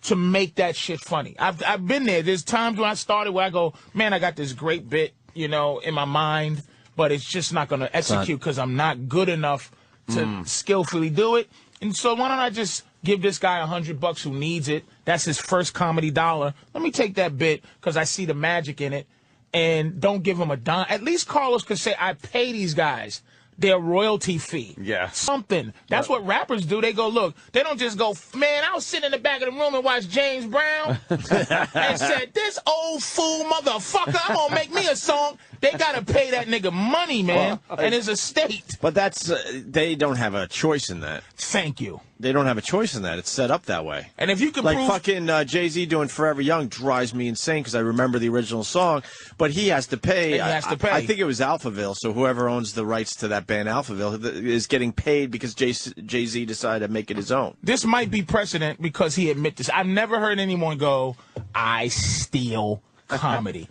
to make that shit funny. I've been there. There's times when I started where I go, man, I got this great bit, in my mind, but it's just not going to execute because I'm not good enough to skillfully do it. And so why don't I just give this guy $100 who needs it? That's his first comedy dollar. Let me take that bit because I see the magic in it. And don't give him a dime. At least Carlos could say, I pay these guys their royalty fee. Yeah. Something. That's what rappers do. They go, look, they don't just go, man, I was sitting in the back of the room and watched James Brown and said, this old fool motherfucker, I'm going to make me a song. They got to pay that nigga money, man, and his estate. But that's, they don't have a choice in that. Thank you. They don't have a choice in that. It's set up that way. And if you could like prove... fucking Jay-Z doing Forever Young drives me insane because I remember the original song, but he has to pay. He has to pay. I think it was Alphaville, so whoever owns the rights to that band Alphaville is getting paid because Jay-Z decided to make it his own. This might be precedent because he admit this. I've never heard anyone go, I steal comedy.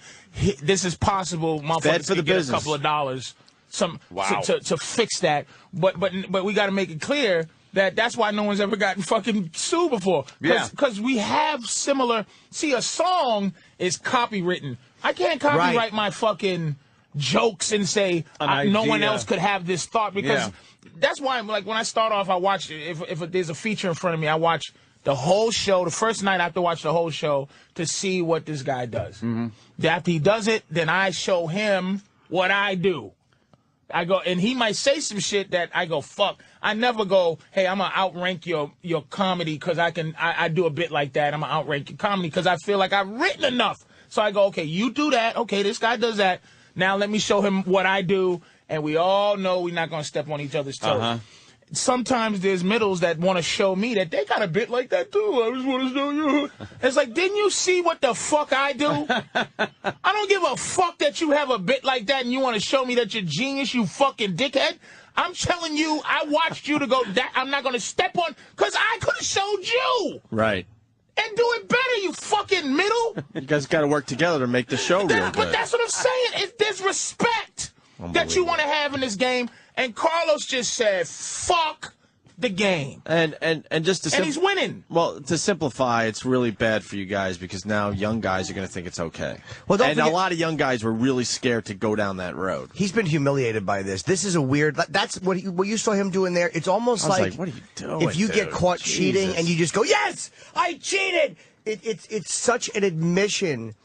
This is possible. Motherfuckers for the can get business. a couple of dollars to fix that. But we got to make it clear that that's why no one's ever gotten fucking sued before. Because we have similar... See, a song is copywritten. I can't copyright my fucking jokes and say no one else could have this thought because that's why, like, when I start off, I watch... If there's a feature in front of me, I watch the whole show, the first night I have to watch the whole show to see what this guy does. Mm-hmm. After he does it, then I show him what I do. I go, and he might say some shit that I go, fuck. I never go, hey, I'm gonna outrank your comedy because I do a bit like that. I'm gonna outrank your comedy because I feel like I've written enough. So I go, okay, you do that. Okay, this guy does that. Now let me show him what I do. And we all know we're not gonna step on each other's toes. Sometimes there's middles that want to show me that they got a bit like that too. I just want to show you. It's like, didn't you see what the fuck I do? I don't give a fuck that you have a bit like that and you want to show me that you're genius, you fucking dickhead. I'm telling you, I watched you to go, that I'm not going to step on, because I could have showed you. Right. And do it better, you fucking middle. You guys got to work together to make the show real good. But that's what I'm saying. There's respect that you want to have in this game. And Carlos just said, fuck the game. And just to and he's winning. Well, to simplify, it's really bad for you guys because now young guys are going to think it's okay. Well, don't and forget, a lot of young guys were really scared to go down that road. He's been humiliated by this. This is a weird. That's what you saw him doing there. It's almost like, what are you doing? If you get caught cheating and you just go, yes, I cheated. It's such an admission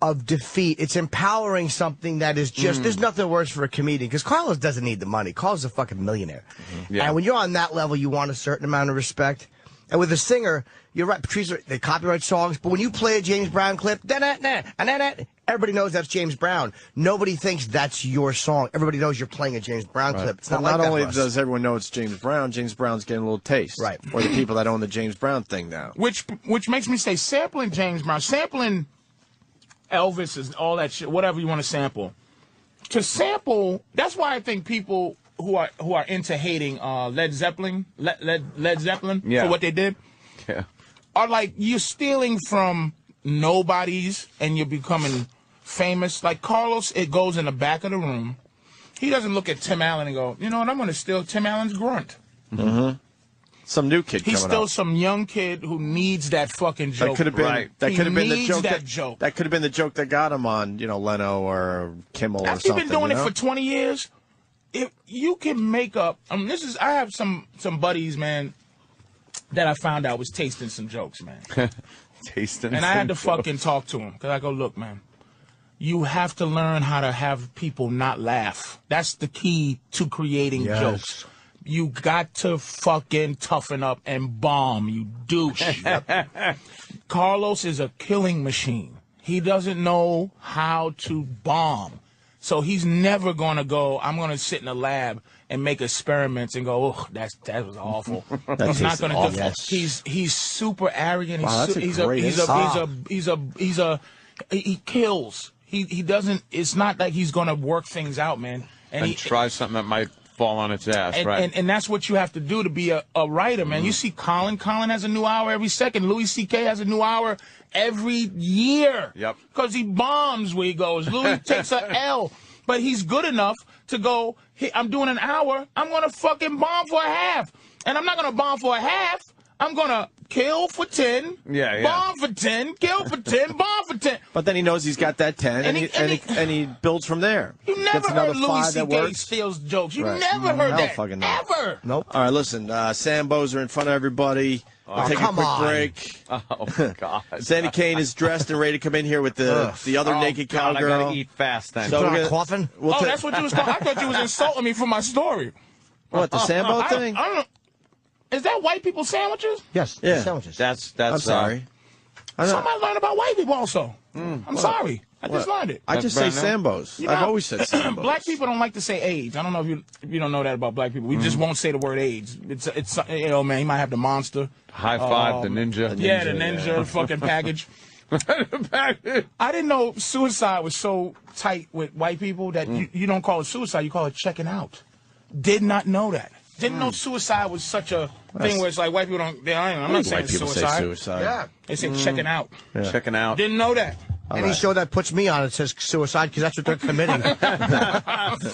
of defeat. It's empowering something that is just, there's nothing worse for a comedian, because Carlos doesn't need the money. Carlos is a fucking millionaire. Yeah. And when you're on that level, you want a certain amount of respect. And with a singer, you're right, Patrice, they copyright songs, but when you play a James Brown clip, everybody knows that's James Brown. Nobody thinks that's your song. Everybody knows you're playing a James Brown clip. It's not like that only for us. does everyone know it's James Brown's getting a little taste. Right. Or the people that own the James Brown thing now. Which makes me say sampling James Brown, sampling Elvis is all that shit, whatever you want to sample. To sample, that's why I think people who are into hating Led Zeppelin for what they did are like, you're stealing from nobodies and you're becoming famous. Like Carlos, it goes in the back of the room. He doesn't look at Tim Allen and go, you know what, I'm going to steal Tim Allen's grunt. Mm-hmm. Some new kid He's coming still up. some young kid who needs that fucking joke. That could have been that could have been the joke that could have been the joke that got him on, Leno or Kimmel After or something. you've been doing it for 20 years, if you can make up. I have some buddies, man, that I found out was tasting some jokes, man. Tasting. And I had to some fucking talk to him, because I go, look, man, you have to learn how to have people not laugh. That's the key to creating jokes. You got to fucking toughen up and bomb, you douche. Carlos is a killing machine. He doesn't know how to bomb. So he's never going to go, I'm going to sit in a lab and make experiments and go, oh, that was awful. He's not going to do that. He's super arrogant. Wow, He kills. He doesn't, it's not like he's going to work things out, man. And try something that might fall on its ass, and that's what you have to do to be a writer, man. You see Colin has a new hour every second. Louis C.K. has a new hour every year. Yep. Because he bombs where he goes. Louis takes a L. But he's good enough to go, hey, I'm doing an hour, I'm going to fucking bomb for a half. And I'm not going to bomb for a half. I'm going to kill for 10, bomb for 10, kill for 10, bomb for 10. But then he knows he's got that 10, and he builds from there. You never heard Louis C.K. steals jokes. You never heard that, fucking ever. Nope. All right, listen, Sambos are in front of everybody. We'll take a quick break. Oh, God. Sandy Kane is dressed and ready to come in here with the other naked God, cowgirl. I gotta eat fast then. So we're coffin? That's what you was talking. I thought you was insulting me for my story. What, the Sambo thing? I don't. Is that white people sandwiches? Yes, yeah. Sandwiches. That's. I'm sorry. Somebody learned about white people also. I'm sorry. I just learned it. I just say Sambos. I've always said Sambos. Black people don't like to say AIDS. I don't know if you don't know that about black people. We just won't say the word AIDS. It's man, he might have the monster. High five, the ninja. The ninja, the fucking package. I didn't know suicide was so tight with white people that you don't call it suicide, you call it checking out. Did not know that. Didn't know suicide was such a thing where it's like white people don't. I'm not saying white people suicide. say suicide. Yeah, they say checking out. Yeah. Checking out. Didn't know that. Any show that puts me on it says suicide because that's what they're committing.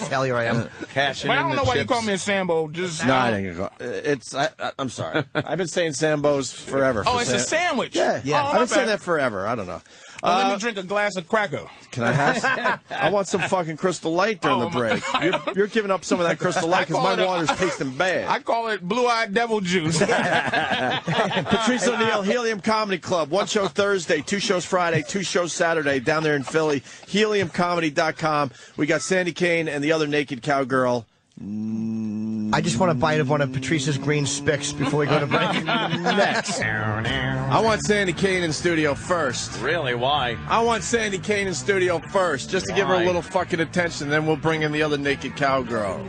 Failure I am. Cashing But I in don't the know why you chips. call me a Sambo. Just No, I ain't gonna go. I'm sorry. I've been saying Sambos forever. Oh, it's a sandwich. Yeah. Oh, I've been saying that forever. I don't know. Let me drink a glass of cracker. Can I have some? I want some fucking Crystal Light during the break. You're giving up some of that Crystal Light because my water's tasting bad. I call it blue-eyed devil juice. Patrice O'Neill, Helium Comedy Club. 1 show Thursday, 2 shows Friday, 2 shows Saturday down there in Philly. HeliumComedy.com. We got Sandy Kane and the other naked cowgirl. I just want a bite of one of Patrice's green spicks before we go to break. Next. I want Sandy Kane in studio first. Really? Why? I want Sandy Kane in studio first, just to give her a little fucking attention. Then we'll bring in the other naked cowgirl.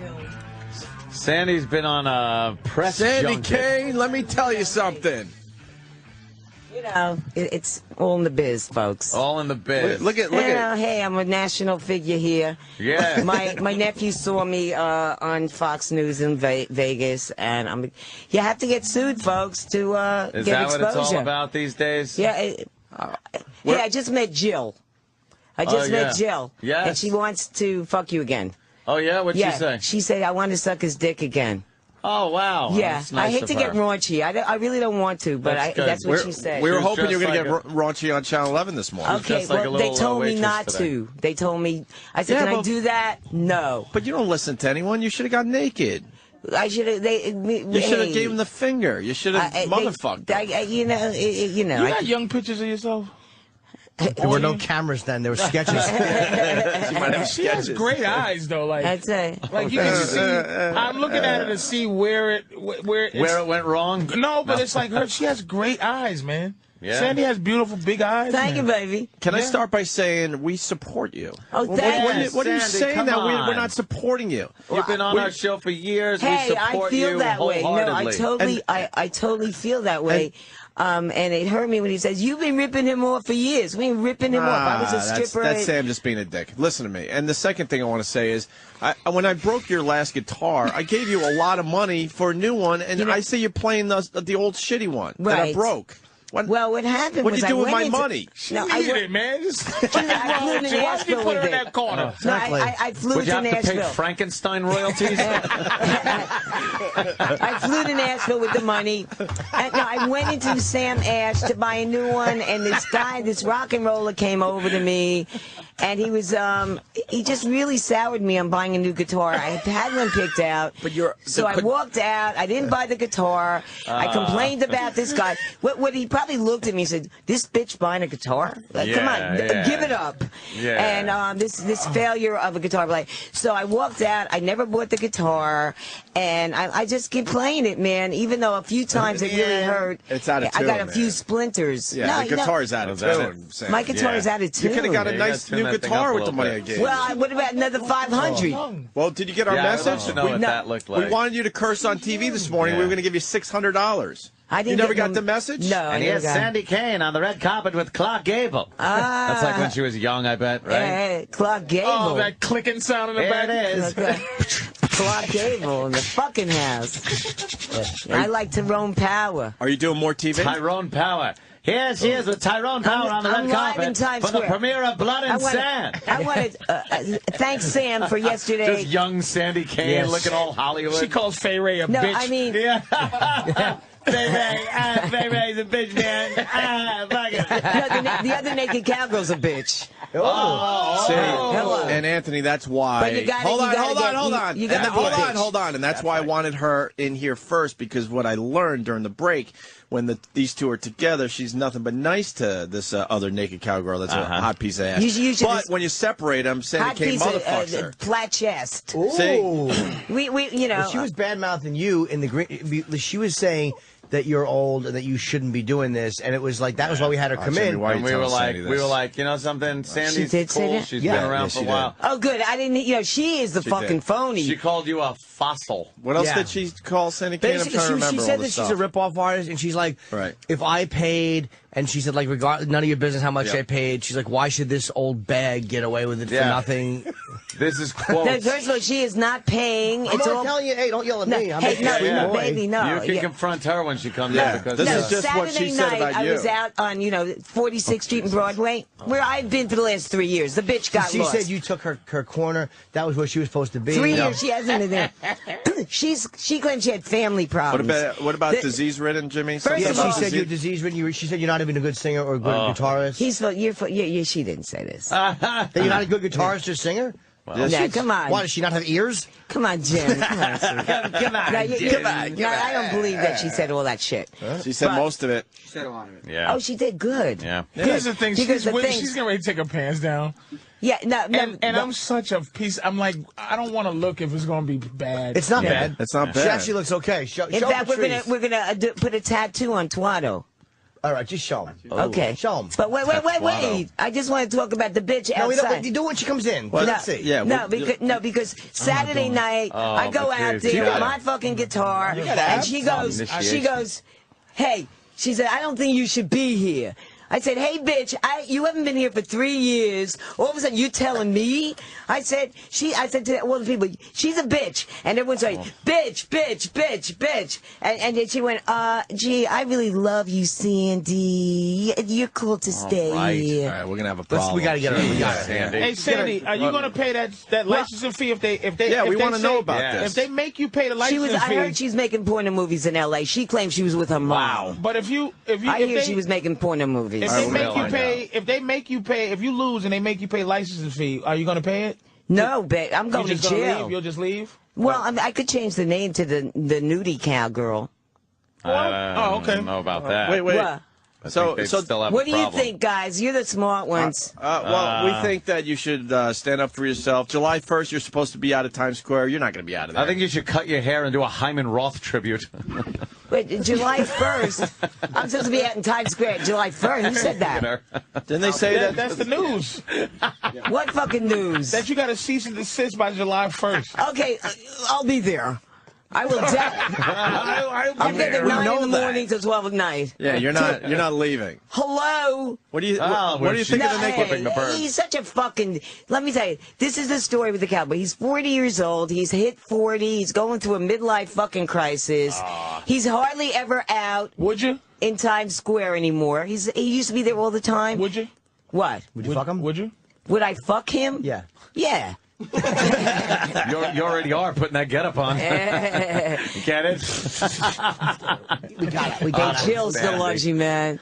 Sandy's been on a press Sandy junket. Kane, let me tell you something. You know, it's all in the biz, folks. All in the biz. Look at. Hey, I'm a national figure here. Yeah. My nephew saw me on Fox News in Vegas, and you have to get sued, folks, to Is get that exposure. what it's all about these days? Yeah. Hey, I just met Jill. Met Jill. Yes. And she wants to fuck you again. Oh, yeah? What'd she say? She said, I want to suck his dick again. Oh, wow. Yeah, That's nice I hate of to her. get raunchy. I really don't want to, but that's what she said. We were hoping you were going to get raunchy on Channel 11 this morning. Okay, well, they told me not to. They told me, I said, can I do that? No. But you don't listen to anyone. You should have got naked. I should have. You should have gave him the finger. You should have motherfucked him. You know. You got young pictures of yourself? There were no cameras then. There were sketches. She has great eyes, though. Like that's it. Like you can see. I'm looking at her to see where it went wrong. No, but it's like her. She has great eyes, man. Yeah. Sandy has beautiful big eyes. Thank you, baby. Can I start by saying we support you? Oh, thank you. What are you Sandy, saying come that on. we're not supporting you? You've been on our show for years. Hey, we support I feel you that way. No, wholeheartedly. I totally feel that way. And it hurt me when he says, "You've been ripping him off for years. We've been ripping him off. I was a stripper." That's Sam just being a dick. Listen to me. And the second thing I want to say is, when I broke your last guitar, I gave you a lot of money for a new one, and I say you're playing the old shitty one that I Right. broke. Well, what happened What was did you do with I went my into- money? No, She needed it, man. Just what's wrong with you? Why did you put her in that corner? No, I flew Would you to have to pay Nashville. Frankenstein royalties? I flew to Nashville with the money. And, no, I went into Sam Ash to buy a new one, and this guy, this rock and roller, came over to me, and he was he just really soured me on buying a new guitar. I had one picked out, so I walked out. I didn't buy the guitar. I complained about this guy. What he probably looked at me and said, "This bitch buying a guitar? Like, come on, give it up." Yeah. And this failure of a guitar player. So I walked out. I never bought the guitar, and I just keep playing it, man. Even though a few times it really hurt. It's out of I got tune, a few man. splinters. Yeah, No, the guitar's out of tune. Sam. My guitar is out of tune. You could have got a nice new guitar with the money I gave you. Well, what about another 500? Well, did you get our Yeah, I'd love message? to know what that looked like. We wanted you to curse on TV this morning. We were going to give you $600. I didn't You never get got the message? No, And here's Sandy Kane on the red carpet with Clark Gable. That's like when she was young, I bet, right? Hey, Clark Gable. Oh, that clicking sound in the Here back. it is. Clark Gable in the fucking house. I like Tyrone Power. Are you doing more TV? Tyrone Power. Here she is with Tyrone Power on the I'm red live in carpet Times for the Square. premiere of Blood and Sand. I wanted. Thanks, Sam, for yesterday. Just young Sandy Kane Yes. looking all Hollywood. She calls Fay Ray a No, bitch. I mean, Fay Ray's a bitch, man. Fuck it. no, the other naked cowgirl's a bitch. See, Hello. and Anthony, that's why. But you gotta- hold you on, gotta hold get- on, hold you- on. you And gotta th- be a hold on, bitch. hold on. And that's why I wanted her in here first, because what I learned during the break, when these two are together, she's nothing but nice to this other naked cowgirl that's a hot piece of ass. You should- But when you separate them, Sandy Hot Kane piece of motherfucks her. flat chest. See? We you know. Well, she was bad mouthing you in the green. She was saying that you're old and that you shouldn't be doing this, and it was like that was why we had her come Jimmy, in. why are you And we telling were like, Sandy we this? were like, you know something? Sandy's did say cool. that? She's Yeah. been around Yeah, for she a did. while. Oh, good. I didn't. You know, she is the She fucking did. phony. She called you a fossil. What else Yeah. did she call Sandy Kane? I'm Basically, trying to remember she all said this that stuff. she's a rip-off artist, and she's like, Right. if I paid, and she said, like, regard none of your business how much Yep. I paid. She's like, why should this old bag get away with it for nothing? This is quotes. First of all, she is not paying. I'm only telling you, hey, don't yell at me. I'm Hey, no, baby, no. You can Yeah. confront her when she comes Yeah. in because This is just Saturday what she night, said about I you. was out on, 46th Street and Broadway, where I've been for the last 3 years. The bitch got She lost. said you took her corner. That was where she was supposed to be. 3 years she hasn't been there. She claimed she had family problems. What about disease-ridden, Jimmy? First Yeah, of she all- said you're disease-ridden. She said you're not even a good singer or a good guitarist. Yeah, she didn't say this. That you're not a good guitarist or singer? Come on. Why, does she not have ears? Come on, Jim. Come on, sweetie. Come on, Jim. I don't believe that she said all that shit. She said most of it. She said a lot of it. Yeah. Oh, she did good. Yeah. Here's the thing. Because She's getting ready to take her pants down. Yeah, no. And I'm such a piece. I'm like, I don't want to look if it's going to be bad. It's not bad. It's not She bad. actually looks okay. In fact, we're gonna put a tattoo on Tuato. All right, just show him. Okay. Show him. But wait. I just want to talk about the bitch No, we outside. don't. You do it when she comes in. Well, Let's see. Yeah. Because Saturday night I go out there with my fucking guitar, and she goes, hey, she said, I don't think you should be here. I said, hey, bitch, you haven't been here for 3 years. All of a sudden, you telling me? I said to all the people, she's a bitch. And everyone's like, bitch. And then she went, gee, I really love you, Sandy. You're cool to stay here. All right, we're gonna have a problem. We gotta get her. Sandy. Hey, Sandy, are you going to pay that licensing fee if they? Yeah, we want to know about this. If they make you pay the licensing I fee. heard she's making porno movies in L.A. She claimed she was with her mom. But if I hear she was making porno movies. If they make you pay, if you lose and they make you pay licensing fee, are you going to pay it? No, babe, I'm going to jail. Leave? You'll just leave? Well, I could change the name to the nudie cowgirl. Oh, okay. I don't know about that. Wait. What? So still have What a do you problem. think, guys? You're the smart ones. Well, we think that you should stand up for yourself. July 1st, you're supposed to be out of Times Square. You're not going to be out of there. I think you should cut your hair and do a Hyman Roth tribute. Wait, July 1st? I'm supposed to be out in Times Square July 1st. Who said that? Didn't they say that? That's the news. What fucking news? That you got to cease and desist by July 1st. Okay, I'll be there. I will definitely. I'm getting 9 in the morning to 12 at night. Yeah, you're not leaving. Hello? What do you think of the naked? He's such a fucking. Let me tell you, this is the story with the cowboy. He's 40 years old. He's hit 40. He's going through a midlife fucking crisis. He's hardly ever out. Would you? In Times Square anymore. He used to be there all the time. Would you? What? Would you fuck him? Would you? Would I fuck him? Yeah. Yeah. You already are putting that getup on. Get it? We got it. Jill still loves you, man.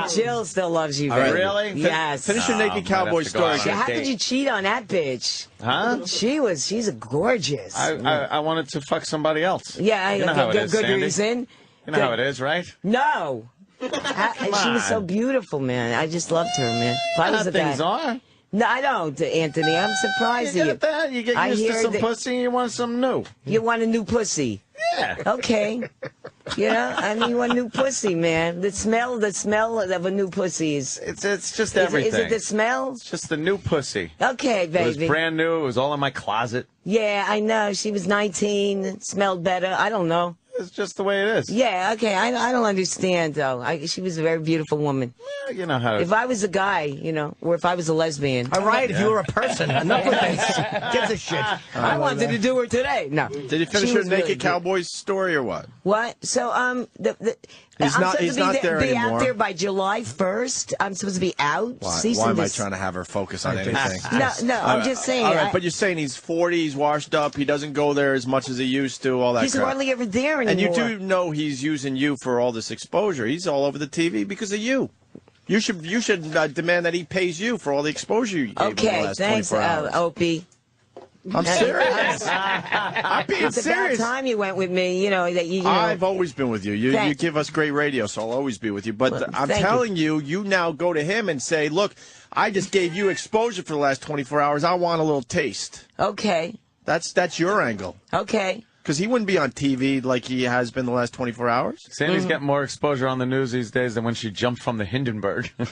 Jill still loves you, All right. man. Really? Yes. Finish your naked cowboy story. How could you cheat on that bitch? Huh? She's a gorgeous. I wanted to fuck somebody else. Yeah, you know how it is, good Sandy. reason. You know how it is, right? No. She was so beautiful, man. I just loved her, man. If I was a guy. Things are. No, I don't, Anthony. I'm surprised You at you. get that? You get used to some pussy and you want some new. You want a new pussy? Yeah. Okay. You want a new pussy, man. The smell of a new pussy is... It's just everything. Is it the smell? It's just the new pussy. Okay, baby. It was brand new. It was all in my closet. Yeah, I know. She was 19. It smelled better. I don't know. It's just the way it is. Yeah, okay. I don't understand, though. She was a very beautiful woman. Yeah, you know how If I was a guy, or if I was a lesbian. All right, if you were a person. Enough with this. Gives a shit. I wanted to do her today. No. Did you finish She your was naked really good. cowboy story or what? What? So, I'm He's not there be anymore. out there by July 1st. I'm supposed to be out. Why am I trying to have her focus on anything? No, I'm just saying. All right, but you're saying he's 40, he's washed up, he doesn't go there as much as he used to, all that He's crap. hardly ever there anymore. And you do know he's using you for all this exposure. He's all over the TV because of you. You should demand that he pays you for all the exposure you gave him the Okay, last thanks, 24 hours. Opie. I'm serious. I'm being It's serious. about time you went with me. That you. I've always been with you. You give us great radio, so I'll always be with you. But I'm thank telling you, you now go to him and say, look, I just gave you exposure for the last 24 hours. I want a little taste. Okay. That's your angle. Okay. Because he wouldn't be on TV like he has been the last 24 hours. Sandy's getting more exposure on the news these days than when she jumped from the Hindenburg. Get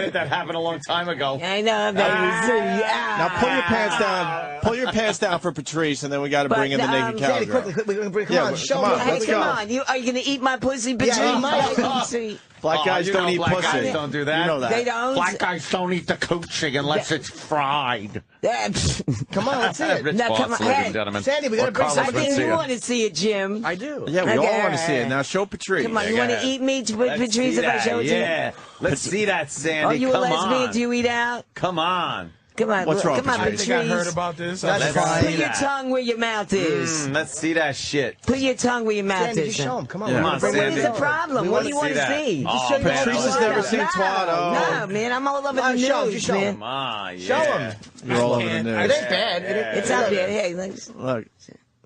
it? That happened a long time ago. I know, baby. Now pull your pants down. pull your pants down for Patrice, and then we got to bring in the naked Sandy, cowgirl. quickly, come Yeah, on, come show on, me. let's Hey, come go. on. Are you going to eat my pussy, Patrice? Yeah, he might. See. Black guys you don't know eat black pussy. guys don't do that. You know that. They don't. Black guys don't eat the coochie unless it's fried. Come on, let's see it. Rich Now, boss, come on. ladies Hey, and gentlemen. Sandy, we gotta Or bring Carlos I think you Mencia. want to see it, Jim. I do. Yeah, we Okay, all want to see it. alright. Now show Patrice. Come on, you want to eat me, Patrice, see if I that, show it to you? yeah. Let's see that, Sandy. Oh, you a Come lesbian? on. Do you eat out? Come on. Come on, What's wrong, come on, I Patrice. think I heard about this. That's Let's fine. Put see your that. tongue where your mouth is. Let's see that shit. Put your tongue where your mouth Sandy, is. just show him. Come on. Yeah. we're Come on, gonna bring What it is in. the problem? We What do wanna you want see to that. see? Oh, Just show your Patrice has whole never body. seen twat. Oh. No, man, I'm all over the Show him, news, just show him. man. Come on, Show yeah. him. You're all over the It news. ain't bad. It's out there. Hey, Look.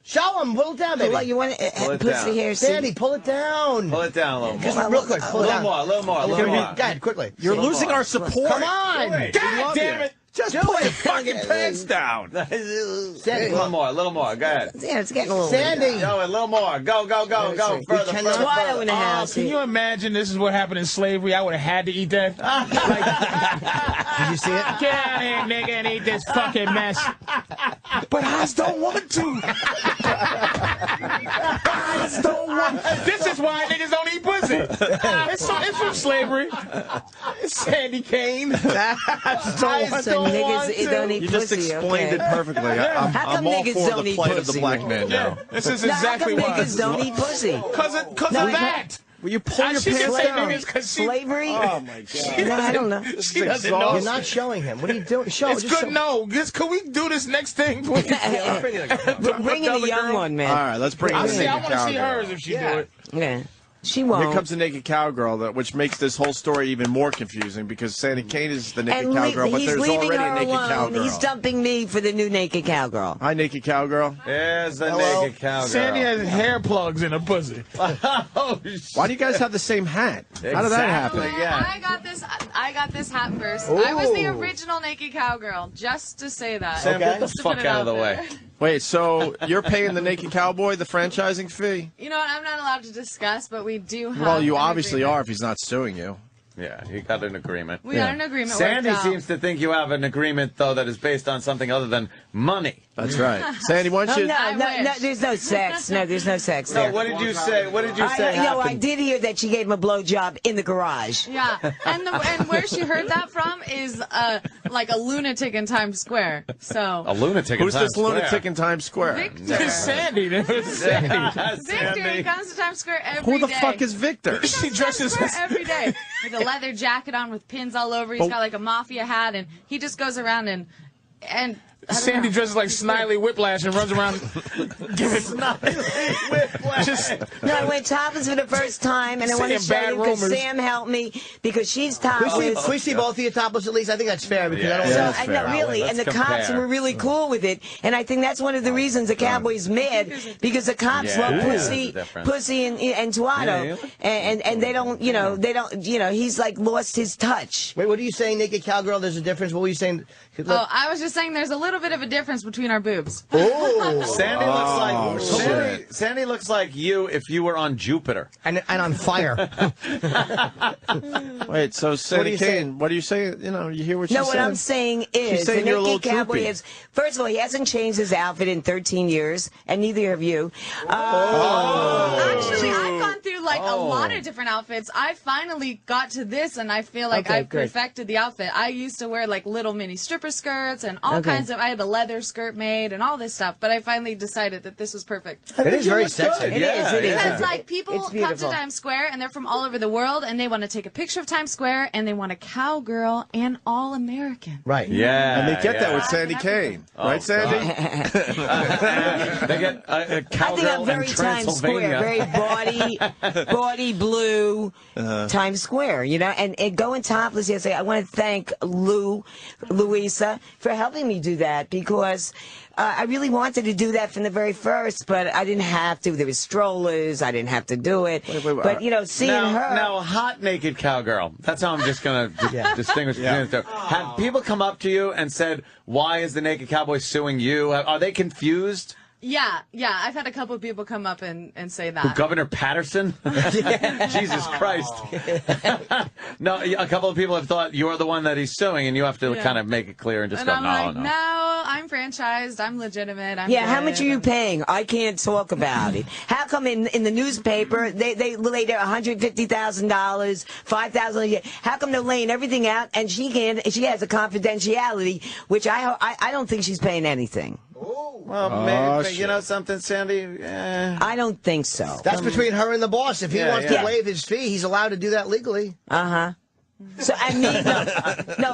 Show him. Pull it down, baby. Well, you want Pull it pussy down. hair? Sandy, pull it down. Pull it down a little Just more. real quick. Pull A it little down. more, a little more, a little more. Go ahead, quickly. You're Come losing on. our support. Come on. God damn it! Just Do pull it. your fucking pants down. Sandy, A little more. Go ahead. Yeah, it's getting a little. Sandy. Yo, a little more. Go. Further. Twatto in the house. Can you imagine this is what happened in slavery? I would have had to eat that. Did you see it? Get out of here, nigga, and eat this fucking mess. But I just don't want to. I just don't want to. This is why niggas don't eat pussy. It's from slavery. It's Sandy Kane. So niggas don't eat You just pussy. explained it perfectly. How I'm come all niggas for don't the eat plight of the pussy? black man now. This is Now, exactly how come why. niggas don't eat pussy? Because of that. Will you pull your She pants can say down? niggas because she. Slavery? Oh my god. No, I don't know. She doesn't know. You're not showing him. What are you doing? Show. It's just good. show. No, can we do this next thing, please? Bring in a young one, All man. right, let's bring in I the see. I naked want to see cowgirl. hers if she do it. Yeah. She won't. Here comes the naked cowgirl, which makes this whole story even more confusing because Sandy Kane is the naked And cowgirl, but he's there's leaving already her a naked alone. cowgirl. He's dumping me for the new naked cowgirl. Hi, naked cowgirl. There's the Hello. naked cowgirl. Sandy has hair plugs in her pussy. Oh, Why do you guys have the same hat? How did that happen? Exactly, yeah. I got this hat first. I was the original naked cowgirl, just to say that. Sam, get the Just to put fuck it out of the there. way. Wait, so you're paying the naked cowboy the franchising fee? You know what? I'm not allowed to discuss, but we do have. Well, you an obviously agreement. are if he's not suing you. Yeah, you got an agreement. We got an agreement. Sandy worked out. seems to think you have an agreement, though, that is based on something other than money. That's right. Sandy, why don't you... No, there's no sex. No, there's no sex there. No, what did you say? What did you say No, I happened? did hear that she gave him a blowjob in the garage. Yeah, and where she heard that from is like a lunatic in Times Square. So A lunatic in Who's Times this lunatic in Times Square? Victor. It's Sandy. It's Sandy. Victor, he comes to Times Square every day. Who the fuck is Victor? She dresses Times Square every day with a leather jacket on with pins all over. He's got like a mafia hat, and he just goes around and I don't Sandy know. dresses like Snidely Whiplash and runs around giving just No, I went topless for the first time, and I want to Saying show bad you because rumors. Sam helped me because she's Can topless. we see both of you topless at least? I think that's fair because I don't So, want I know, really, and the cops were really cool with it, and I think that's one of the reasons the Cowboys mad because the cops Yeah, love there's a pussy, difference. and Twatto, and they don't, he's like lost his touch. Wait, what are you saying, naked cowgirl? There's a difference. What were you saying? Oh, I was just saying there's a little bit of a difference between our boobs. Oh, Sandy looks like you if you were on Jupiter. And on fire. Wait, so Sandy you Kane, saying? what are you saying? You hear what she's No, saying? what I'm saying is She's saying the you're a little naked cowboy droopy. is. First of all, he hasn't changed his outfit in 13 years, and neither have you. Actually, I've gone through like a lot of different outfits. I finally got to this, and I feel like Okay, I've good. perfected the outfit. I used to wear like little mini stripper skirts and all Okay. kinds of. I had a leather skirt made and all this stuff, but I finally decided that this was perfect. It is very sexy. It is. Because like people It's come to beautiful. Times Square and they're from all over the world and they want to take a picture of Times Square and they want a cowgirl and all American. Right. Yeah. And they get that with Sandy Kane. Right, Sandy? They get a I think cowgirl I'm very in Times Square, Transylvania. very body blue Times Square, and going topless yesterday. I want to thank Louisa, for helping me do that because I really wanted to do that from the very first, but I didn't have to. There was strollers. I didn't have to do it. But, seeing her. Now, hot naked cowgirl. That's how I'm just going to distinguish between the two. Have people come up to you and said, why is the naked cowboy suing you? Are they confused? Yeah. I've had a couple of people come up and say that. Governor Patterson? Jesus Christ. No, a couple of people have thought you're the one that he's suing, and you have to kind of make it clear and just go, I'm like, no, I'm franchised. I'm legitimate. I'm Yeah, how good." much are you paying? I can't talk about it. How come in the newspaper they lay there $150,000, $5,000 a year? How come they're laying everything out and she can't? She has a confidentiality, which I don't think she's paying anything. Well, maybe, you know something, Sandy? I don't think so. That's between her and the boss. If he wants to waive his fee, he's allowed to do that legally. So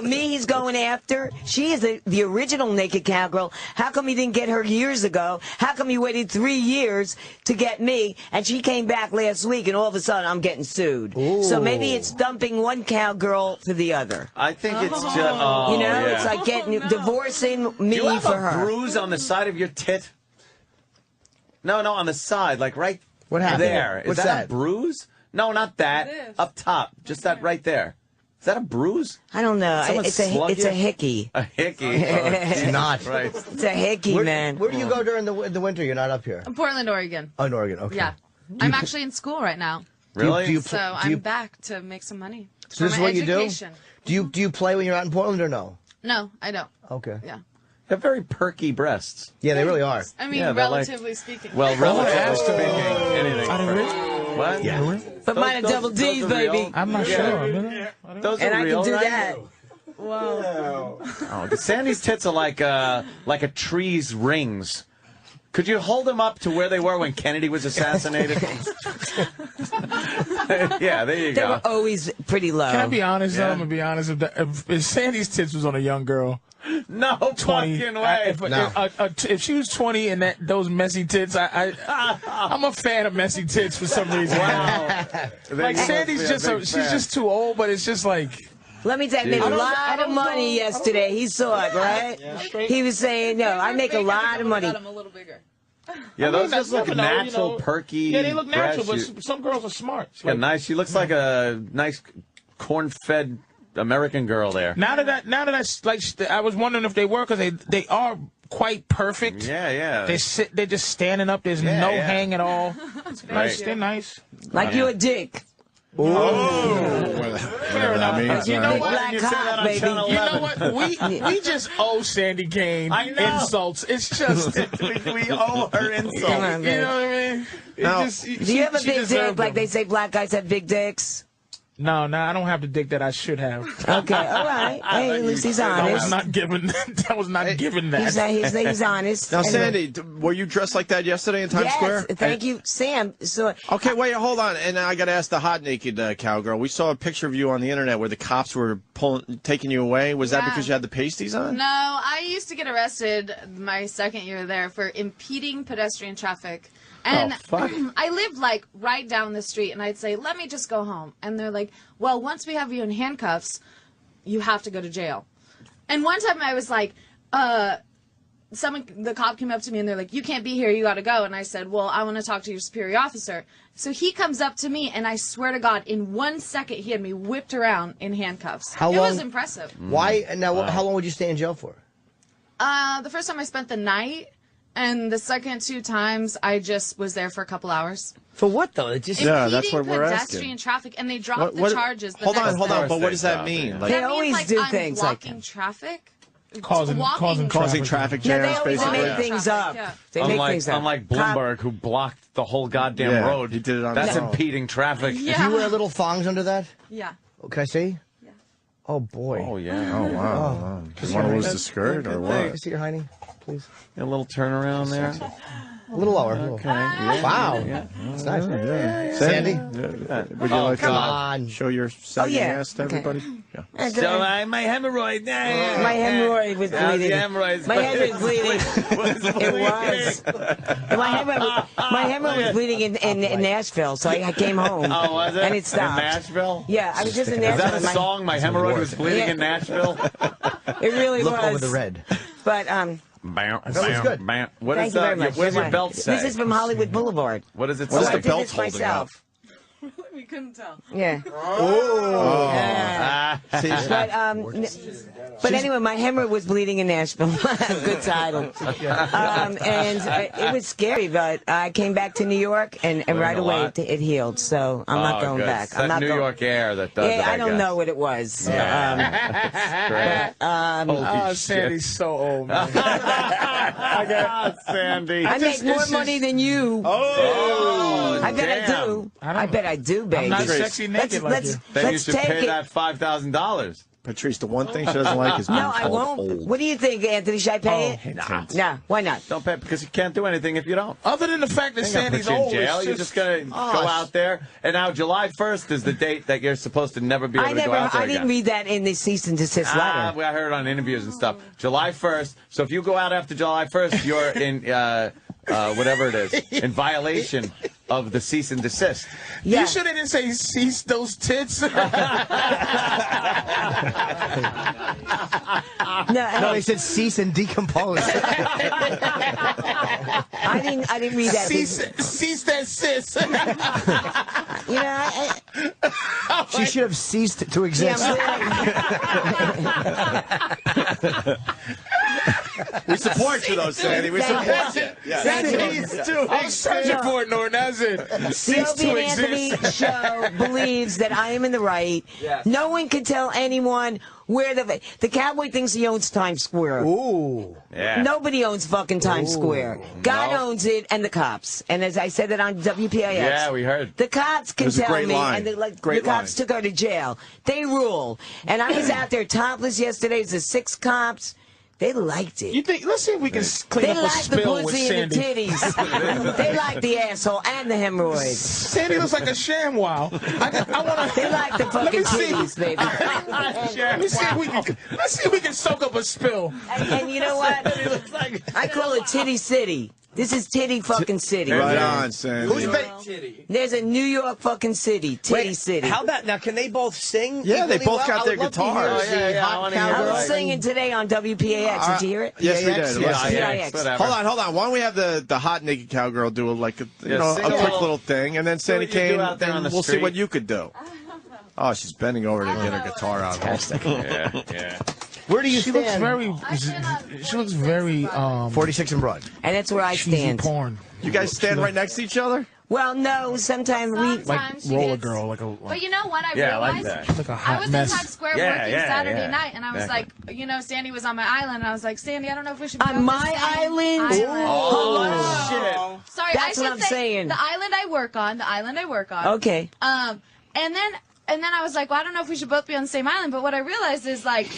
me, he's going after. She is the original naked cowgirl. How come he didn't get her years ago? How come he waited 3 years to get me? And she came back last week, and all of a sudden I'm getting sued. So maybe it's dumping one cowgirl for the other. I think it's just, it's like divorcing me Do you have for a her. bruise on the side of your tit? No, on the side, like right What happened? there. What's Is that that? a bruise? No, not that. Up top, just that right there. Is that a bruise? I don't know. Someone It's slug a you? hickey. A hickey. It's not. Right. It's a hickey, man. Where do you go during the winter? You're not up here. Portland, Oregon. Oh, in Oregon. Okay. Yeah. I'm actually in school right now. Really? So I'm back to make some money. So this is for my what education. you do? Do you play when you're out in Portland or no? No, I don't. Okay. Yeah. They have very perky breasts. Yeah, they really are. I mean, Yeah, they're relatively speaking. Well, relatively speaking, anything. What? Yeah. But mine are double D's, baby. I'm not sure. Those And are I real, can do right? that. Whoa. Oh, Sandy's tits are like a tree's rings. Could you hold them up to where they were when Kennedy was assassinated? Yeah, there you They go. were always pretty low. Can I be honest? Yeah. I'm gonna be honest. If Sandy's tits was on a young girl, No 20, fucking way. if she was 20 and those messy tits, I'm a fan of messy tits for some reason. Wow. Like Sandy's she's just too old, but it's just like. Let me tell you, I made a lot of money yesterday. He saw it, right? He was saying, no, I make a lot of money. I'm a little bigger. Yeah, I those mean, just look you know, natural, you know, perky. Yeah, they look natural, breasts. but some girls are smart. Yeah, nice. She looks like a nice corn-fed American girl there. Now that I was wondering if they were, because they are quite perfect. Yeah. They're just standing up. There's no hang at all. Right. They're nice. Like you a dick. Fair enough. You know what? Black cock, baby. You know what? We just owe Sandy Kane insults. It's just we owe her insults. Come on, you know what I mean? Do you have a big dick like they say black guys have big dicks? No, I don't have the dick that I should have. Okay, all right. Hey, at least he's honest. I was not given. I was not given that. He's honest. Now, Anyway. Sandy, were you dressed like that yesterday in Times Yes, Square? thank you, Sam. So Okay, wait, hold on. And I got to ask the hot naked cowgirl. We saw a picture of you on the internet where the cops were taking you away. Was that Yeah. because you had the pasties on? No, I used to get arrested my second year there for impeding pedestrian traffic. And fuck. I lived like right down the street, and I'd say, let me just go home. And they're like, well, once we have you in handcuffs, you have to go to jail. And one time I was like, the cop came up to me and they're like, you can't be here, you got to go. And I said, well, I want to talk to your superior officer. So he comes up to me, and I swear to God, in 1 second, he had me whipped around in handcuffs. How It long? was impressive. Why? Now, how long would you stay in jail for? The first time I spent the night, and the second 2 times I just was there for a couple hours. For what though? It just that's what we're Pedestrian asking. traffic, and they dropped the charges. The Hold next on. day. But what does that mean? They always do things like blocking traffic. Causing traffic Yeah, jams, they always basically. make things up. They make things up. Unlike Bloomberg, who blocked the whole goddamn Yeah, road. he did it on That's his own. impeding traffic. Yeah. Do you wear little thongs under that? Yeah. Oh, can I see? Yeah. Oh boy. Oh yeah. Oh, wow. You want to lose the skirt or Can what? I see your hiney, please? A little turnaround there. A little lower. Okay. Wow. That's nice. Sandy? Would you like come to on. show your saggy yeah. ass to Okay. everybody? Yeah. So my hemorrhoid. My hemorrhoid was bleeding. Hemorrhoids. My head was bleeding. It was. My hemorrhoid was bleeding in Nashville, so I came home. Oh, was it? And it stopped. In Nashville? Yeah, I was just in Is Nashville. that a and my- song? My hemorrhoid was bleeding in Nashville? It really Look was. over the red. But Bam, That was good. bam. What thank is you very much. What does your Fine. belt say? This is from Hollywood Boulevard. What does it What say? is the I did belt this holding myself. We couldn't tell. Yeah. Oh. Yeah. But anyway, my hemorrhoid was bleeding in Nashville. Good title. It was scary, but I came back to New York, and right away it healed. So I'm not going back. It's that New York air that does it, I don't guess. know what it was. Sandy's so old, man. I got Sandy. I make more money than you. Oh, I bet I do. I bet I do, baby. I'm not sexy naked like you. Then you should pay that $5,000. Patrice, the one thing she doesn't like is being No, I won't. old. What do you think, Anthony? Should I pay it? Nah. Why not? Don't pay it because you can't do anything if you don't. Other than the fact that Sandy's put you in old, jail. You're just gonna go out there. And now July 1st is the date that you're supposed to never be able to go out there I didn't read that in the cease and desist letter. I heard it on interviews and stuff. July 1st. So if you go out after July 1st, you're in whatever it is, in violation of the cease and desist. You should have didn't say cease those tits. No, they said cease and decompose. I didn't read that. Cease that sis. She should have ceased to exist. We support you, though, Sandy. We support you. I'm searching for it, Norton. That's it. The Opie and Anthony show believes that I am in the right. Yes. No one can tell anyone where the cowboy thinks he owns Times Square. Ooh. Yeah. Nobody owns fucking Times Square. God owns it, and the cops. And as I said that on WPIX. Yeah, we heard. The cops can was a tell great me, line. and the Great cops line. took her to jail. They rule. And I was out there topless yesterday. It's the 6 cops. They liked it. You think? Let's see if we can clean They up a like the spill with pussy and the Sandy. titties. They like the asshole and the hemorrhoids. Sandy looks like a ShamWow. I want to. They like the fucking titties, baby. Let's see if we can soak up a spill. And you know what? I call it Titty City. This is Titty fucking City. Right on, Sandy. Who's There's a New York fucking city, Titty City. How about now? Can they both sing? Yeah, they equally both well? got their I would love to hear guitars. the I hot wanna cowgirl hear I was it. singing today on WPAX. Did you hear it? Yes, we PAX? did. Yes. PIX. Whatever. Hold on. Why don't we have the hot naked cowgirl do a sing a a quick little- little thing, and then Sandy what you do Kane, out there on the we'll see street. what you could do. Oh, she's bending over to get her guitar out. Yeah. Where do you She stand? looks very 46 and Broad. And that's where I cheesy stand. porn. You guys stand right next to each other? Well, no, sometimes we... Sometimes she Roller gets- girl, But you know what? I Yeah, I like realized that. Like a I hot was mess. in Times Square Yeah, working yeah, Saturday yeah. night, and I was Exactly. like, Sandy was on my island, and I was like, Sandy, I don't know if we should be On my island? Oh, shit. Sorry, That's I what should I'm say saying. the island I work on. Okay. And then I was like, well, I don't know if we should both be on the same island. But what I realized is like,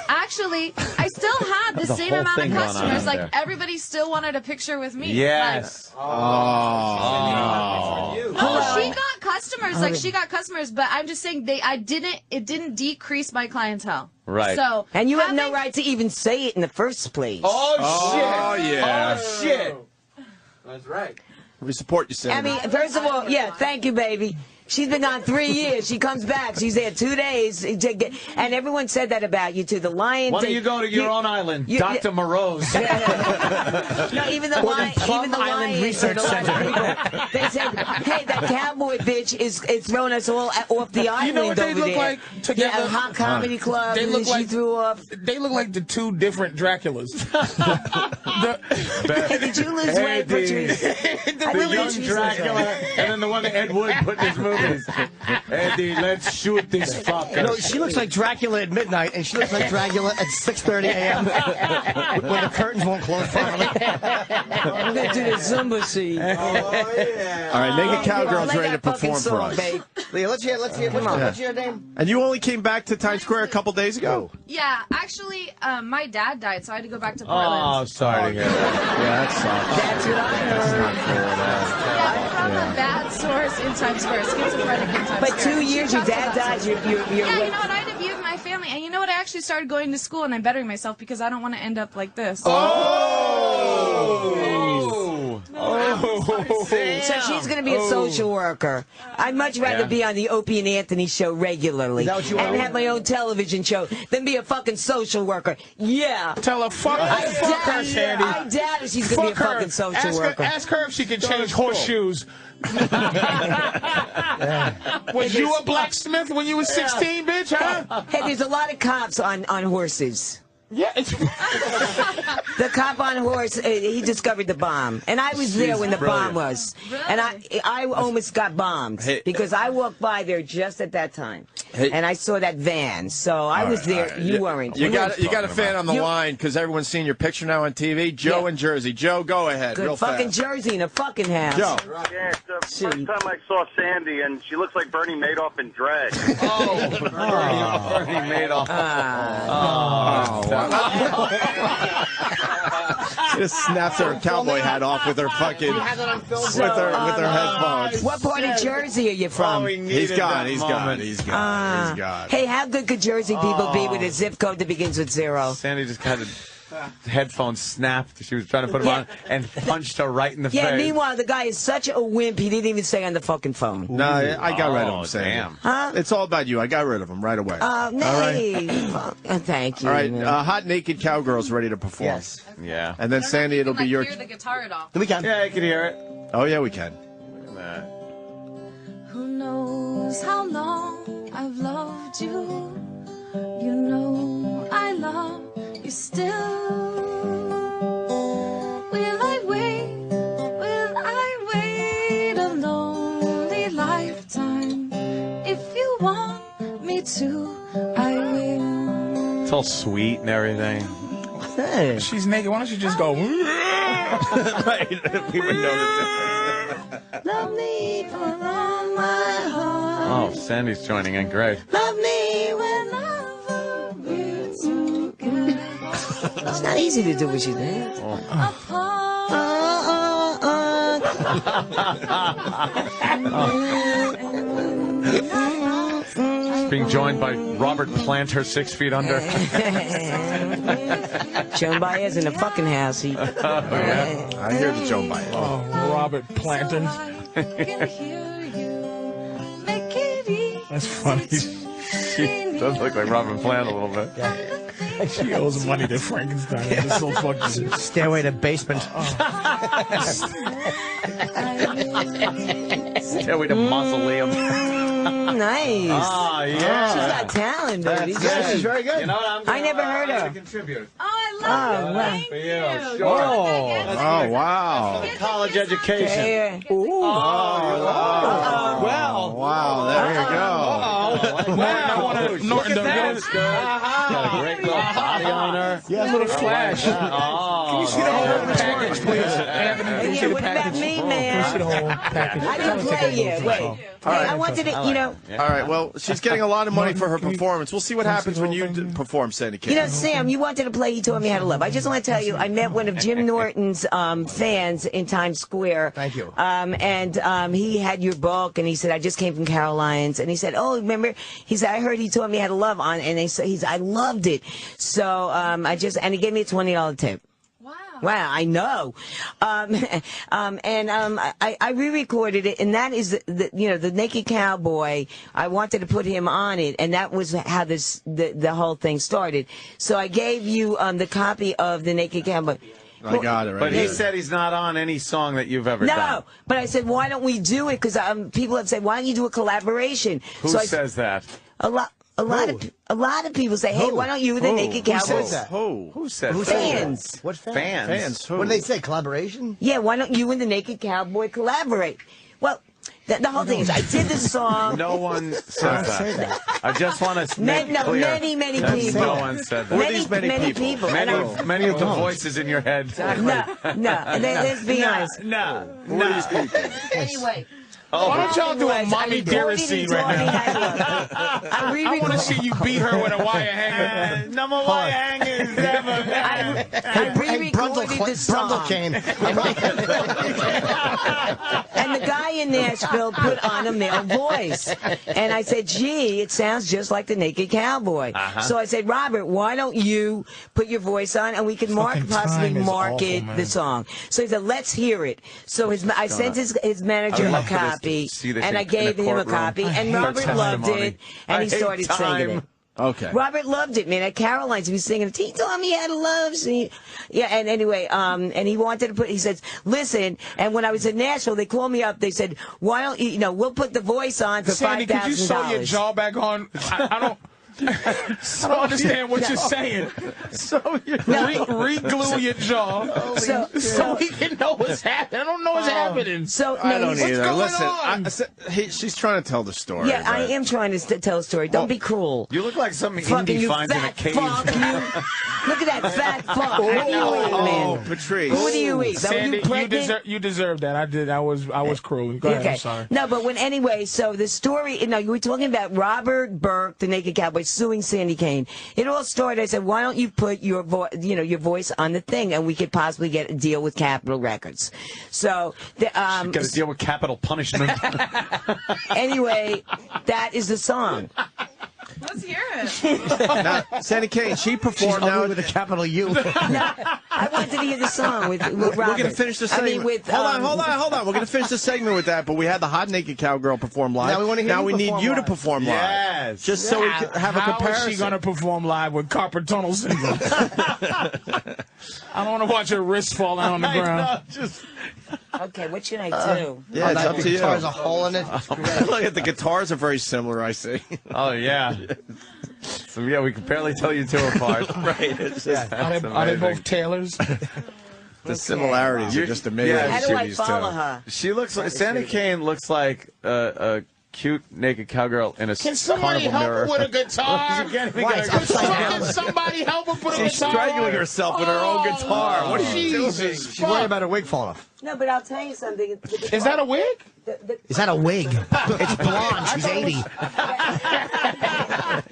actually, I still had the There's a same whole amount thing of going on customers. out Like there. everybody still wanted a picture with me. Yes. Oh, she got customers. Like she got customers, but I'm just saying it didn't decrease my clientele. Right. So And you have no right to even say it in the first place. Oh, shit. Oh, yeah. Oh, shit. That's right. We support you, Sandy. I mean, first of all, yeah, thank you, baby. She's been on 3 years. She comes back. She's there 2 days. And everyone said that about you, too. The Lion... Why don't you go to your own island, Dr. Moreau's? No, even the Lion... Plum Island Research Center. They said, hey, that cowboy bitch is throwing us all off the island. You know what they over look there. like together? Yeah, a hot comedy club. They and look then like she threw off. They look like the 2 different Draculas. Hey, did you lose weight, Patrice? The young Dracula, and then the one that Ed Wood put in his movies. Eddie, let's shoot this fucker. No, she looks like Dracula at midnight, and she looks like Dracula at 6:30 a.m. when the curtains won't close properly. I'm going to do the Zumba scene. All right, Naked Cowgirl's ready to perform for us. Leah, let's hear. Come on. Yeah. What's your name? And you only came back to Times Square a couple days ago. Yeah, actually, my dad died, so I had to go back to Portland. Oh, sorry to hear that. Yeah, that sucks. That's what I heard. Yeah, from a bad source in Times Square, schizophrenic in Times Square. But 2 years your dad died, you're Yeah, you know what? I had to view my family, and you know what? I actually started going to school, and I'm bettering myself because I don't want to end up like this. Oh! So she's going to be a social worker. I'd much rather be on the Opie and Anthony show regularly and have my own television show than be a fucking social worker. Yeah. Tell her, fuck her, Sandy. I doubt if she's going to be a fucking social worker. Ask her if she can change horseshoes. Was you a blacksmith when you were 16, bitch, huh? Hey, there's a lot of cops on horses. Yeah. The cop on horse, he discovered the bomb. And I was there when the bomb was. And I almost got bombed because I walked by there just at that time. And I saw that van. So I was there. You weren't. You got a fan on the line because everyone's seeing your picture now on TV. Joe in Jersey. Joe, go ahead. Good real fucking fast. Jersey in a fucking house. Joe. Yeah, it's the first time I saw Sandy, and she looks like Bernie Madoff in drag. Bernie Madoff. Just snaps her cowboy hat off with her fucking with her headphones. What part of Jersey are you from? He's gone. Hey, how good could Jersey people be with a zip code that begins with 0? Sandy just had headphones snapped. She was trying to put them on and punched her right in the face. Yeah, meanwhile, the guy is such a wimp, he didn't even stay on the fucking phone. No, I got rid of him, Sandy. Damn. Huh? It's all about you. I got rid of him right away. Thank you. All right, Hot Naked Cowgirl's ready to perform. Yes. Yeah. And then, Sandy, it'll be your... Hear the guitar at all. We can. Yeah, I can hear it. Oh, yeah, we can. Look at that. Who knows how long I've loved you? You know I love you still. Will I wait a lonely lifetime? If you want me to, I will. It's all sweet and everything. Hey. She's naked. Why don't you just go? Right. We would know the difference. Love me for all my heart. Oh, Sandy's joining in. Great. Love me whenever we're together. It's not easy to do what you did. She's being joined by Robert Planter, 6 feet under. Joan Baez in the fucking house. I hear the Joan Baez. Oh, Robert Planter. That's funny. She does look like Robert Plant a little bit. She owes money to Frankenstein. It's so fucking... Stairway to basement. Stairway to mausoleum. Nice. Oh, yeah. She's got talent, baby. Yeah, she's very good. You know what? I never heard her. Contribute. Oh, I love it. wow. Thank For you. you. Sure. Oh, wow. College education. Ooh. Well. Wow, there you go. Norton, Got a great little body on her. Yeah, a little flash. Oh, Can you see the whole package, please? Anthony, can you see the What about package? me, Can you see man? the whole package? I didn't play yet. Wait. All right. I wanted to, you know. All right, well, she's getting a lot of money for her performance. We'll see what happens when you perform, Sandy King. You know, Sam, you wanted to play He Taught Me How to Love. I just want to tell you, I met one of Jim Norton's fans in Times Square. Thank you. And he had your book, and he said, I just came from Caroline's. And he said, oh, remember? He said, I heard He Taught Me How to Love on, and I loved it. So and he gave me a $20 tip. Wow, I know. I re-recorded it, and that is the Naked Cowboy. I wanted to put him on it, and that was how the whole thing started. So I gave you the copy of the Naked Cowboy. I got it right But he here. said he's not on any song that you've ever done. No, but I said, why don't we do it? Because people have said, why don't you do a collaboration? Who says that? A lot of people say, hey, why don't you and the Naked Cowboy? Who says that? Who says that? Fans. What fans? Fans. What do they say? Collaboration? Yeah, why don't you and the Naked Cowboy collaborate? Well, the whole thing is, I did this song. No one says that. I just want to make it clear. Many people. No one said that. Many people. Many of the voices in your head. No. Let's be honest. No. Anyway. Why don't y'all do a mommy dearest scene right now? I want to see you beat her with a wire hanger. No more wire hangers ever. I re-recorded the song. Brundle cane. And the guy somebody in Nashville put on a male voice. And I said, gee, it sounds just like the Naked Cowboy. So I said, Robert, why don't you put your voice on and we can possibly market the song. So he said, let's hear it. So I sent his manager a copy, and I gave him a copy, and Robert loved it, and he started singing it. Okay. Robert loved it, man. At Caroline's, he was singing it. He told me how to love. Yeah, and anyway, and he wanted to put, he says, listen, and when I was in Nashville, they called me up. They said, why don't you, we'll put the voice on for $5,000. Sandy, could you sew your jaw back on? I don't understand what you're saying. Re-glue your jaw so we can know what's happening. I don't know what's happening. So I don't either. Listen, she's trying to tell the story. Yeah, I am trying to tell a story. Don't be cruel. You look like something Fucking Indy you finds in a fat cave. fuck, you. Look at that fat fuck. What do you eat, man? Patrice. What do you eat? Sandy, you deserve that. I did. I was cruel. Go ahead. I'm sorry. No, but anyway, so the story, you were talking about Robert Burke, the Naked Cowboy, suing Sandy Kane. It all started, I said, why don't you put your voice on the thing, and we could possibly get a deal with Capitol Records. So, got to deal with capital punishment. Anyway, that is the song. Let's hear it. Now, Sandy Kane, she performed now with a capital U. No, I wanted to hear the song with Robert. We're going to finish the segment. I mean, with, hold on. We're going to finish the segment with that, but we had the hot naked cowgirl perform live. Now we need you to perform live. Yes. Just so we can have a comparison. How is she going to perform live with carpal tunnel syndrome? I don't want to watch her wrist fall down on the ground. Okay, what should I do? Yeah, it's up to you. The guitar's a hole in it. Look at the guitars are very similar, I see. Oh, yeah. So, yeah, we can barely tell you two apart. Right. It's just, Are they both tailors? the similarities are just amazing. Yeah, How do I follow her? She looks like, Sandy Kane looks like a cute naked cowgirl in a Can somebody carnival help mirror. her with a guitar? Can somebody help her put a guitar? She's strangling herself with her own guitar. What are you doing? Jesus, She's worried about her wig falling off. No, but I'll tell you something. Is that a wig? Is that a wig? It's blonde. She's 80.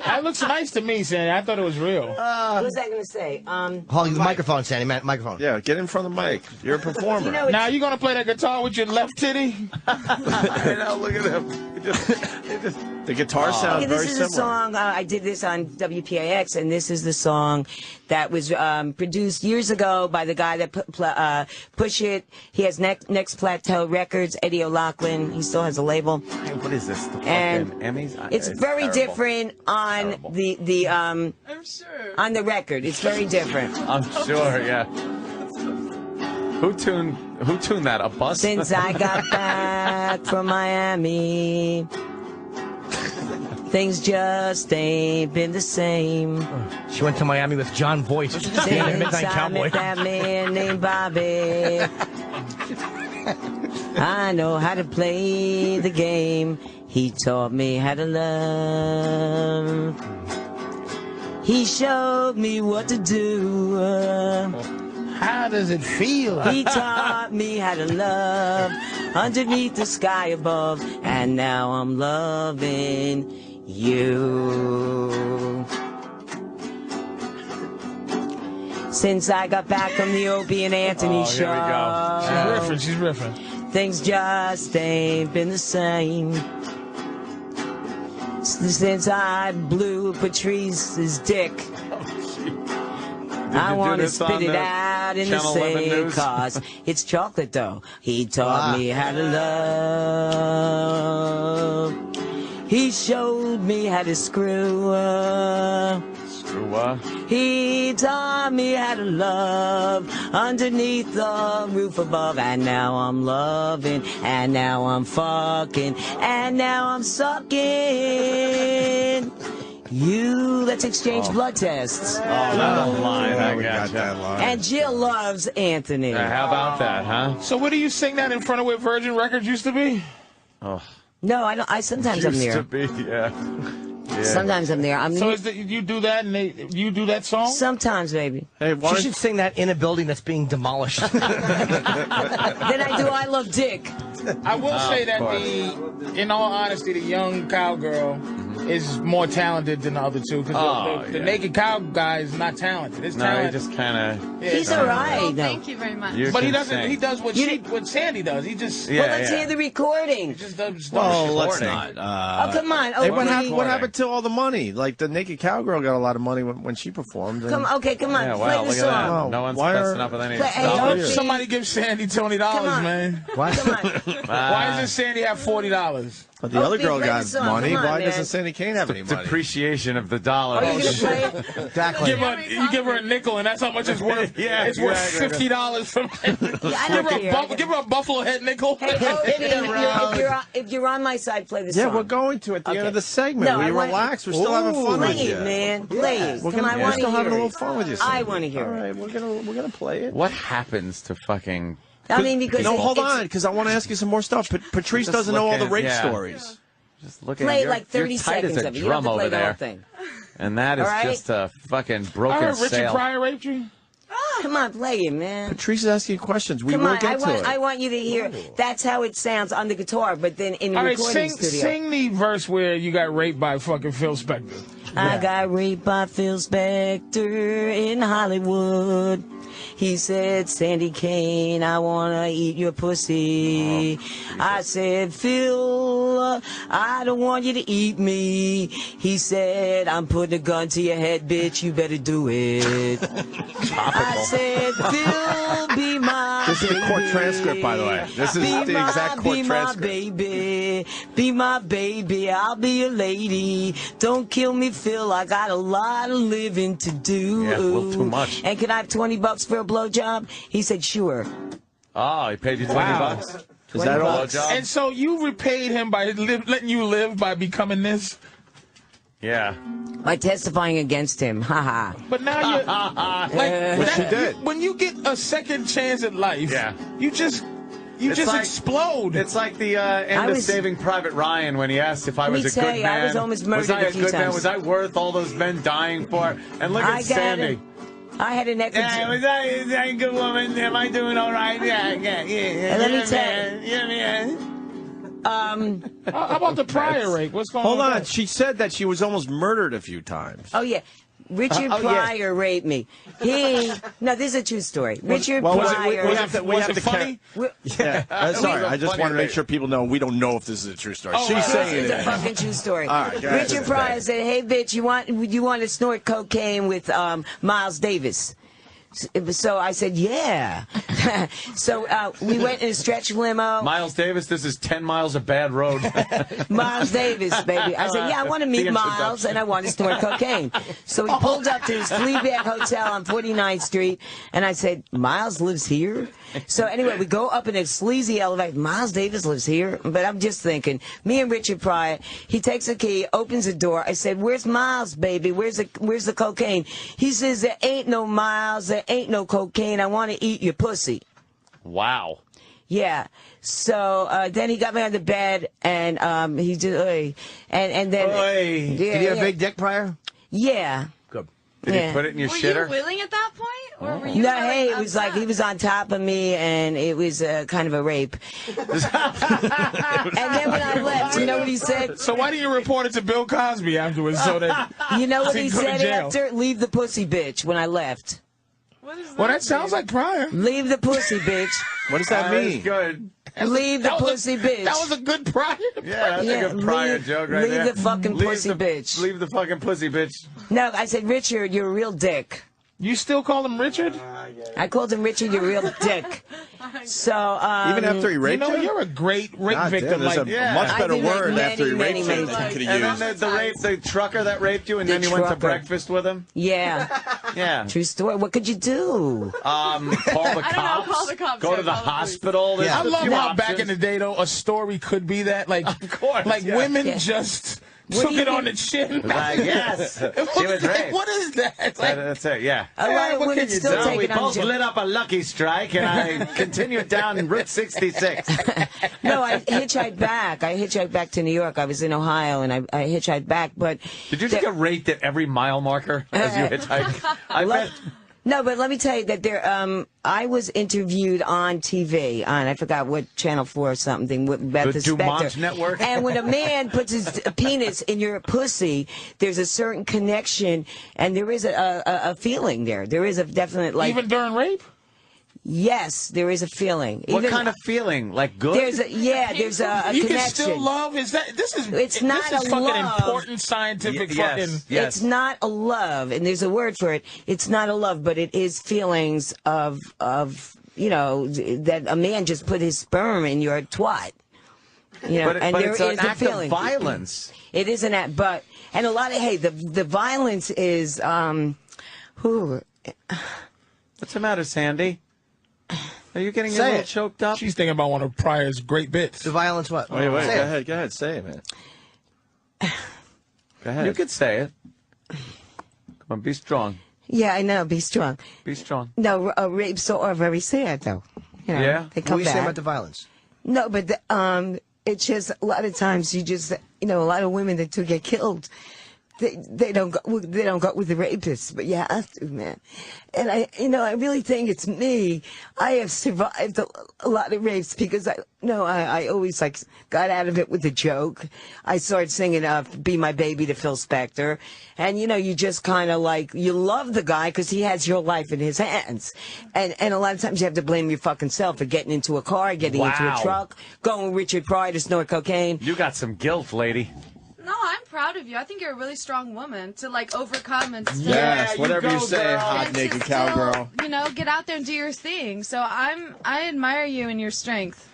That looks nice to me, Sandy. I thought it was real. What was I going to say? Hold the microphone, Sandy. Microphone. Yeah, get in front of the mic. You're a performer. Now you gonna play that guitar with your left titty? Now look at him. The guitar sounds very similar. This is a song, I did this on WPIX, and this is the song that was produced years ago by the guy that Push It. He has Next Plateau Records, Eddie O'Loughlin. He still has a label. Hey, what is this? The And fucking Emmys? It's very terrible. different on the I'm sure. on the record. It's very different. I'm sure, yeah. Who tuned that? A bus? Since I got back from Miami, things just ain't been the same. She went to Miami with John Voight. Since Midnight I Cowboy. met that man named Bobby, I know how to play the game. He taught me how to love. He showed me what to do. How does it feel? He taught me how to love underneath the sky above, and now I'm loving you. Since I got back from the Opie and Anthony show, Here we go. She's riffing. things just ain't been the same. Since I blew Patrice's dick, I want to spit it out in the same cause it's chocolate dough. He taught me how to love. He showed me how to screw up. He taught me how to love underneath the roof above. And now I'm loving, and now I'm fucking, and now I'm sucking. You, let's exchange blood tests. Oh, that's a line. I got that line. And Jill loves Anthony. How about that, huh? So where do you sing that in front of where Virgin Records used to be? Oh. No, I don't. Sometimes I'm there. Used to be, yeah. Sometimes I'm there. So you do that and you do that song? Sometimes, baby. Hey, you should sing that in a building that's being demolished. Then I do I Love Dick. I will say that in all honesty, the young cowgirl is more talented than the other two. Because the naked cow guy is not talented. His talent. he just kind of. He's all right. Oh, thank you very much. But he doesn't. He does what Sandy does. He just. Well, let's hear the recording. He just does. Well, let's not. Oh, come on. Hey, what Opie. happened to all the money? Like the naked cowgirl got a lot of money when she performed. And... Come on. Play the look song. at that. No one's messing up with any Somebody give Sandy $20, man. What? Why doesn't Sandy have $40? But the other girl got money. Come on, Why man. doesn't Sandy Kane have any money? Depreciation of the dollar. Are you going to play it? Exactly. You give her a nickel, and that's how much it's worth. It's worth $50 from give her a buffalo head nickel. Hey, if you're on my side, play the Yeah, song. we're going to at the end of the segment. No, Will I you want- relax? We're still having fun with Play you. it, man. Play it. We're Come on, I we're want to still hear having a it. little fun with you. I want to hear All it. right, we're gonna play it. What happens to fucking? I mean, because no, hold it's- on, because I want to ask you some more stuff. Patrice Just doesn't know all the looking, rape yeah. stories. Just looking. Play you're, like 30 you're tight seconds as a of it. You don't drum have to play over the there. whole thing. And that is All right? just a fucking I broken heard Richard sail. Pryor raped you. Come on, play it, man. Patrice is asking you questions. We Come will on, get to it. I want you to hear. That's how it sounds on the guitar, but then in the All right, recording studio. sing the verse where you got raped by fucking Phil Spector. I got raped by Phil Spector in Hollywood. He said, Sandy Kane, I want to eat your pussy. I said, Phil, I don't want you to eat me. He said, I'm putting a gun to your head, bitch. You better do it. I said, Phil, be my This is the court transcript, by the way. This is the exact court transcript. Be my baby. I'll be your lady. Don't kill me, Phil. I got a lot of living to do. Yeah, a little too much. And can I have $20 for a blowjob? He said, sure. Oh, he paid you $20. Is that all? And so you repaid him by letting you live by becoming this? Yeah. By testifying against him. Haha. But now you're like Which she did. when you get a second chance at life, you just explode. It's like the end of Saving Private Ryan when he asked if I was a good man. I was almost murdered I a few good man? times. Was I worth all those men dying for? And look at Sandy. I had an ex. Was I a good woman? Am I doing all right? Yeah. Let me tell you. How about the Pryor rape? What's going Hold on? on. She said that she was almost murdered a few times. Oh, yeah. Richard Pryor raped me. No, this is a true story. Richard Well, Pryor. we have to. Was it funny? Yeah. Sorry, I just want to make sure people know we don't know if this is a true story. She's saying it It's a is. fucking true story. All right, go ahead. Richard Pryor said, "Hey, bitch, you want to snort cocaine with Miles Davis?" So I said, "Yeah." So we went in a stretch limo. Miles Davis, this is 10 miles of bad road. Miles Davis, baby. I said, yeah, I want to meet Miles, and I want to snort cocaine. So we pulled up to this three-bag hotel on 49th Street, and I said, Miles lives here? So anyway, we go up in a sleazy elevator. Miles Davis lives here? But I'm just thinking, me and Richard Pryor, he takes a key, opens the door. I said, where's Miles, baby? Where's the cocaine? He says, there ain't no Miles, there ain't no cocaine. I want to eat your pussy. Wow. Yeah. So then he got me on the bed, and he just, and then. Did he have a big dick, Pryor? Yeah. Good. Did he put it in your shitter? Were you willing at that point? Or were you No, really hey, it was like he was on top of me, and it was kind of a rape. And then when I left, you know what he said? So why didn't you report it to Bill Cosby afterwards so that You know what so he you go to said jail? after? Leave the pussy, bitch, when I left. Well, that sounds like Pryor. Leave the pussy, bitch. What does that mean? Good. Leave the pussy, bitch. That was a good Pryor. Yeah, that's a good Pryor joke right there. Leave the fucking pussy, bitch. Leave the fucking pussy, bitch. No, I said, Richard, you're a real dick. You still call him Richard? I called him Richard, you're a real dick. So, Even after he raped you? You're a great rape God victim. damn, there's a much better word after he raped you that you could have And used. then the trucker that raped you, and then you went to breakfast with him? Yeah. Yeah. True story. What could you do? Call the cops. Call the cops. Go to the hospital. There's I a love few how back options. in the day, though, a story could be that. Like, Of course, like yeah. women just took it on the chin. Like, yes, she was raped. What is that? Like, That's it, yeah. A lot of what women can you still do? take We it on both the lit up a lucky strike, and I continued down Route 66. No, I hitchhiked back. I hitchhiked back to New York. I was in Ohio, and I hitchhiked back. But Did you just get raped at every mile marker as you hitchhiked? I bet. No, but let me tell you that I was interviewed on TV on, I forgot what Channel 4 or something, about the Dumont Spectre. Network? And when a man puts his penis in your pussy, there's a certain connection, and there is a feeling there. There is a definite, like... Even during rape? Yes, there is a feeling. What kind of feeling? Like good? There's a connection. You can still love. It's not fucking love. Important scientific fucking. It's not a love, and there's a word for it. It's not a love, but it is feelings of that a man just put his sperm in your twat. But and there it's an is a act feeling. of violence. It is an act, and a lot of the violence is who. What's the matter, Sandy? Are you getting a Say little it. choked up? She's thinking about one of Pryor's great bits. The violence what? Wait, Say it. go ahead, say it, man. Go ahead. You could say it. Come on, be strong. Yeah, I know. Be strong. Be strong. No, rapes are very sad, though. Yeah? They What come do you back. say about the violence? No, but it's just a lot of times you just a lot of women that do get killed. They don't go with the rapists, but you have to, man. And I really think it's me. I have survived a lot of rapes because I always got out of it with a joke. I started singing "Be My Baby" to Phil Spector, and you just kind of you love the guy because he has your life in his hands, and a lot of times you have to blame your fucking self for getting into a car, getting into a truck, going with Richard Pryor to snort cocaine. You got some guilt, lady. No, I'm proud of you. I think you're a really strong woman to overcome and still. Yes, whatever you say, hot naked cowgirl. Get out there and do your thing. So I admire you and your strength.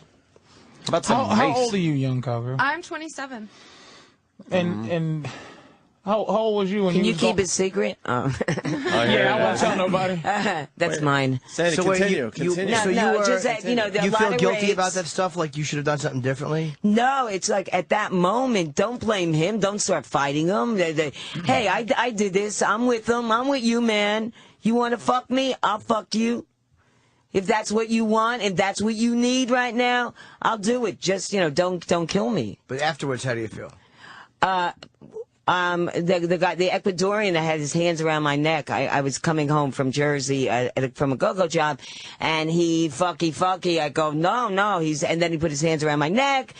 How old are you, young cowgirl? I'm 27. And how old was you when Can you you keep it secret? Oh. Yeah, I won't tell nobody. That's mine. Sandy, continue. Continue. No, just that, there are a You lot feel of guilty rapes. about that stuff? Like you should have done something differently? No, it's at that moment, don't blame him. Don't start fighting him. Hey, I did this. I'm with him. I'm with you, man. You want to fuck me? I'll fuck you. If that's what you want, if that's what you need right now, I'll do it. Just, don't kill me. But afterwards, how do you feel? The guy, the Ecuadorian that had his hands around my neck, I was coming home from Jersey from a go-go job, and he fucky. I go, no, and then he put his hands around my neck,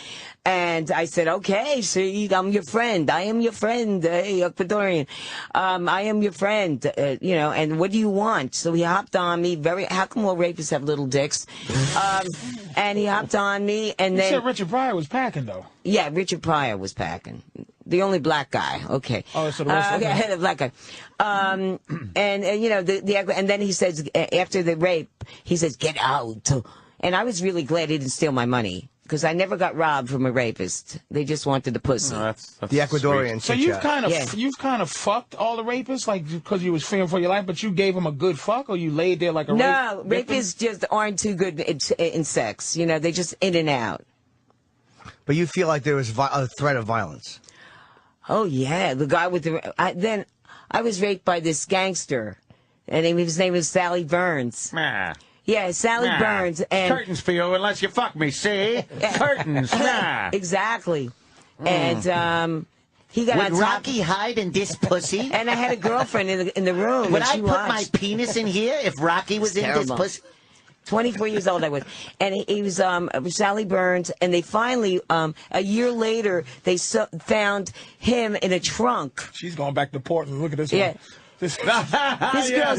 and I said, okay, see, I'm your friend. I am your friend, hey, Ecuadorian. I am your friend, and what do you want? So he hopped on me, how come all rapists have little dicks? And he hopped on me, and then... You said Richard Pryor was packing, though. Yeah, Richard Pryor was packing. The only black guy. Okay. Oh, so the rest of them. The black guy. And then he says, after the rape, he says, get out. And I was really glad he didn't steal my money. Because I never got robbed from a rapist. They just wanted the pussy. That's the Ecuadorian. So you've kind of fucked all the rapists, because you was fearing for your life, but you gave them a good fuck, or you laid there like a No, rape rapists just aren't too good in sex. They just in and out. But you feel like there was a threat of violence. Oh, yeah. The guy with then I was raped by this gangster. And his name was Sally Burns. Yeah, Sally Burns. And curtains for you unless you fuck me, see? Curtains, Exactly. And he got Would on top. Rocky hide in this pussy? And I had a girlfriend in the room. Would and I she put my watched. penis in here if Rocky was in this pussy? 24 years old I was. And he was Sally Burns, and they finally, a year later, they found him in a trunk. She's going back to Portland. Look at this Yeah. one. This girl's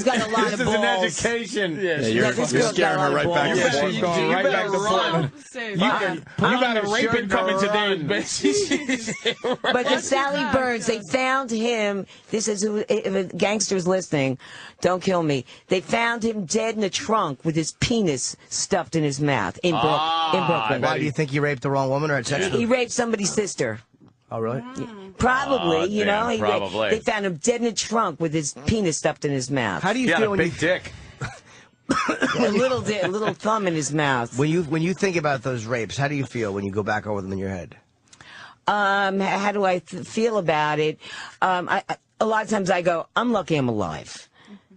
got a lot of balls. This is an education. You're scaring her right back. She's going right back to Portland. You got a raping coming today, bitch. But the Sally Burns, they found him. This is if a gangster's listening. Don't kill me. They found him dead in a trunk with his penis stuffed in his mouth in Brooklyn. Why do you think you raped the wrong woman or had sex with her? He raped somebody's sister. Oh, really? Probably, damn, probably. They found him dead in a trunk with his penis stuffed in his mouth. How do you He had feel a when big dick. a little thumb in his mouth. When you think about those rapes, how do you feel when you go back over them in your head? How do I feel about it? A lot of times I go, I'm lucky I'm alive.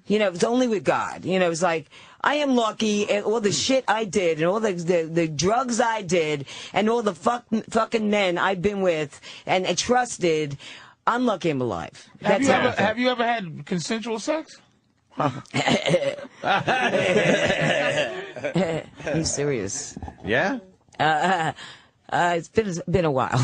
It's only with God. It's like, I am lucky at all the shit I did and all the drugs I did and all the fucking men I've been with and trusted. I'm lucky I'm alive. Have you ever had consensual sex? He's serious. Yeah? It's been a while.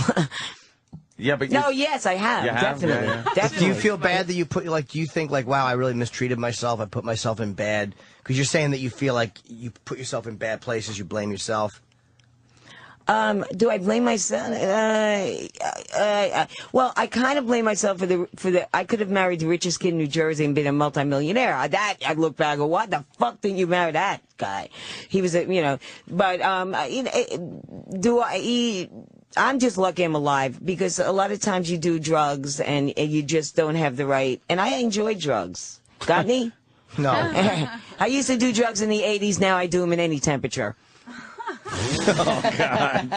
Yeah, but no, yes, I have. You have? Definitely. Yeah, yeah. Definitely. Do you feel bad that you put, like, do you think, like, wow, I really mistreated myself, I put myself in bad, because you're saying that you feel like you put yourself in bad places, you blame yourself? Do I blame myself? Well, I kind of blame myself for the. I could have married the richest kid in New Jersey and been a multimillionaire. I look back and go, what the fuck did you marry that guy? He was a, but I'm just lucky I'm alive, because a lot of times you do drugs and you just don't have the right. And I enjoy drugs. Got me? No. I used to do drugs in the 80s. Now I do them in any temperature. Oh, God.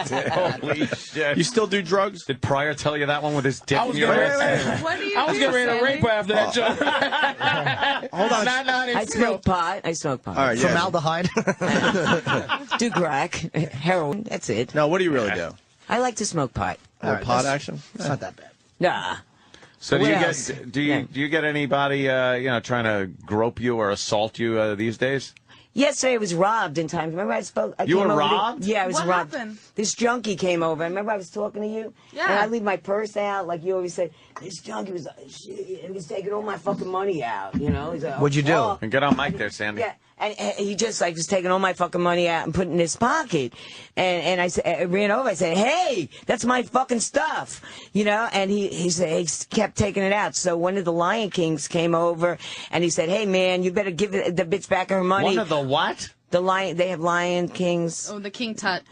Holy shit. You still do drugs? Did Pryor tell you that one with his dick I was in your getting ass? ready to rape her after that joke. Hold on. I smoke pot. All right, yeah. Formaldehyde? Do crack, heroin. That's it. No, what do you really do? I like to smoke pot. More pot action? It's not that bad. Nah. So do What you else? do you get anybody trying to grope you or assault you these days? Yesterday I was robbed in time. Remember I spoke? I You came were over to- robbed? Yeah, I was What robbed. happened? This junkie came over. Remember I was talking to you? Yeah. And I leave my purse out, like you always said. This junkie was taking all my fucking money out. He's like, What'd you do? "Oh." And get on mic there, Sandy. Yeah, and he just was taking all my fucking money out and putting it in his pocket. And I ran over. I said, "Hey, that's my fucking stuff," And he said he kept taking it out. So one of the Lion Kings came over and he said, "Hey man, you better give the bitch back her money." One of the what? The Lion. They have Lion Kings. Oh, the King Tut.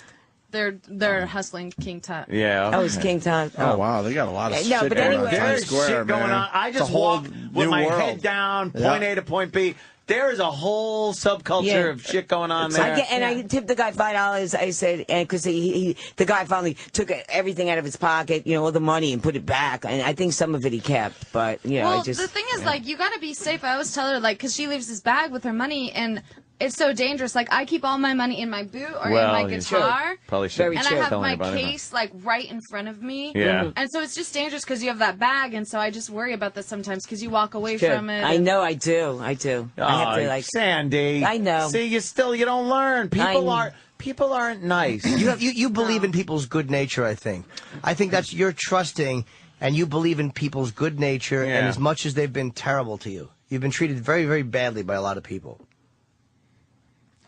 They're hustling King Tut. Yeah. Oh, it's King Tut. Oh, wow. They got a lot of No, shit but going anyway- on in Times There's Square, shit going man. on. I It's just a whole walk with new my world. head down, point A to point B. There is a whole subculture Yeah. of shit going on there. I tipped the guy $5. I said, and because the guy finally took everything out of his pocket, all the money, and put it back. And I think some of it he kept, but Well, I just. the thing is, you gotta be safe. I always tell her, because she leaves this bag with her money, and it's so dangerous. Like, I keep all my money in my boot or in my you guitar. Probably should. And I have my case, right in front of me. Yeah. And so it's just dangerous because you have that bag, and so I just worry about that sometimes because you walk away Sure. from it. I know, I do. I have to, Sandy. I know. See, you don't learn. People aren't nice. You believe in people's good nature, I think. I think that's you're trusting, and you believe in people's good nature, Yeah. and as much as they've been terrible to you. You've been treated very, very badly by a lot of people.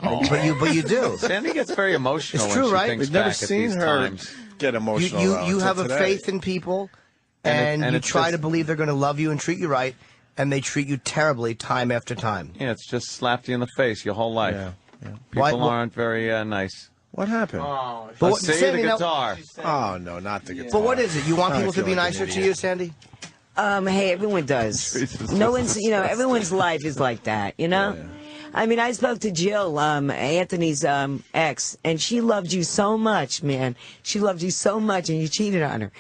Oh. But you do. Sandy gets very emotional. It's true, when she right? thinks We've never back at seen these her times. get emotional. You have a today. faith in people, and you it's try just- to believe they're going to love you and treat you right, and they treat you terribly time after time. Yeah, it's just slapped you in the face your whole life. Yeah. People aren't very nice. What happened? But Let's see Sandy, the now- guitar. Oh, no, not the guitar. But what is it? You want I people to feel be like an nicer to idiot. you, Sandy? Hey, everyone does. No one's, everyone's life is like that, I mean, I spoke to Jill, Anthony's ex, and she loved you so much, man. She loved you so much, and you cheated on her.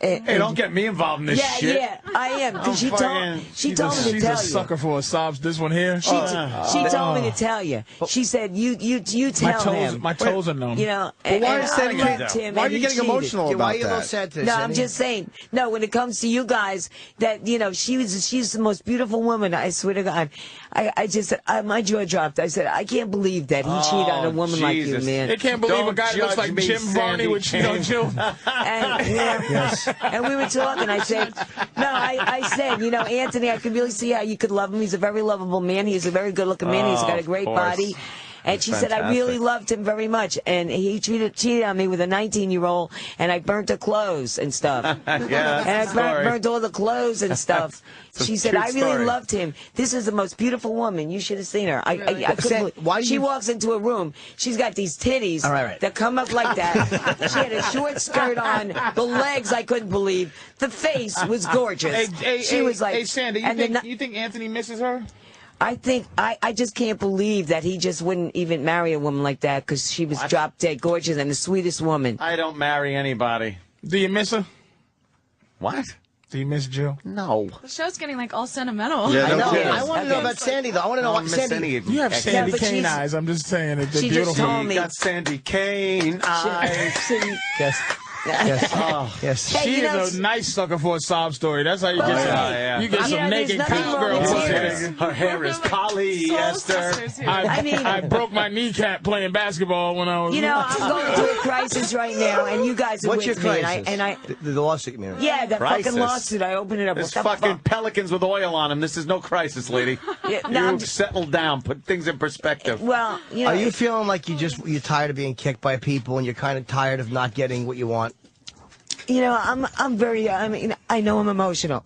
Hey, don't get me involved in this shit. Yeah, I am. Because she told me to She's tell a you. sucker for a sobs. This one here. She told me to tell you. She said, you tell him. My toes are numb. But why is Sandy? I loved him, Why are and you he getting cheated. emotional Why about are you a little that? sad today, No, Sandy? I'm just saying. No, when it comes to you guys, that she's the most beautiful woman. I swear to God, my jaw dropped. I said, I can't believe that he cheated on a woman like you, Jesus. man. They can't believe a guy that looks like Jim Varney would cheat on Jill. And we were talking. I said, I said, Anthony, I could really see how you could love him. He's a very lovable man. He's a very good-looking man. He's got a great body. And she said, I really loved him very much. And he cheated on me with a 19-year-old, and I burnt her clothes and stuff. Yeah, and I burnt all the clothes and stuff. She said, I really loved him. This is the most beautiful woman. You should have seen her. I couldn't believe. She walks into a room. She's got these titties that come up like that. She had a short skirt on. The legs, I couldn't believe. The face was gorgeous. She was like, hey, Sandy, you think Anthony misses her? I think I just can't believe that he just wouldn't even marry a woman like that because she was drop dead gorgeous and the sweetest woman. I don't marry anybody. Do you miss her? What? Do you miss Jill? No. The show's getting all sentimental. Yeah, I want to know about Sandy, though. I want to know what Sandy. You have Sandy Kane eyes. I'm just saying, they're she beautiful. just told me. You got Sandy Kane eyes. Yes. Yes. Hey, She you know, is a nice sucker for a sob story. That's how you get You know, some there's naked nothing cop wrong girl with pussy. tears. Her hair is polyester. I broke my kneecap playing basketball when I was. You know, I'm going through a crisis right now, and you guys are What's your with me. crisis? And I The lawsuit, man. yeah, that Crisis. fucking lawsuit. I opened it up. There's What the fucking fuck? pelicans with oil on them. This is no crisis, lady. Yeah, no, You settle down. Put things in perspective. Well, you know, Are you feeling like you're tired of being kicked by people and you're kind of tired of not getting what you want? you know, I'm very. I mean, I know I'm emotional.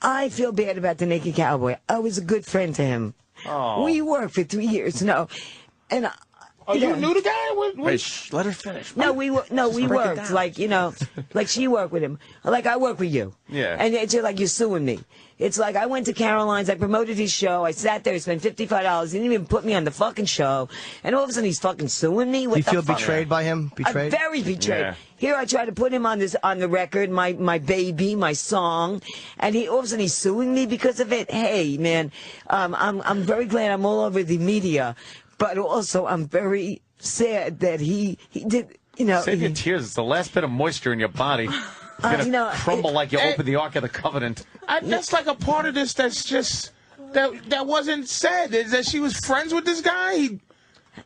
I feel bad about the Naked Cowboy. I was a good friend to him. Oh. We worked for 3 years. No, and. You knew the guy? Wait, let her finish. No, we worked. Like, you know, like she worked with him. Like I work with you. Yeah. And it's like you're suing me. It's like I went to Caroline's. I promoted his show. I sat there, spent $55. He didn't even put me on the fucking show. And all of a sudden, he's fucking suing me. What Do you the feel fuck? betrayed by him? Betrayed? I'm very betrayed. Yeah. Here I try to put him on the record, my baby, my song, and all of a sudden he's suing me because of it. Hey, man, I'm very glad I'm all over the media, but also I'm very sad that he did. You know, Save your tears. It's the last bit of moisture in your body. It's gonna you know, crumble like you open the Ark of the Covenant. That's like a part of this that's just that wasn't said. Is that she was friends with this guy?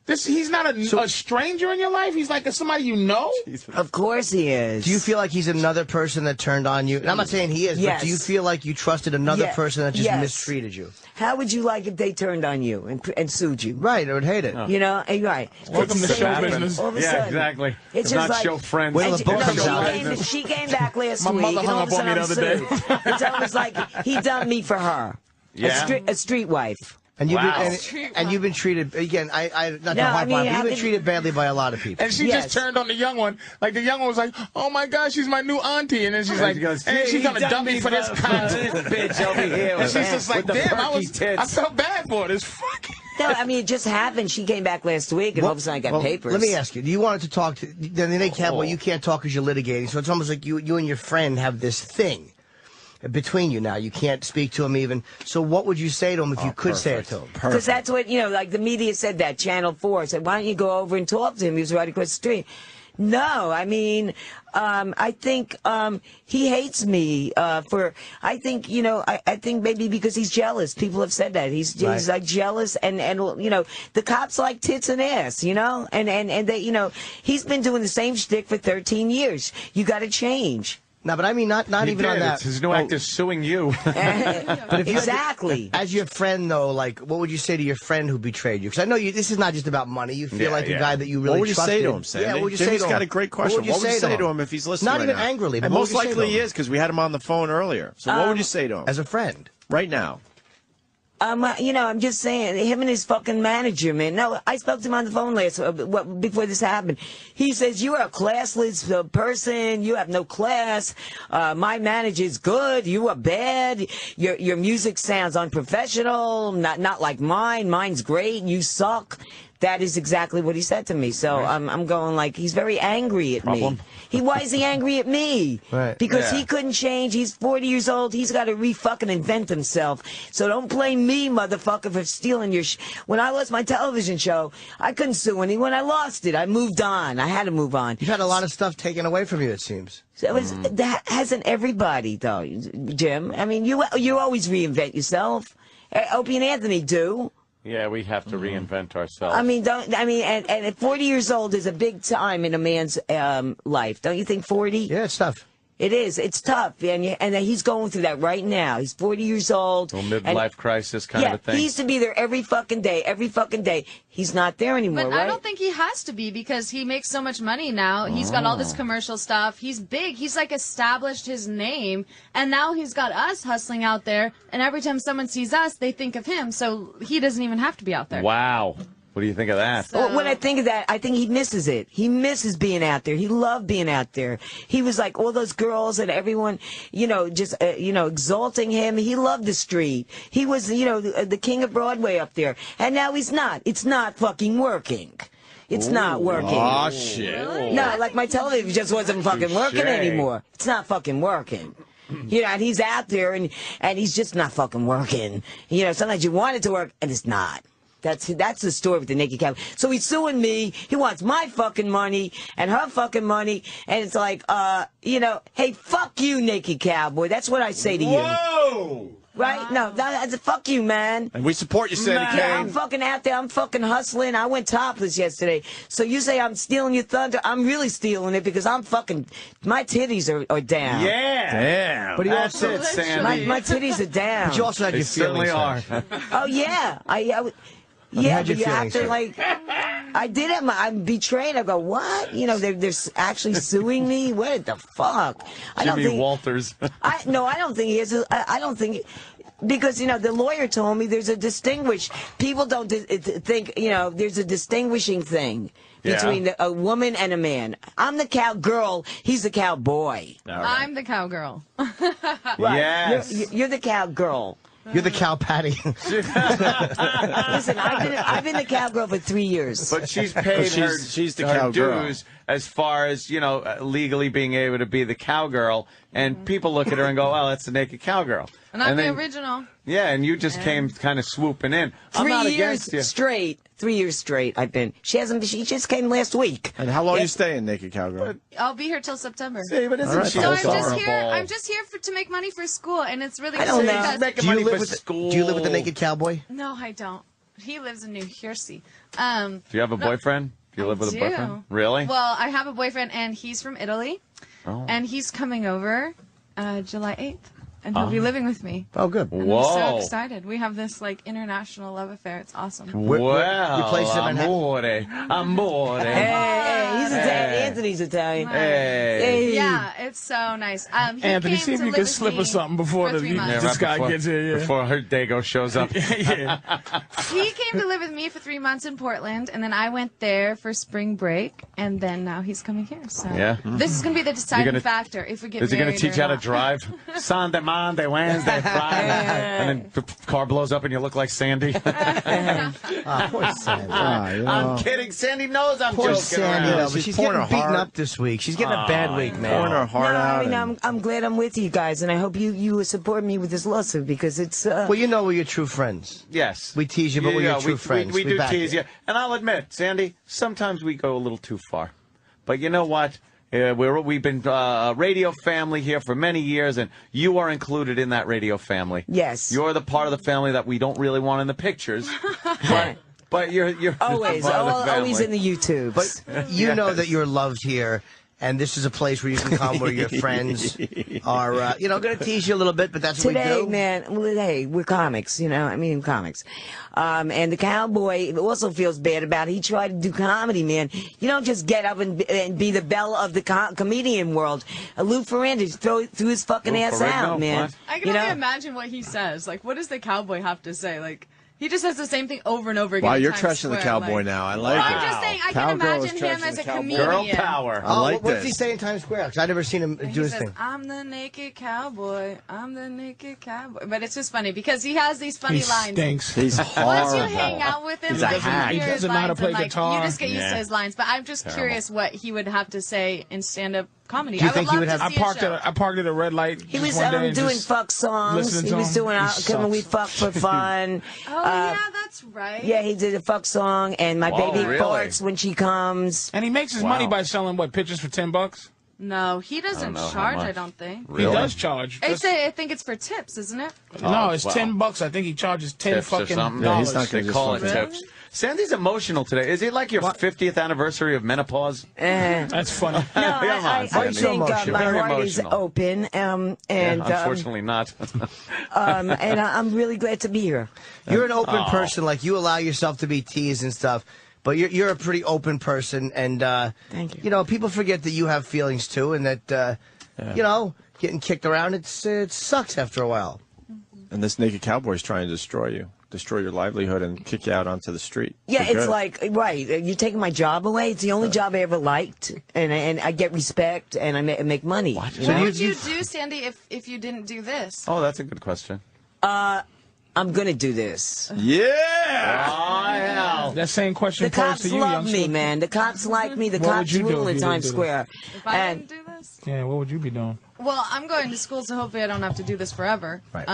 He's not a stranger in your life. He's like somebody you know. Of course he is. Do you feel like he's another person that turned on you? And I'm not saying he is, Yes. but do you feel like you trusted another person that just Yes. mistreated you? How would you like if they turned on you and sued you? Right, I would hate it. You know, right. Welcome to It's show sad. business. All of a Yeah, sudden, exactly. It's Do just not like, show friends. Wait till and the book comes out. she came back last My week. mother and hung all of up a on me sudden the I'm other sued. It's almost like he dumped me for her. Yeah? A street wife. And you've Wow. and you've been treated again. I not to harp on, but you've been treated badly by a lot of people. And she just turned on the young one. Like the young one was like, "Oh my God, she's my new auntie," and then she's like, she goes, "And she's gonna dump me for this cunt." bitch over here. And she's just like, with the "Damn, perky tits." I felt bad for this fucking." No, I mean, it just happened. She came back last week, and all of a sudden I got papers. Let me ask you: do you want to talk to the Naked Cowboy? You can't talk because you're litigating, so it's almost like you and your friend have this thing between you now. You can't speak to him even. So what would you say to him if you could say it to him? Because that's what, you know, like the media said that, Channel 4 said, why don't you go over and talk to him? He was right across the street. No, I mean, I think he hates me I think, you know, I think maybe because he's jealous. People have said that. He's like jealous and, you know, the cops like tits and ass, you know? And they, you know, he's been doing the same shtick for 13 years. You got to change. No, but I mean, not even on that. His new act is suing you. But if Exactly. As your friend, though, like, what would you say to your friend who betrayed you? Because I know this is not just about money. You feel like a guy that you really What would you trusted. say to him, Sandy? Yeah, what would you Jimmy's say to got him? a great question. What would you say to him if he's listening Not right even now? angrily, but And what most would you say to likely he him? is because we had him on the phone earlier. So what would you say to him? As a friend. Right now. You know, I'm just saying, him and his fucking manager, man. No, I spoke to him on the phone before this happened. He says, you are a classless person. You have no class. My manager's good. You are bad. Your music sounds unprofessional. Not like mine. Mine's great. You suck. That is exactly what he said to me. So I'm going like, he's very angry at me. Why is he angry at me? Right. Because he couldn't change. He's 40 years old. He's got to re-fucking invent himself. So don't blame me, motherfucker, for stealing your When I lost my television show, I couldn't sue anyone. I lost it. I moved on. I had to move on. You've had a lot of stuff taken away from you, it seems. So that hasn't everybody, though, Jim. I mean, you always reinvent yourself. Opie and Anthony do. Yeah, we have to reinvent ourselves. I mean, and at 40 years old is a big time in a man's life. Don't you think 40? Yeah, it's tough. It is. It's tough. And he's going through that right now. He's 40 years old. A midlife crisis kind of a thing. He used to be there every fucking day. He's not there anymore, But right? I don't think he has to be because he makes so much money now. He's got all this commercial stuff. He's big. He's like established his name. And now he's got us hustling out there. And every time someone sees us, they think of him. So he doesn't even have to be out there. Wow. What do you think of that? Well, when I think of that, I think he misses it. He misses being out there. He loved being out there. He was like all those girls and everyone, you know, just, exalting him. He loved the street. He was, the king of Broadway up there. And now he's not. It's not fucking working. It's not working. Oh, shit. No, like my television just wasn't fucking working anymore. It's not fucking working. You know, and he's out there and he's just not fucking working. You know, sometimes you want it to work and it's not. That's the story with the naked cowboy. So he's suing me. He wants my fucking money and her fucking money. And it's like, hey, fuck you, naked cowboy. That's what I say to you. Whoa! Right? No, that's a fuck you, man. And we support you, Sandy Kane. Yeah, I'm fucking out there. I'm fucking hustling. I went topless yesterday. So you say I'm stealing your thunder. I'm really stealing it because I'm fucking, my titties are down. Yeah. Damn. But he also, That's it, Sandy. My titties are down. but you also had your certainly feelings. are. Oh, yeah. Yeah, but you have to, like, I did it. I'm betrayed. I go, what? They're actually suing me? What the fuck? Jimmy Walters. I don't think he is. I don't think... Because, the lawyer told me there's a people don't think, there's a distinguishing thing between a woman and a man. I'm the cowgirl, he's the cowboy. Right. I'm the cowgirl. Right. Yes. You're the cowgirl. You're the cow patty. Listen, I've been the cowgirl for 3 years. But she's paid she's the her cowgirl. dues as far as, legally being able to be the cowgirl. And people look at her and go, well, that's the naked cowgirl. And I'm the original. Yeah, and you just came kind of swooping in. I'm not against you. 3 years straight I've been. She just came last week. And how long are you staying, naked cowgirl? I'll be here till September. See, but isn't she so also I'm just here to make money for school, and it's really I don't cool know. because Do you live with the naked cowboy? No, I don't. He lives in New Jersey. Do you have a boyfriend? Do you live with a boyfriend? Really? Well, I have a boyfriend, and he's from Italy, and he's coming over July 8th. And he'll be living with me. Oh, good. And I'm so excited. We have this, international love affair. It's awesome. Well, you place him in amore. Hey, he's Italian. Anthony's Italian. Hey. Yeah, it's so nice. Anthony, see if you can slip us something before this guy gets here. Yeah. Before her Dago shows up. Yeah. He came to live with me for 3 months in Portland, and then I went there for spring break, and then now he's coming here. So this is going to be the deciding factor if we get married. Is he going to teach you how to drive? Sunday, Monday, Wednesday, Friday, and then the car blows up and you look like Sandy. Poor Sandy. I'm kidding. Sandy knows I'm Poor joking Sandy, around. though, but she's getting beaten up this week. She's getting a bad week, man. Pouring her heart out. I'm glad I'm with you guys, and I hope you support me with this lawsuit because it's. Well, we're your true friends. Yes. We tease you, but we're your true friends. We do tease you. And I'll admit, Sandy, sometimes we go a little too far. But you know what? We've been a radio family here for many years, and you are included in that radio family. Yes. You're the part of the family that we don't really want in the pictures. but you're always in the YouTube. But you know that you're loved here. And this is a place where you can come where your friends are, going to tease you a little bit, but that's what we do. Today, man, hey, we're comics, comics. And the cowboy also feels bad about it. He tried to do comedy, man. You don't just get up and be the belle of the comedian world. Lou Ferrandis threw his fucking ass out, man. I can only imagine what he says. Like, what does the cowboy have to say? Like, he just says the same thing over and over again. Wow, you're trashing the cowboy now. I like it. I'm just saying, I can imagine him as a comedian. Girl power. I like What's he say in Times Square? Because I've never seen him do his thing. I'm the naked cowboy. I'm the naked cowboy. But it's just funny because he has these funny lines. Stinks. He's horrible. Once you hang out with him, He's a hack. He doesn't know how to play guitar. You just get used to his lines. But I'm just curious what he would have to say in stand-up comedy. Do you think he would have? I parked at a red light. He was doing fuck songs. He was doing "Can We Fuck for Fun." Oh yeah, that's right. Yeah, he did a fuck song, and my baby farts when she comes. And he makes his money by selling pictures for $10. No, he doesn't charge. I don't think. Really? He does charge. I think it's for tips, isn't it? No, it's $10. I think he charges $10 fucking dollars. Yeah, he's not going to call it tips. Sandy's emotional today. Is it like your 50th anniversary of menopause? That's funny. No, I think my heart is open, and unfortunately not. and I'm really glad to be here. You're an open person, like you allow yourself to be teased and stuff. But you're a pretty open person, and thank you. People forget that you have feelings too, and that getting kicked around it sucks after a while. And this naked cowboy's trying to destroy your livelihood, and kick you out onto the street. Yeah, it's like you're taking my job away. It's the only job I ever liked, and I get respect, and I make money. What would you do, Sandy, if you didn't do this? Oh, that's a good question. I'm gonna do this. Yeah. Oh, hell. That same question posed to you, The cops love me, man. The cops like me. The cops rule in Times Square. If I didn't do this? Yeah, what would you be doing? Well, I'm going to school, so hopefully I don't have to do this forever. Right.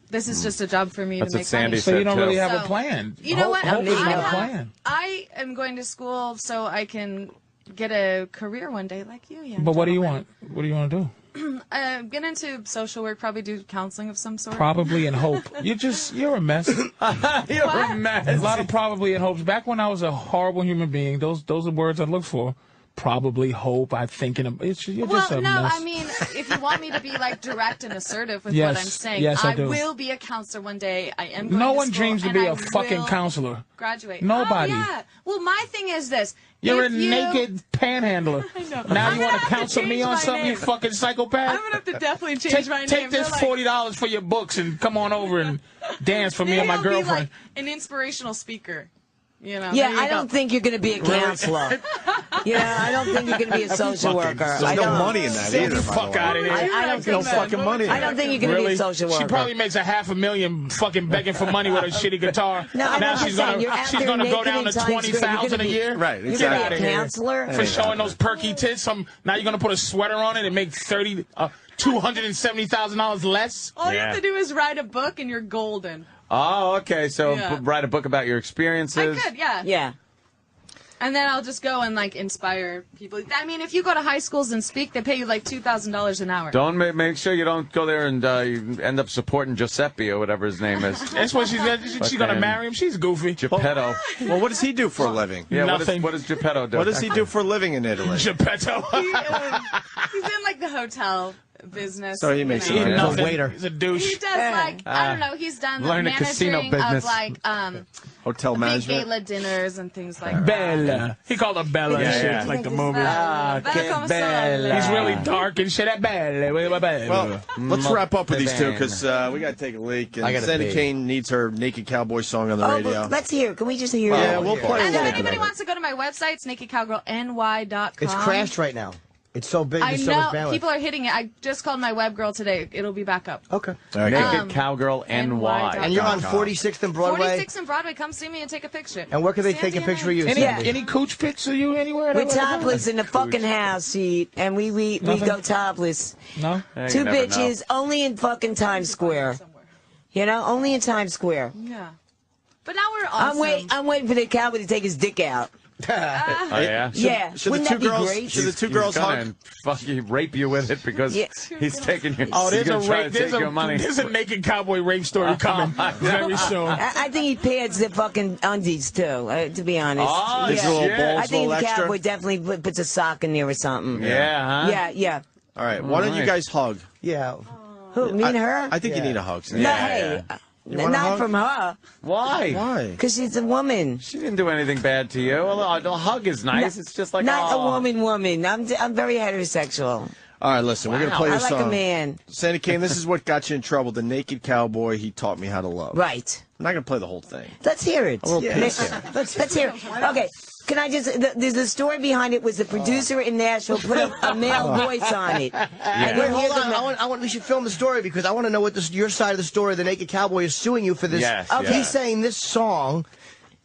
This is just a job for me That's to what make Sandy money. said, So you don't really too. have a So, plan. You know what? Hope doesn't have a I plan. I am going to school so I can get a career one day like you, young But what do you gentleman. want? What do you want to do? Get into social work, probably do counseling of some sort. Probably and hope. You're a mess. You're a mess. A lot of probably and hopes. Back when I was a horrible human being, those are words I look for. Probably, hope, I think, you're just a no, mess. I mean, if you want me to be like direct and assertive with Yes, what I'm saying, yes, I do. will be a counselor one day. I am going No to one school, dreams to and be I a fucking will counselor. Graduate. Nobody. Oh, yeah. Well, my thing is this. You're If a you- naked panhandler. I know. Now I'm you gonna want to have to counsel me change on my something, you name. fucking psychopath? I'm gonna have to definitely change my name. Take this They're like- $40 for your books and come on over and dance for me Maybe and my I'll be girlfriend. like an inspirational speaker. You know. Yeah, there you I go. don't think you're going to be a counselor. Yeah, I don't think you're going to be a social worker. There's I no don't. money in that Get either. the by fuck the way. out of here. I don't no think so. fucking money. in I don't that. think you're going to Really? be a social worker. She probably makes $500,000 fucking begging for money with a shitty guitar. No, I'm now just she's saying, gonna you're out she's there gonna go naked down in to Times Square. You're 20,000 gonna a be- year. Right, You're Get going to out be of a here. counselor? For showing those perky tits. Now you're gonna put a sweater on it and make $270,000 less. All you have to do is write a book and you're golden. Oh, okay. So Yeah. write a book about your I experiences. could, yeah. Yeah. And then I'll just go and like inspire people. I mean, if you go to high schools and speak, they pay you like $2,000 an hour. Don't make sure you don't go there and you end up supporting Giuseppe or whatever his name is. That's what she's gonna marry him. She's goofy. Geppetto. Well, what does he do for a living? Yeah, Nothing. what does Geppetto do? What does he do for a living in Italy? Geppetto. He's in like the hotel business. So he makes you know. some He's money. nothing. waiter. He's a douche. He does like I don't know. He's done learn the casino managing business. of like Hotel big management. gala dinners and things like that. Bella. He called her Bella and Yeah, shit. yeah. It's like the He's movie. Bella. Bella che come bella. sono. He's really dark and shit. Bella. Well, let's wrap up with these two because we got to take a leak. I And gotta Sandy pee. Kane needs her Naked Cowboy song on the Oh, radio. but let's hear. Can we just hear Yeah, it? we'll play a And little if bit anybody of it. wants to go to my website, it's nakedcowgirlny.com. It's crashed right now. It's so big. I There's so know much bandwidth. people are hitting it. I just called my web girl today. It'll be back up. Okay. Naked Cowgirl NY. And you're on 46th and Broadway. 46 and Broadway. Come see me and take a picture. And where can they Sandy take a and picture I. of you? Any, Sandy? any cooch pics of you anywhere? We're topless in the fucking house, see, and we go topless. No? Hey, Two you never bitches, only in fucking Times Square. You know, only in Times Square. Yeah. But now we're awesome. I'm waiting for the cowboy to take his dick out. Oh, yeah? Yeah, Should wouldn't the that two be girls? great? Should the two He's girls gonna hug? and fucking rape you with it because Yeah. he's taking your. Oh, there's he's a gonna try rape. to take your money. There's a naked cowboy rape story coming very soon. I think he pads the fucking undies too. To be honest, Oh, These little shit. balls, I think little the extra. cowboy definitely puts a sock in there or something. Yeah, huh? Yeah. All right, why don't you guys hug? Yeah. Who? Me and her? I think you Yeah. need a hug. Sandy. No, Yeah, hey, You want a not hug? from her, Why? Why? because she's a woman. She didn't do anything bad to you. Well, a hug is nice. It's just like Not oh. a woman. I'm very heterosexual. All right, listen, we're going to play I this like song. a man. Sandy Kane, this is what got you in trouble. The Naked Cowboy, he taught me how to love. Right. I'm not going to play the whole thing. Let's hear it. A little piece here. Let's hear it. Okay. Can I just? There's the story behind it. Was the producer in Nashville put a male voice on it? And Wait, then hold here's on. the- I want. We should film the story because I want to know what your side of the story. The Naked Cowboy is suing you for this. Yes, Okay. He's saying this song.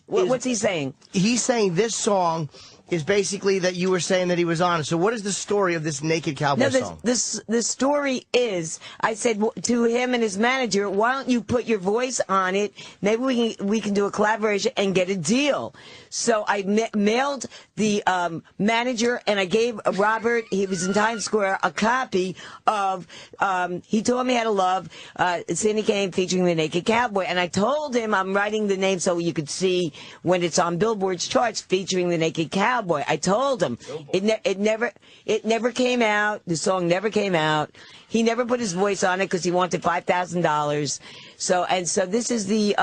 What's he saying? He's saying this song is basically that you were saying that he was on. So what is the story of this Naked Cowboy No, song? the story is, I said to him and his manager, why don't you put your voice on it? Maybe we can do a collaboration and get a deal. So I mailed the manager and I gave Robert, he was in Times Square, a copy of He Taught Me How to Love, Sandy Kane featuring the Naked Cowboy. And I told him I'm writing the name so you could see when it's on Billboard's charts featuring the Naked Cowboy. I told him it never came out. The song never came out. He never put his voice on it because he wanted $5,000. So this is the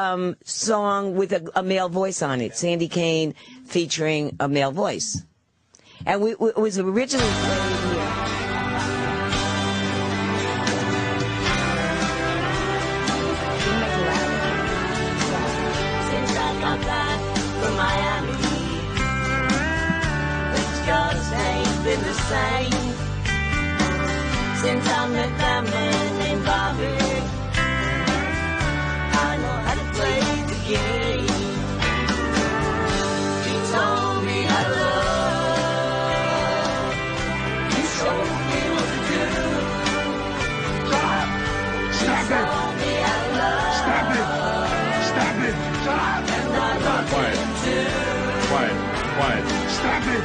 song with a male voice on it. Sandy Kane featuring a male voice, and it was originally played here. Can you make it louder? Since I got back from Miami, things just ain't been the same. Since I met that man named Bobby, I know how to play the game. He told me how to love. He showed me what to do. He told me how to love. Quiet. Stop it.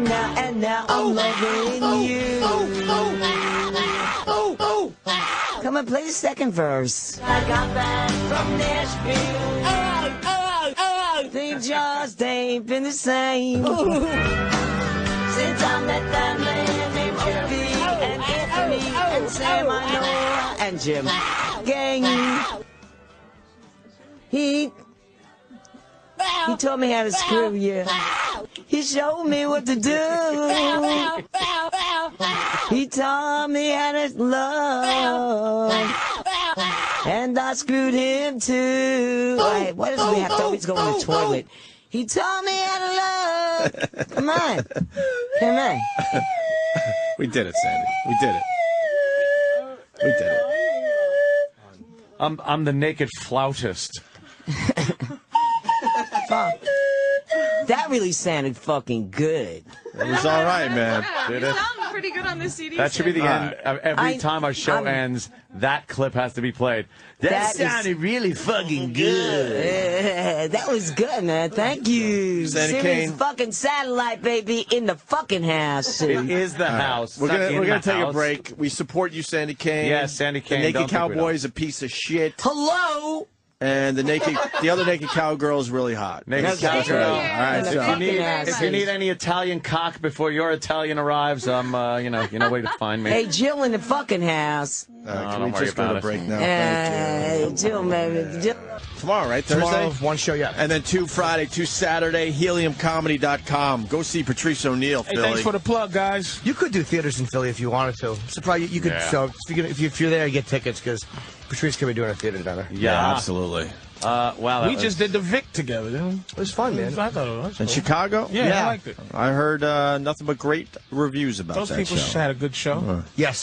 No. And now I'm loving you. Come on, play the second verse. I got back from Nashville. Things just ain't been the same. Since I met that man named Opie and Anthony and Sam I know and Jim Gang. He told me how to screw you. He showed me what to do. He taught me how to love. And I screwed him too. Wait, why does we have to always go in the toilet? He taught me how to love. Come on. We did it, Sandy. We did it. I'm the naked flautist. Fuck. That really sounded fucking good. It was all right, man. Did it? Sound pretty good on the CD. That should be the end. Every time our show ends, that clip has to be played. That sounded really fucking good. That was good, man. Thank you. Sandy Serious Kane. fucking satellite, baby, in the fucking house. It is the house. We're gonna take a house. break. We support you, Sandy Kane. Yes, Sandy Kane. The Don't Naked think we Cowboy is a piece of shit. Hello. And the other naked cowgirl is really hot. Naked Cowgirl. cowgirl. All right, so If you need any Italian cock before your Italian arrives, you know where to find me. Hey, Jill in the fucking house. Can we just go to break now? Thank you. Jill, man. Jill. Tomorrow, right? Thursday? Tomorrow, one show, yeah. And then 2 Friday, 2 Saturday, heliumcomedy.com. Go see Patrice O'Neill, Hey, Philly. thanks for the plug, guys. You could do theaters in Philly if you wanted to. Surprise, you could. Yeah. So if you're there, you get tickets because Patrice could be doing a theater down there. Yeah, absolutely. Wow, We just did the Vic together. It was fun, man. I thought it was. In Chicago? Yeah, I liked it. I heard nothing but great reviews about Those that people show. had a good show. Yes.